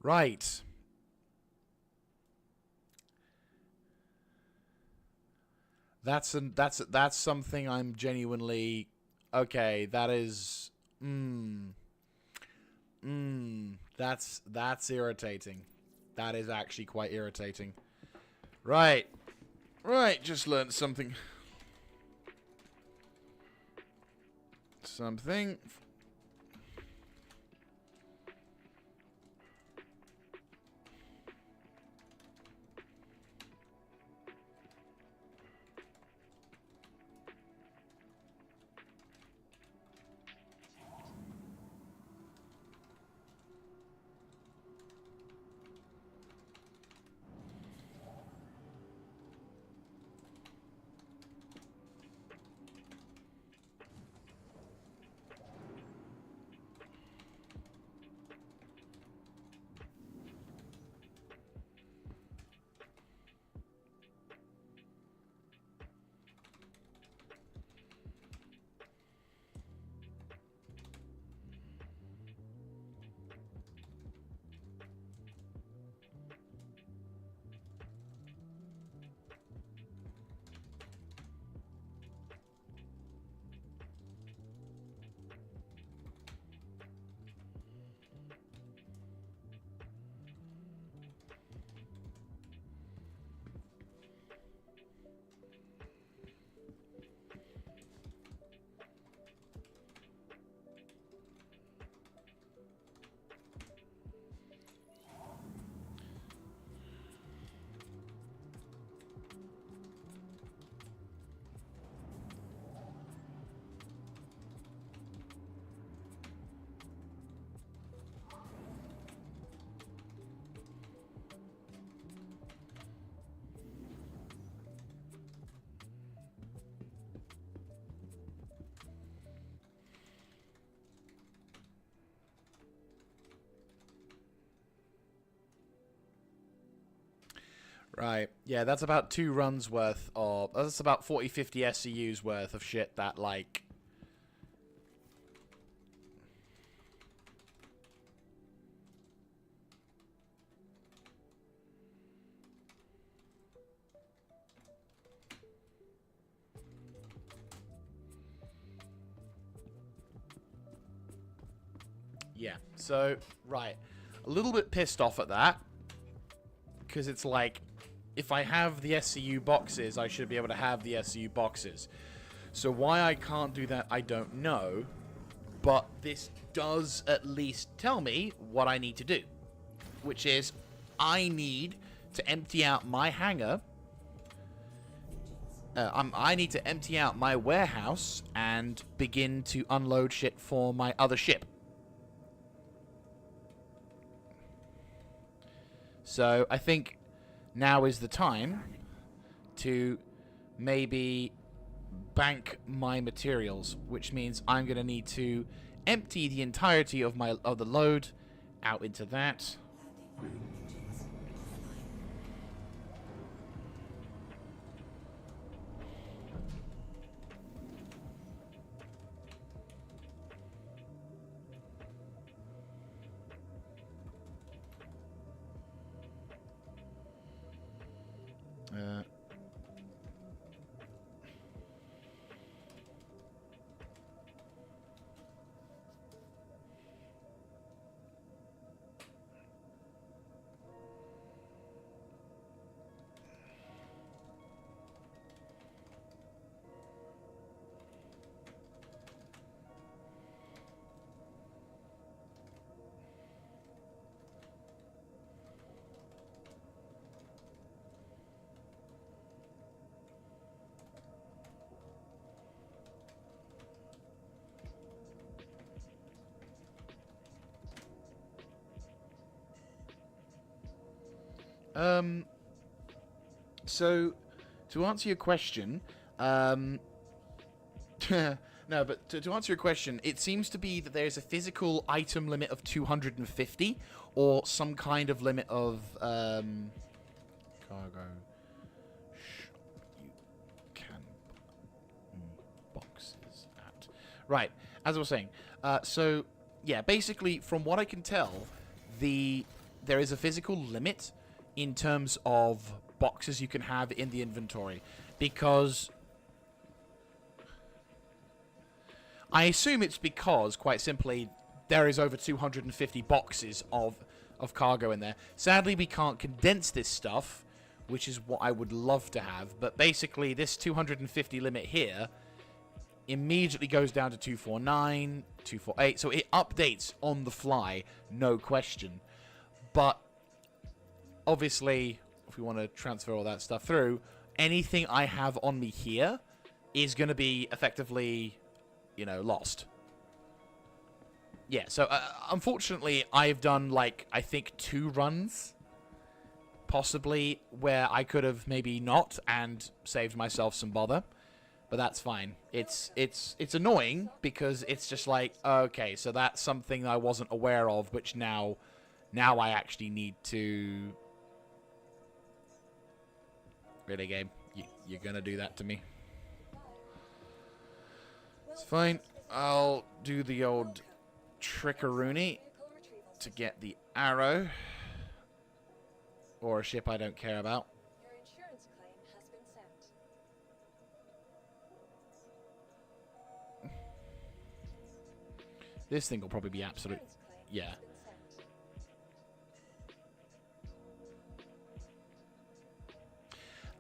Right. That's something I'm genuinely... Okay, that is... That's irritating. That is actually quite irritating. Right. Right, just learned something. Something. Right. Yeah, that's about 2 runs worth of... That's about 40, 50 SCUs worth of shit that, like... Yeah, so, right. A little bit pissed off at that. Because it's like, if I have the SCU boxes, I should be able to have the SCU boxes. So why I can't do that, I don't know. But this does at least tell me what I need to do. Which is, I need to empty out my hangar. I need to empty out my warehouse and begin to unload shit for my other ship. So I think now is the time to maybe bank my materials, which means I'm going to need to empty the entirety of the load out into that. So, to answer your question, no, but to answer your question, it seems to be that there's a physical item limit of 250, or some kind of limit of, cargo. You can boxes at. Right, as I was saying, so, yeah, basically, from what I can tell, there is a physical limit in terms of boxes you can have in the inventory, because I assume it's because, quite simply, there is over 250 boxes of cargo in there. Sadly, we can't condense this stuff, which is what I would love to have, but basically this 250 limit here immediately goes down to 249, 248, so it updates on the fly, no question. But obviously, if we want to transfer all that stuff through, anything I have on me here is going to be effectively, you know, lost. Yeah, so unfortunately, I've done, like, I think 2 runs, possibly, where I could have maybe not and saved myself some bother. But that's fine. It's annoying because it's just like, okay, so that's something I wasn't aware of, which now I actually need to... Really, game? You're gonna do that to me? It's fine. I'll do the old trickeroony to get the arrow. Or a ship I don't care about. Your insurance claim has been sent. This thing will probably be absolute... Yeah.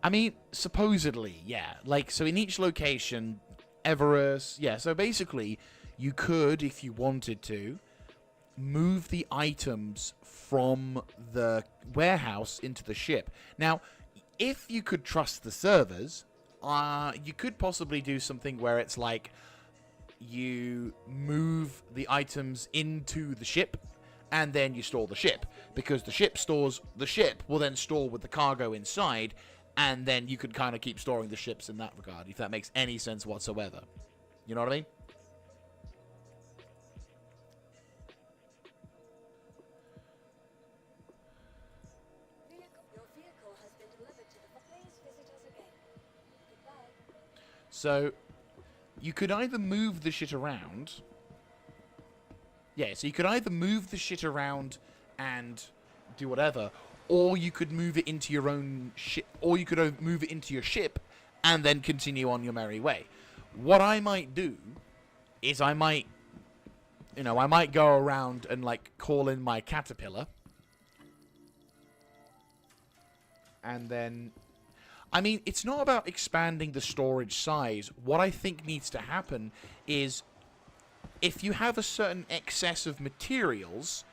I mean, supposedly, yeah. Like, so in each location, Everest... Yeah, so basically, you could, if you wanted to, move the items from the warehouse into the ship. Now, if you could trust the servers, you could possibly do something where it's like, you move the items into the ship, and then you store the ship. Because the ship will then store with the cargo inside, and then you could kind of keep storing the ships in that regard, if that makes any sense whatsoever. You know what I mean? Your vehicle has been delivered. So you could either move the shit around. Yeah, so you could either move the shit around and do whatever, or you could move it into your own ship, or you could move it into your ship and then continue on your merry way. What I might do is I might go around and, like, call in my caterpillar. And then, I mean, it's not about expanding the storage size. What I think needs to happen is, if you have a certain excess of materials,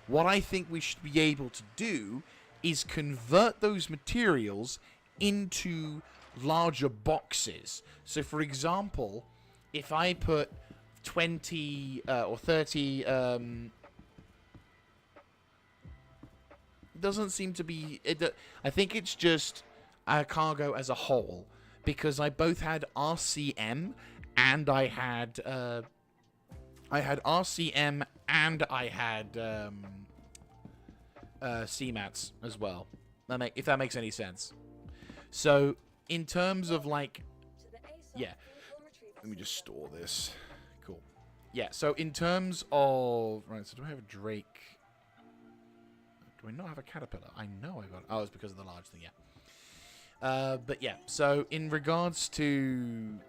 what I think we should be able to do is convert those materials into larger boxes. So, for example, if I put 20 or 30... doesn't seem to be... I think it's just cargo as a whole, because I both had RCM and I had RCM and I had CMATs as well. If that makes any sense. So, in terms of, like... Yeah. Let me just store this. Cool. Yeah, so in terms of... Right, so do I have a Drake? Do I not have a caterpillar? I know I got... Oh, it's because of the large thing, yeah. But yeah, so in regards to...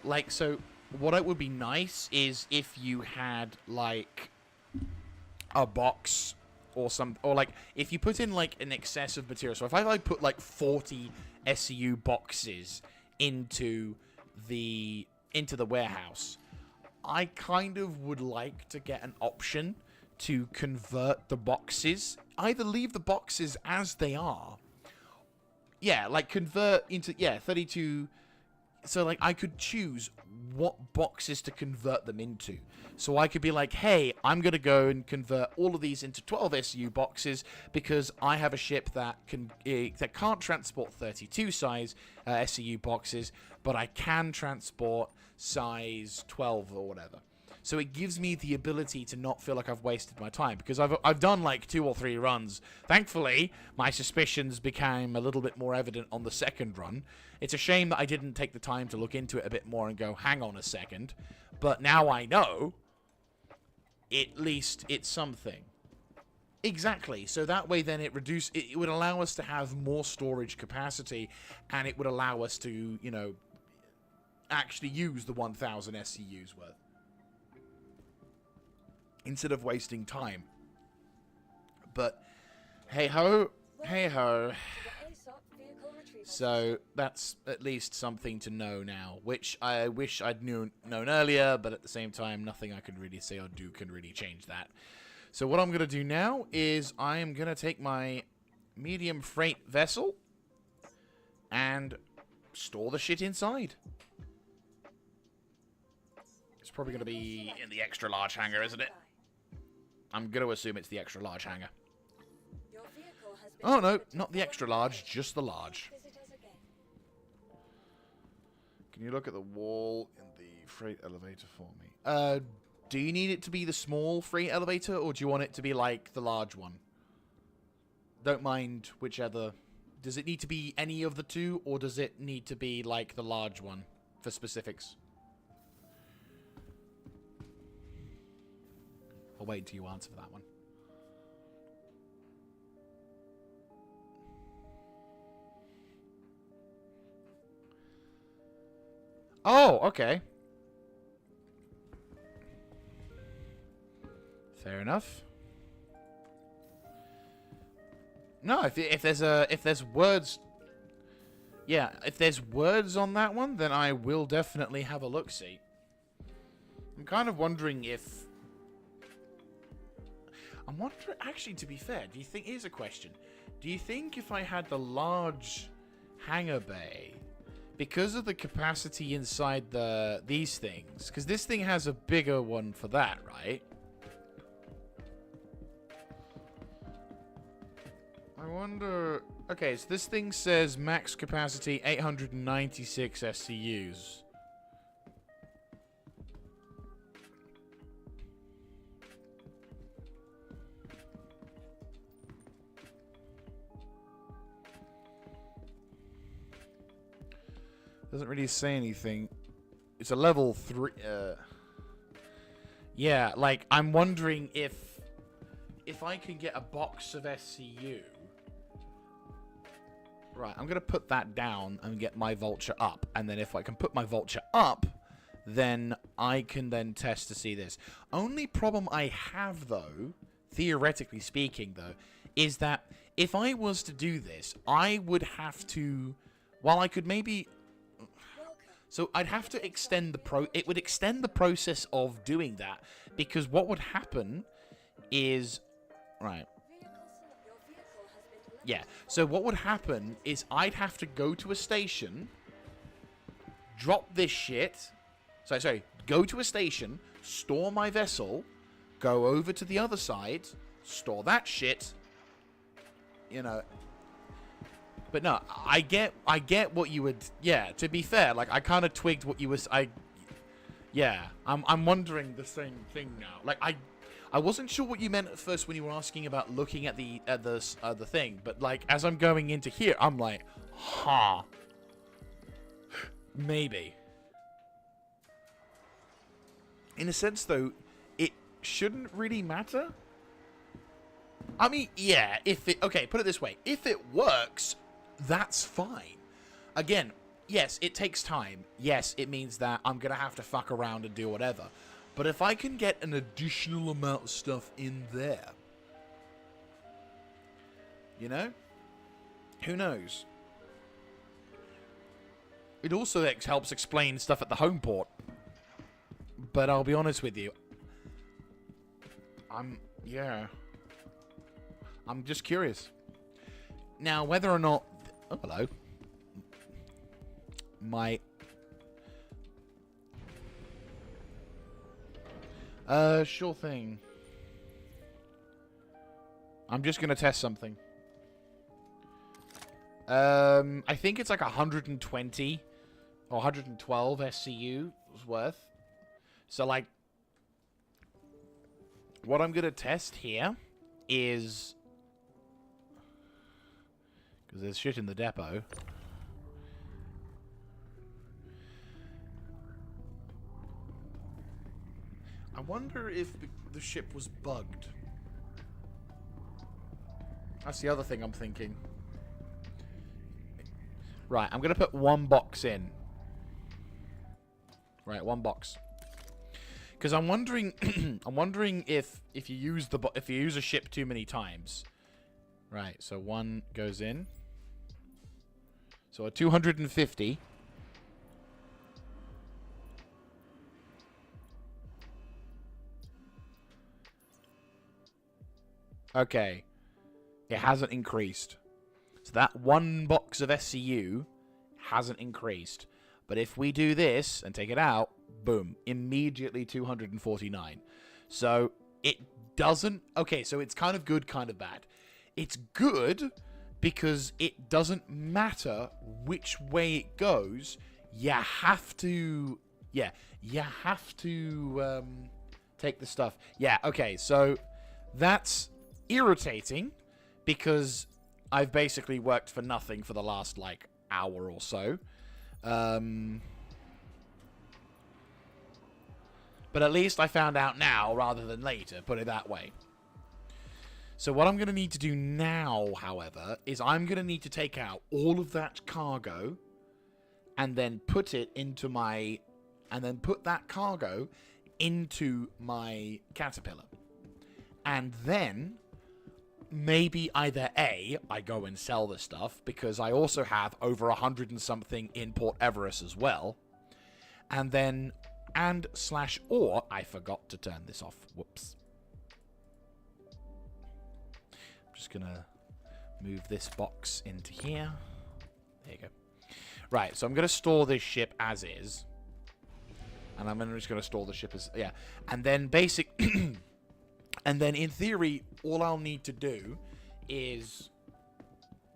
Like, so what it would be nice is if you had, like, a box or some... Or, like, if you put in, like, an excess of material. So if I, like, put, like, 40 SCU boxes into the warehouse, I kind of would like to get an option to convert the boxes. Either leave the boxes as they are. Yeah, like convert into, 32. So, like, I could choose what boxes to convert them into. So I could be like, hey, I'm going to go and convert all of these into 12 SU boxes because I have a ship that can't transport 32 size SCU boxes, but I can transport size 12 or whatever. So it gives me the ability to not feel like I've wasted my time, because I've done like 2 or 3 runs. Thankfully, my suspicions became a little bit more evident on the second run. It's a shame that I didn't take the time to look into it a bit more and go, hang on a second. But now I know, at least it's something. Exactly. So that way then it would allow us to have more storage capacity, and it would allow us to, you know, actually use the 1,000 SCUs worth, instead of wasting time. But hey ho, hey ho. So that's at least something to know now, which I wish I'd known earlier, but at the same time, nothing I can really say or do can really change that. So what I'm going to do now is I am going to take my medium freight vessel and store the shit inside. It's probably going to be in the extra large hangar, isn't it? I'm going to assume it's the extra large hangar. Oh no, not the extra large, just the large. Can you look at the wall in the freight elevator for me? Do you need it to be the small freight elevator, or do you want it to be like the large one? Don't mind whichever. Does it need to be any of the two, or does it need to be like the large one for specifics? I'll wait until you answer for that one. Oh, okay. Fair enough. No, if there's words, yeah, if there's words on that one, then I will definitely have a look-see. I'm kind of wondering if... I'm wondering, actually, to be fair, do you think... Here's a question. Do you think if I had the large hangar bay, because of the capacity inside these things, because this thing has a bigger one for that, right? I wonder... Okay, so this thing says max capacity 896 SCUs. Doesn't really say anything. It's a level 3. Yeah, like, I'm wondering if I can get a box of SCU. Right, I'm going to put that down and get my vulture up. And then if I can put my vulture up, then I can then test to see this. Only problem I have, though, theoretically speaking, though, is that if I was to do this, I would have to... While I could maybe... So I'd have to extend the It would extend the process of doing that, because what would happen is... Right. Yeah, so what would happen is I'd have to go to a station, drop this shit... Sorry, go to a station, store my vessel, go over to the other side, store that shit, you know... But no, I get what you would... Yeah, to be fair, like, I kind of twigged what you was... Yeah, I'm wondering the same thing now. Like, I wasn't sure what you meant at first when you were asking about looking at the thing, but, like, as I'm going into here, I'm like, huh. Maybe. In a sense, though, it shouldn't really matter. I mean, yeah, if it... Okay, put it this way. If it works... That's fine. Again, yes, it takes time. Yes, it means that I'm going to have to fuck around and do whatever. But if I can get an additional amount of stuff in there, you know? Who knows? It also helps explain stuff at the home port. But I'll be honest with you. Yeah. I'm just curious. Now, whether or not... Oh, hello. Sure thing. I'm just gonna test something. I think it's like 120 or 112 SCU worth. So, like, what I'm gonna test here is... Because there's shit in the depot. I wonder if the ship was bugged. That's the other thing I'm thinking. Right, I'm going to put one box in. Right, one box. Because I'm wondering I'm wondering if you use a ship too many times. Right, so one goes in. So a 250. Okay. It hasn't increased. So that one box of SCU hasn't increased. But if we do this and take it out, boom, immediately 249. So it doesn't... Okay, so it's kind of good, kind of bad. It's good because it doesn't matter which way it goes. You have to... Yeah, you have to take the stuff. Yeah, okay, so that's irritating because I've basically worked for nothing for the last, like, hour or so. But at least I found out now rather than later, put it that way. So what I'm going to need to do now, however, is I'm going to need to take out all of that cargo and then put it into my... And then put that cargo into my caterpillar. And then maybe either A, I go and sell the stuff, because I also have over 100 and something in Port Everest as well. And then... or I forgot to turn this off. Whoops. I'm just gonna move this box into here. There you go. Right, so I'm gonna store this ship as is. And I'm just gonna store the ship as... Yeah. And then and then in theory, all I'll need to do is...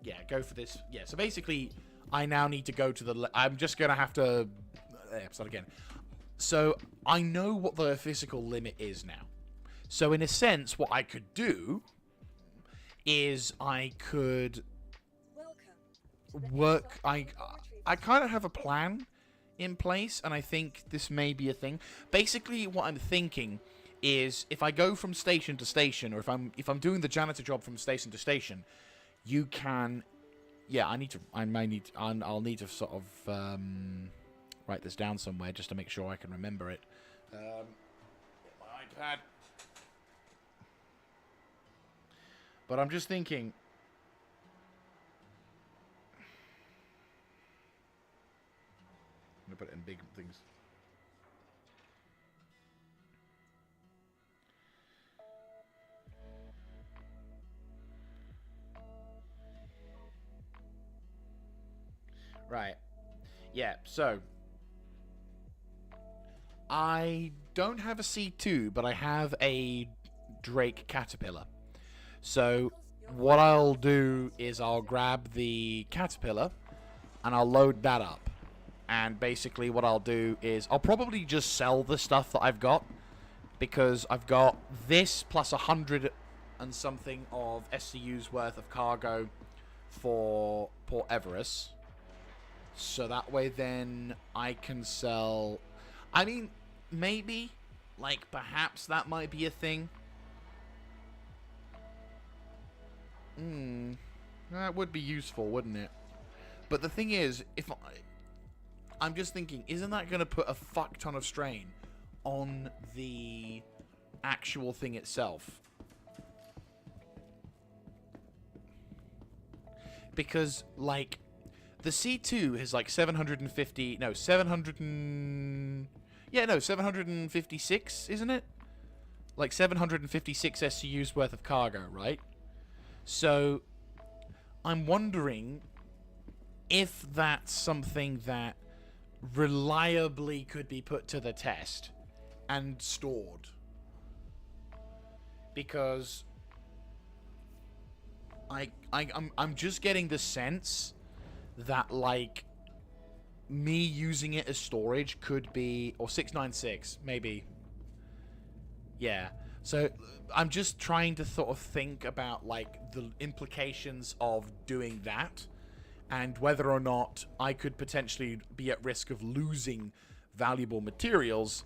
Yeah, go for this. Yeah, so basically, I now need to go to the... I'm just gonna have to... Start again. So, I know what the physical limit is now. So, in a sense, what I could do is I could work... I kind of have a plan in place, and I think this may be a thing. Basically, what I'm thinking is if I go from station to station, or if I'm doing the janitor job from station to station, you can. Yeah, I'll need to sort of write this down somewhere just to make sure I can remember it. Get my iPad. But I'm just thinking. I'm gonna put it in big things. Right. Yeah, so I don't have a C2, but I have a Drake Caterpillar. So what I'll do is I'll grab the Caterpillar and I'll load that up. And basically what I'll do is I'll probably just sell the stuff that I've got, because I've got this plus 100 and something of SCU's worth of cargo for Port Everest. So that way then I can sell... I mean, maybe, like, perhaps that might be a thing. That would be useful, wouldn't it? But the thing is, if I'm just thinking, isn't that going to put a fuck ton of strain on the actual thing itself? Because, like, the C2 is like 750... No, 756, isn't it? Like 756 SCU's worth of cargo, right? So, I'm wondering if that's something that reliably could be put to the test and stored. Because I'm just getting the sense that, like, me using it as storage could be... Or 696, maybe. Yeah. So, I'm just trying to sort of think about, like, the implications of doing that, and whether or not I could potentially be at risk of losing valuable materials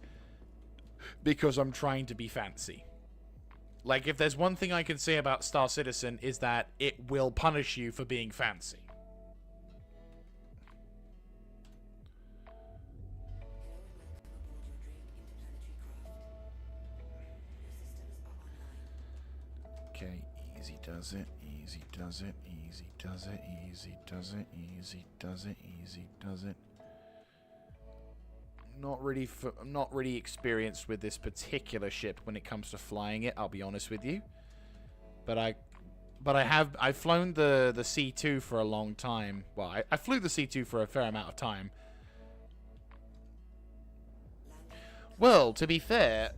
because I'm trying to be fancy. Like, if there's one thing I can say about Star Citizen, is that it will punish you for being fancy. Okay, easy does it, easy does it, easy does it, easy does it, easy does it, easy does it. I'm not really experienced with this particular ship when it comes to flying it, I'll be honest with you. But I've flown the C2 for a long time. Well, I flew the C2 for a fair amount of time. Well, to be fair,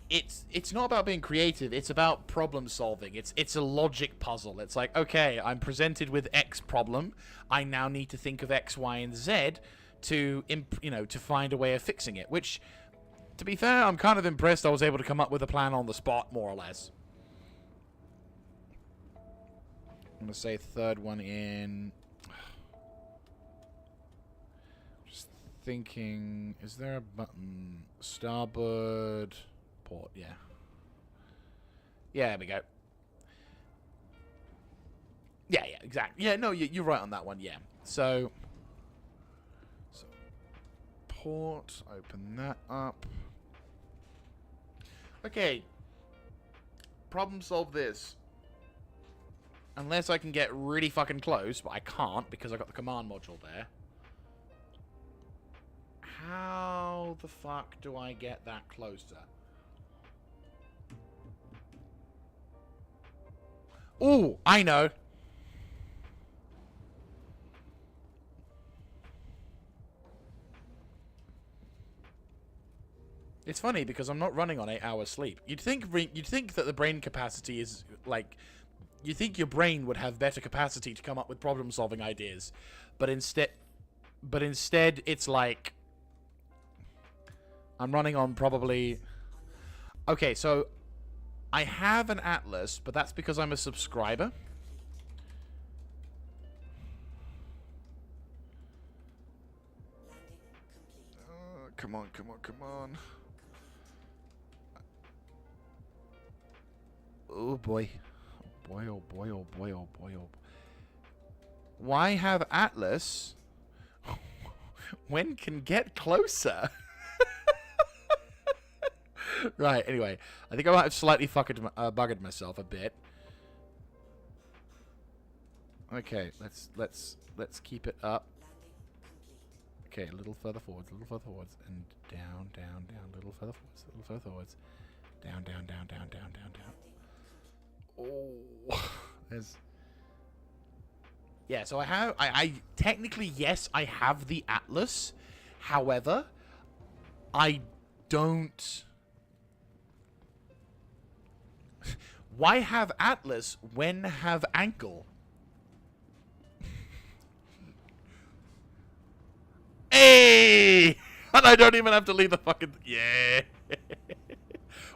it's not about being creative, it's about problem solving. It's a logic puzzle. It's like, okay, I'm presented with X problem. I now need to think of X, Y, and Z to find a way of fixing it. Which, to be fair, I'm kind of impressed I was able to come up with a plan on the spot, more or less. I'm gonna say third one in. Just thinking, is there a button? Starboard. Port, yeah. Yeah, there we go. Yeah, exactly. Yeah, no, you're right on that one, yeah. So port, open that up. Okay. Problem solve this. Unless I can get really fucking close, but I can't because I got the command module there. How the fuck do I get that closer? Ooh, I know. It's funny because I'm not running on 8 hours sleep. You'd think that the brain capacity is like, you think your brain would have better capacity to come up with problem-solving ideas, but instead it's like I'm running on probably. Okay, so I have an Atlas, but that's because I'm a subscriber. come on, come on, come on. Oh boy. Oh boy, oh boy, oh boy, oh boy, oh boy. Why have Atlas when can get closer? Right, anyway. I think I might have slightly buggered myself a bit. Okay, let's keep it up. Okay, a little further forwards, and down, down, down, a little further forwards, down, down, down, down, down, down, down. Oh, there's... Yeah, so I technically, yes, I have the Atlas. However, I don't... Why have Atlas when have ankle? Hey! And I don't even have to leave the fucking... Yeah!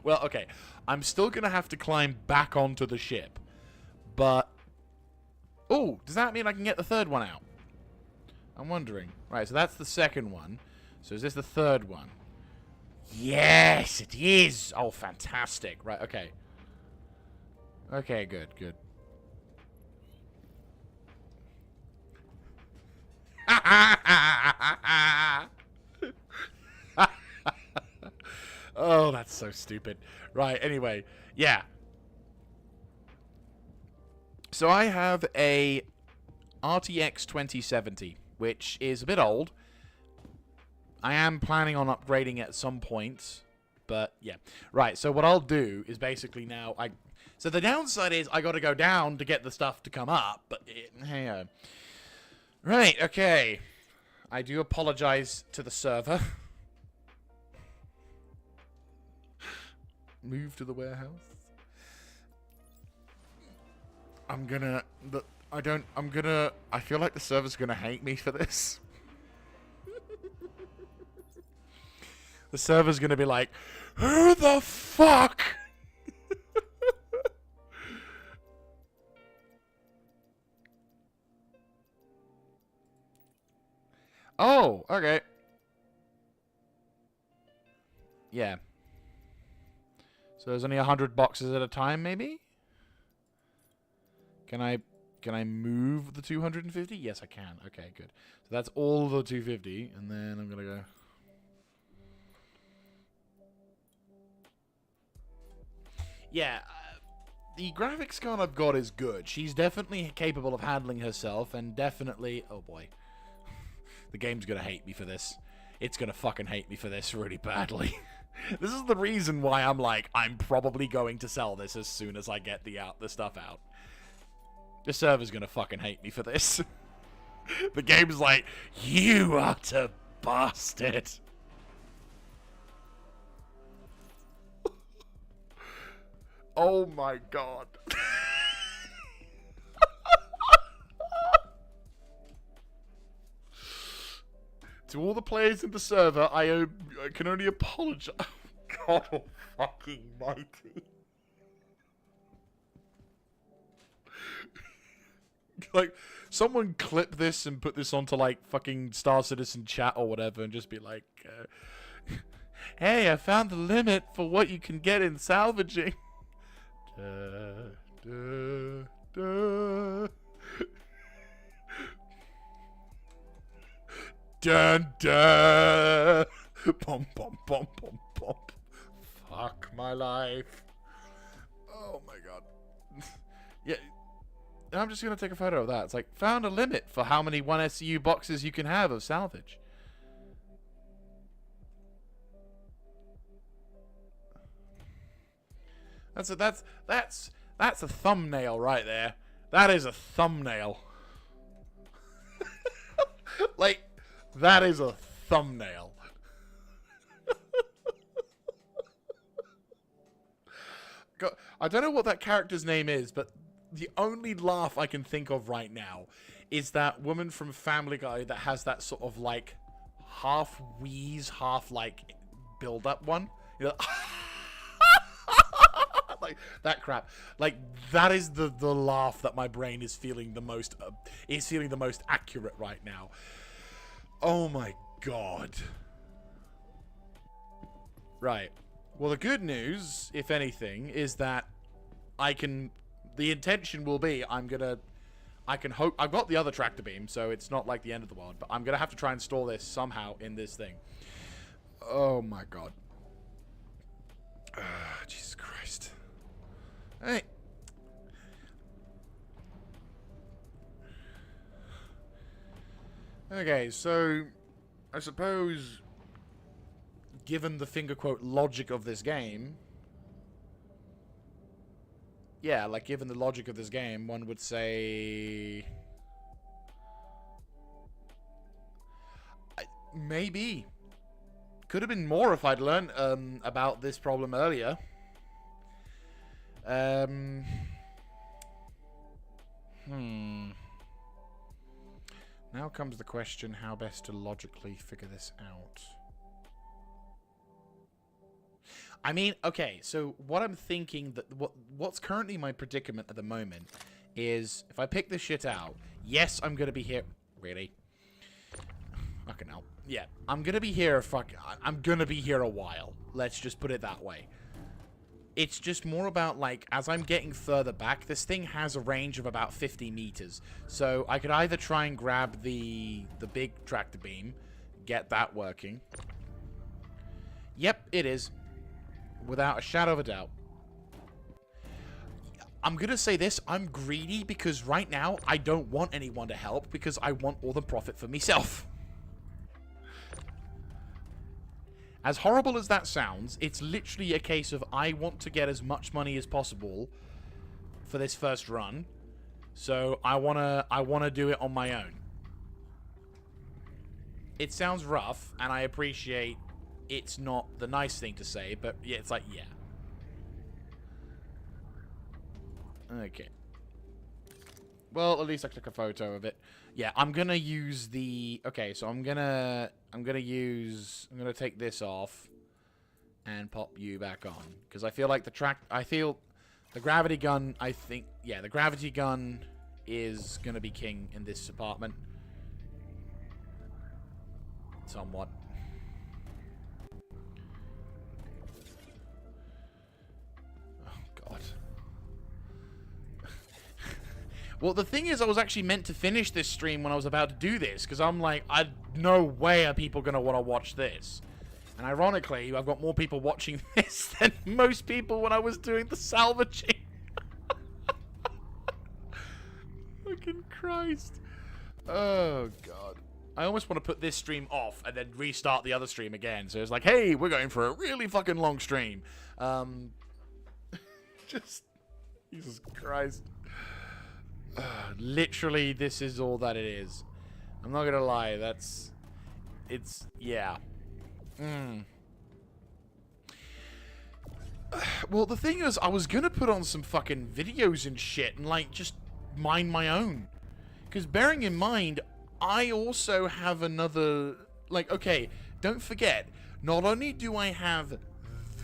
Well, okay. I'm still gonna have to climb back onto the ship. But... Oh, does that mean I can get the third one out? I'm wondering. Right, so that's the second one. So is this the third one? Yes, it is! Oh, fantastic. Right, okay. Okay, good, good. Oh, that's so stupid. Right, anyway. Yeah. So I have a RTX 2070, which is a bit old. I am planning on upgrading it at some point. But, yeah. Right, so what I'll do is basically now... So the downside is I got to go down to get the stuff to come up. But, hey, right, okay. I do apologize to the server. Move to the warehouse. I feel like the server's gonna hate me for this. The server's gonna be like, who the fuck? Oh, okay. Yeah. So there's only 100 boxes at a time, maybe? Can I move the 250? Yes, I can. Okay, good. So that's all the 250, and then I'm gonna go. Yeah, the graphics card I've got is good. She's definitely capable of handling herself, and definitely... Oh, boy. The game's gonna hate me for this. It's gonna fucking hate me for this really badly. This is the reason why I'm like, I'm probably going to sell this as soon as I get the stuff out. The server's gonna fucking hate me for this. The game's like, you utter bastard. Oh my god. To all the players in the server, I can only apologize. God fucking mighty. Like, someone clip this and put this onto, like, fucking Star Citizen chat or whatever and just be like, hey, I found the limit for what you can get in salvaging. Dun dun! Bum bum bum bum bum. Fuck my life. Oh my god. Yeah. I'm just gonna take a photo of that. It's like, found a limit for how many 1SU boxes you can have of salvage. That's a thumbnail right there. That is a thumbnail. Like, that is a thumbnail. God, I don't know what that character's name is, but the only laugh I can think of right now is that woman from Family Guy that has that sort of, like, half wheeze, half, like, build-up one. You know, like, that crap. Like, that is the laugh that my brain is feeling the most accurate right now. Oh my god. Right. Well, the good news, if anything, is that I can... The intention will be I can hope... I've got the other tractor beam, so it's not like the end of the world, but I'm going to have to try and store this somehow in this thing. Oh, my God. Jesus Christ. Hey. Okay, so... I suppose... Given the finger quote logic of this game... Yeah, like, given the logic of this game, one would say... Maybe. Could have been more if I'd learned about this problem earlier. Now comes the question, how best to logically figure this out. I mean, okay, so what I'm thinking, that what's currently my predicament at the moment is, if I pick this shit out, yes, I'm gonna be here... Really? Fucking hell. Yeah, I'm gonna be here, I'm gonna be here a while. Let's just put it that way. It's just more about, like, as I'm getting further back, this thing has a range of about 50 meters. So I could either try and grab the big tractor beam, get that working. Yep, it is. Without a shadow of a doubt. I'm going to say this, I'm greedy because right now I don't want anyone to help because I want all the profit for myself. As horrible as that sounds, it's literally a case of I want to get as much money as possible for this first run. So I wanna do it on my own. It sounds rough, and I appreciate it's not the nice thing to say, but yeah, it's like, yeah. Okay. Well, at least I took a photo of it. Yeah, I'm gonna use the... Okay, so I'm gonna take this off and pop you back on. Because I feel like the gravity gun, yeah, the gravity gun is gonna be king in this apartment. Somewhat. Oh, God. Well, the thing is, I was actually meant to finish this stream when I was about to do this, because I'm like, no way are people going to want to watch this. And ironically, I've got more people watching this than most people when I was doing the salvaging. Fucking Christ. Oh, God. I almost want to put this stream off and then restart the other stream again. So it's like, hey, we're going for a really fucking long stream. Just, Jesus Christ. Literally, this is all that it is. I'm not gonna lie, yeah. Well, the thing is, I was gonna put on some fucking videos and shit and, like, just mind my own. Because bearing in mind, I also have another, like, okay, don't forget, not only do I have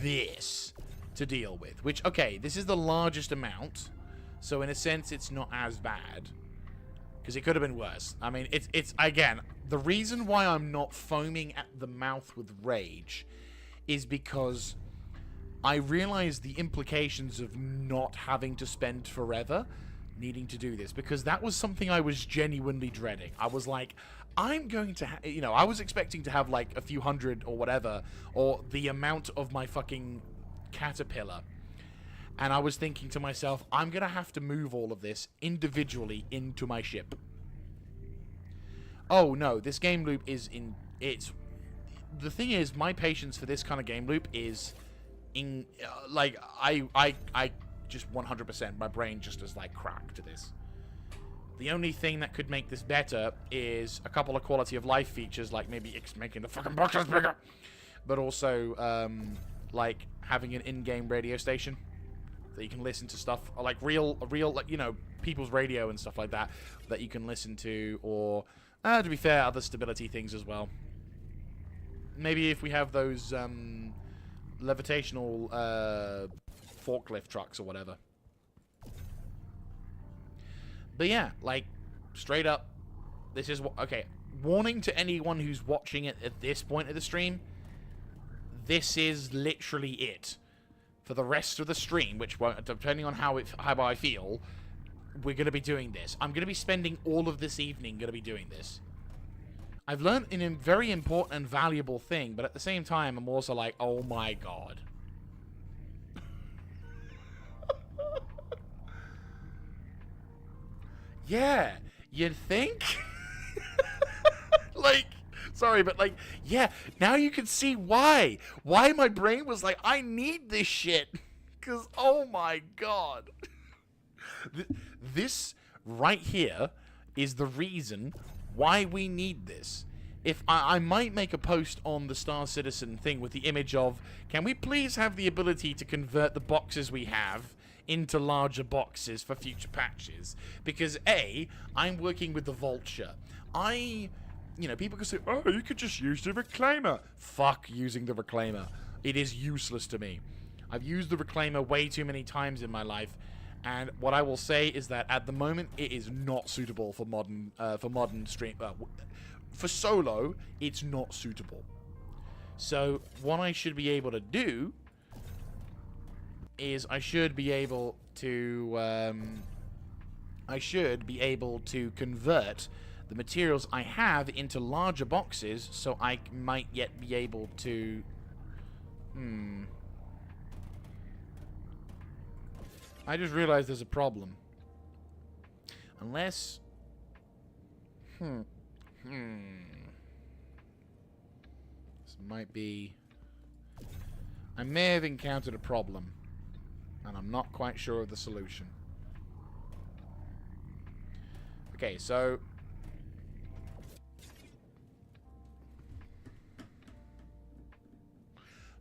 this to deal with, which, okay, this is the largest amount. So in a sense, it's not as bad. Because it could have been worse. I mean, it's again, the reason why I'm not foaming at the mouth with rage is because I realize the implications of not having to spend forever needing to do this. Because that was something I was genuinely dreading. I was like, I'm going to, you know, I was expecting to have like a few hundred or whatever, or the amount of my fucking caterpillar. And I was thinking to myself, I'm going to have to move all of this individually into my ship. Oh, no. This game loop is in... The thing is, my patience for this kind of game loop is... like, I just 100%, my brain just is like crack to this. The only thing that could make this better is a couple of quality of life features, like maybe making the fucking boxes bigger. But also, like, having an in-game radio station that you can listen to stuff, like real, like, you know, people's radio and stuff like that, that you can listen to, or, to be fair, other stability things as well. Maybe if we have those, levitational, forklift trucks or whatever. But yeah, like, straight up, this is what, okay, warning to anyone who's watching it at this point of the stream, this is literally it. For the rest of the stream, which won't, depending on how I feel, we're going to be doing this. I'm going to be spending all of this evening going to be doing this. I've learned a very important and valuable thing, but at the same time, I'm also like, oh my god. Yeah, you'd think? Like, sorry, but like, yeah, now you can see why. Why my brain was like, I need this shit. Because, oh my god. This right here is the reason why we need this. If I might make a post on the Star Citizen thing with the image of, can we please have the ability to convert the boxes we have into larger boxes for future patches? Because A, I'm working with the Vulture. You know, people can say, oh, you could just use the Reclaimer. Fuck using the Reclaimer. It is useless to me. I've used the Reclaimer way too many times in my life. And what I will say is that at the moment, it is not suitable for modern stream. For solo, it's not suitable. So what I should be able to do is I should be able to convert the materials I have into larger boxes, so I might yet be able to. I just realized there's a problem. Unless... This might be... I may have encountered a problem, and I'm not quite sure of the solution. Okay, so...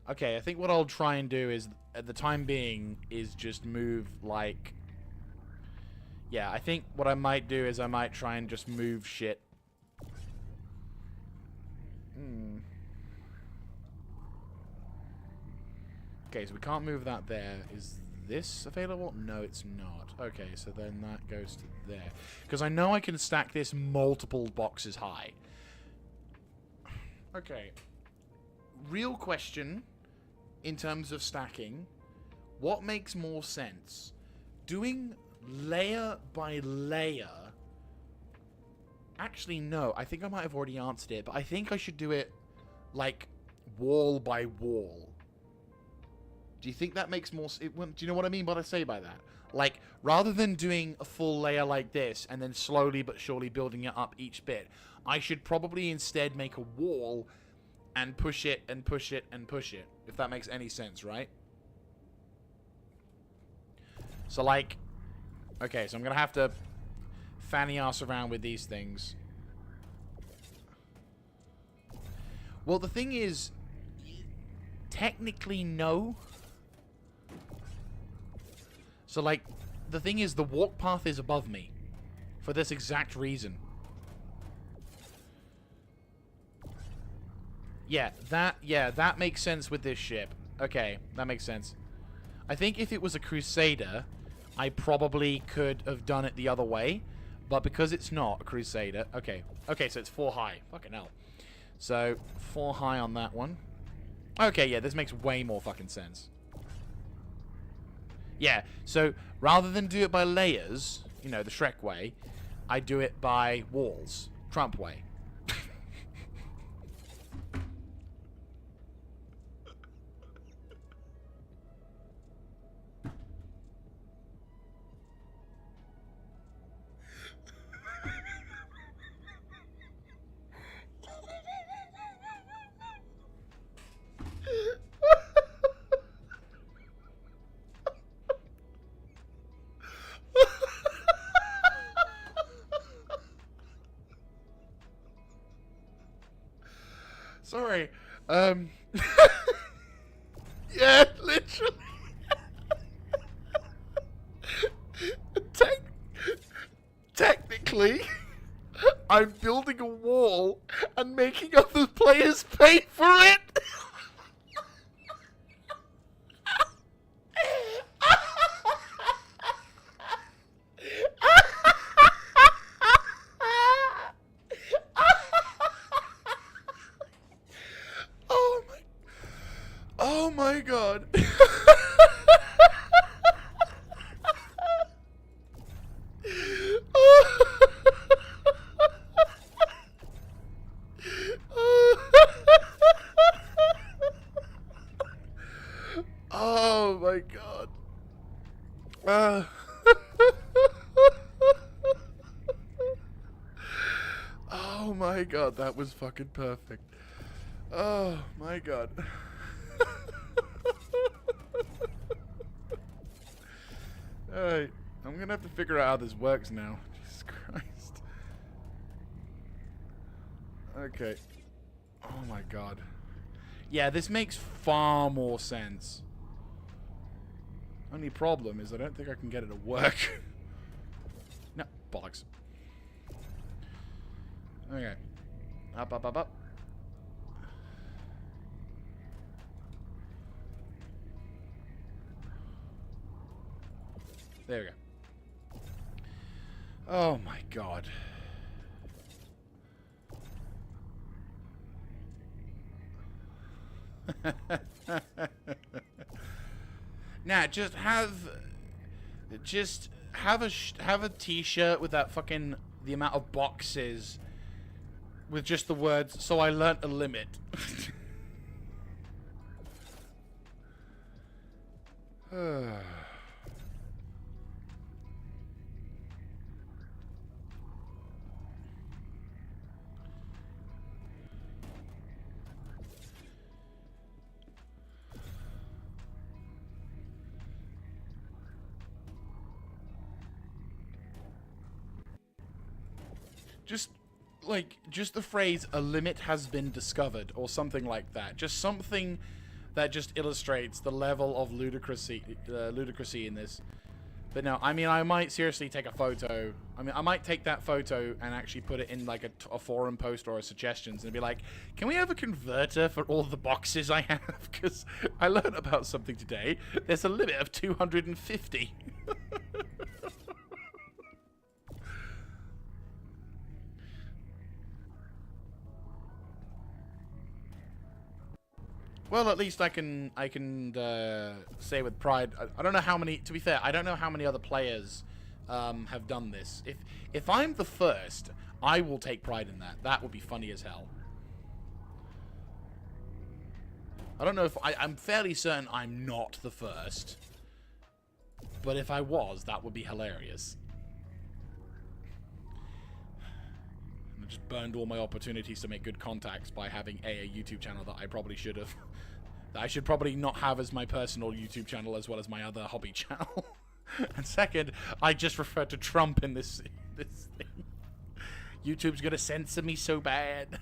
Okay, I think what I'll try and do is, at the time being, is just move, like... Yeah, I think what I might do is I might try and just move shit. Okay, so we can't move that there. Is this available? No, it's not. Okay, so then that goes to there. Because I know I can stack this multiple boxes high. Okay. Real question, in terms of stacking, what makes more sense? Doing layer by layer? Actually, no. I think I might have already answered it, but I think I should do it, like, wall by wall. Do you think that makes more... do you know what I mean? What I say by that? Like, rather than doing a full layer like this, and then slowly but surely building it up each bit, I should probably instead make a wall and push it, and push it, and push it. If that makes any sense, right? So, like... Okay, so I'm going to have to fanny ass around with these things. Well, the thing is... Technically, no. So, like, the thing is, the walk path is above me. For this exact reason. Yeah, that makes sense with this ship. Okay, that makes sense. I think if it was a Crusader, I probably could have done it the other way. But because it's not a Crusader... Okay, so it's 4 high. Fucking hell. So, 4 high on that one. Okay, yeah, this makes way more fucking sense. Yeah, so rather than do it by layers, you know, the Shrek way, I do it by walls. Trump way. Sorry. Yeah, literally. Technically, I'm building a wall and making other players pay for it. Oh my god, that was fucking perfect. Oh my god. Alright, I'm gonna have to figure out how this works now. Jesus Christ. Okay. Oh my god. Yeah, this makes far more sense. Only problem is I don't think I can get it to work. No, bollocks. Okay. Up, up, up, up. There we go. Oh my god. Nah, just have a t-shirt with that fucking the amount of boxes with just the words "so I learnt a limit." Just the phrase "a limit has been discovered" or something like that. Just something that just illustrates the level of ludicrousy in this. But no, I mean, I might seriously take a photo. I mean, I might take that photo and actually put it in like a forum post or a suggestions and be like, can we have a converter for all the boxes I have? Because I learned about something today. There's a limit of 250. Well, at least I can say with pride. I don't know how many. To be fair, I don't know how many other players have done this. If I'm the first, I will take pride in that. That would be funny as hell. I don't know if I'm fairly certain I'm not the first, but if I was, that would be hilarious. I just burned all my opportunities to make good contacts by having a YouTube channel that I probably should have. That I should probably not have as my personal YouTube channel as well as my other hobby channel. And second, I just refer to Trump in this thing. YouTube's gonna censor me so bad.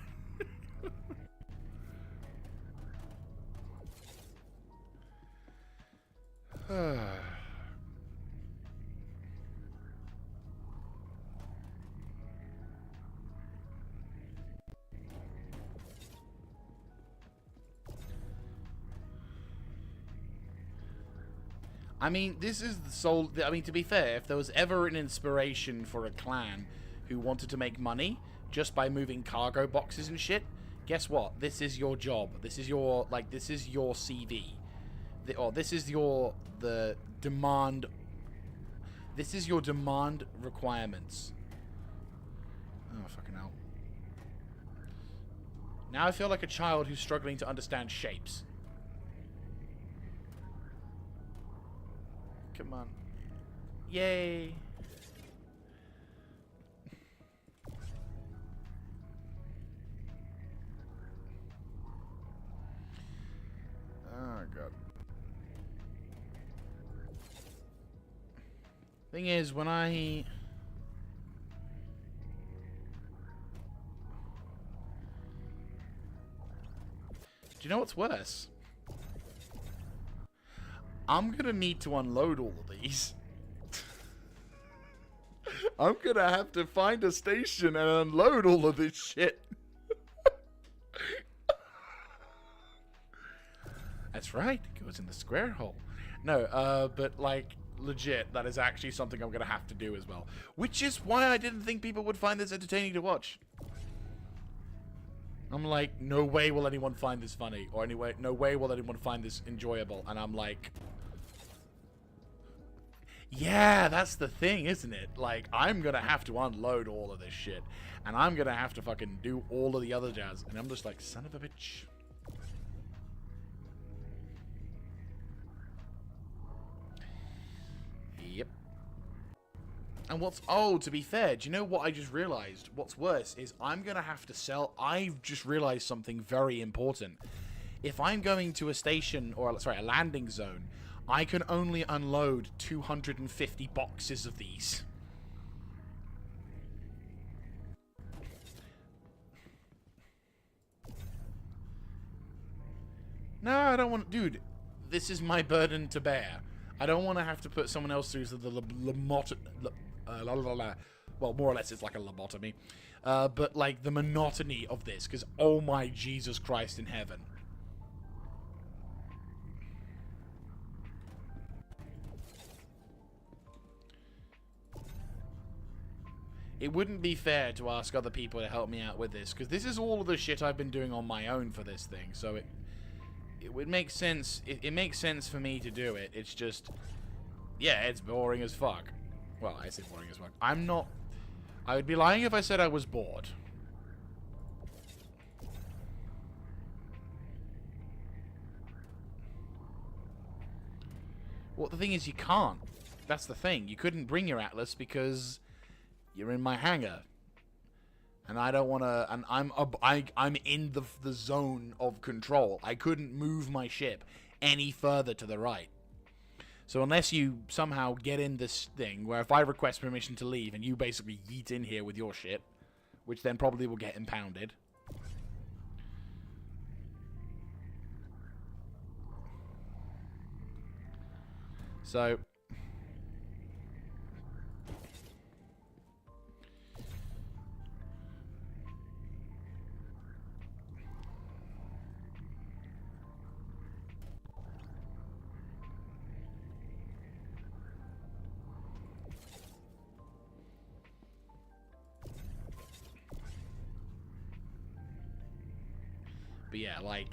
I mean, this is the sole... I mean, to be fair, if there was ever an inspiration for a clan who wanted to make money just by moving cargo boxes and shit, guess what? This is your job. This is your, like, this is your CV. This is your... the demand... This is your demand requirements. Oh, fucking hell. Now I feel like a child who's struggling to understand shapes. Come on. Yay. Oh, God. Thing is, when I... Do you know what's worse? I'm gonna need to unload all of these. I'm gonna have to find a station and unload all of this shit. That's right, it goes in the square hole. No, but like, legit, that is actually something I'm gonna have to do as well. Which is why I didn't think people would find this entertaining to watch. I'm like, no way will anyone find this funny. Or anyway, no way will anyone find this enjoyable. And I'm like... Yeah, that's the thing, isn't it? Like, I'm gonna have to unload all of this shit. And I'm gonna have to fucking do all of the other jazz. And I'm just like, son of a bitch. Yep. And to be fair, do you know what I just realized? What's worse is I'm going to have to sell. I've just realized something very important. If I'm going to a station, or sorry, a landing zone, I can only unload 250 boxes of these. No, I don't want... Dude, this is my burden to bear. I don't want to have to put someone else through the well, more or less it's like a lobotomy. But, like, the monotony of this. Because, oh my Jesus Christ in heaven. It wouldn't be fair to ask other people to help me out with this. Because this is all of the shit I've been doing on my own for this thing. So it would make sense. It makes sense for me to do it. It's just, yeah, it's boring as fuck. Well, I say boring as fuck. I'm not. I would be lying if I said I was bored. Well, the thing is, you can't. That's the thing. You couldn't bring your Atlas because you're in my hangar. And I don't want to... And I'm in the zone of control. I couldn't move my ship any further to the right. So unless you somehow get in this thing, where if I request permission to leave, and you basically yeet in here with your ship, which then probably will get impounded. So... But yeah, like...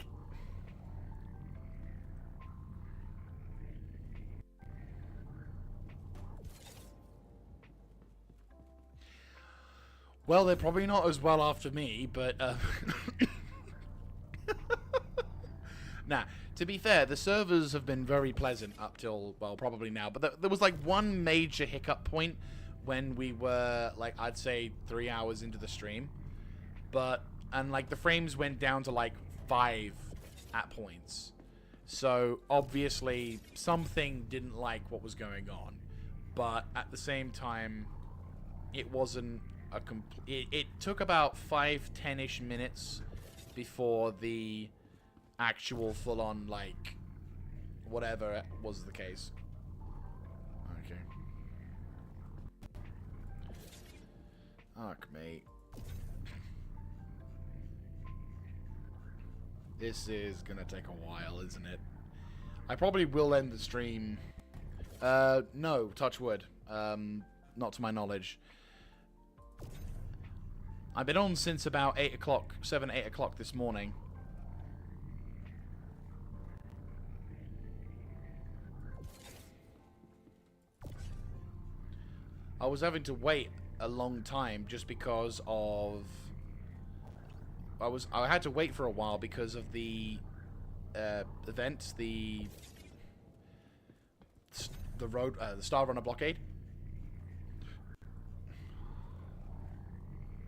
Well, they're probably not as well after me, but... Nah, to be fair, the servers have been very pleasant up till, well, probably now. But there was, like, one major hiccup point when we were, like, I'd say 3 hours into the stream. But, and, like, the frames went down to, like, 5 at points. So, obviously, something didn't like what was going on. But, at the same time, it wasn't a it took about 5-10-ish minutes before the actual full-on, like, whatever was the case. Okay. Fuck me. This is gonna take a while, isn't it? I probably will end the stream. No, touch wood. Not to my knowledge. I've been on since about 8 o'clock, 8 o'clock this morning. I was having to wait a long time just because of... I had to wait for a while because of the event, the Star Runner blockade.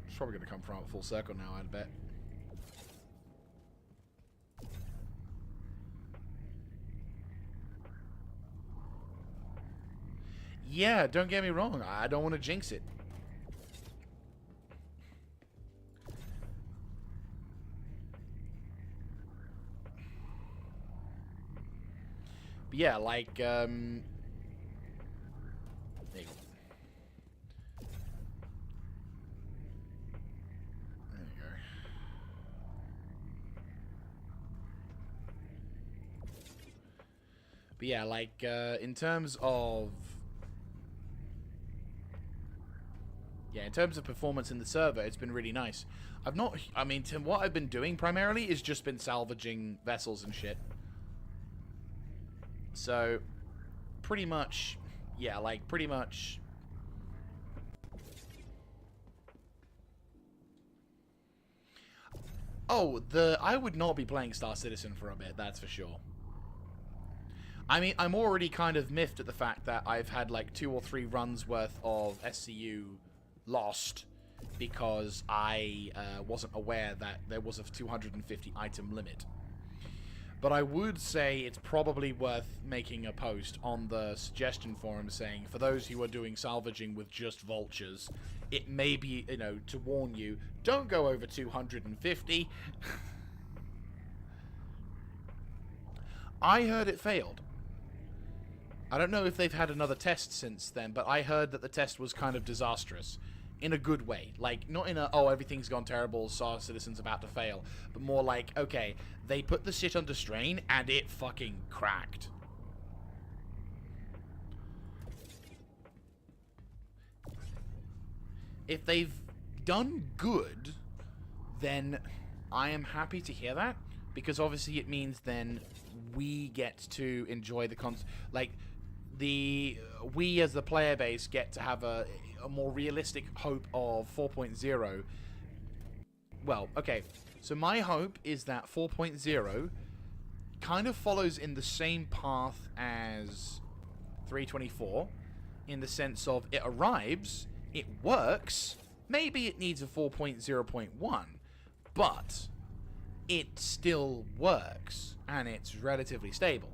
It's probably going to come from full circle now, I'd bet. Yeah, don't get me wrong. I don't want to jinx it. But yeah, like, there you go. There you go. But yeah, like, in terms of... Yeah, in terms of performance in the server, it's been really nice. I mean, Tim, what I've been doing primarily is just been salvaging vessels and shit. So, pretty much, yeah, like, pretty much... Oh, I would not be playing Star Citizen for a bit, that's for sure. I mean, I'm already kind of miffed at the fact that I've had like 2 or 3 runs worth of SCU lost because I wasn't aware that there was a 250 item limit. But I would say it's probably worth making a post on the suggestion forum saying, for those who are doing salvaging with just vultures, it may be, you know, to warn you, don't go over 250. I heard it failed. I don't know if they've had another test since then, but I heard that the test was kind of disastrous. In a good way. Like, not in a, oh, everything's gone terrible, Star Citizen's about to fail. But more like, okay, they put the shit under strain, and it fucking cracked. If they've done good, then I am happy to hear that. Because obviously it means then we get to enjoy the like, we as the player base get to have a more realistic hope of 4.0. Well, okay, so my hope is that 4.0 kind of follows in the same path as 3.24, in the sense of it arrives, it works, maybe it needs a 4.0.1, but it still works, and it's relatively stable.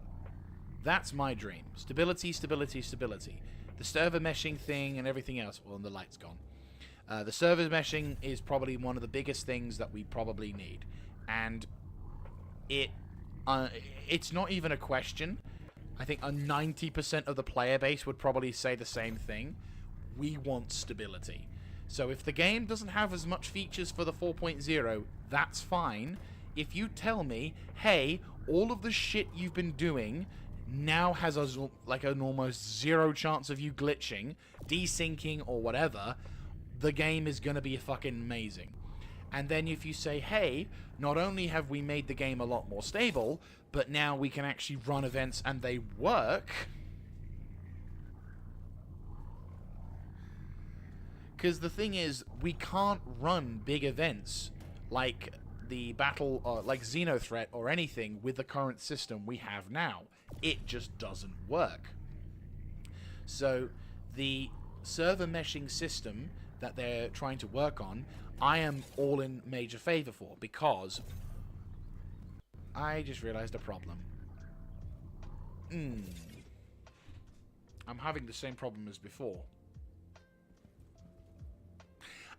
That's my dream. Stability, stability, stability. The server meshing thing and everything else. Well, and the light's gone. The server meshing is probably one of the biggest things that we probably need. And it's not even a question. I think a 90% of the player base would probably say the same thing. We want stability. So if the game doesn't have as much features for the 4.0, that's fine. If you tell me, hey, all of the shit you've been doing now has like an almost 0 chance of you glitching, desyncing, or whatever, the game is gonna be fucking amazing. And then if you say, hey, not only have we made the game a lot more stable, but now we can actually run events and they work. Because the thing is, we can't run big events like the battle, like Xenothreat or anything with the current system we have now. It just doesn't work. So the server meshing system that they're trying to work on, I am all in major favor for, because I just realized a problem. I'm having the same problem as before.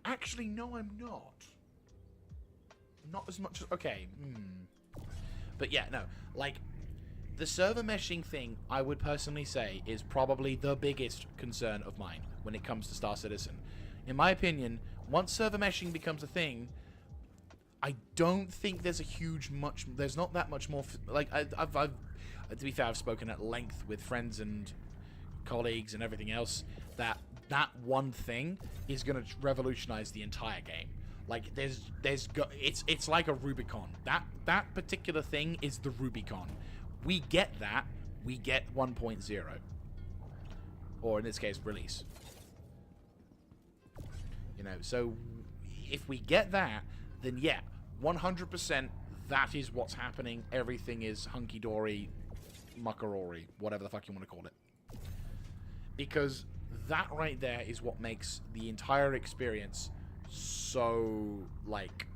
Actually, no, I'm not. Not as much as... Okay. But yeah, no. Like, the server meshing thing, I would personally say, is probably the biggest concern of mine when it comes to Star Citizen. In my opinion, once server meshing becomes a thing, I don't think there's a huge much... There's not that much more... Like, I've to be fair, I've spoken at length with friends and colleagues and everything else that one thing is going to revolutionize the entire game. Like, it's like a Rubicon. That particular thing is the Rubicon. We get that, we get 1.0. Or in this case, release. You know, so if we get that, then yeah, 100% that is what's happening. Everything is hunky-dory, muckarory, whatever the fuck you want to call it. Because that right there is what makes the entire experience so, like,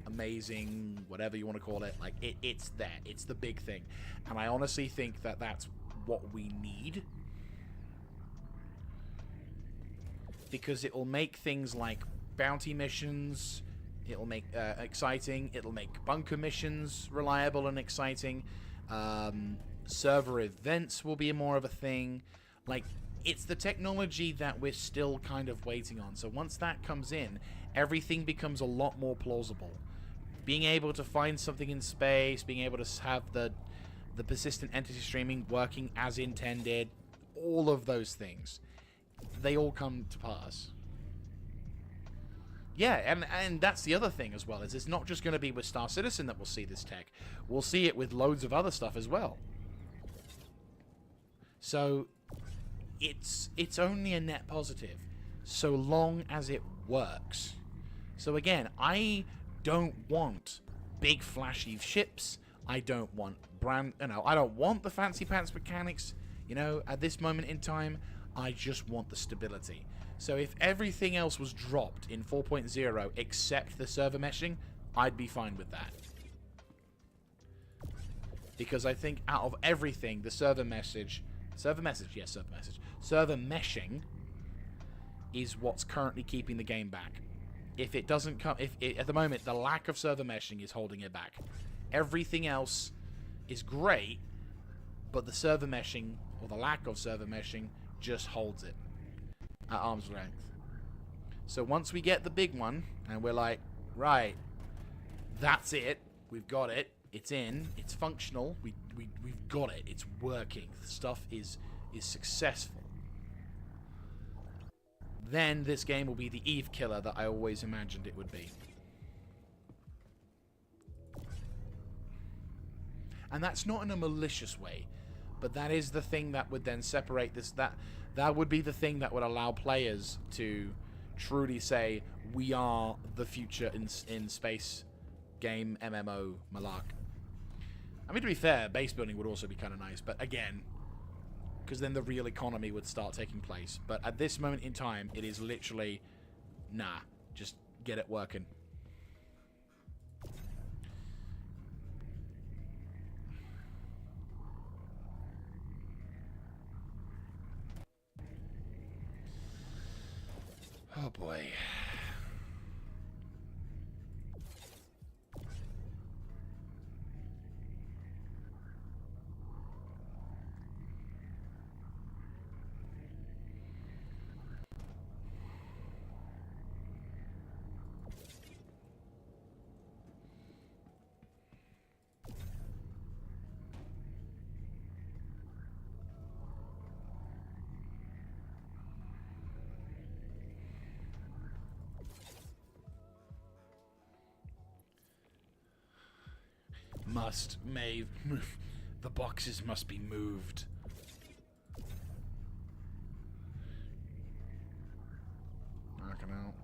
amazing, whatever you want to call it. Like, it's there. It's the big thing. And I honestly think that that's what we need. Because it will make things like bounty missions, it'll make exciting, it'll make bunker missions reliable and exciting, server events will be more of a thing. Like, it's the technology that we're still kind of waiting on. So once that comes in, everything becomes a lot more plausible. Being able to find something in space, being able to have the persistent entity streaming working as intended, all of those things, they all come to pass. Yeah, and that's the other thing as well, is it's not just going to be with Star Citizen that we'll see this tech. We'll see it with loads of other stuff as well. So it's only a net positive, so long as it works. So again, I don't want big flashy ships. I don't want brand... You know, I don't want the fancy pants mechanics. You know, at this moment in time, I just want the stability. So if everything else was dropped in 4.0 except the server meshing, I'd be fine with that. Because I think out of everything, the server meshing is what's currently keeping the game back. If it doesn't come, at the moment, the lack of server meshing is holding it back. Everything else is great, but the server meshing, or the lack of server meshing, just holds it at arm's length. So once we get the big one, and we're like, right, that's it, we've got it, it's in, it's functional, we've got it, it's working, the stuff is successful. Then this game will be the Eve killer that I always imagined it would be. And that's not in a malicious way, but that is the thing that would then separate this. That would be the thing that would allow players to truly say, we are the future in space game MMO Malark. I mean, to be fair, base building would also be kind of nice, but again, because then the real economy would start taking place. But at this moment in time, it is literally, nah, just get it working. Oh boy. The boxes must be moved. Knocking out.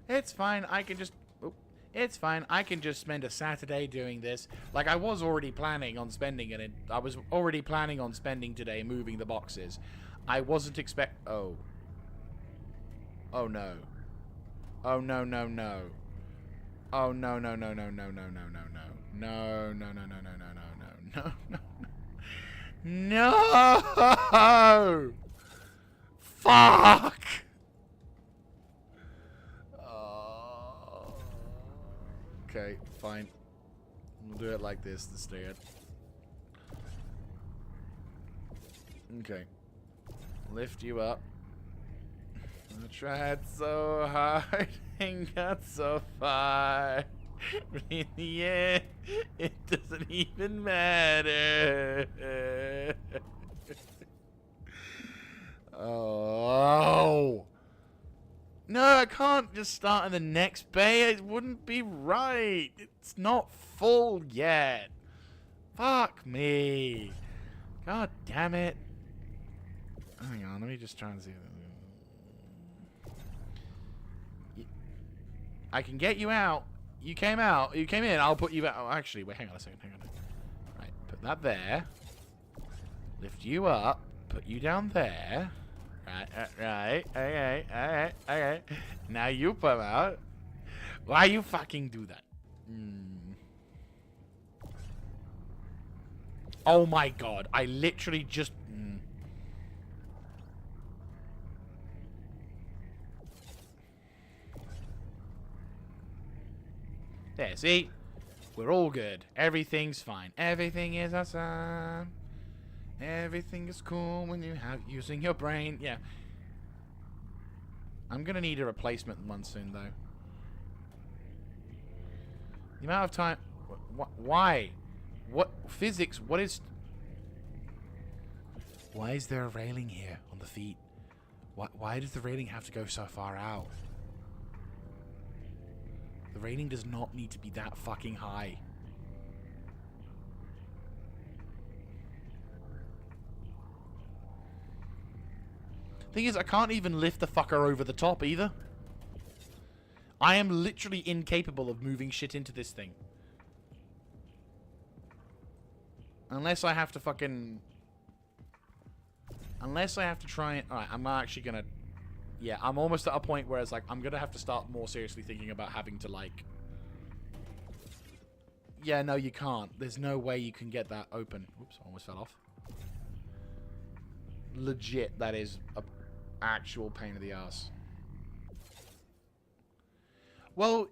It's fine, I can just... Oh, it's fine, I can just spend a Saturday doing this. Like, I was already planning on spending it. I was already planning on spending today moving the boxes. I wasn't Oh. Oh, no. Oh, no, no, no. Oh, no, no, no, no, no, no, no, no, no. No, no, no, no, no, no, no, no, no, no. No! Fuck! Okay, fine. We'll do it like this instead. Okay. Lift you up. I tried so hard and got so far. But in the end, it doesn't even matter. Oh. No, I can't just start in the next bay. It wouldn't be right. It's not full yet. Fuck me. God damn it. Hang on, let me just try and see. I can get you out. You came out. You came in. I'll put you out. Oh, actually, wait, hang on a second. Hang on. Right, put that there. Lift you up. Put you down there. Right. Okay. Now you put them out. Why you fucking do that? Oh my god. I literally just... There, see? We're all good. Everything's fine. Everything is awesome. Everything is cool when you have using your brain. Yeah. I'm gonna need a replacement one soon, though. The amount of time... Why? What? Physics? What is... Why is there a railing here on the feet? Why does the railing have to go so far out? The railing does not need to be that fucking high. Thing is, I can't even lift the fucker over the top either. I am literally incapable of moving shit into this thing. Unless I have to fucking... Unless I have to try and... Alright, I'm actually gonna... Yeah, I'm almost at a point where it's like, I'm gonna have to start more seriously thinking about having to, like... Yeah, no, you can't. There's no way you can get that open. Oops, I almost fell off. Legit, that is a actual pain in the ass. Well,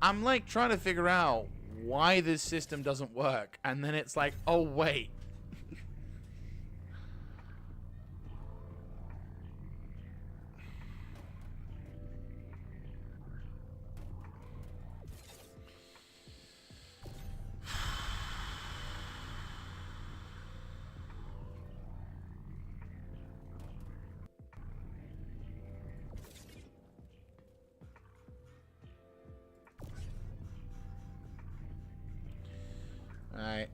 I'm like trying to figure out why this system doesn't work, and then it's like, oh wait. Alright.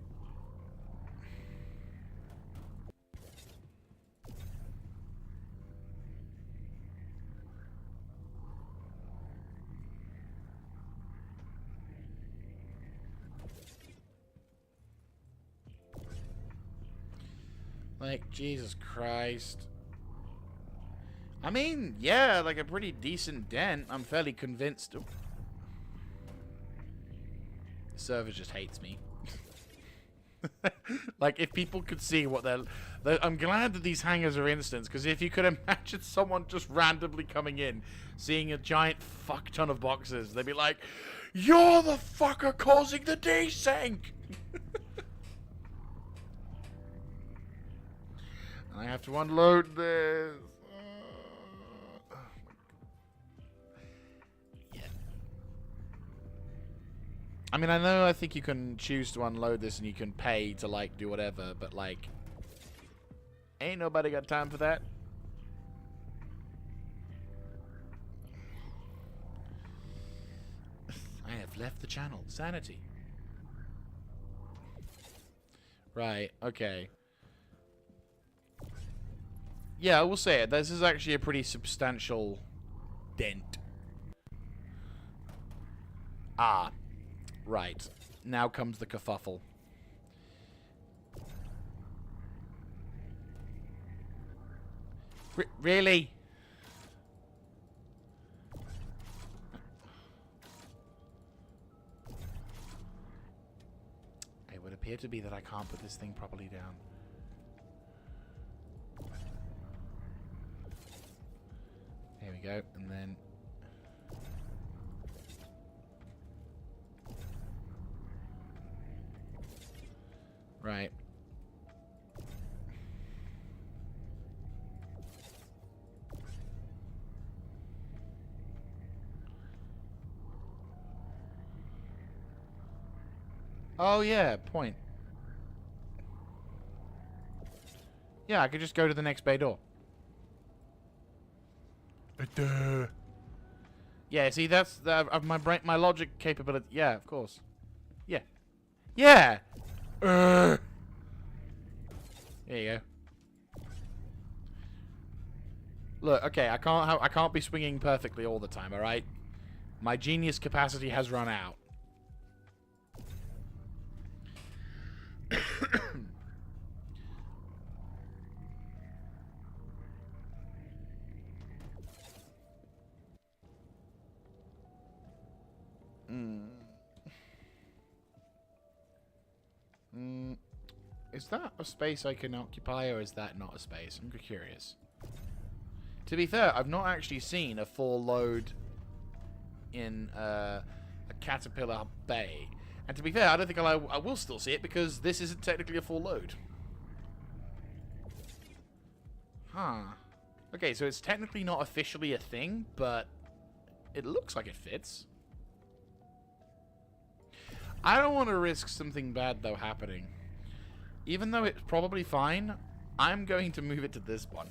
Like, Jesus Christ. I mean, yeah, like a pretty decent dent. I'm fairly convinced. Oh. The server just hates me. Like, if people could see what they're I'm glad that these hangars are instants, because if you could imagine someone just randomly coming in, seeing a giant fuck ton of boxes, they'd be like, "You're the fucker causing the desync!" I have to unload this. I mean, I think you can choose to unload this and you can pay to, like, do whatever, but, like, ain't nobody got time for that. I have left the channel. Sanity. Right, okay. Yeah, I will say it. This is actually a pretty substantial dent. Ah. Right. Now comes the kerfuffle. Really? It would appear to be that I can't put this thing properly down. Here we go, and then... Right. Oh, yeah, point. Yeah, I could just go to the next bay door. Duh. Yeah, see, that's my brain, my logic capability. Yeah, of course. Yeah. Yeah! There you go. Look, okay, I can't be swinging perfectly all the time, all right? My genius capacity has run out. Is that a space I can occupy, or is that not a space? I'm curious. To be fair, I've not actually seen a full load in a Caterpillar bay. And to be fair, I don't think I will still see it, because this isn't technically a full load. Huh. Okay, so it's technically not officially a thing, but it looks like it fits. I don't want to risk something bad, though, happening. Even though it's probably fine, I'm going to move it to this one.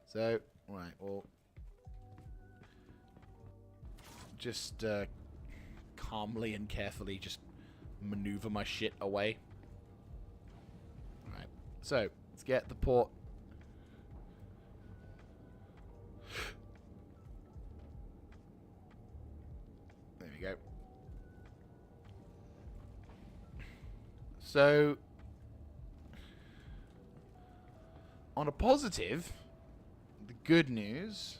So, right, well... Just, calmly and carefully just maneuver my shit away. Alright, so, let's get the port. go. So, on a positive, the good news...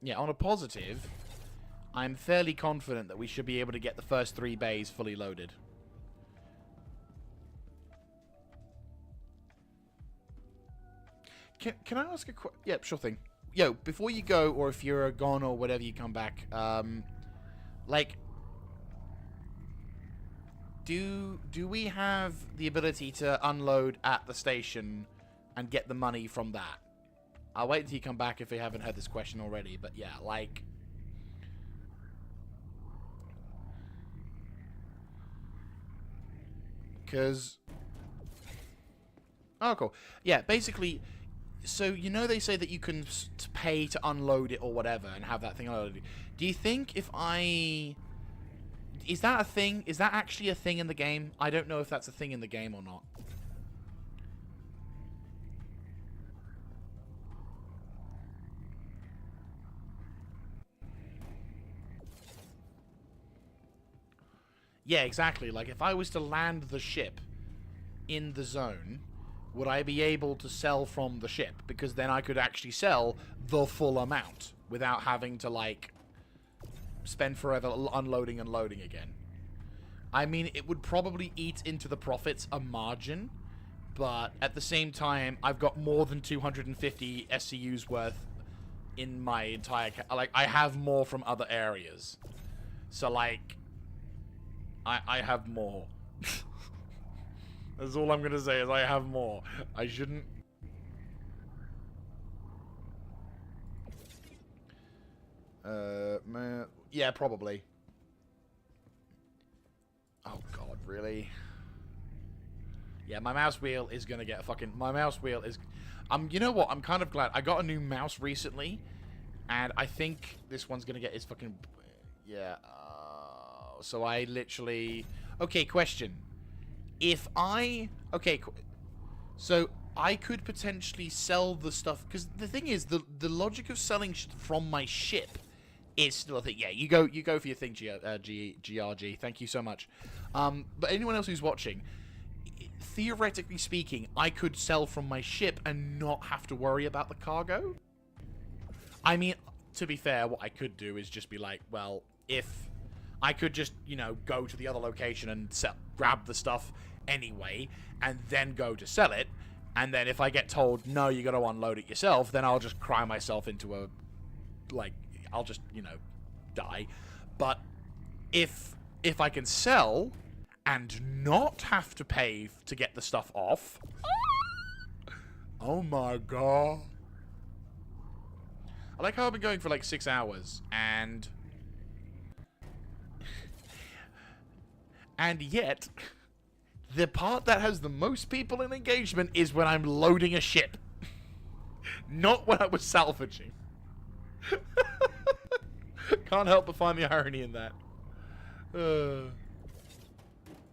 Yeah, on a positive, I'm fairly confident that we should be able to get the first 3 bays fully loaded. Can I ask a question? Yeah, sure thing. Yo, before you go, or if you're gone or whatever, you come back, like... Do we have the ability to unload at the station and get the money from that? I'll wait until you come back if you haven't heard this question already, but yeah, like... Because... Oh, cool. Yeah, basically... So, you know they say that you can pay to unload it or whatever and have that thing unloaded. Do you think if I... Is that a thing? Is that actually a thing in the game? I don't know if that's a thing in the game or not. Yeah, exactly. Like, if I was to land the ship in the zone, would I be able to sell from the ship? Because then I could actually sell the full amount without having to, like, spend forever unloading and loading again. I mean, it would probably eat into the profits a margin, but at the same time, I've got more than 250 SCUs worth in my entire... Like, I have more from other areas. So, like... I have more. That's all I'm gonna say, is I have more. I shouldn't... Man... Yeah, probably. Oh, God, really? Yeah, my mouse wheel is gonna get fucking... My mouse wheel is... you know what? I'm kind of glad. I got a new mouse recently, and I think this one's gonna get its fucking... Yeah, so I literally... Okay, question. If I... Okay, so I could potentially sell the stuff... Because the thing is, the logic of selling from my ship is still a thing. Yeah, you go for your thing, GRG. Thank you so much. But anyone else who's watching, theoretically speaking, I could sell from my ship and not have to worry about the cargo. I mean, to be fair, what I could do is just be like, well, if... I could just, you know, go to the other location and grab the stuff anyway, and then go to sell it, and then if I get told, no, you gotta unload it yourself, then I'll just cry myself into a, like, I'll just, you know, die. But if I can sell and not have to pay to get the stuff off, oh my god. I like how I've been going for like 6 hours, and yet, the part that has the most people in engagement is when I'm loading a ship. Not when I was salvaging. Can't help but find the irony in that.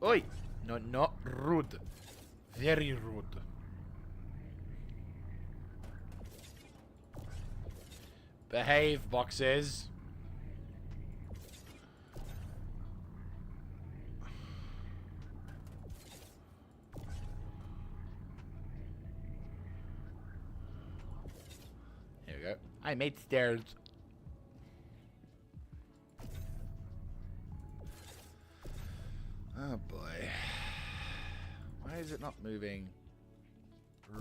Oi! No, not rude. Very rude. Behave, boxes. I made stairs. Oh boy. Why is it not moving? Oh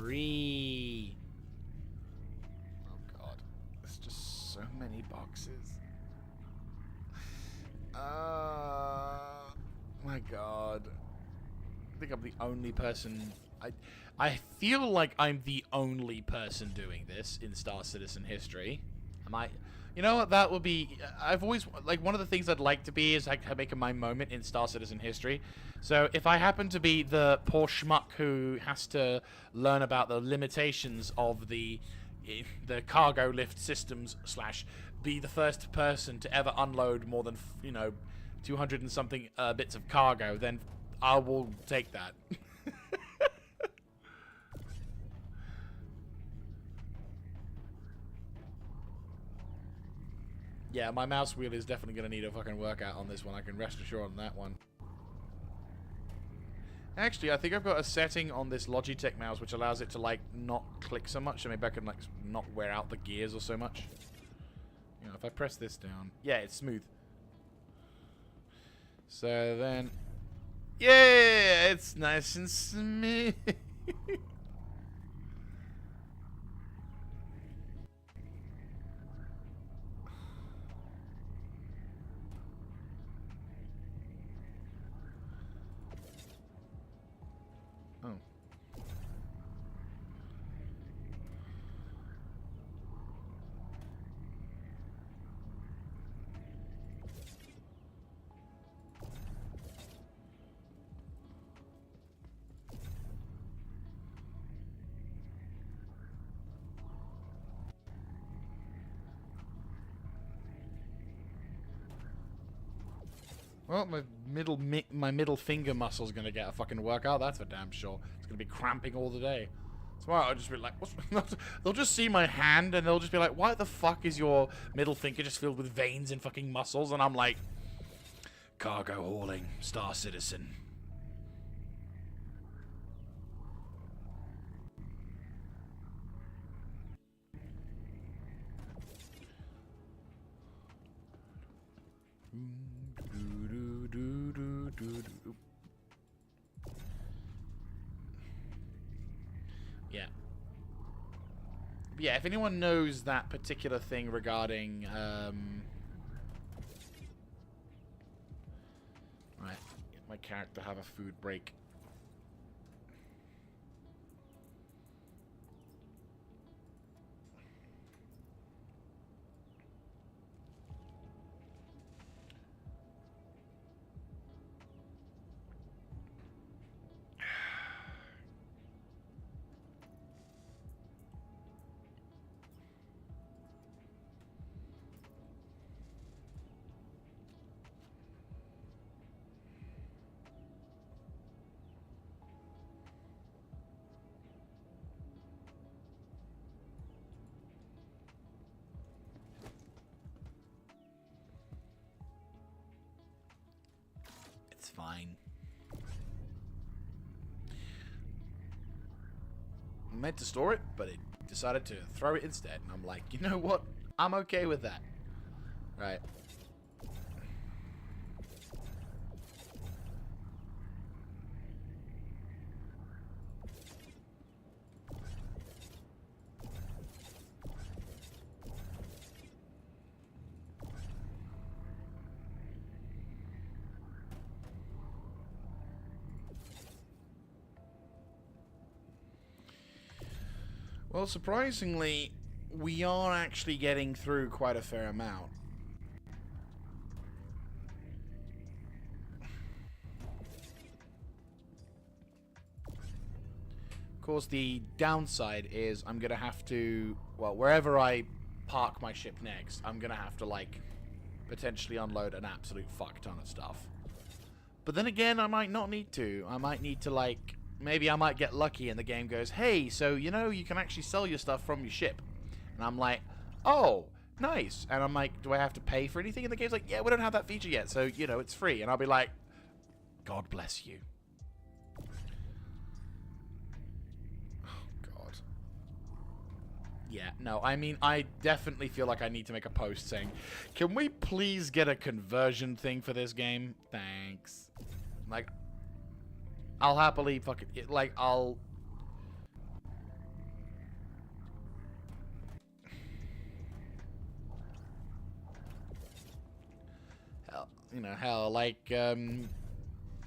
god. There's just so many boxes. My god. I think I'm the only person... I feel like I'm the only person doing this in Star Citizen history. Am I? You know what? That would be... I've always... Like, one of the things I'd like to be is like make my moment in Star Citizen history. So, if I happen to be the poor schmuck who has to learn about the limitations of the cargo lift systems / be the first person to ever unload more than, you know, 200 and something bits of cargo, then I will take that. Yeah, my mouse wheel is definitely going to need a fucking workout on this one. I can rest assured on that one. Actually, I think I've got a setting on this Logitech mouse which allows it to, like, not click so much. So maybe I can, like, not wear out the gears or so much. You know, if I press this down... Yeah, it's smooth. So then... Yeah, it's nice and smooth. Oh. Well, my middle finger muscle's gonna get a fucking workout. That's for damn sure. It's gonna be cramping all the day. Tomorrow I'll just be like, what's... They'll just see my hand and they'll just be like, why the fuck is your middle finger just filled with veins and fucking muscles? And I'm like, cargo hauling, Star Citizen. Yeah. But yeah, if anyone knows that particular thing regarding, right, get my character have a food break. It's fine. I meant to store it, but it decided to throw it instead. And I'm like, you know what? I'm okay with that. Right. Well, surprisingly, we are actually getting through quite a fair amount. Of course, the downside is I'm going to have to, well, wherever I park my ship next, I'm going to have to, like, potentially unload an absolute fuck ton of stuff. But then again, I might not need to. I might need to, like... Maybe I might get lucky and the game goes, hey, so, you know, you can actually sell your stuff from your ship. And I'm like, oh, nice. And I'm like, do I have to pay for anything? And the game's like, yeah, we don't have that feature yet, so, you know, it's free. And I'll be like, God bless you. Oh, God. Yeah, no, I mean, I definitely feel like I need to make a post saying, can we please get a conversion thing for this game? Thanks. Like... I'll happily fucking... Like, I'll... Hell, you know, hell, like, even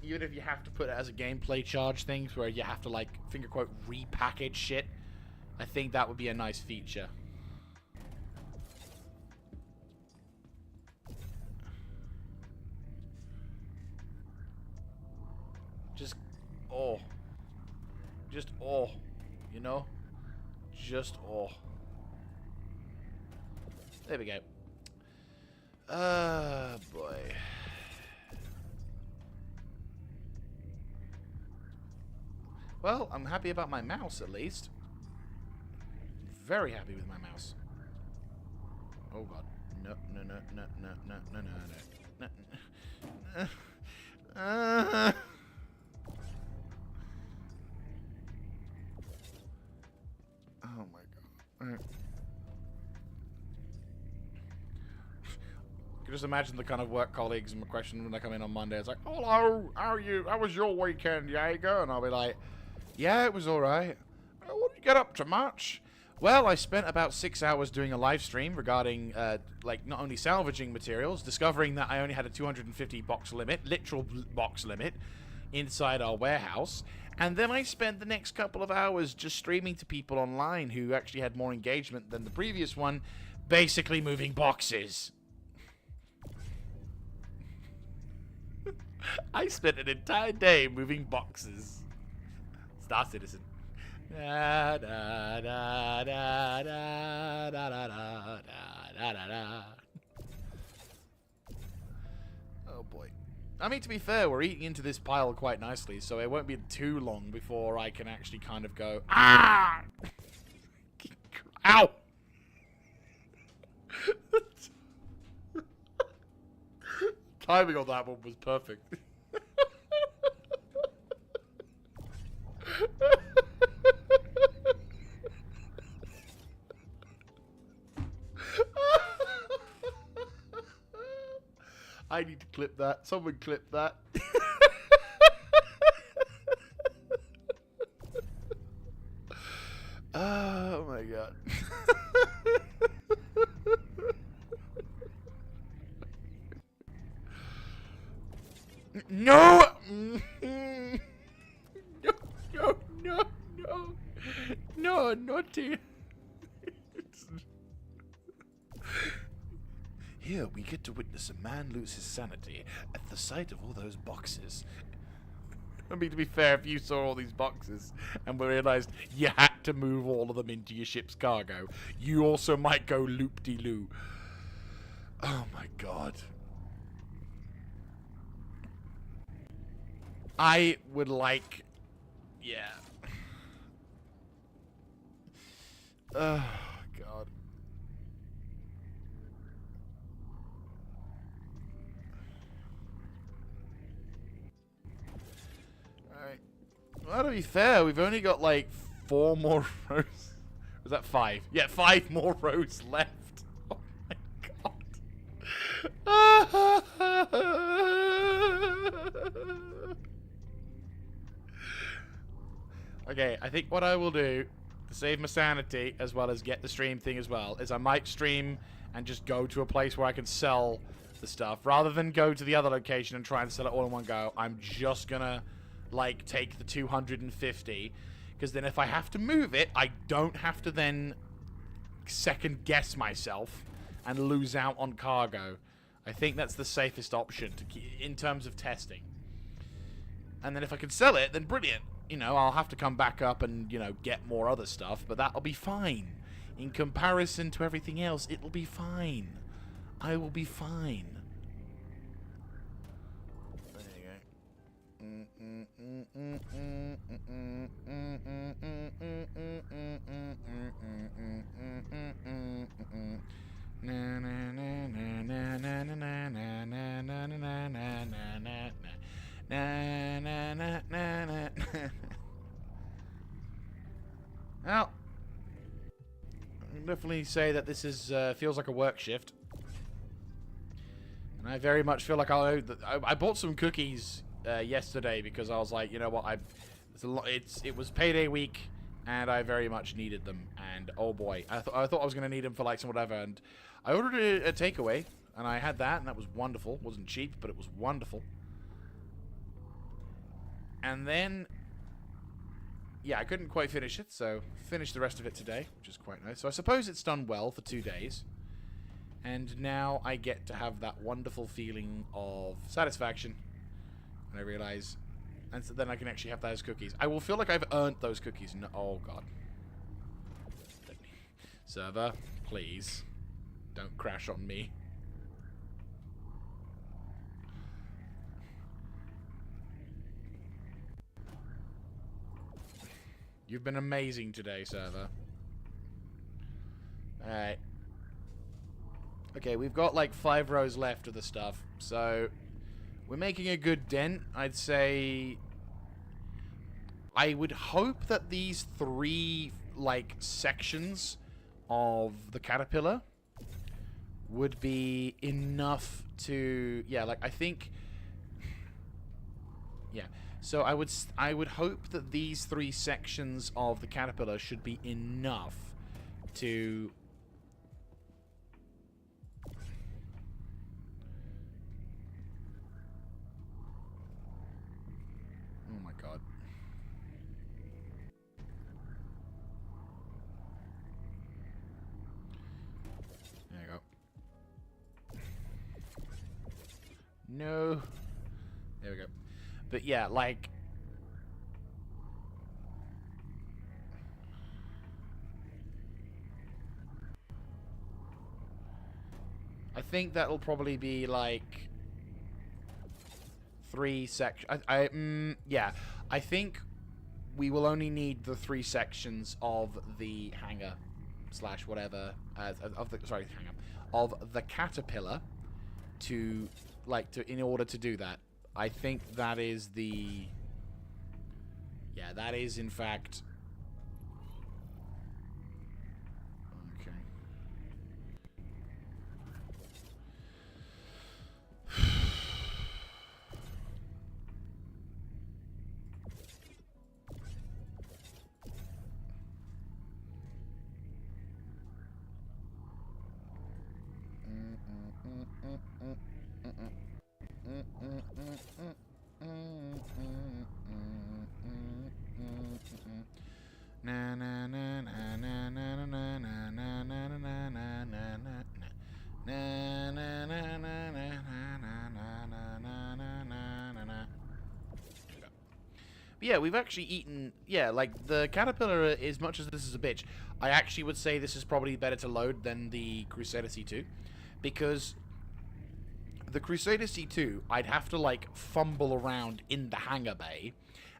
if you have to put it as a gameplay charge thing, where you have to, like, finger quote, repackage shit, I think that would be a nice feature. Just... Oh. Just, oh. You know? Just, oh. There we go. Boy. Well, I'm happy about my mouse, at least. Very happy with my mouse. Oh, God. no, no, no, no, no, no, no, no, no. Oh my god. Alright. You can just imagine the kind of work colleagues and my question when they come in on Monday. It's like, hello, how are you? How was your weekend, Jaeger? And I'll be like, yeah, it was alright. What did you get up to, much? Well, I spent about 6 hours doing a live stream regarding, like, not only salvaging materials, discovering that I only had a 250 box limit, literal box limit, inside our warehouse. And then I spent the next couple of hours just streaming to people online who actually had more engagement than the previous one, basically moving boxes. I spent an entire day moving boxes. Star Citizen. Da, da, da, da, da, da, da, da, da, da, da. Oh boy. I mean, to be fair, we're eating into this pile quite nicely, so it won't be too long before I can actually kind of go, ah! Ow! Timing on that one was perfect. I need to clip that. Someone clip that. Oh my god. No! No, no, no, no. No, naughty. Here we get to witness a man lose his sanity at the sight of all those boxes. I mean, to be fair, if you saw all these boxes and realized you had to move all of them into your ship's cargo, you also might go loop-de-loo. Oh my god. I would like... Yeah. Oh, God. Alright. Well, to be fair, we've only got like 4 more rows. Was that 5? Yeah, 5 more rows left. Oh my god. Okay, I think what I will do to save my sanity as well as get the stream thing as well is I might stream and just go to a place where I can sell the stuff rather than go to the other location and try and sell it all in one go. I'm just gonna like take the 250 because then if I have to move it, I don't have to then second guess myself and lose out on cargo. I think that's the safest option to in terms of testing. And then if I can sell it, then brilliant. You know, I'll have to come back up and, you know, get more other stuff, but that'll be fine. In comparison to everything else, it'll be fine. I will be fine. There Well, I can definitely say that this is feels like a work shift, and I very much feel like I bought some cookies yesterday because I was like, you know what, it was payday week, and I very much needed them, and oh boy, I thought I was gonna need them for like some whatever, and I ordered a takeaway, and I had that, and that was wonderful. It wasn't cheap, but it was wonderful. And then, yeah, I couldn't quite finish it, so finished the rest of it today, which is quite nice. So I suppose it's done well for 2 days. And now I get to have that wonderful feeling of satisfaction. And I realize, and so then I can actually have those cookies. I will feel like I've earned those cookies. No, oh, God. Server, please, don't crash on me. You've been amazing today, server. Alright. Okay, we've got like 5 rows left of the stuff, so we're making a good dent. I'd say I would hope that these 3 like sections of the caterpillar would be enough to, yeah, like I think, yeah. So I would hope that these 3 sections of the caterpillar should be enough to. Oh my god. There you go. No. There we go. But yeah, like, I think that'll probably be like 3 sections. Yeah, I think we will only need the 3 sections of the hangar slash whatever of the hangar of the caterpillar to in order to do that. I think that is the, yeah, that is in fact okay. Na na na na na na na na na na na na na na na na. Yeah, we've actually eaten. Yeah, like the caterpillar. As much as this is a bitch, I actually would say this is probably better to load than the Crusader C2, because the Crusader C2, I'd have to like fumble around in the hangar bay,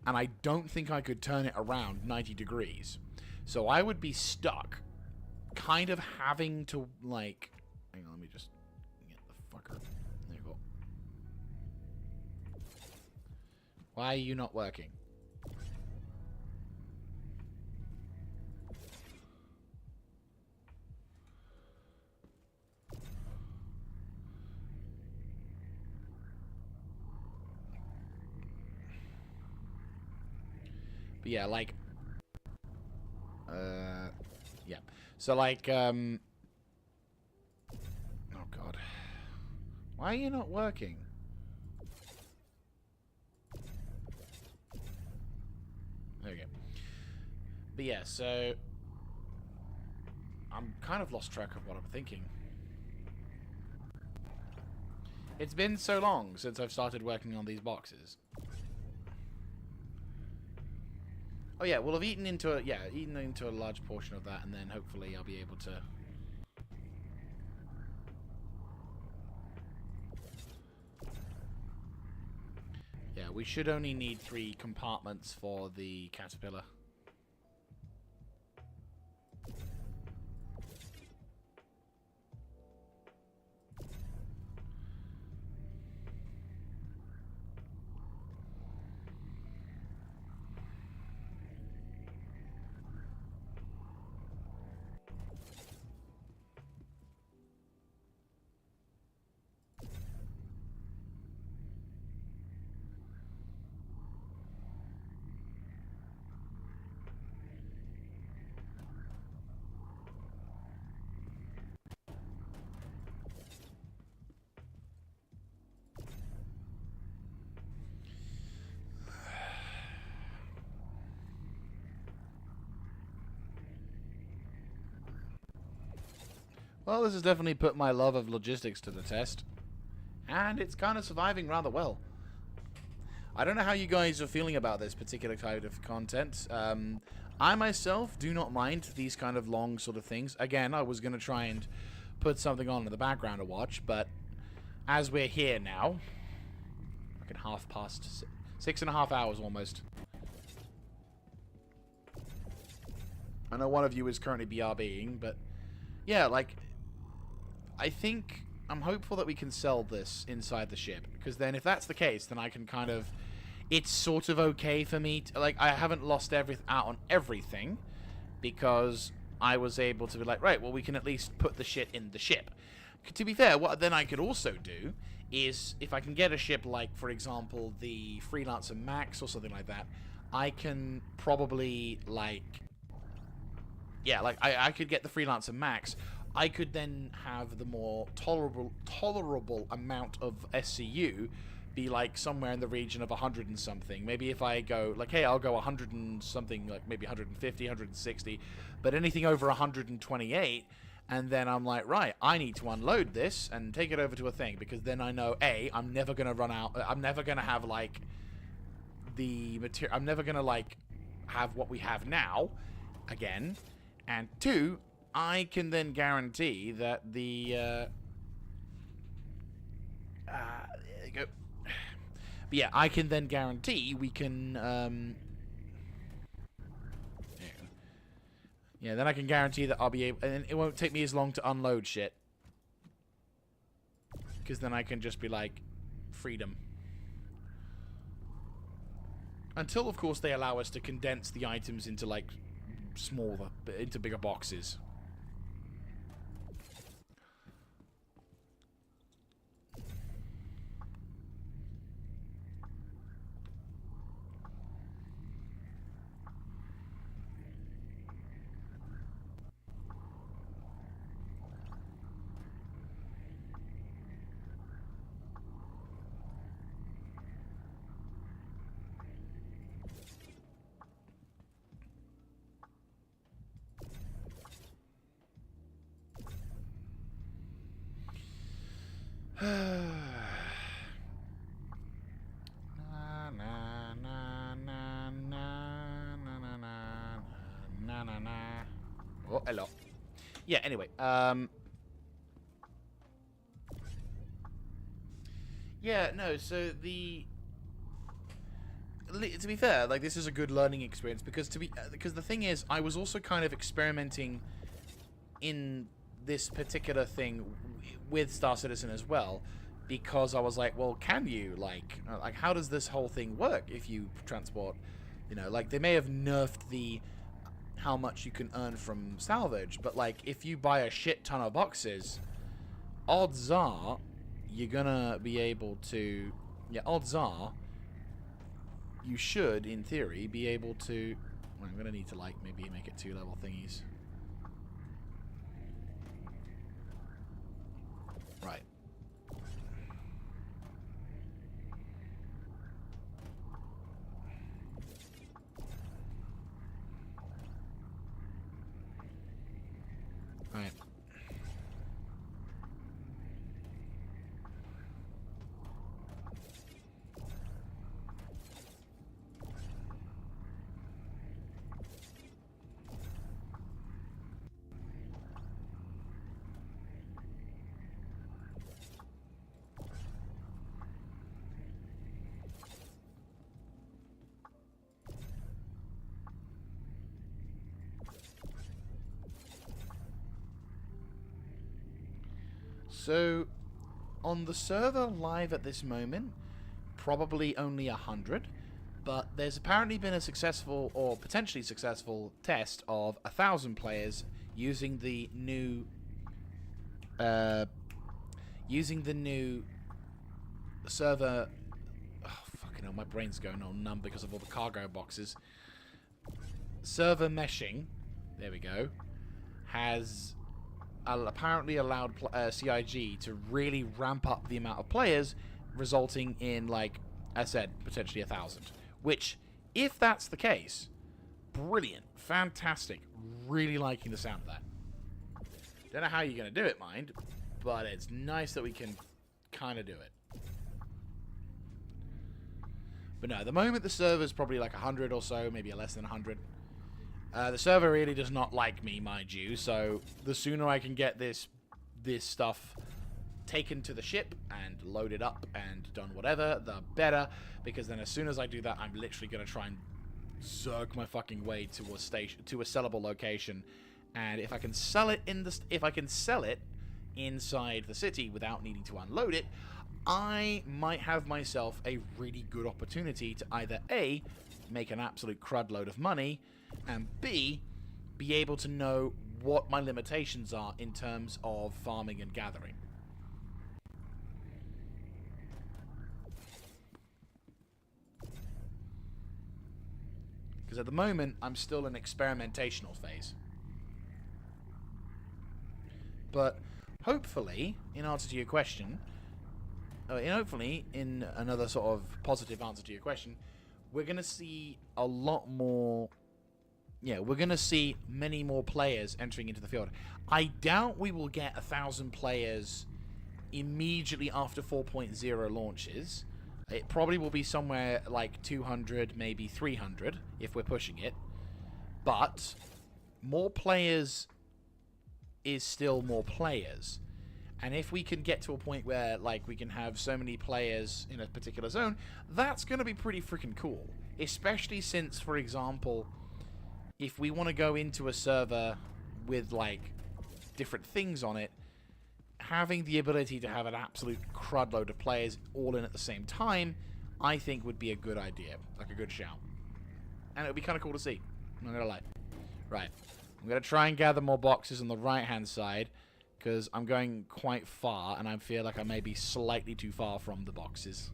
and I don't think I could turn it around 90 degrees. So I would be stuck, kind of having to like. Hang on, let me just get the fucker. There you go. Why are you not working? But yeah, like, yeah. So like, oh god, why are you not working? There we go. But yeah, so I'm kind of lost track of what I'm thinking. It's been so long since I've started working on these boxes. Oh yeah, we'll have eaten into a large portion of that, and then hopefully I'll be able to. Yeah, we should only need 3 compartments for the caterpillar. Well, this has definitely put my love of logistics to the test. And it's kind of surviving rather well. I don't know how you guys are feeling about this particular kind of content. I myself do not mind these kind of long sort of things. Again, I was going to try and put something on in the background to watch, but as we're here now, fucking 6.5 hours almost. I know one of you is currently BRBing, but yeah, like, I think I'm hopeful that we can sell this inside the ship, because then if that's the case, then I can kind of, it's sort of okay for me to, like, I haven't lost out on everything, because I was able to be like, right, well, we can at least put the shit in the ship. To be fair, what then I could also do is, if I can get a ship like, for example, the Freelancer Max or something like that, I can probably, like, yeah, like, I could get the Freelancer Max. I could then have the more tolerable amount of SCU be, like, somewhere in the region of 100 and something. Maybe if I go, like, hey, I'll go 100 and something, like, maybe 150, 160, but anything over 128... And then I'm like, right, I need to unload this and take it over to a thing, because then I know, A, I'm never going to run out. I'm never going to have, like, the material. I'm never going to, like, have what we have now again. And 2, I can then guarantee that the... there you go. But yeah, I can then guarantee we can... yeah, then I can guarantee that I'll be able... And it won't take me as long to unload shit. Because then I can just be like, freedom. Until, of course, they allow us to condense the items into, like, smaller... into bigger boxes. Oh, hello. Yeah, anyway, yeah, no, so the... To be fair, like, this is a good learning experience, because because the thing is, I was also kind of experimenting in this particular thing with Star Citizen as well, because I was like, well, can you, like, how does this whole thing work if you transport, you know, like, they may have nerfed the how much you can earn from salvage, but, like, if you buy a shit ton of boxes, odds are you're gonna be able to, yeah, odds are you should, in theory, be able to, well, I'm gonna need to, like, maybe make it 2-level thingies. Right. Right. So, on the server live at this moment, probably only 100, but there's apparently been a successful, or potentially successful, test of 1,000 players using the new, server. Oh, fucking hell, my brain's going all numb because of all the cargo boxes. Server meshing, there we go, has apparently allowed CIG to really ramp up the amount of players, resulting in, like I said, potentially 1,000. Which, if that's the case, brilliant, fantastic, really liking the sound of that. Don't know how you're going to do it, mind, but it's nice that we can kind of do it. But no, at the moment the server's probably like 100 or so, maybe less than 100. The server really does not like me, mind you, so the sooner I can get this stuff taken to the ship and loaded up and done whatever, the better, because then as soon as I do that, I'm literally going to try and zerg my fucking way to a station, to a sellable location, and if I can sell it inside the city without needing to unload it, I might have myself a really good opportunity to either A, make an absolute crud load of money, and B, be able to know what my limitations are in terms of farming and gathering. Because at the moment, I'm still in experimentational phase. But hopefully, in answer to your question, hopefully, in another sort of positive answer to your question, we're going to see a lot more... Yeah, we're going to see many more players entering into the field. I doubt we will get 1,000 players immediately after 4.0 launches. It probably will be somewhere like 200, maybe 300, if we're pushing it. But more players is still more players. And if we can get to a point where, like, we can have so many players in a particular zone, that's going to be pretty freaking cool. Especially since, for example, if we want to go into a server with, like, different things on it, having the ability to have an absolute crud load of players all in at the same time, I think would be a good idea. Like a good shout. And it would be kind of cool to see. I'm not going to lie. Right. I'm going to try and gather more boxes on the right-hand side, because I'm going quite far, and I feel like I may be slightly too far from the boxes.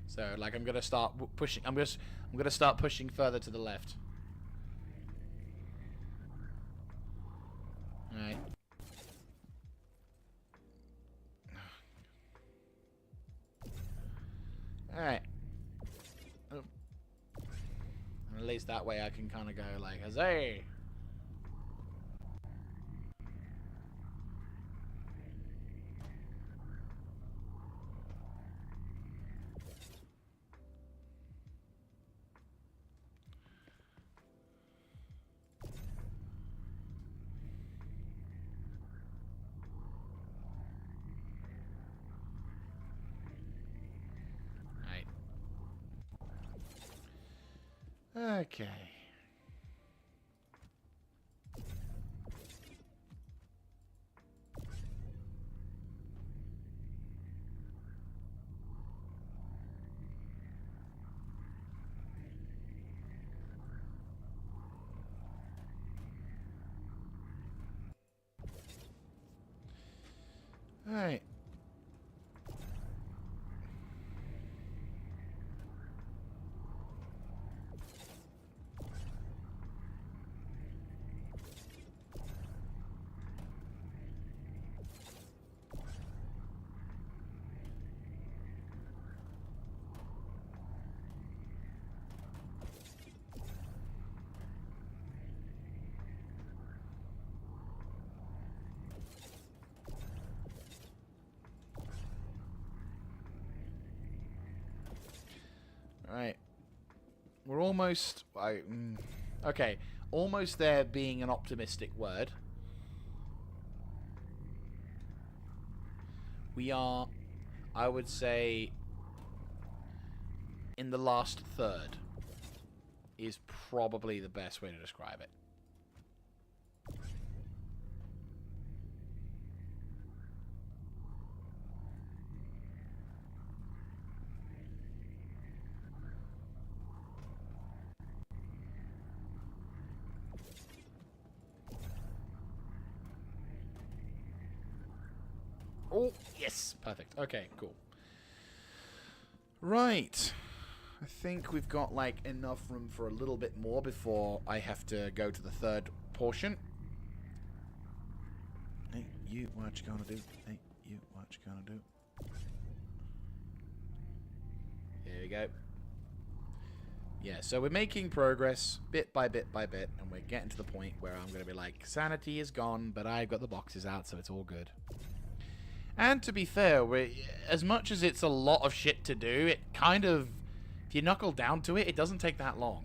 So, like, I'm gonna start pushing. I'm gonna start pushing further to the left. All right. All right. Oh. At least that way I can kind of go like, huzzah! Okay. All right. Right. We're almost... okay. Almost there being an optimistic word. We are, I would say, in the last third is probably the best way to describe it. Oh, yes. Perfect. Okay, cool. Right. I think we've got, like, enough room for a little bit more before I have to go to the third portion. Hey, you, what you gonna do? Hey, you, what you gonna do? Here we go. Yeah, so we're making progress bit by bit by bit, and we're getting to the point where I'm going to be like, sanity is gone, but I've got the boxes out, so it's all good. And to be fair, as much as it's a lot of shit to do, it kind of, if you knuckle down to it, it doesn't take that long.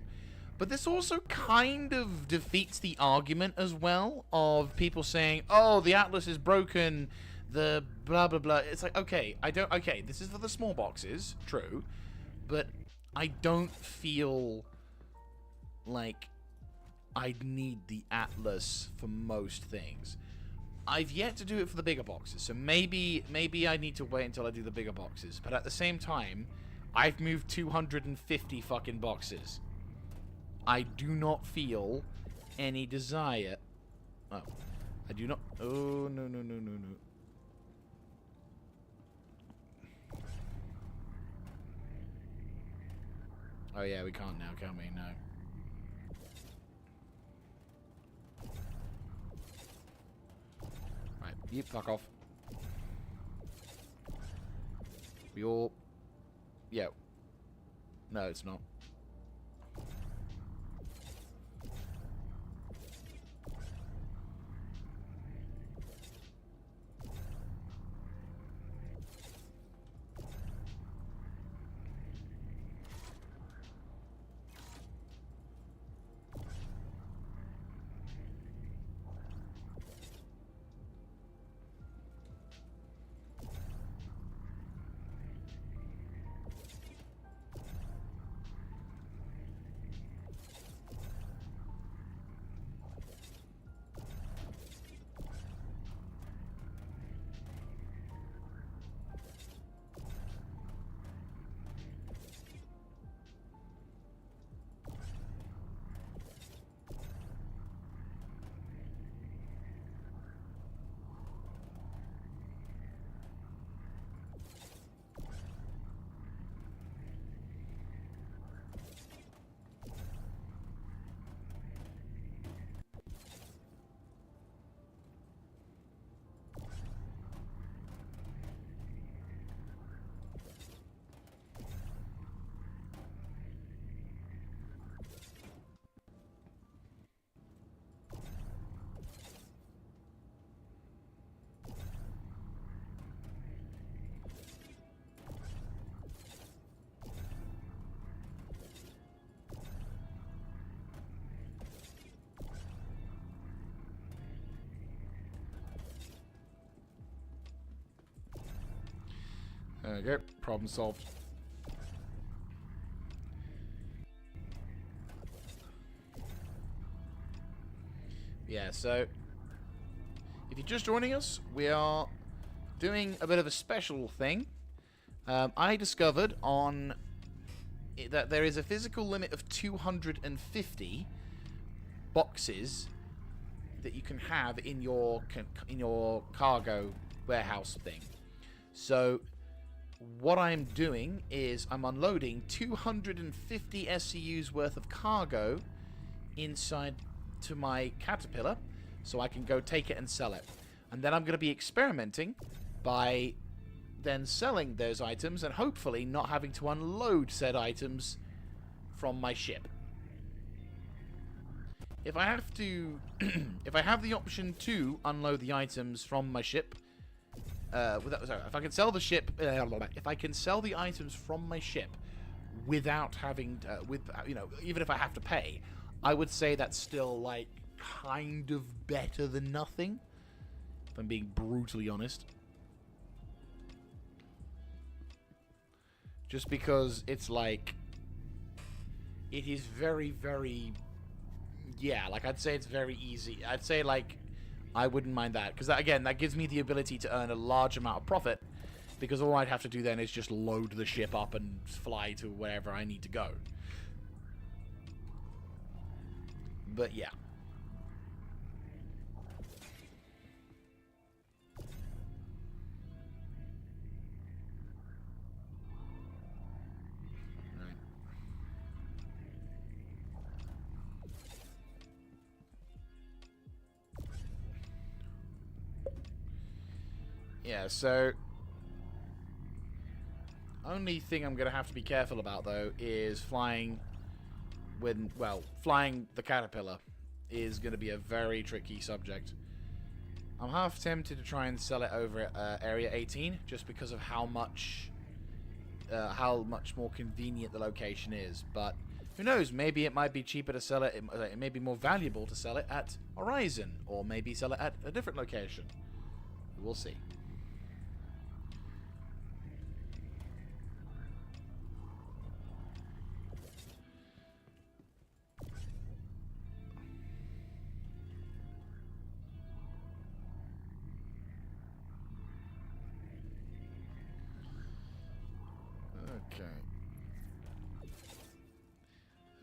But this also kind of defeats the argument as well of people saying, oh, the Atlas is broken, the blah blah blah. It's like, okay, okay, this is for the small boxes, true, but I don't feel like I need the Atlas for most things. I've yet to do it for the bigger boxes, so maybe I need to wait until I do the bigger boxes. But at the same time, I've moved 250 fucking boxes. I do not feel any desire. Oh, I do not. Oh, no, no, no, no, no. Oh, yeah, we can't now, can we? No. Right, you fuck off. We all... Yeah. No, it's not. There we go. Problem solved. Yeah, so if you're just joining us, we are doing a bit of a special thing. I discovered on that there is a physical limit of 250 boxes that you can have in your cargo warehouse thing. So what I'm doing is I'm unloading 250 SCUs worth of cargo inside to my caterpillar so I can go take it and sell it. And then I'm going to be experimenting by then selling those items and hopefully not having to unload said items from my ship. If I have to if I have the option to unload the items from my ship, if I can sell the ship, if I can sell the items from my ship without having, even if I have to pay, I would say that's still like kind of better than nothing. If I'm being brutally honest, just because it's like it is very, very, yeah. Like I'd say it's very easy. I'd say like. I wouldn't mind that, because again, that gives me the ability to earn a large amount of profit, because all I'd have to do then is just load the ship up and fly to wherever I need to go. But yeah. Right. Yeah, so only thing I'm going to have to be careful about, though, is flying flying the caterpillar is going to be a very tricky subject. I'm half tempted to try and sell it over at Area 18, just because of how much more convenient the location is. But who knows, maybe it might be cheaper to sell it, it may be more valuable to sell it at Horizon, or maybe sell it at a different location. We'll see.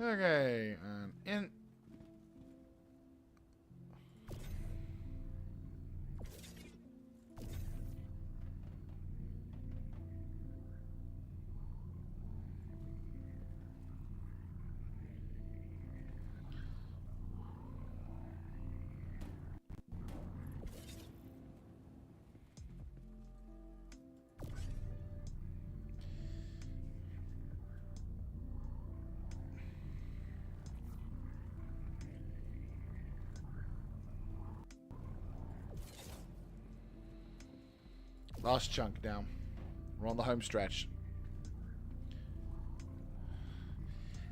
Okay, and in. Last chunk down. We're on the home stretch.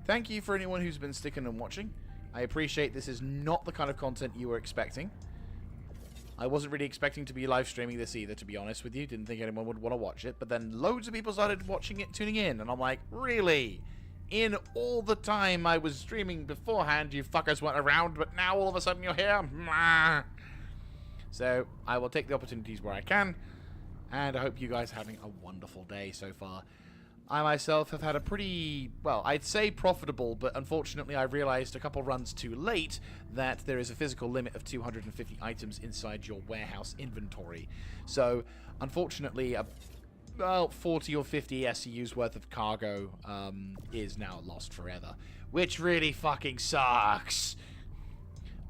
Thank you for anyone who's been sticking and watching. I appreciate this is not the kind of content you were expecting. I wasn't really expecting to be live streaming this either, to be honest with you. Didn't think anyone would want to watch it. But then loads of people started watching it, tuning in. And I'm like, really? In all the time I was streaming beforehand, you fuckers weren't around, but now all of a sudden you're here? So I will take the opportunities where I can. And I hope you guys are having a wonderful day so far. I myself have had a pretty, well, I'd say profitable, but unfortunately I realized a couple runs too late that there is a physical limit of 250 items inside your warehouse inventory. So, unfortunately, about 40 or 50 SCUs worth of cargo is now lost forever, which really fucking sucks.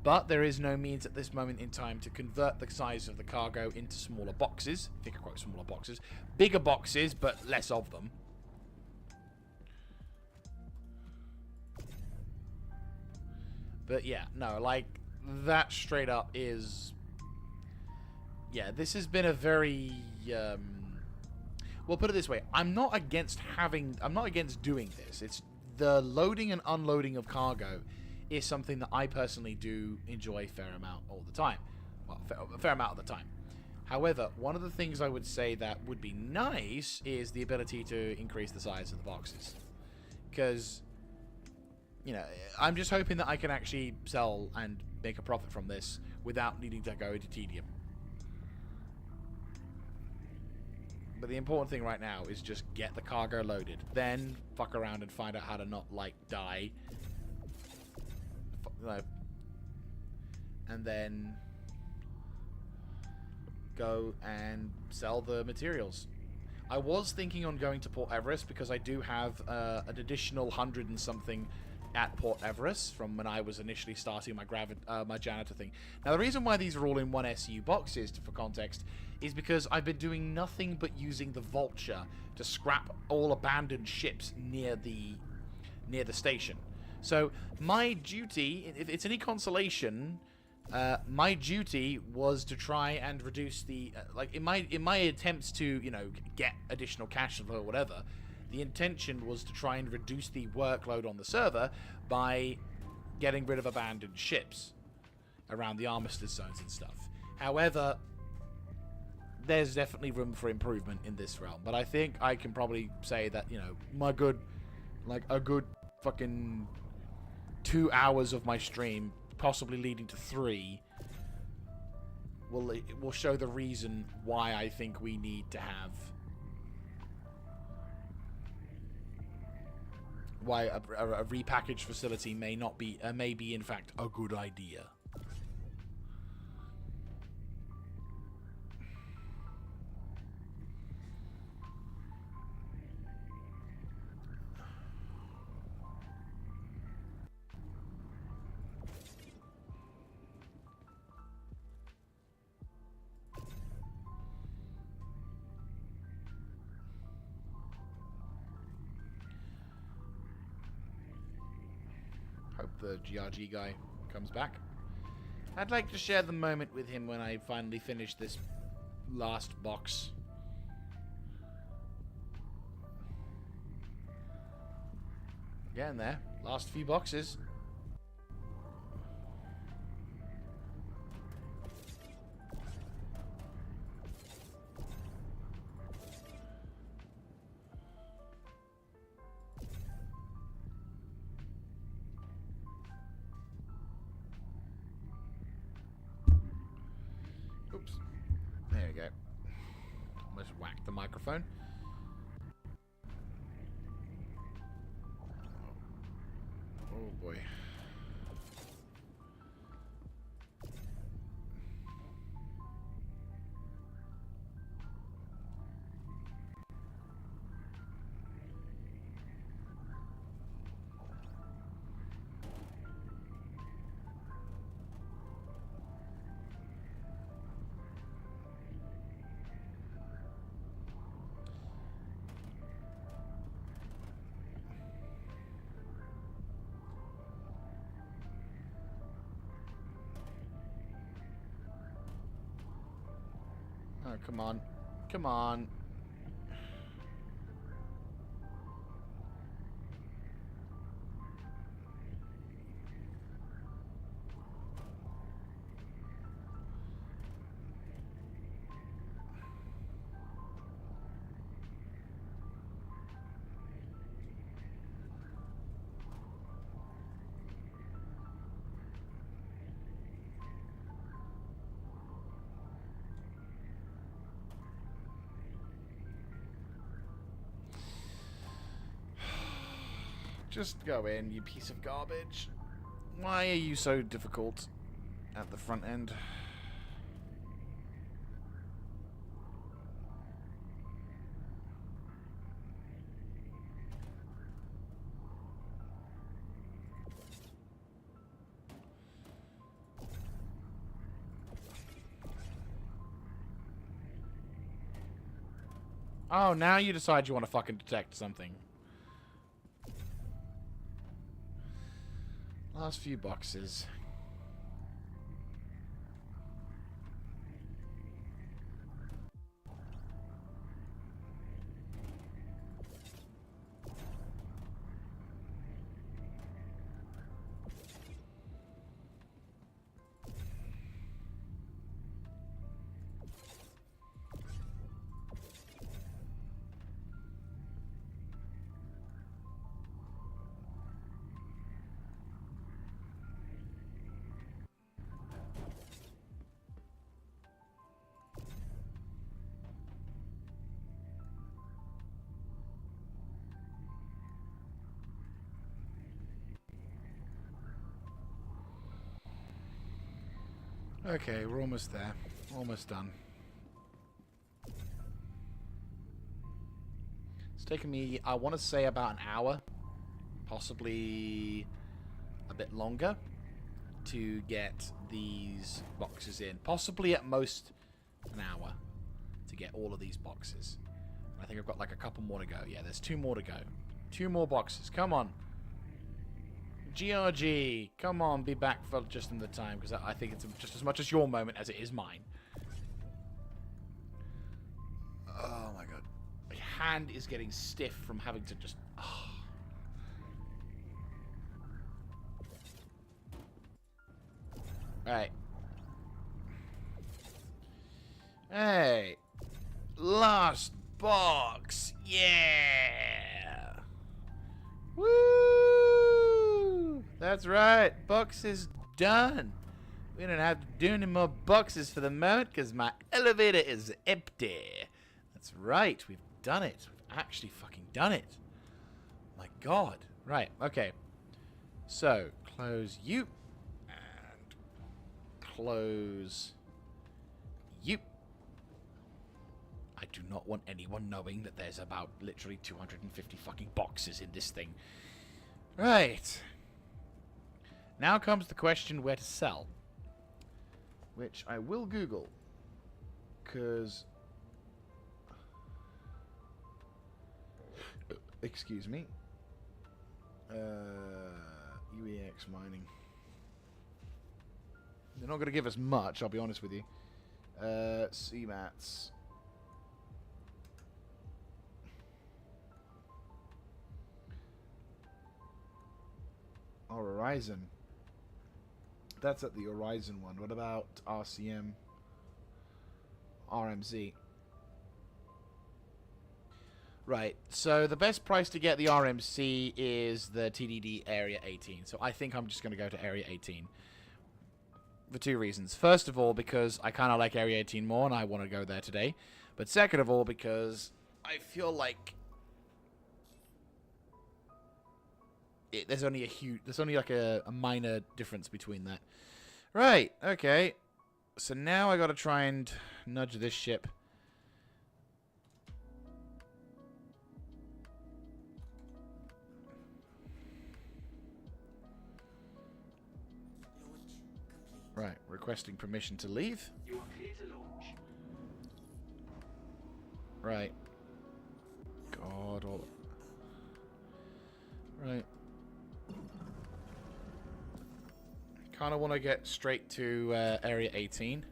But there is no means at this moment in time to convert the size of the cargo into smaller boxes. Finger quote smaller boxes. Bigger boxes, but less of them. But yeah, no, like, that straight up is... Yeah, this has been a very... Well, put it this way. I'm not against doing this. It's the loading and unloading of cargo is something that I personally do enjoy a fair amount all the time. Well, a fair amount of the time. However, one of the things I would say that would be nice is the ability to increase the size of the boxes. Because, you know, I'm just hoping that I can actually sell and make a profit from this without needing to go into tedium. But the important thing right now is just get the cargo loaded. Then fuck around and find out how to not, like, die. And then go and sell the materials. I was thinking on going to Port Everest because I do have an additional 100 and something at Port Everest from when I was initially starting my janitor thing. Now, the reason why these are all in one SU boxes, for context, is because I've been doing nothing but using the Vulture to scrap all abandoned ships near the station. So my duty, if it's any consolation, my duty was to try and reduce the like in my attempts to, you know, get additional cash flow or whatever. The intention was to try and reduce the workload on the server by getting rid of abandoned ships around the armistice zones and stuff. However, there's definitely room for improvement in this realm. But I think I can probably say that, you know, a good fucking 2 hours of my stream, possibly leading to 3, will show the reason why I think we need to have... Why a repackaged facility may be in fact a good idea. Hope the GRG guy comes back. I'd like to share the moment with him when I finally finish this last box. Getting there. Last few boxes. Oops. There we go. Almost whacked the microphone. boy. Oh, come on. Come on. Just go in, you piece of garbage. Why are you so difficult at the front end? Oh, now you decide you want to fucking detect something. Last few boxes. Okay, we're almost there. Almost done. It's taken me, I want to say, about an hour. Possibly a bit longer to get these boxes in. Possibly at most an hour to get all of these boxes. I think I've got like a couple more to go. Yeah, there's 2 more to go. 2 more boxes. Come on. GRG, come on, be back for just in the time, because I think it's just as much as your moment as it is mine. Oh my god. My hand is getting stiff from having to just... Oh. Alright. Hey. Last box. Yeah. Woo. That's right. Box is done. We don't have to do any more boxes for the moment because my elevator is empty. That's right. We've done it. We've actually fucking done it. My god. Right. Okay. So, close you. And close you. I do not want anyone knowing that there's about literally 250 fucking boxes in this thing. Right. Now comes the question where to sell. Which I will Google. Because... excuse me. AUEC mining. They're not going to give us much, I'll be honest with you. CMATs. Or Horizon. That's at the Horizon one. What about RCM? RMZ. Right, so the best price to get the RMC is the TDD Area 18. So I think I'm just going to go to Area 18. For 2 reasons. First of all, because I kind of like Area 18 more and I want to go there today. But second of all, because I feel like there's only like a minor difference between that. Right, okay. So now I gotta try and nudge this ship. Right, requesting permission to leave. You are clear to launch. Right. God, all... Right. Kind of want to get straight to Area 18.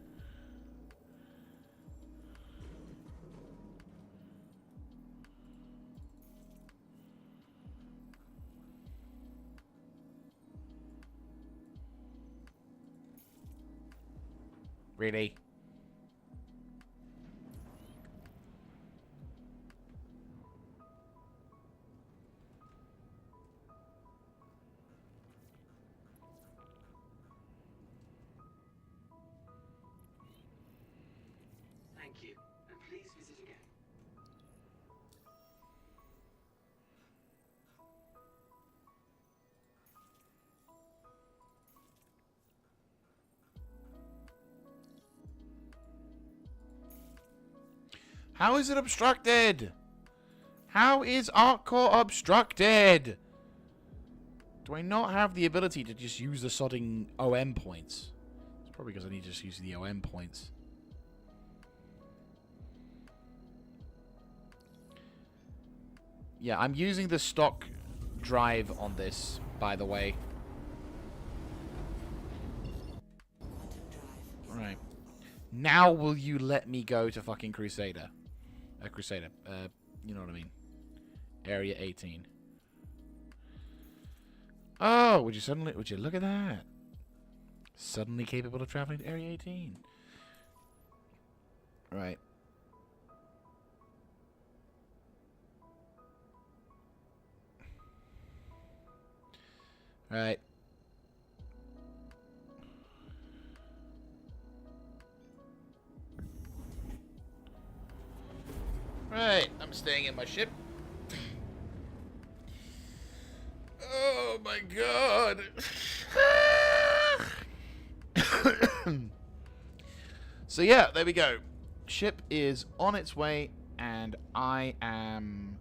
Really? Thank you, and please visit again. How is it obstructed? How is Artcore obstructed? Do I not have the ability to just use the sodding OM points? It's probably because I need to just use the OM points. Yeah, I'm using the stock drive on this, by the way. Right. Now will you let me go to fucking Crusader? Crusader. You know what I mean. Area 18. Oh, would you look at that? Suddenly capable of traveling to Area 18. Right. Right. Right, I'm staying in my ship. Oh my god. So yeah, there we go. Ship is on its way, and I am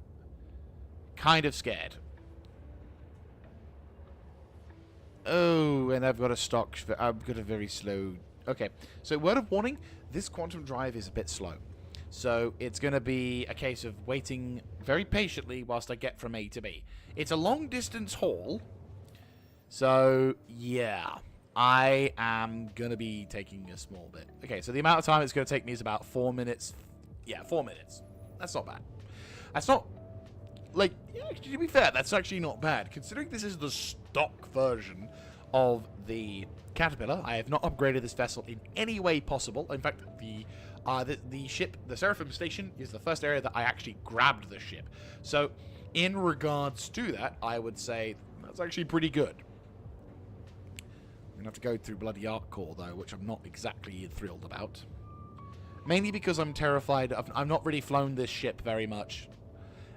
kind of scared. Oh, and I've got a stock. I've got a very slow... Okay, so word of warning, this quantum drive is a bit slow. So it's going to be a case of waiting very patiently whilst I get from A to B. It's a long distance haul. So, yeah. I am going to be taking a small bit. Okay, so the amount of time it's going to take me is about 4 minutes. Yeah, 4 minutes. That's not bad. That's not... Like, yeah, to be fair, that's actually not bad. Considering this is the stock version of the Caterpillar, I have not upgraded this vessel in any way possible. In fact, the ship, the Seraphim station, is the first area that I actually grabbed the ship. So, in regards to that, I would say that's actually pretty good. I'm going to have to go through bloody Arc Core, though, which I'm not exactly thrilled about. Mainly because I'm terrified. I've not really flown this ship very much.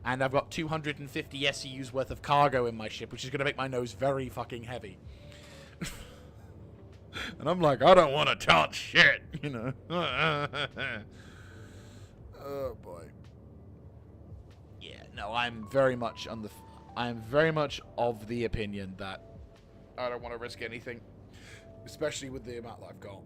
And I've got 250 SEUs worth of cargo in my ship, which is going to make my nose very fucking heavy. And I'm like, I don't want to touch shit, you know. Oh boy. Yeah, no, I'm very much of the opinion that I don't want to risk anything, especially with the amount that I've got.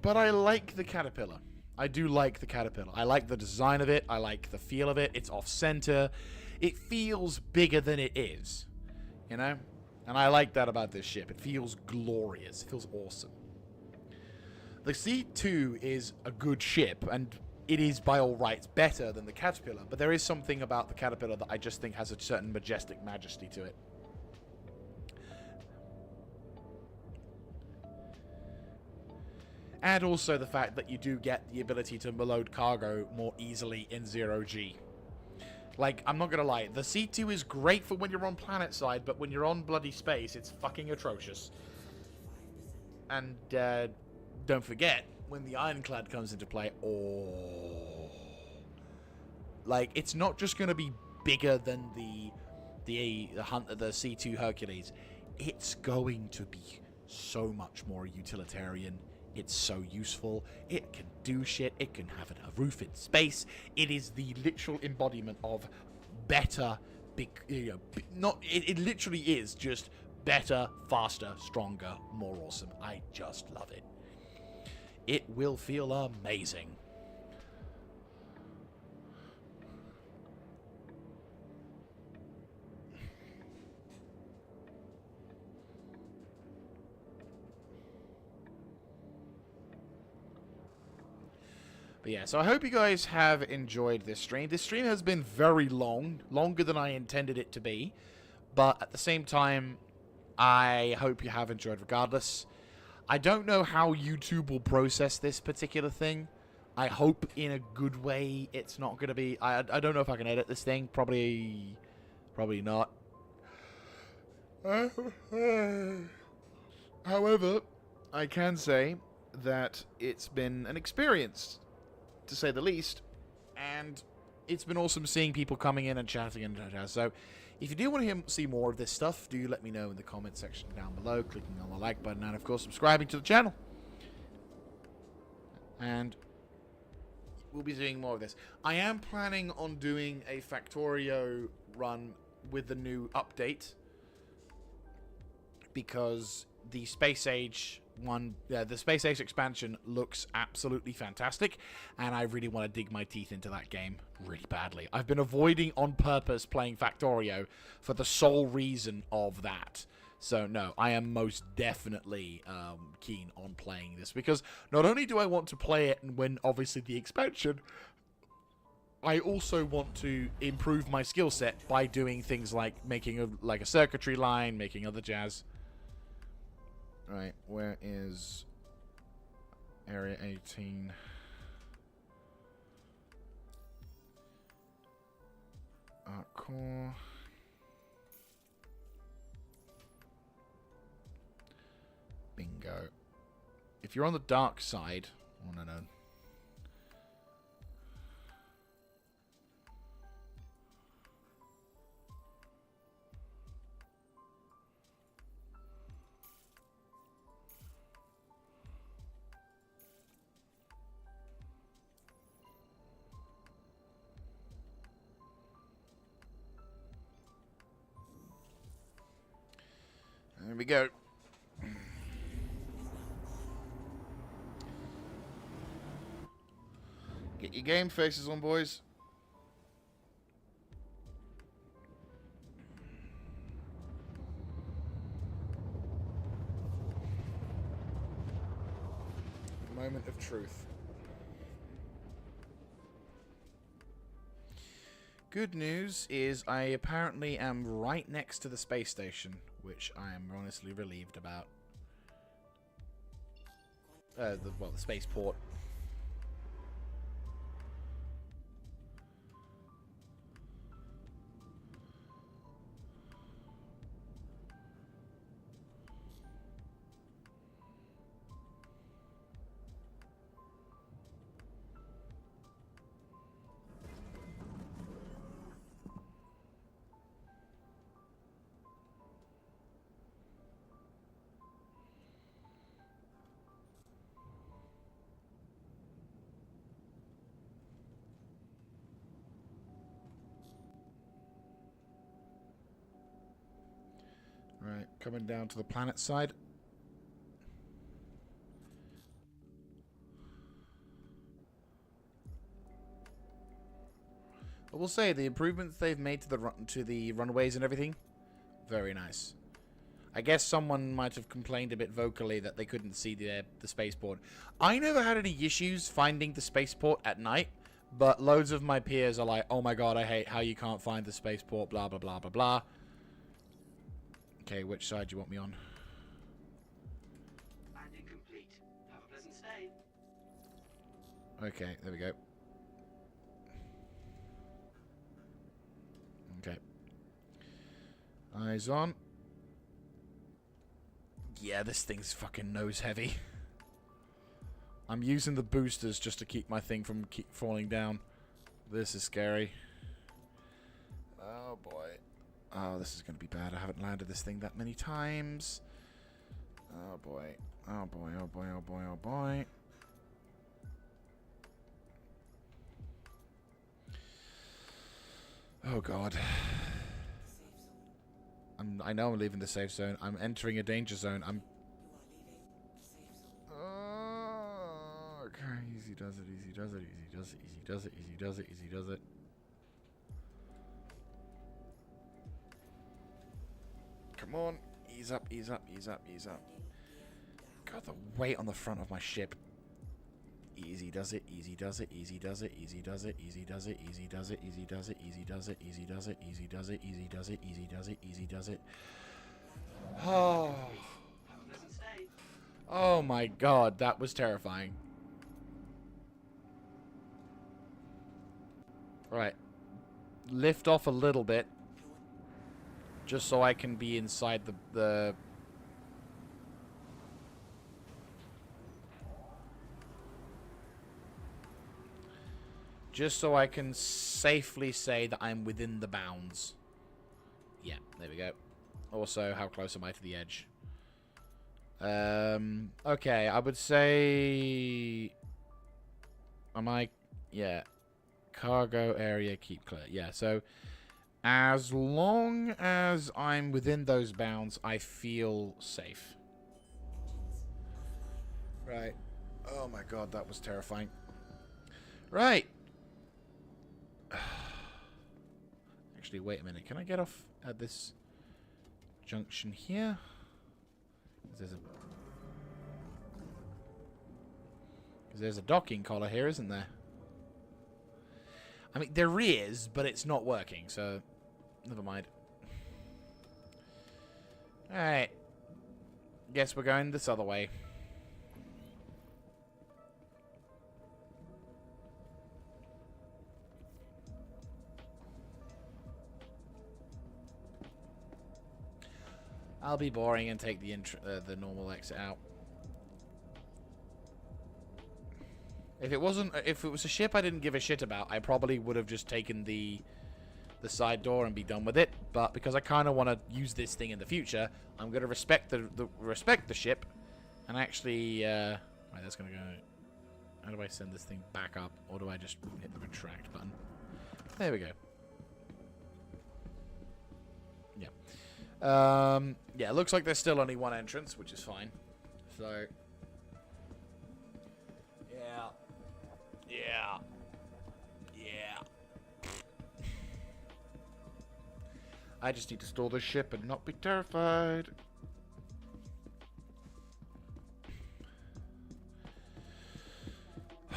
But I like the Caterpillar. I do like the Caterpillar. I like the design of it. I like the feel of it. It's off-center. It feels bigger than it is, you know? And I like that about this ship. It feels glorious. It feels awesome. The C2 is a good ship, and it is, by all rights, better than the Caterpillar. But there is something about the Caterpillar that I just think has a certain majestic majesty to it. And also the fact that you do get the ability to load cargo more easily in 0G. Like, I'm not gonna lie, the C2 is great for when you're on planet side, but when you're on bloody space, it's fucking atrocious. And, don't forget, when the Ironclad comes into play, oh... Like, it's not just gonna be bigger than the the C2 Hercules, it's going to be so much more utilitarian. It's so useful. It can do shit. It can have a roof in space. It is the literal embodiment of better, it literally is just better, faster, stronger, more awesome. I just love it. It will feel amazing. But yeah, so I hope you guys have enjoyed this stream. This stream has been very long, longer than I intended it to be. But at the same time, I hope you have enjoyed regardless. I don't know how YouTube will process this particular thing. I hope in a good way. It's not going to be... I don't know if I can edit this thing. Probably not. However, I can say that it's been an experience, to say the least, and it's been awesome seeing people coming in and chatting and so if you do want to see more of this stuff, do let me know in the comment section down below, clicking on the like button, and of course subscribing to the channel. And we'll be doing more of this. I am planning on doing a Factorio run with the new update, because the Space Age the Space Age expansion looks absolutely fantastic, and I really want to dig my teeth into that game really badly. I've been avoiding on purpose playing Factorio for the sole reason of that. So no, I am most definitely keen on playing this, because not only do I want to play it and win obviously the expansion, I also want to improve my skill set by doing things like making a circuitry line, making other jazz. Right, where is Area 18? Art core. Bingo. If you're on the dark side... Oh, no. There we go. Get your game faces on, boys. Moment of truth. Good news is I apparently am right next to the space station, which I am honestly relieved about. The spaceport. Right, coming down to the planet side. I will say the improvements they've made to the runways and everything, very nice. I guess someone might have complained a bit vocally that they couldn't see the spaceport. I never had any issues finding the spaceport at night, but loads of my peers are like, "Oh my god, I hate how you can't find the spaceport." Blah blah blah blah blah. Okay, which side do you want me on? Landing complete. Have a pleasant stay. Okay, there we go. Okay. Eyes on. Yeah, this thing's fucking nose heavy. I'm using the boosters just to keep my thing from falling down. This is scary. Oh boy. Oh, this is going to be bad. I haven't landed this thing that many times. Oh, boy. Oh, boy, oh, boy, oh, boy, oh, boy. Oh, God. I know I'm leaving the safe zone. I'm entering a danger zone. Okay, easy does it, easy does it, easy does it, easy does it, easy does it, easy does it. Come on. Ease up, ease up, ease up, ease up. God, the weight on the front of my ship. Easy does it, easy does it, easy does it, easy does it, easy does it, easy does it, easy does it, easy does it, easy does it, easy does it, easy does it, easy does it, easy does it. Oh. Oh my God, that was terrifying. Right. Lift off a little bit. Just so I can be inside the just so I can safely say that I'm within the bounds. Yeah, there we go. Also, how close am I to the edge? Okay, I would say... Am I... Yeah. Cargo area, keep clear. Yeah, so... As long as I'm within those bounds, I feel safe. Right. Oh my God, that was terrifying. Right. Actually, wait a minute. Can I get off at this junction here? There's a docking collar here, isn't there? I mean, there is, but it's not working, so never mind. Alright. Guess we're going this other way. I'll be boring and take the normal exit out. If it was a ship I didn't give a shit about, I probably would have just taken the side door and be done with it. But because I kind of want to use this thing in the future, I'm going to respect the ship, and actually, right, that's going to go. How do I send this thing back up, or do I just hit the retract button? There we go. Yeah. Yeah, it looks like there's still only one entrance, which is fine. So, yeah. Yeah. Yeah. I just need to store the ship and not be terrified.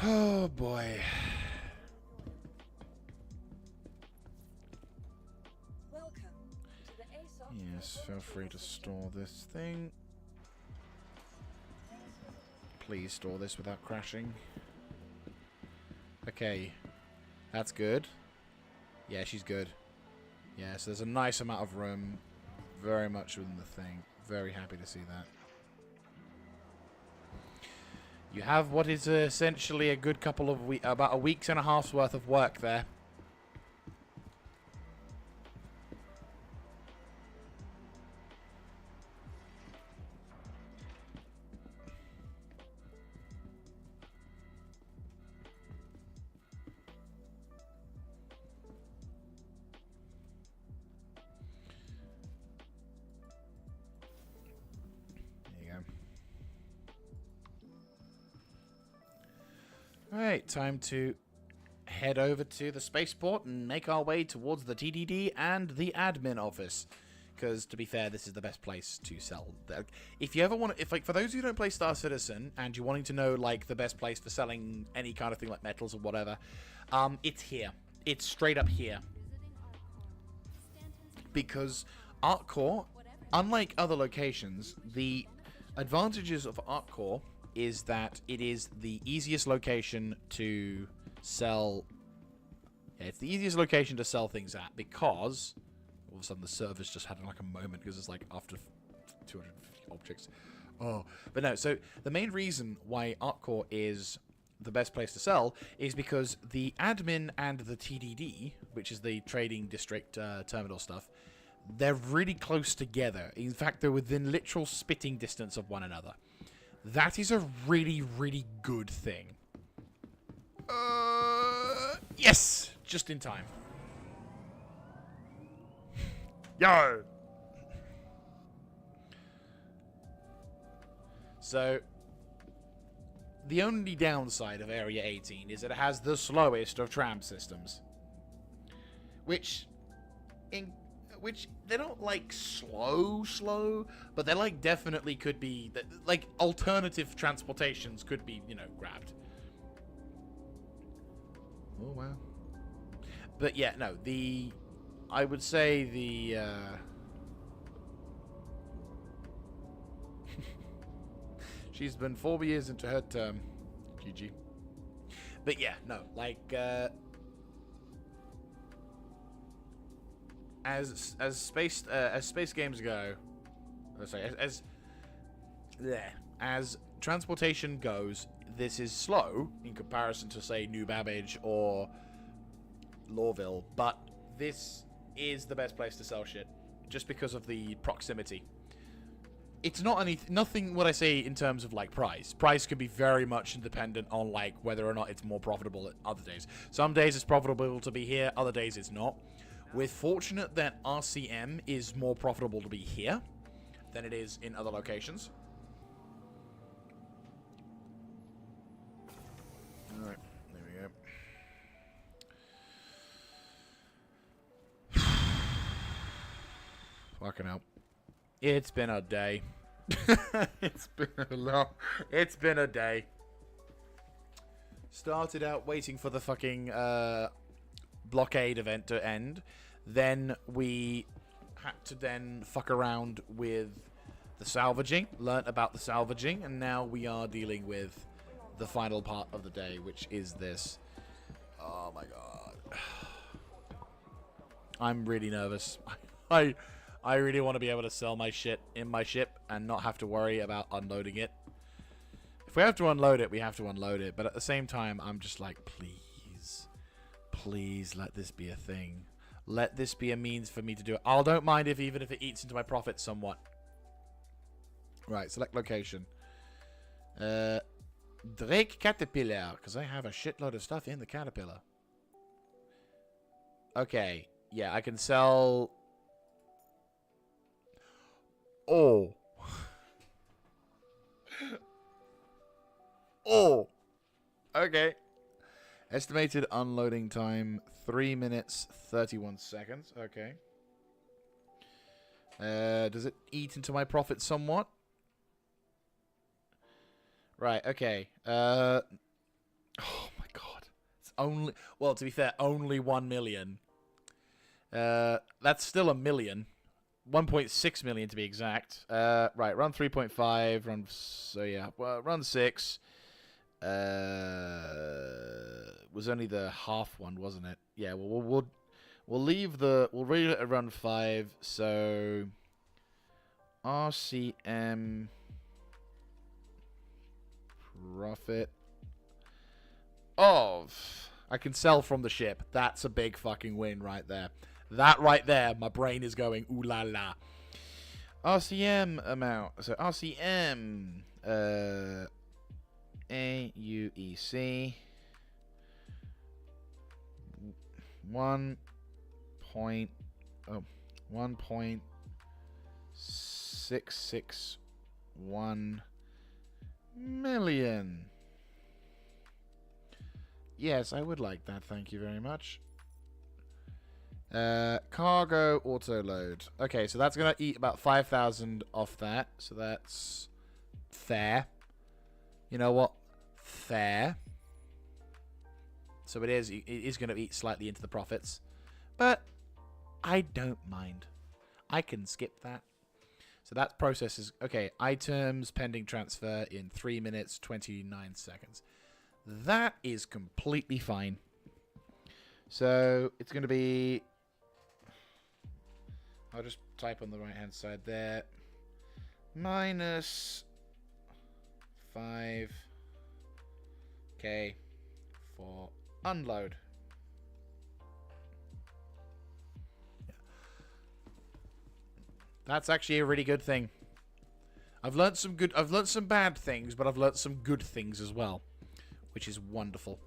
Oh, boy. Welcome to the ASOC. Yes, feel free to store this thing. Please store this without crashing. Okay. That's good. Yeah, she's good. Yeah, so there's a nice amount of room. Very much within the thing. Very happy to see that. You have what is essentially a good couple of weeks, about a week's and a half's worth of work there. Alright, time to head over to the spaceport and make our way towards the TDD and the admin office. Because, to be fair, this is the best place to sell. If you ever want to, for those who don't play Star Citizen and you're wanting to know, like, the best place for selling any kind of thing like metals or whatever, it's here. It's straight up here. Because ArcCore, unlike other locations, the advantages of ArcCore is that it is the easiest location to sell. Yeah, it's the easiest location to sell things at, because all of a sudden the servers just had like a moment, because it's like after 250 objects. Oh, but no. So the main reason why ArcCore is the best place to sell is because the admin and the TDD, which is the trading district terminal stuff, they're really close together. In fact, they're within literal spitting distance of one another. That is a really, really good thing. Yes! Just in time. Yo! So, the only downside of Area 18 is that it has the slowest of tram systems. Which they're not like slow, but they're like definitely could be, like alternative transportations could be, you know, grabbed. Oh wow. But yeah, no, I would say the she's been 4 years into her term. GG. But yeah, no, like as space games go, as transportation goes, this is slow in comparison to say New Babbage or Lawville, but this is the best place to sell shit just because of the proximity. It's not nothing what I say in terms of like price. Price could be very much independent on like whether or not it's more profitable at other days. Some days it's profitable to be here, other days it's not. We're fortunate that RCM is more profitable to be here than it is in other locations. Alright, there we go. Fucking hell. It's been a day. It's been a day. Started out waiting for the fucking blockade event to end. Then we had to then fuck around with the salvaging, learnt about the salvaging, and now we are dealing with the final part of the day, which is this. Oh my god. I'm really nervous. I really want to be able to sell my shit in my ship and not have to worry about unloading it. If we have to unload it, we have to unload it. But at the same time, I'm just like, please. Please let this be a thing. Let this be a means for me to do it. I don't mind even if it eats into my profits somewhat. Right, select location. Drake Caterpillar, because I have a shitload of stuff in the Caterpillar. Okay, yeah, I can sell... Oh. Oh. Okay. Estimated unloading time 3 minutes 31 seconds. Okay. Does it eat into my profit somewhat? Right, okay. Oh my god. It's only, well, to be fair, only 1 million. That's still a million. 1.6 million to be exact. Right, run 3.5, run, so yeah, well, run 6. Was only the half one, wasn't it? Yeah, well, we'll leave the, we'll read it at run 5, so RCM profit of, I can sell from the ship. That's a big fucking win right there. That right there, my brain is going, ooh la la. RCM amount. So RCM, AUEC, 1.661 million. Yes, I would like that. Thank you very much. Cargo auto load. Okay, so that's gonna eat about 5,000 off that. So that's fair. You know what? Fair. So it is gonna eat slightly into the profits, but I don't mind. I can skip that. So that process is okay. Items pending transfer in 3 minutes 29 seconds. That is completely fine. So it's gonna be. I'll just type on the right-hand side there. Minus 5K for unload. That's actually a really good thing. I've learnt some bad things, but I've learnt some good things as well, which is wonderful.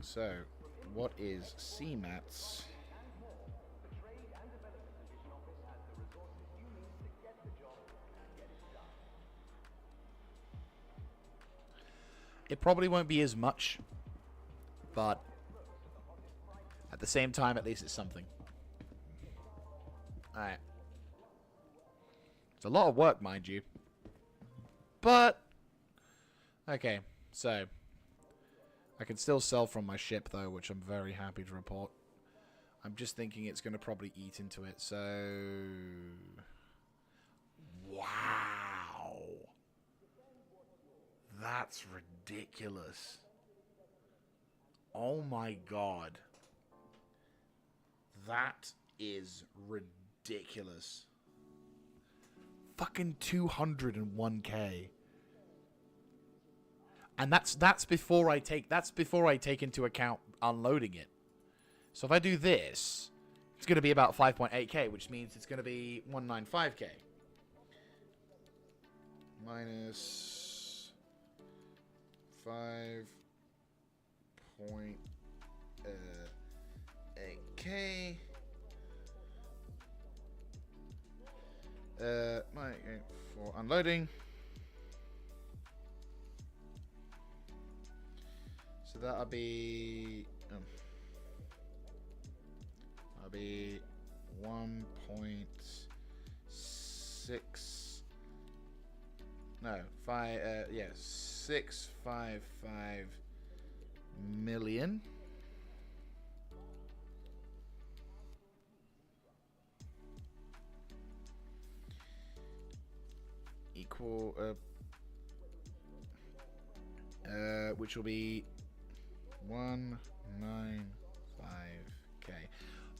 So, what is CMAT's? It probably won't be as much, but at the same time, at least it's something. Alright. It's a lot of work, mind you. But, okay, so I can still sell from my ship, though, which I'm very happy to report. I'm just thinking it's going to probably eat into it, so... Wow! That's ridiculous. Oh my god. That is ridiculous. Fucking 201k. And that's before I take into account unloading it. So if I do this, it's going to be about 5.8k, which means it's going to be 195k. Minus 5.8k. For unloading. So that'll be 1.6. No, 655 million. Equal, which will be 195k.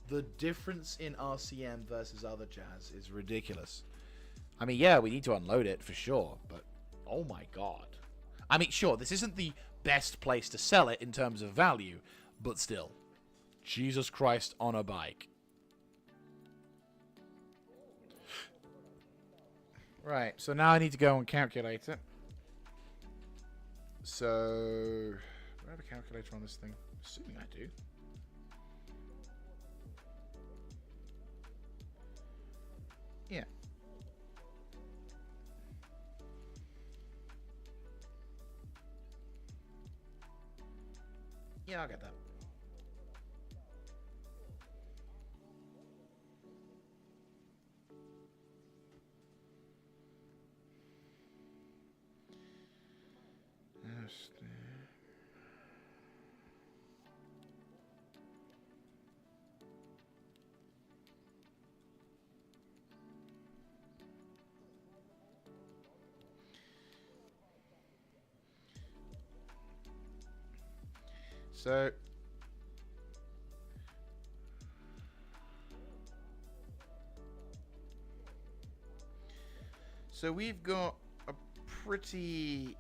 The difference in RCM versus other jazz is ridiculous. I mean, yeah, we need to unload it for sure, but oh my god. I mean, sure, this isn't the best place to sell it in terms of value, but still. Jesus Christ on a bike. Right, so now I need to go and calculate it. So, do I have a calculator on this thing? Assuming I do. Yeah. Yeah, I'll get that. So we've got a pretty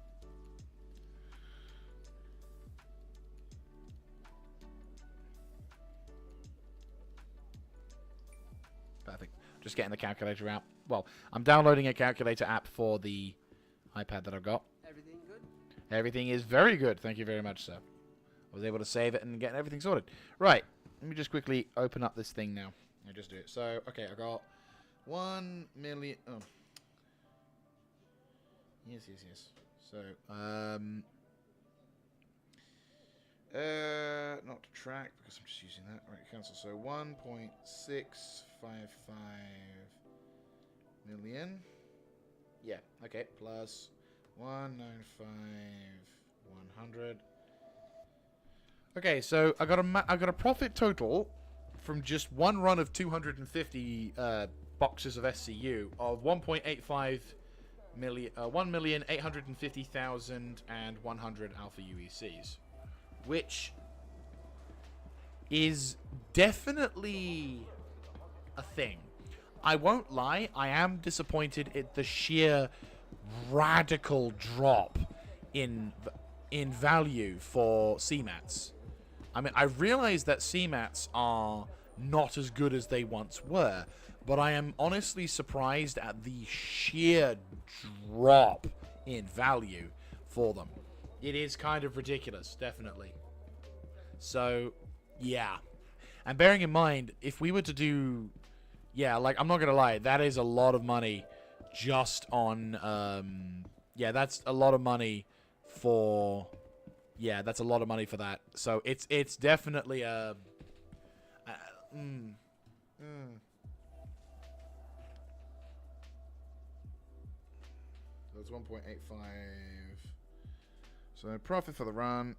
perfect. Just getting the calculator out. Well, I'm downloading a calculator app for the iPad that I've got. Everything good? Everything is very good. Thank you very much, sir. I was able to save it and get everything sorted. Right. Let me just quickly open up this thing now. I'll just do it. So, okay, I got 1 million. Oh. Yes. So, not to track because I'm just using that. Right, cancel. So 1.655 million. Yeah. Okay. Plus 195 100. Okay, so I got a profit total from just one run of 250 boxes of SCU of 1.85 million, 1,850,100 Alpha UECs, which is definitely a thing. I won't lie, I am disappointed at the sheer radical drop in value for CMATs. I mean, I realize that CMATs are not as good as they once were, but I am honestly surprised at the sheer drop in value for them. It is kind of ridiculous, definitely. So, yeah. And bearing in mind, if we were to do... Yeah, like, I'm not going to lie, that is a lot of money just on... yeah, that's a lot of money for... Yeah, that's a lot of money for that. So, it's definitely a... That's 1.85. So profit for the run,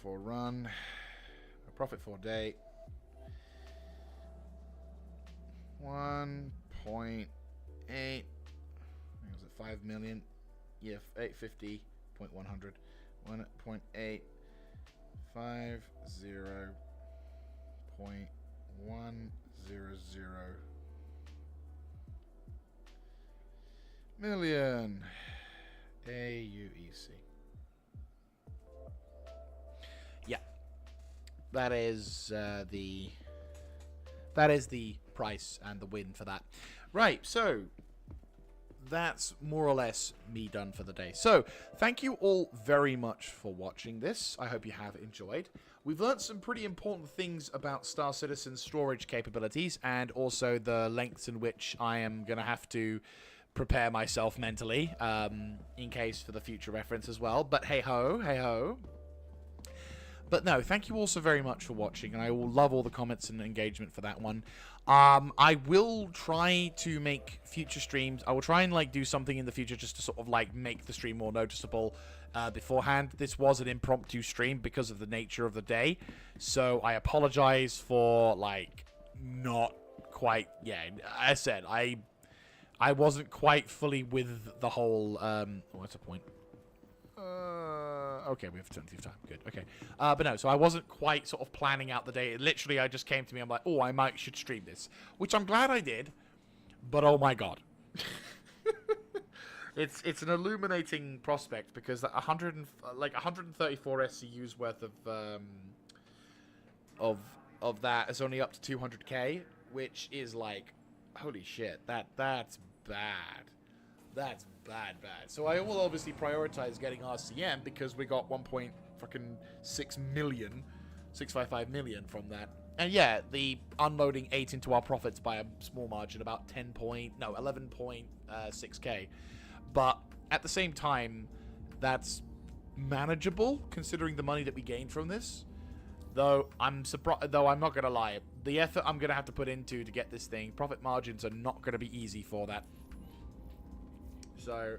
a profit for day. 1.8. Was it 5 million? Yeah, 850.100. 1.850.100 million AUEC. Yeah, that is the price and the win for that. Right, so that's more or less me done for the day. So thank you all very much for watching this. I hope you have enjoyed. We've learned some pretty important things about Star Citizen's storage capabilities and also the lengths in which I am going to have to prepare myself mentally, in case for the future reference as well. But hey ho, hey ho. But no, thank you all so very much for watching, and I will love all the comments and engagement for that one. I will try to make future streams. I will try and like do something in the future just to sort of like make the stream more noticeable beforehand. This was an impromptu stream because of the nature of the day, so I apologize for like not quite. Yeah, I said I wasn't quite fully with the whole. What's the point? Okay, we have plenty of time. Good. Okay. But no, so I wasn't quite sort of planning out the day. Literally, I just came to me. I'm like, oh, I should stream this, which I'm glad I did. But oh my god, it's an illuminating prospect because that 134 SCUs worth of that is only up to 200k, which is like, holy shit, that's bad. That's bad. So I will obviously prioritize getting RCM because we got 655 million from that. And yeah, the unloading ate into our profits by a small margin, about 11.6k. But at the same time, that's manageable considering the money that we gained from this. Though I'm surprised. Though I'm not gonna lie, the effort I'm gonna have to put into to get this thing, profit margins are not gonna be easy for that. So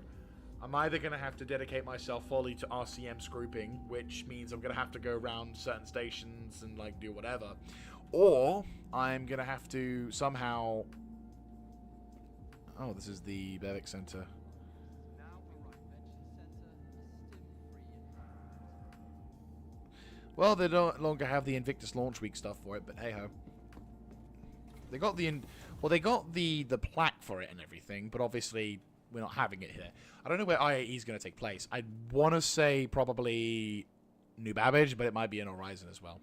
I'm either going to have to dedicate myself fully to RCM scooping, which means I'm going to have to go around certain stations and like do whatever, or I'm going to have to somehow... Oh, this is the Bevic Center. Well, they no longer have the Invictus Launch Week stuff for it, but hey ho. They got the plaque for it and everything, but obviously we're not having it here. I don't know where IAE is going to take place. I'd want to say probably New Babbage, but it might be in Horizon as well.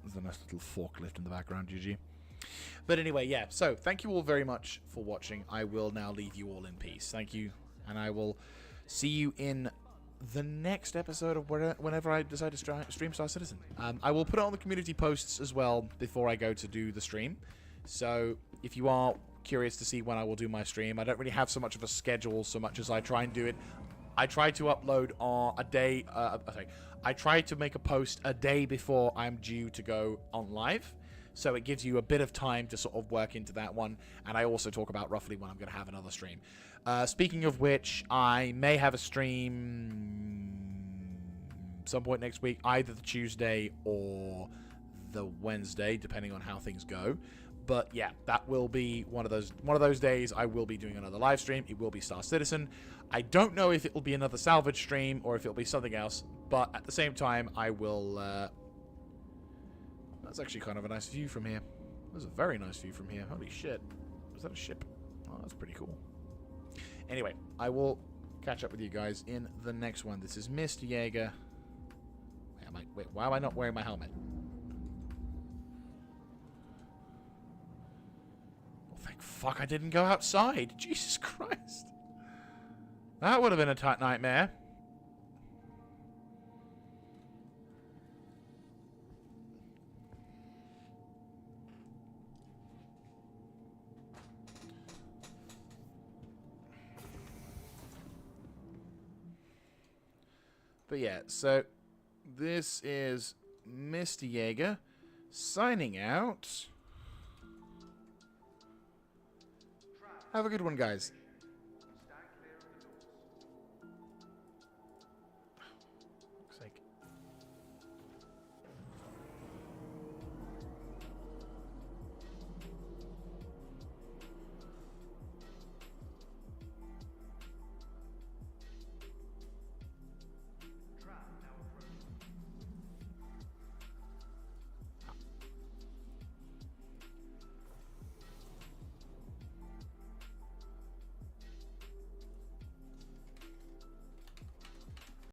There's a nice little forklift in the background, GG. But anyway, yeah. So, thank you all very much for watching. I will now leave you all in peace. Thank you, and I will see you in the next episode of whenever I decide to stream Star Citizen. I will put it on the community posts as well before I go to do the stream. So if you are curious to see when I will do my stream, I don't really have so much of a schedule so much as I try and do it. I try to upload on a day, I try to make a post a day before I'm due to go on live. So it gives you a bit of time to sort of work into that one. And I also talk about roughly when I'm going to have another stream. Speaking of which, I may have a stream some point next week, either the Tuesday or the Wednesday, depending on how things go. But yeah, that will be one of those days. I will be doing another live stream. It will be Star Citizen. I don't know if it will be another salvage stream or if it'll be something else. But at the same time, I will. That's actually kind of a nice view from here. That's a very nice view from here. Holy shit! Is that a ship? Oh, that's pretty cool. Anyway, I will catch up with you guys in the next one. This is Mr. Jaeger. Wait, why am I not wearing my helmet? Well, thank fuck I didn't go outside. Jesus Christ. That would have been a tight nightmare. But yeah, so this is Mr. Jaeger signing out. Have a good one, guys.